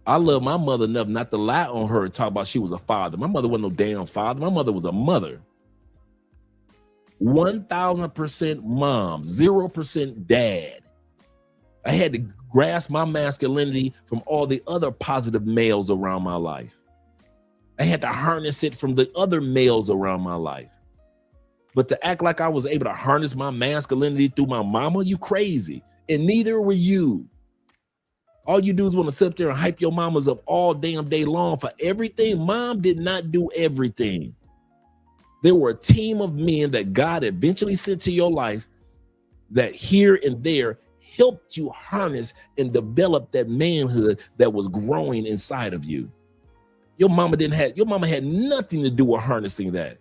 I love my mother enough not to lie on her and talk about she was a father. My mother wasn't no damn father. My mother was a mother. 1000% mom, 0% dad. I had to grasp my masculinity from all the other positive males around my life. I had to harness it from the other males around my life. But to act like I was able to harness my masculinity through my mama, you crazy. And neither were you. All you do is want to sit up there and hype your mamas up all damn day long for everything. Mom did not do everything. There were a team of men that God eventually sent to your life that here and there helped you harness and develop that manhood that was growing inside of you. Your mama had nothing to do with harnessing that.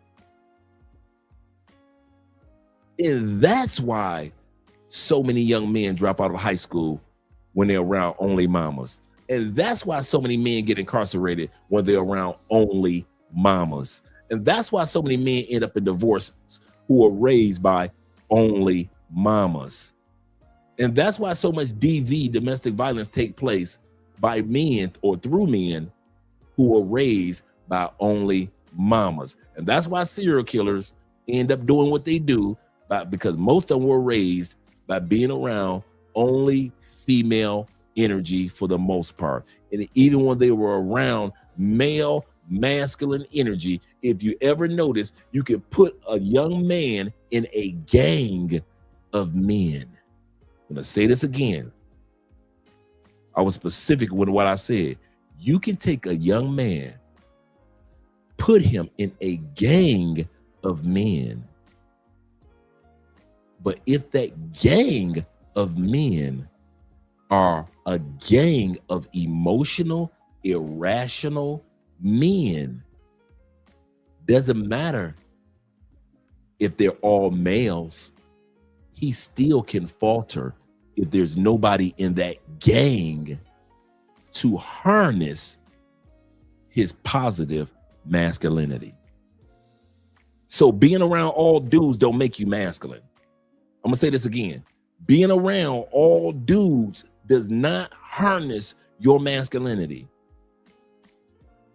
And that's why so many young men drop out of high school when they're around only mamas. And that's why so many men get incarcerated when they're around only mamas. And that's why so many men end up in divorces who are raised by only mamas. And that's why so much DV, domestic violence, take place by men or through men who are raised by only mamas. And that's why serial killers end up doing what they do, because most of them were raised by being around only female energy for the most part. And even when they were around male masculine energy, if you ever notice, you can put a young man in a gang of men. I'm gonna say this again. I was specific with what I said. You can take a young man, put him in a gang of men. But if that gang of men are a gang of emotional, irrational men, doesn't matter if they're all males, he still can falter if there's nobody in that gang to harness his positive masculinity. So being around all dudes don't make you masculine. I'm gonna say this again. Being around all dudes does not harness your masculinity.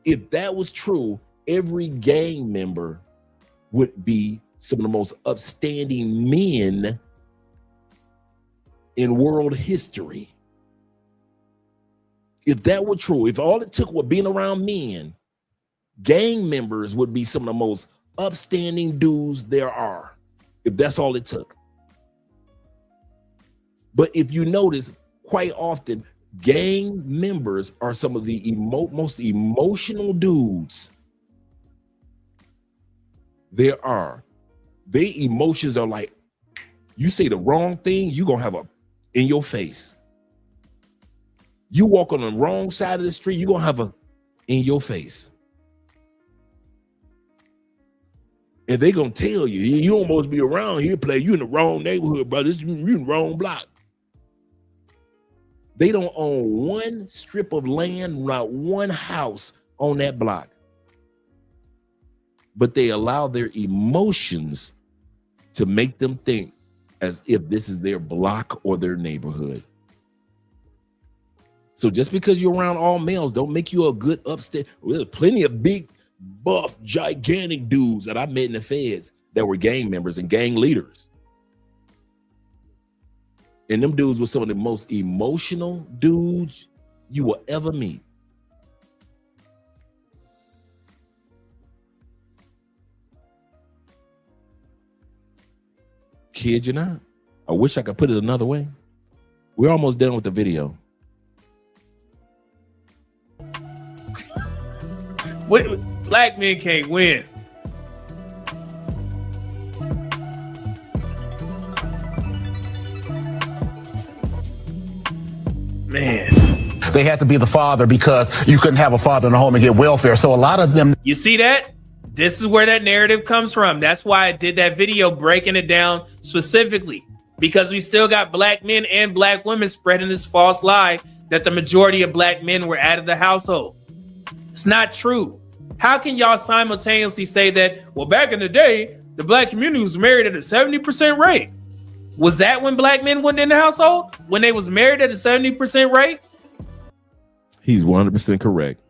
If that was true, every gang member would be some of the most upstanding men in world history. If that were true, if all it took was being around men, gang members would be some of the most upstanding dudes there are, if that's all it took. But if you notice, quite often, gang members are some of the most emotional dudes there are. Their emotions are like, you say the wrong thing, you're gonna have a in your face. You walk on the wrong side of the street, you're gonna have a in your face. And they're gonna tell you, you don't supposed to be around here, play. You in the wrong neighborhood, brother. You in the wrong block. They don't own one strip of land, not one house on that block. But they allow their emotions to make them think as if this is their block or their neighborhood. So just because you're around all males don't make you a good upstairs. There's plenty of big, buff, gigantic dudes that I met in the feds that were gang members and gang leaders. And them dudes were some of the most emotional dudes you will ever meet. Kid you not. I wish I could put it another way. We're almost done with the video. Black men can't win. Man. They had to be the father because you couldn't have a father in the home and get welfare. So a lot of them. You see that? This is where that narrative comes from. That's why I did that video breaking it down specifically, because we still got black men and black women spreading this false lie that the majority of black men were out of the household. It's not true. How can y'all simultaneously say that, well, back in the day, the black community was married at a 70% rate? Was that when black men went in the household? When they was married at a 70% rate? He's 100% correct.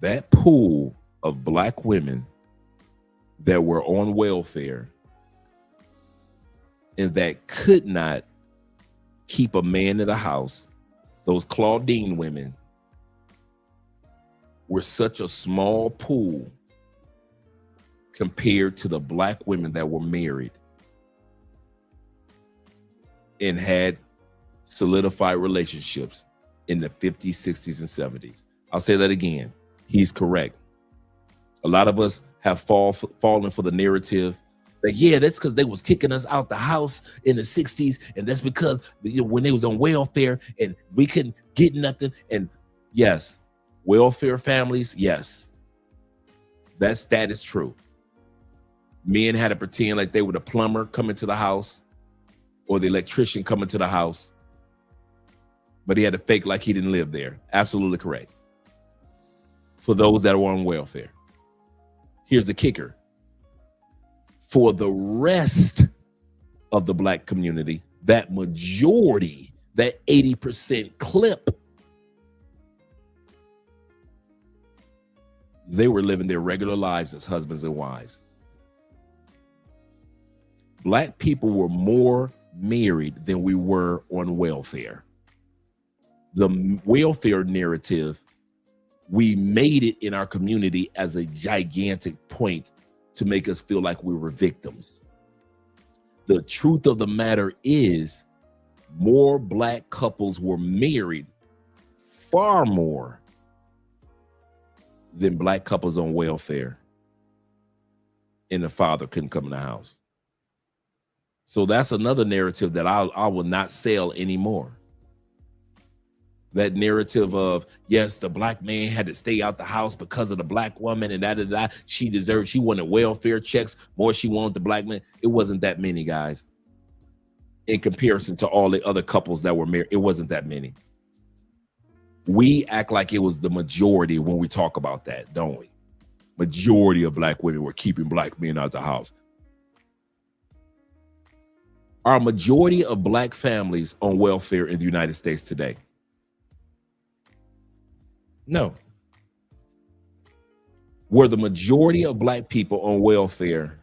That pool of black women that were on welfare and that could not keep a man in the house, those Claudine women, were such a small pool compared to the black women that were married and had solidified relationships in the 50s, 60s, and 70s. I'll say that again. He's correct. A lot of us have fallen for the narrative that, yeah, that's because they was kicking us out the house in the 60s, and that's because when they was on welfare and we couldn't get nothing. And yes, welfare families, yes, that is true. Men had to pretend like they were the plumber coming to the house or the electrician coming to the house, but he had to fake like he didn't live there. Absolutely correct. For those that were on welfare. Here's the kicker. For the rest of the black community, that majority, that 80% clip, they were living their regular lives as husbands and wives. Black people were more married than we were on welfare. The welfare narrative, we made it in our community as a gigantic point to make us feel like we were victims. The truth of the matter is, more black couples were married, far more than black couples on welfare, and the father couldn't come in the house. So that's another narrative that I will not sell anymore. That narrative of, yes, the black man had to stay out the house because of the black woman and that. She wanted welfare checks more. She wanted the black man. It wasn't that many, guys. In comparison to all the other couples that were married, it wasn't that many. We act like it was the majority when we talk about that, don't we? Majority of black women were keeping black men out the house. Are majority of black families on welfare in the United States today? No. Were the majority of black people on welfare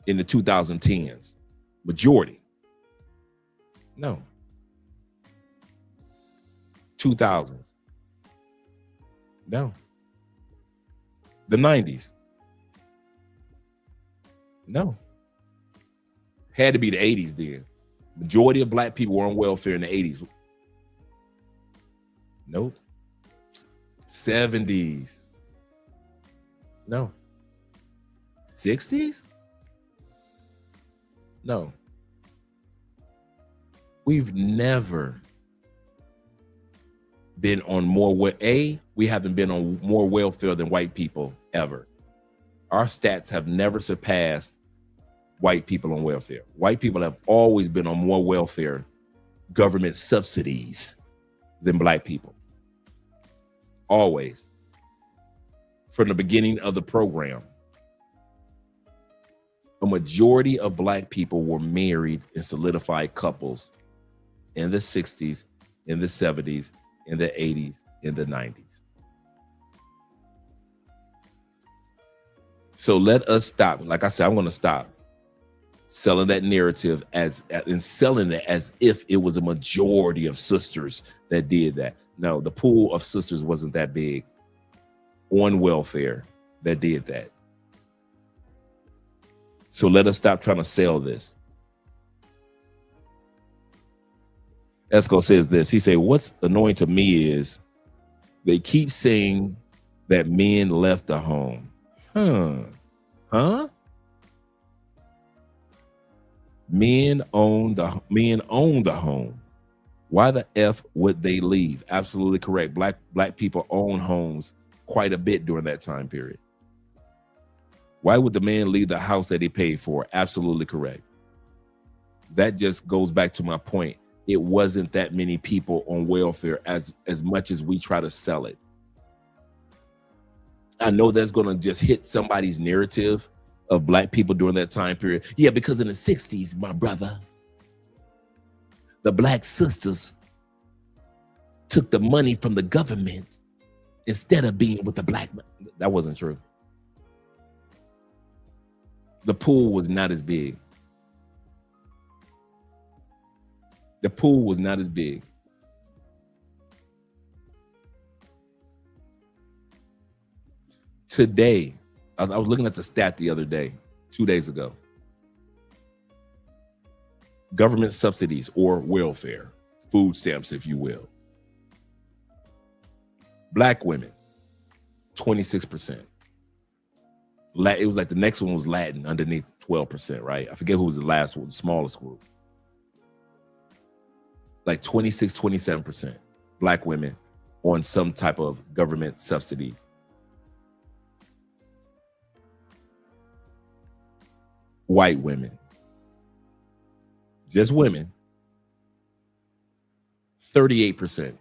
in the 2010s? Majority? No. 2000s? No. The 90s? No. Had to be the 80s then. Majority of black people were on welfare in the 80s. Nope. 70s. No. 60s? No. We've never been on more, we haven't been on more welfare than white people ever. Our stats have never surpassed white people on welfare. White people have always been on more welfare, government subsidies, than black people. Always. From the beginning of the program. A majority of black people were married and solidified couples in the 60s, in the 70s, in the 80s, in the 90s. So let us stop. Like I said, I'm going to stop selling that narrative and selling it as if it was a majority of sisters that did that. No, the pool of sisters wasn't that big on welfare that did that. So let us stop trying to sell this. Esco says this. He said, what's annoying to me is they keep saying that men left the home. Huh? Men own the home. Why the F would they leave? Absolutely correct. Black people own homes quite a bit during that time period. Why would the man leave the house that he paid for? Absolutely correct. That just goes back to my point. it wasn't that many people on welfare as much as we try to sell it. I know that's going to just hit somebody's narrative of Black people during that time period. Yeah, because in the 60s, my brother, the Black sisters took the money from the government instead of being with the Black man. That wasn't true. The pool was not as big. The pool was not as big. Today, I was looking at the stat the other day, 2 days ago. Government subsidies or welfare, food stamps, if you will. Black women, 26%. It was like the next one was Latin underneath 12%, right? I forget who was the last one, the smallest group. Like 26, 27% Black women on some type of government subsidies. White women, just women, 38%.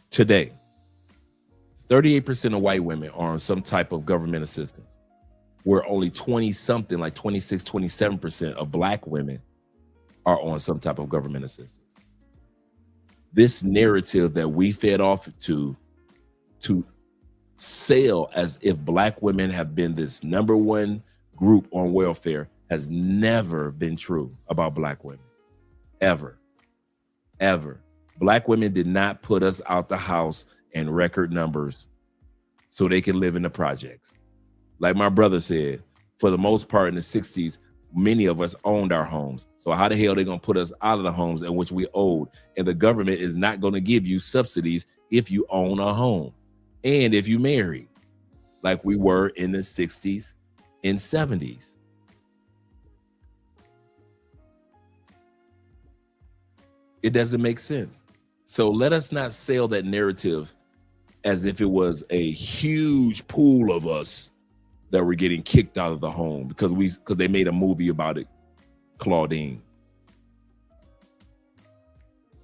Today, 38% of white women are on some type of government assistance, where only 20 something, like 26, 27% of Black women are on some type of government assistance. This narrative that we fed off to sell as if Black women have been this number one group on welfare has never been true about Black women. Ever. Black women did not put us out the house in record numbers so they can live in the projects. Like my brother said, for the most part in the 60s, many of us owned our homes. So how the hell are they going to put us out of the homes in which we owed? And the government is not going to give you subsidies if you own a home and if you marry, like we were in the 60s and 70s. It doesn't make sense. So let us not sell that narrative as if it was a huge pool of us that were getting kicked out of the home because they made a movie about it, Claudine.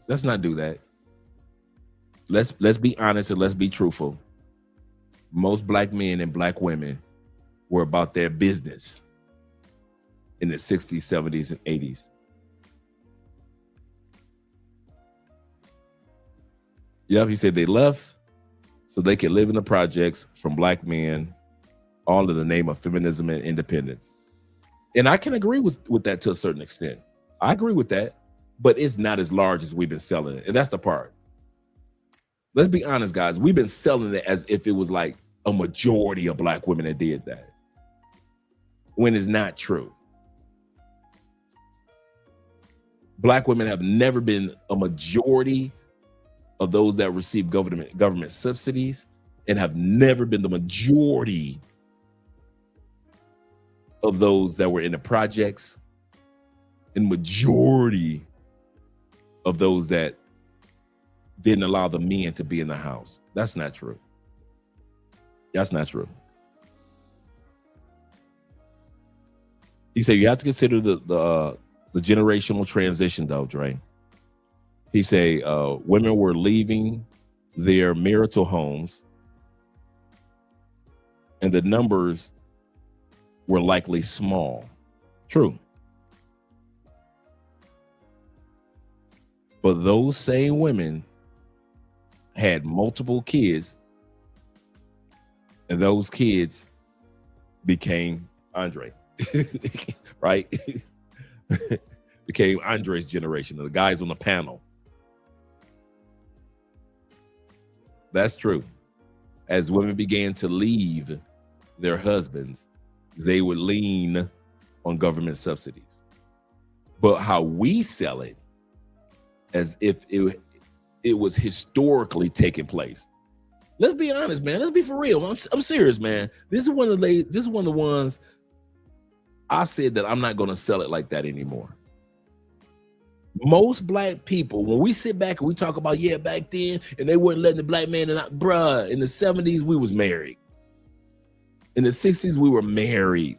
Let's not do that. Let's be honest and let's be truthful. Most Black men and Black women were about their business in the 60s, 70s, and 80s. Yep, he said they left so they could live in the projects from Black men, all in the name of feminism and independence. And I can agree with that to a certain extent. I agree with that, but it's not as large as we've been selling it. And that's the part. Let's be honest, guys. We've been selling it as if it was like a majority of Black women that did that, when it's not true. Black women have never been a majority of those that receive government subsidies and have never been the majority of those that were in the projects and majority of those that didn't allow the men to be in the house. That's not true. That's not true. He said you have to consider the generational transition though, Dre. He said women were leaving their marital homes and the numbers were likely small. True. But those same women had multiple kids, and those kids became Andre, right? Became Andre's generation, the guys on the panel. That's true. As women began to leave their husbands, they would lean on government subsidies. But how we sell it as if it was historically taking place. Let's be honest, man. Let's be for real. I'm serious, man. This is one of the ones I said that I'm not going to sell it like that anymore. Most Black people, when we sit back and we talk about, yeah, back then, and they weren't letting the Black man in, bruh, in the 70s, we was married. In the 60s, we were married.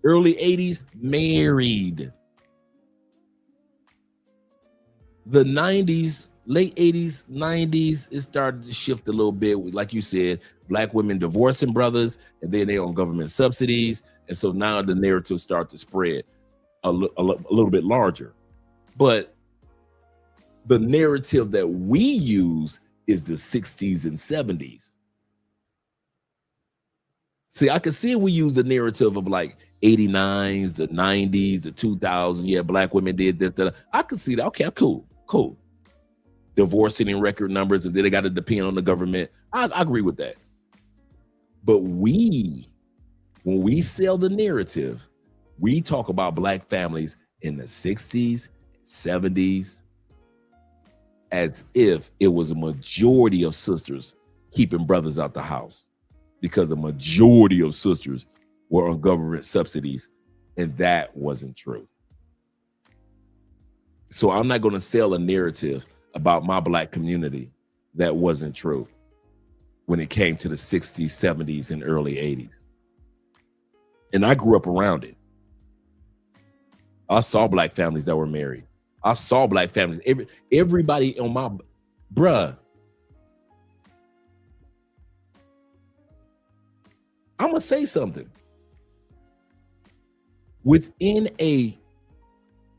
Early 80s, married. The 90s, late 80s, 90s, it started to shift a little bit. Like you said, black women divorcing brothers, and then they're on government subsidies. And so now the narrative start to spread a little bit larger. But the narrative that we use is the 60s and 70s. See, I can see if we use the narrative of like 89s, the 90s, the 2000s. Yeah, black women did this, that. I could see that. Okay, cool. Divorcing in record numbers, and then they got to depend on the government. I agree with that. But when we sell the narrative, we talk about black families in the 60s, 70s, as if it was a majority of sisters keeping brothers out the house, because a majority of sisters were on government subsidies, and that wasn't true. So I'm not going to sell a narrative about my black community that wasn't true when it came to the 60s, 70s, and early 80s. And I grew up around it. I saw black families that were married. I saw black families. Everybody on my bruh. I'm gonna say something. Within a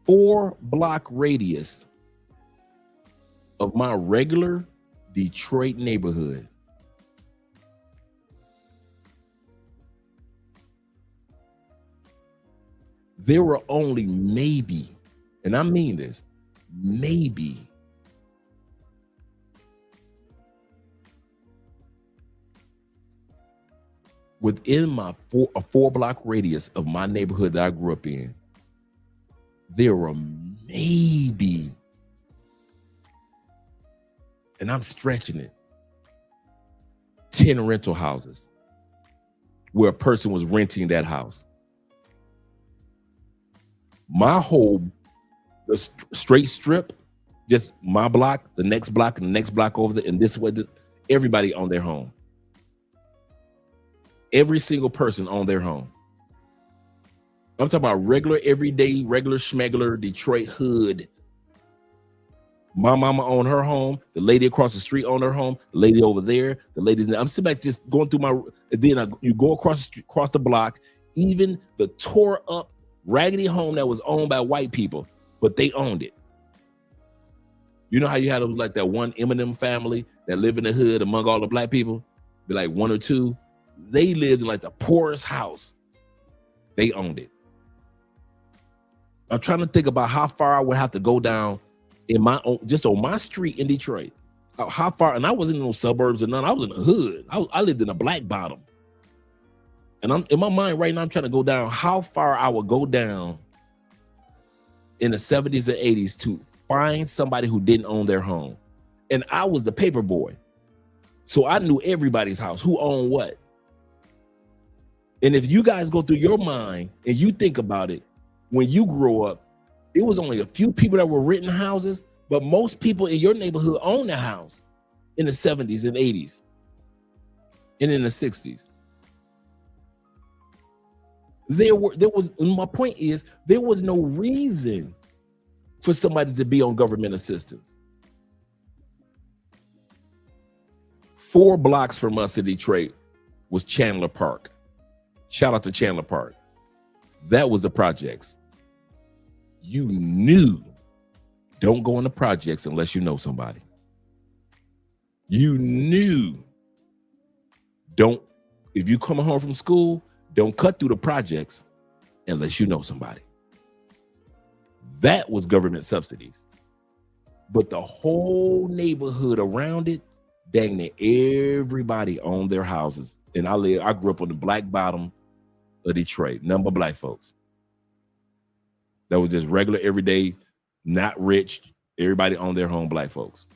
4-block radius of my regular Detroit neighborhood, there were only maybe, and I mean this, maybe within my 4-block radius of my neighborhood that I grew up in, there were maybe, and I'm stretching it, 10 rental houses where a person was renting that house. My whole straight strip, just my block, the next block, and the next block over there, and this way, everybody owned their home. Every single person owned their home. I'm talking about regular, everyday, regular schmegler Detroit hood. My mama owned her home. The lady across the street owned her home. The lady over there, the lady. I'm sitting back just going through my. And then you go across the block. Even the tore up, raggedy home that was owned by white people, but they owned it. You know how you had those like that one Eminem family that lived in the hood among all the black people, be like one or two. They lived in like the poorest house. They owned it. I'm trying to think about how far I would have to go down in my own, just on my street in Detroit. How far, and I wasn't in no suburbs or none. I was in the hood. I lived in a black bottom. And I'm in my mind right now, I'm trying to go down how far I would go down in the 70s and 80s to find somebody who didn't own their home. And I was the paper boy. So I knew everybody's house, who owned what. And if you guys go through your mind and you think about it, when you grow up, it was only a few people that were renting houses, but most people in your neighborhood owned a house in the 70s and 80s and in the 60s. My point is, there was no reason for somebody to be on government assistance. 4 blocks from us in Detroit was Chandler Park. Shout out to Chandler Park. That was the projects. You knew, don't go in the projects unless you know somebody. You knew, if you come home from school, don't cut through the projects unless you know somebody. That was government subsidies. But the whole neighborhood around it, dang near everybody owned their houses. And I grew up on the black bottom of Detroit, none but black folks. That was just regular, everyday, not rich. Everybody owned their home, black folks.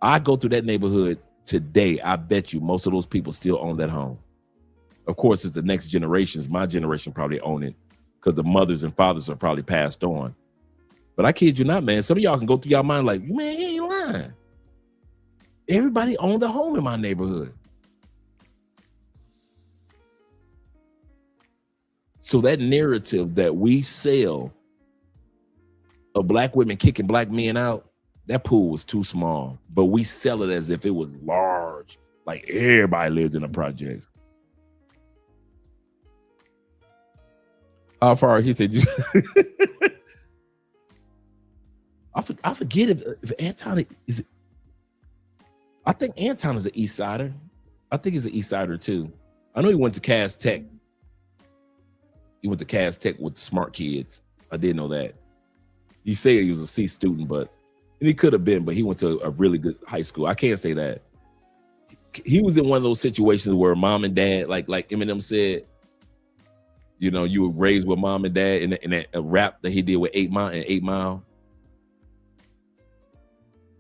I go through that neighborhood today. I bet you most of those people still own that home. Of course, it's the next generations. My generation probably own it because the mothers and fathers are probably passed on. But I kid you not, man. Some of y'all can go through your mind like, man, you ain't lying. Everybody owned a home in my neighborhood. So that narrative that we sell of black women kicking black men out, that pool was too small. But we sell it as if it was large, like everybody lived in a project. How far? He said, I forget if Anton is. I think Anton is an East Sider. I think he's an East Sider too. I know he went to Cass Tech. He went to Cass Tech with the smart kids. I did know that. He said he was a C student, but and he could have been, but he went to a really good high school. I can't say that. He was in one of those situations where mom and dad, like Eminem said, you know, you were raised with mom and dad in that rap that he did with 8 Mile and 8 Mile.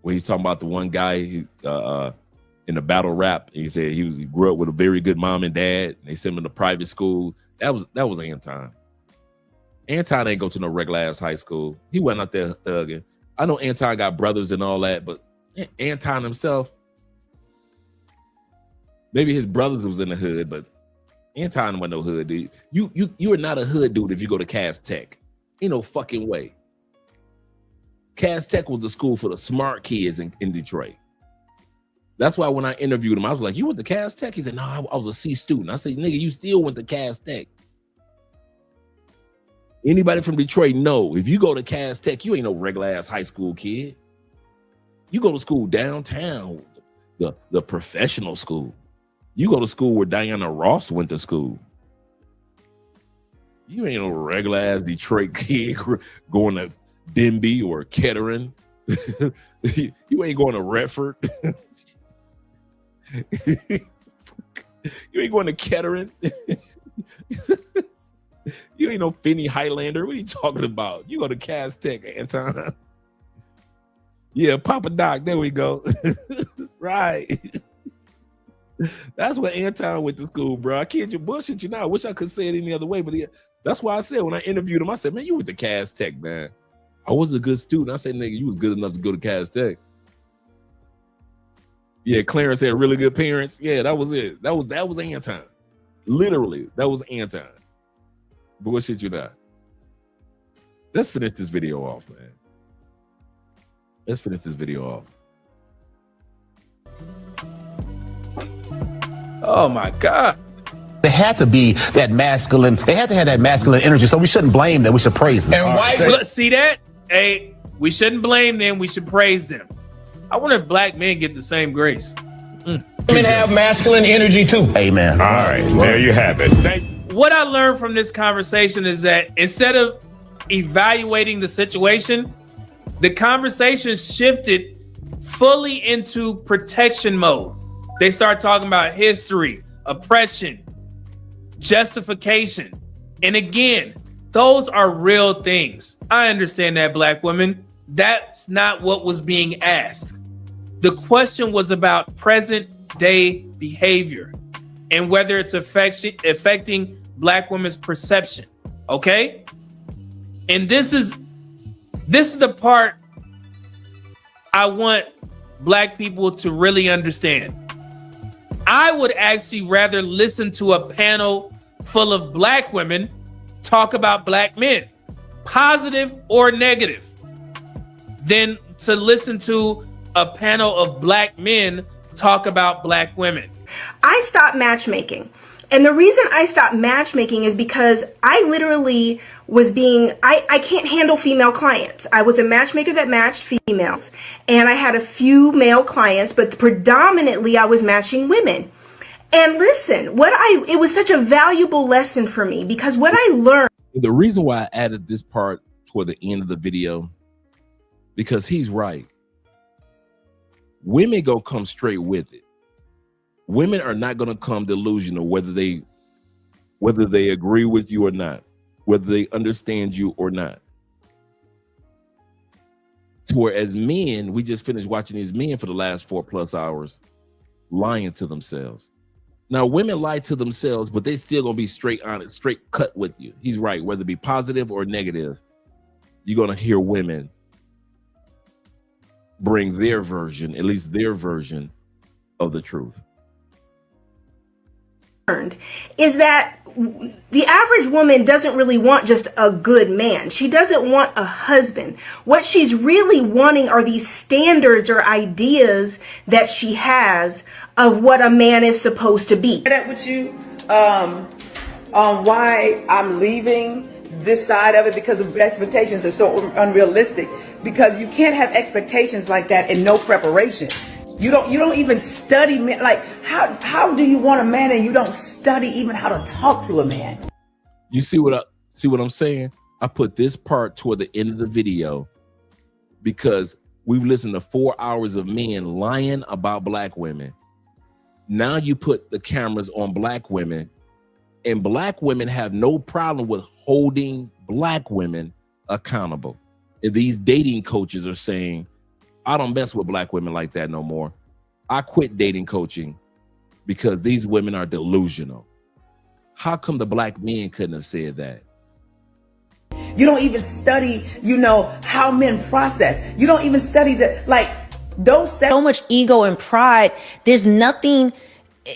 When he's talking about the one guy in the battle rap, he said he grew up with a very good mom and dad. And they sent him to private school. That was Anton. Anton ain't go to no regular ass high school. He wasn't out there thugging. I know Anton got brothers and all that, but Anton himself, maybe his brothers was in the hood, but Anton wasn't no hood dude. You are not a hood dude if you go to Cass Tech. Ain't no fucking way. Cass Tech was the school for the smart kids in Detroit. That's why when I interviewed him, I was like, "You went to Cass Tech?" He said, "No, I was a C student." I said, "Nigga, you still went to Cass Tech." Anybody from Detroit know if you go to Cass Tech, you ain't no regular ass high school kid. You go to school downtown, the professional school. You go to school where Diana Ross went to school. You ain't no regular ass Detroit kid going to Denby or Kettering. You ain't going to Redford. You ain't going to Kettering. You ain't no Finney Highlander. What are you talking about? You go to Cass Tech, Anton. Yeah, Papa Doc. There we go. Right. That's what Anton went to school, bro. I can't just bullshit you now. I wish I could say it any other way, but yeah, that's why I said when I interviewed him, I said, "Man, you went to Cass Tech, man." I was a good student. I said, "Nigga, you was good enough to go to Cass Tech." Yeah, Clarence had really good parents. Yeah, that was it. That was Anton. Literally, that was Anton. Bullshit you not. Let's finish this video off, man. Let's finish this video off. Oh my God. They had to be that masculine. They had to have that masculine energy. So we shouldn't blame them. We should praise them. And white, look, see that? Hey, we shouldn't blame them. We should praise them. I wonder if black men get the same grace. Women have masculine energy too. Amen. All right, there you have it. What I learned from this conversation is that instead of evaluating the situation, the conversation shifted fully into protection mode. They start talking about history, oppression, justification. And again, those are real things. I understand that, black women. That's not what was being asked. The question was about present day behavior and whether it's affecting black women's perception. Okay? And this is the part I want black people to really understand. I would actually rather listen to a panel full of black women talk about black men, positive or negative, than to listen to a panel of black men talk about black women. I stopped matchmaking. And the reason I stopped matchmaking is because I literally was I can't handle female clients. I was a matchmaker that matched females, and I had a few male clients, but predominantly I was matching women. And listen, it was such a valuable lesson for me because what I learned. The reason why I added this part toward the end of the video, because he's right. Women go come straight with it. Women are not going to come delusional whether they agree with you or not, whether they understand you or not. To where as men, we just finished watching these men for the last 4+ hours lying to themselves. Now, women lie to themselves, but they still gonna be straight honest, straight cut with you. He's right. Whether it be positive or negative, you're gonna hear women bring their version, at least their version of the truth. is that the average woman doesn't really want just a good man. She doesn't want a husband. What she's really wanting are these standards or ideas that she has of what a man is supposed to be. That with you on why I'm leaving this side of it, because the expectations are so unrealistic, because you can't have expectations like that and no preparation. You don't even study men. Like, how do you want a man and you don't study even how to talk to a man? You see what I'm saying? I put this part toward the end of the video because we've listened to 4 hours of men lying about black women. Now you put the cameras on black women, and black women have no problem with holding black women accountable. And these dating coaches are saying, I don't mess with black women like that no more. I quit dating coaching because these women are delusional. How come the black men couldn't have said that? You don't even study, how men process. You don't even study so much ego and pride. There's nothing.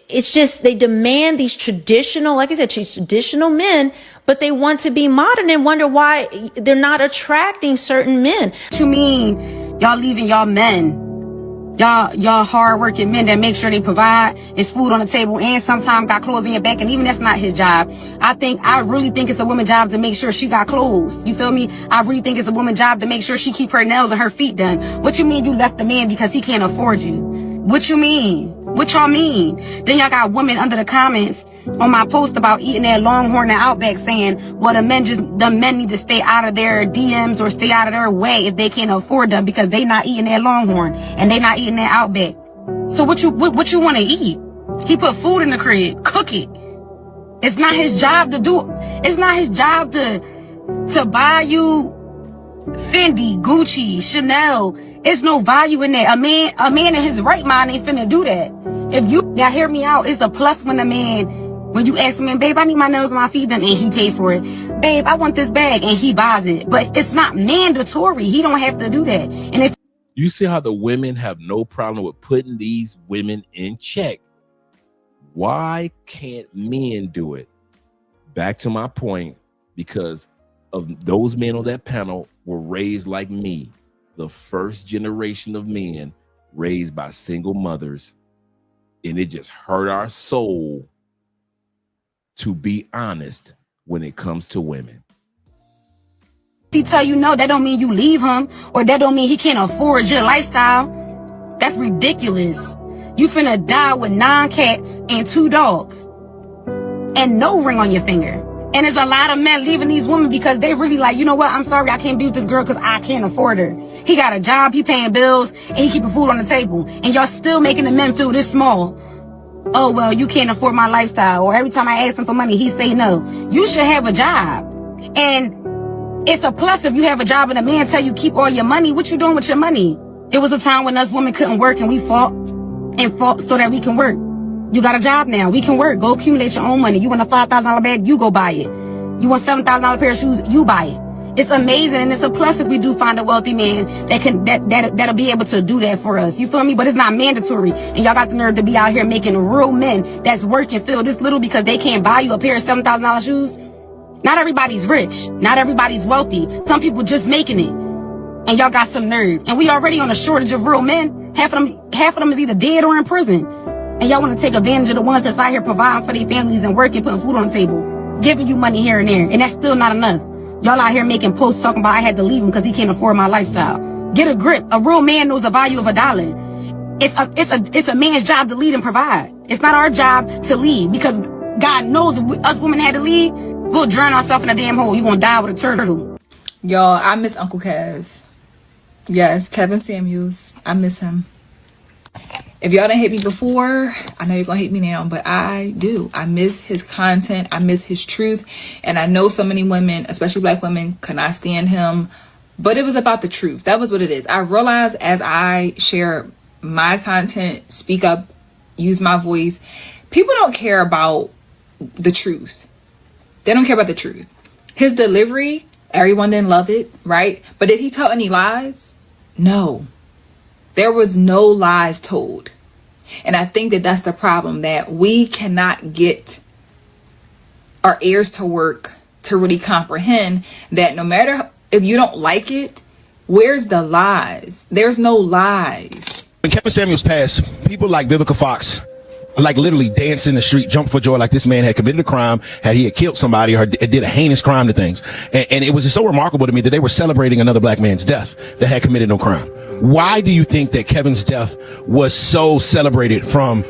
It's just they demand these traditional, like I said, traditional men, but they want to be modern and wonder why they're not attracting certain men. What you mean? Y'all leaving y'all men, y'all hardworking men that make sure they provide, it's food on the table, and sometimes got clothes in your back, and even that's not his job. I really think it's a woman's job to make sure she got clothes. You feel me? I really think it's a woman's job to make sure she keep her nails and her feet done. What you mean you left the man because he can't afford you? What you mean? What y'all mean? Then y'all got women under the comments on my post about eating that Longhorn and Outback saying, well, the men need to stay out of their DMs or stay out of their way if they can't afford them because they not eating that Longhorn and they not eating that Outback. So what you want to eat? He put food in the crib, cook it. It's not his job to do. It's not his job to buy you Fendi, Gucci, Chanel. It's no value in that. A man in his right mind ain't finna do that. Now hear me out. It's a plus when you ask him, babe, I need my nails and my feet done, and he paid for it. Babe, I want this bag, and he buys it. But it's not mandatory. He don't have to do that. And if you see how the women have no problem with putting these women in check, why can't men do it? Back to my point, because of those men on that panel were raised like me, the first generation of men raised by single mothers, and it just hurt our soul to be honest when it comes to women. he tell you no, that don't mean you leave him, or that don't mean he can't afford your lifestyle. That's ridiculous. You finna die with 9 cats and 2 dogs and no ring on your finger. And there's a lot of men leaving these women because they really like, you know what, I'm sorry, I can't be with this girl because I can't afford her. He got a job, he paying bills, and he keeping food on the table. And y'all still making the men feel this small. Oh, well, you can't afford my lifestyle. Or every time I ask him for money, he say no. You should have a job. And it's a plus if you have a job and a man tell you keep all your money. What you doing with your money? It was a time when us women couldn't work and we fought so that we can work. You got a job now. We can work. Go accumulate your own money. You want a $5,000 bag? You go buy it. You want $7,000 pair of shoes? You buy it. It's amazing, and it's a plus if we do find a wealthy man that'll be able to do that for us. You feel me? But it's not mandatory. And y'all got the nerve to be out here making real men that's working feel this little because they can't buy you a pair of $7,000 shoes. Not everybody's rich. Not everybody's wealthy. Some people just making it. And y'all got some nerve. And we already on a shortage of real men. Half of them is either dead or in prison. And y'all want to take advantage of the ones that's out here providing for their families and working, putting food on the table, giving you money here and there. And that's still not enough. Y'all out here making posts talking about I had to leave him because he can't afford my lifestyle. Get a grip. A real man knows the value of $1. It's a man's job to lead and provide. It's not our job to lead, because God knows if us women had to lead, we'll drown ourselves in a damn hole. You're going to die with a turtle. Y'all, I miss Uncle Kev. Yes, Kevin Samuels. I miss him. If y'all didn't hate me before, I know you're gonna hate me now, but I do. I miss his content. I miss his truth. And I know so many women, especially black women, cannot stand him. But it was about the truth. That was what it is. I realized as I share my content, speak up, use my voice, people don't care about the truth. They don't care about the truth. His delivery, everyone didn't love it, right? But did he tell any lies? No. There was no lies told. And I think that that's the problem, that we cannot get our ears to work to really comprehend that no matter if you don't like it, where's the lies? There's no lies. When Kevin Samuels passed, people like Vivica Fox like literally dance in the street, jump for joy, like this man had committed a crime, he had killed somebody or did a heinous crime to things. And it was just so remarkable to me that they were celebrating another black man's death that had committed no crime. Why do you think that Kevin's death was so celebrated from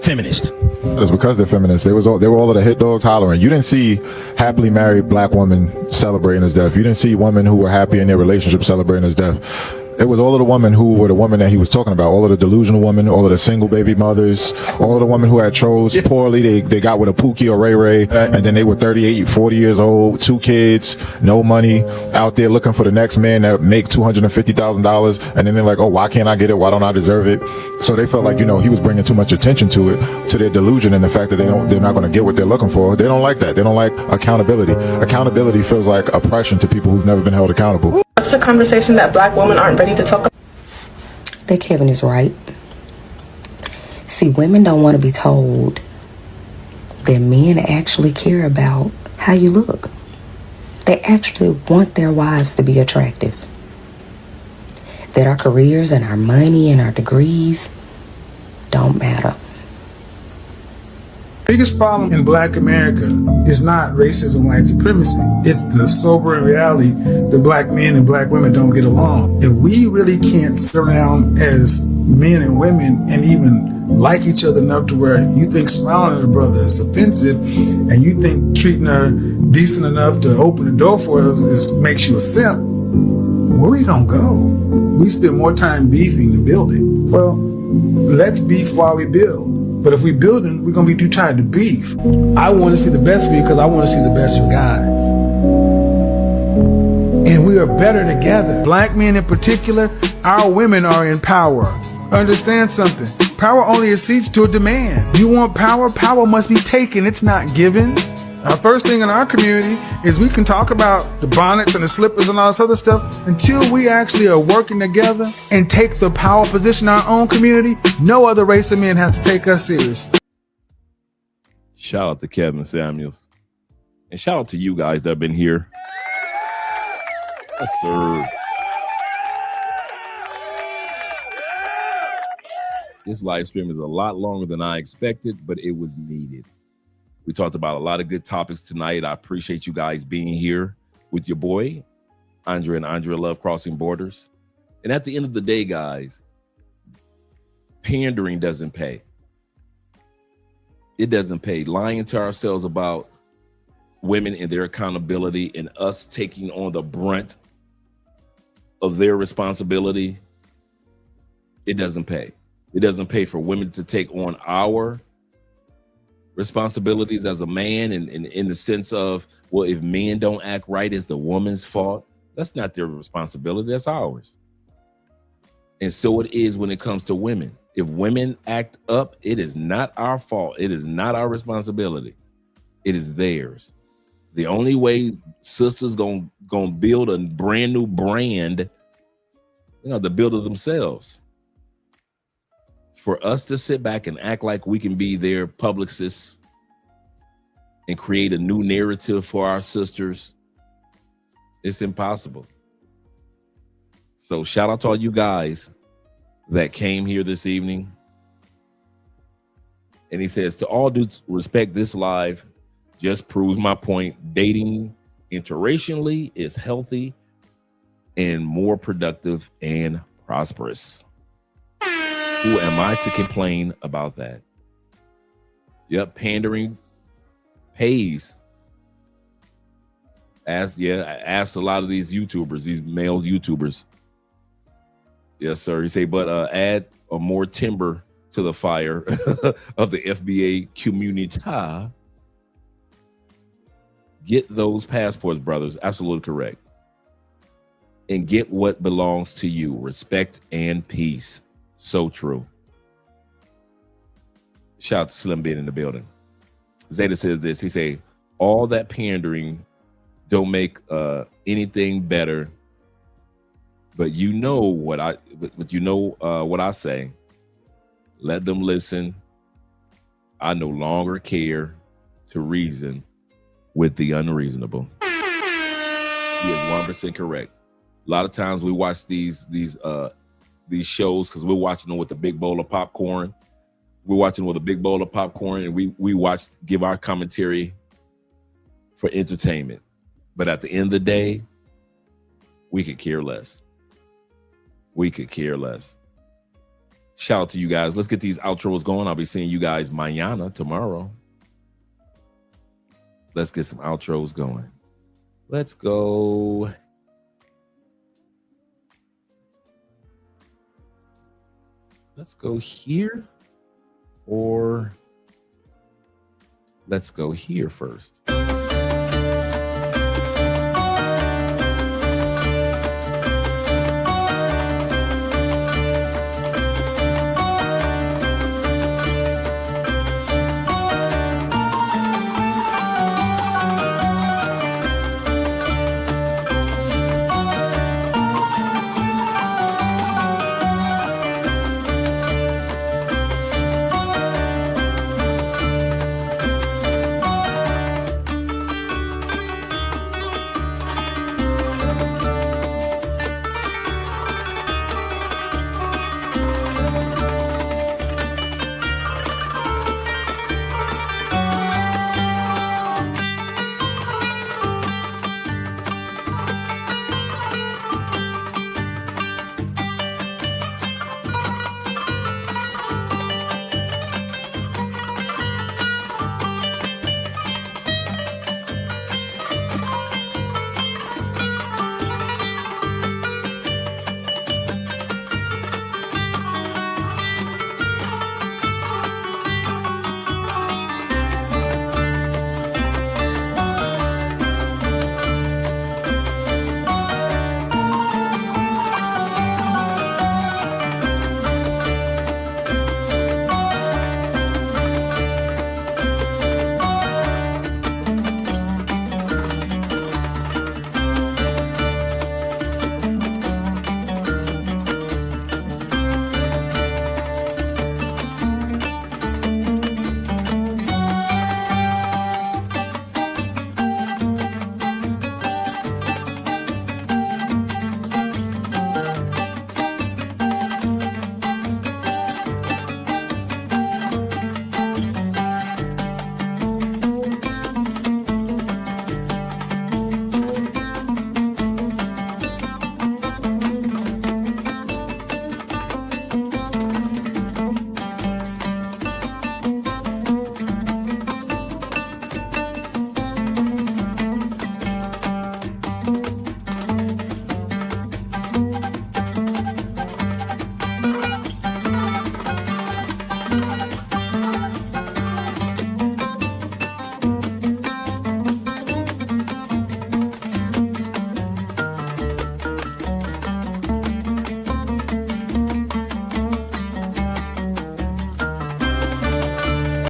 feminists? It's because they're feminists. They were all of the hit dogs hollering. You didn't see happily married black women celebrating his death. You didn't see women who were happy in their relationship celebrating his death. It was all of the women who were the women that he was talking about, all of the delusional women, all of the single baby mothers, all of the women who had chose poorly. They got with a Pookie or Ray Ray, and then they were 38, 40 years old, 2 kids, no money, out there looking for the next man that make $250,000, and then they're like, oh, why can't I get it? Why don't I deserve it? So they felt like, he was bringing too much attention to it, to their delusion and the fact that they're not going to get what they're looking for. They don't like that. They don't like accountability. Accountability feels like oppression to people who've never been held accountable. It's a conversation that black women aren't ready to talk about. That Kevin is right. See, women don't want to be told that men actually care about how you look. They actually want their wives to be attractive. That our careers and our money and our degrees don't matter. Biggest problem in black America is not racism, white supremacy. It's the sobering reality that black men and black women don't get along. And we really can't sit around as men and women and even like each other enough to where you think smiling at a brother is offensive, and you think treating her decent enough to open the door for her makes you a simp. Where we gonna go? We spend more time beefing than building. Well, let's beef while we build. But if we building, we're gonna be too tired to beef. I want to see the best for you because I want to see the best for guys. And we are better together. Black men in particular, our women are in power. Understand something. Power only accedes to a demand. You want power? Power must be taken. It's not given. Our first thing in our community is we can talk about the bonnets and the slippers and all this other stuff until we actually are working together and take the power position in our own community. No other race of men has to take us serious. Shout out to Kevin Samuels. And shout out to you guys that have been here. Yes, sir. This live stream is a lot longer than I expected, but it was needed. We talked about a lot of good topics tonight. I appreciate you guys being here with your boy, Andrea and Andrea Love Crossing Borders. And at the end of the day, guys, pandering doesn't pay. It doesn't pay. Lying to ourselves about women and their accountability and us taking on the brunt of their responsibility, it doesn't pay. It doesn't pay for women to take on our responsibilities as a man, and in the sense of, well, if men don't act right, it's the woman's fault. That's not their responsibility, that's ours. And so it is when it comes to women. If women act up, it is not our fault. It is not our responsibility. It is theirs. The only way sisters gonna build a brand new brand, to build it themselves. For us to sit back and act like we can be their publicists and create a new narrative for our sisters, it's impossible. So shout out to all you guys that came here this evening. And he says, to all due respect, this live just proves my point. Dating interracially is healthy and more productive and prosperous. Who am I to complain about that? Yep, pandering pays. I asked a lot of these YouTubers, these male YouTubers. Yes, sir. He say, but add more timber to the fire of the FBA community. Get those passports, brothers. Absolutely correct. And get what belongs to you. Respect and peace. So true. Shout out to Slim being in the building. Zeta says this. He say, all that pandering don't make anything better. But you know what I say. Let them listen. I no longer care to reason with the unreasonable. He is 100% correct. A lot of times we watch these shows because we're watching them with a big bowl of popcorn. We're watching with a big bowl of popcorn, and we give our commentary for entertainment. But at the end of the day, we could care less. We could care less. Shout out to you guys. Let's get these outros going. I'll be seeing you guys mañana, tomorrow. Let's get some outros going. Let's go. Let's go here, or let's go here first.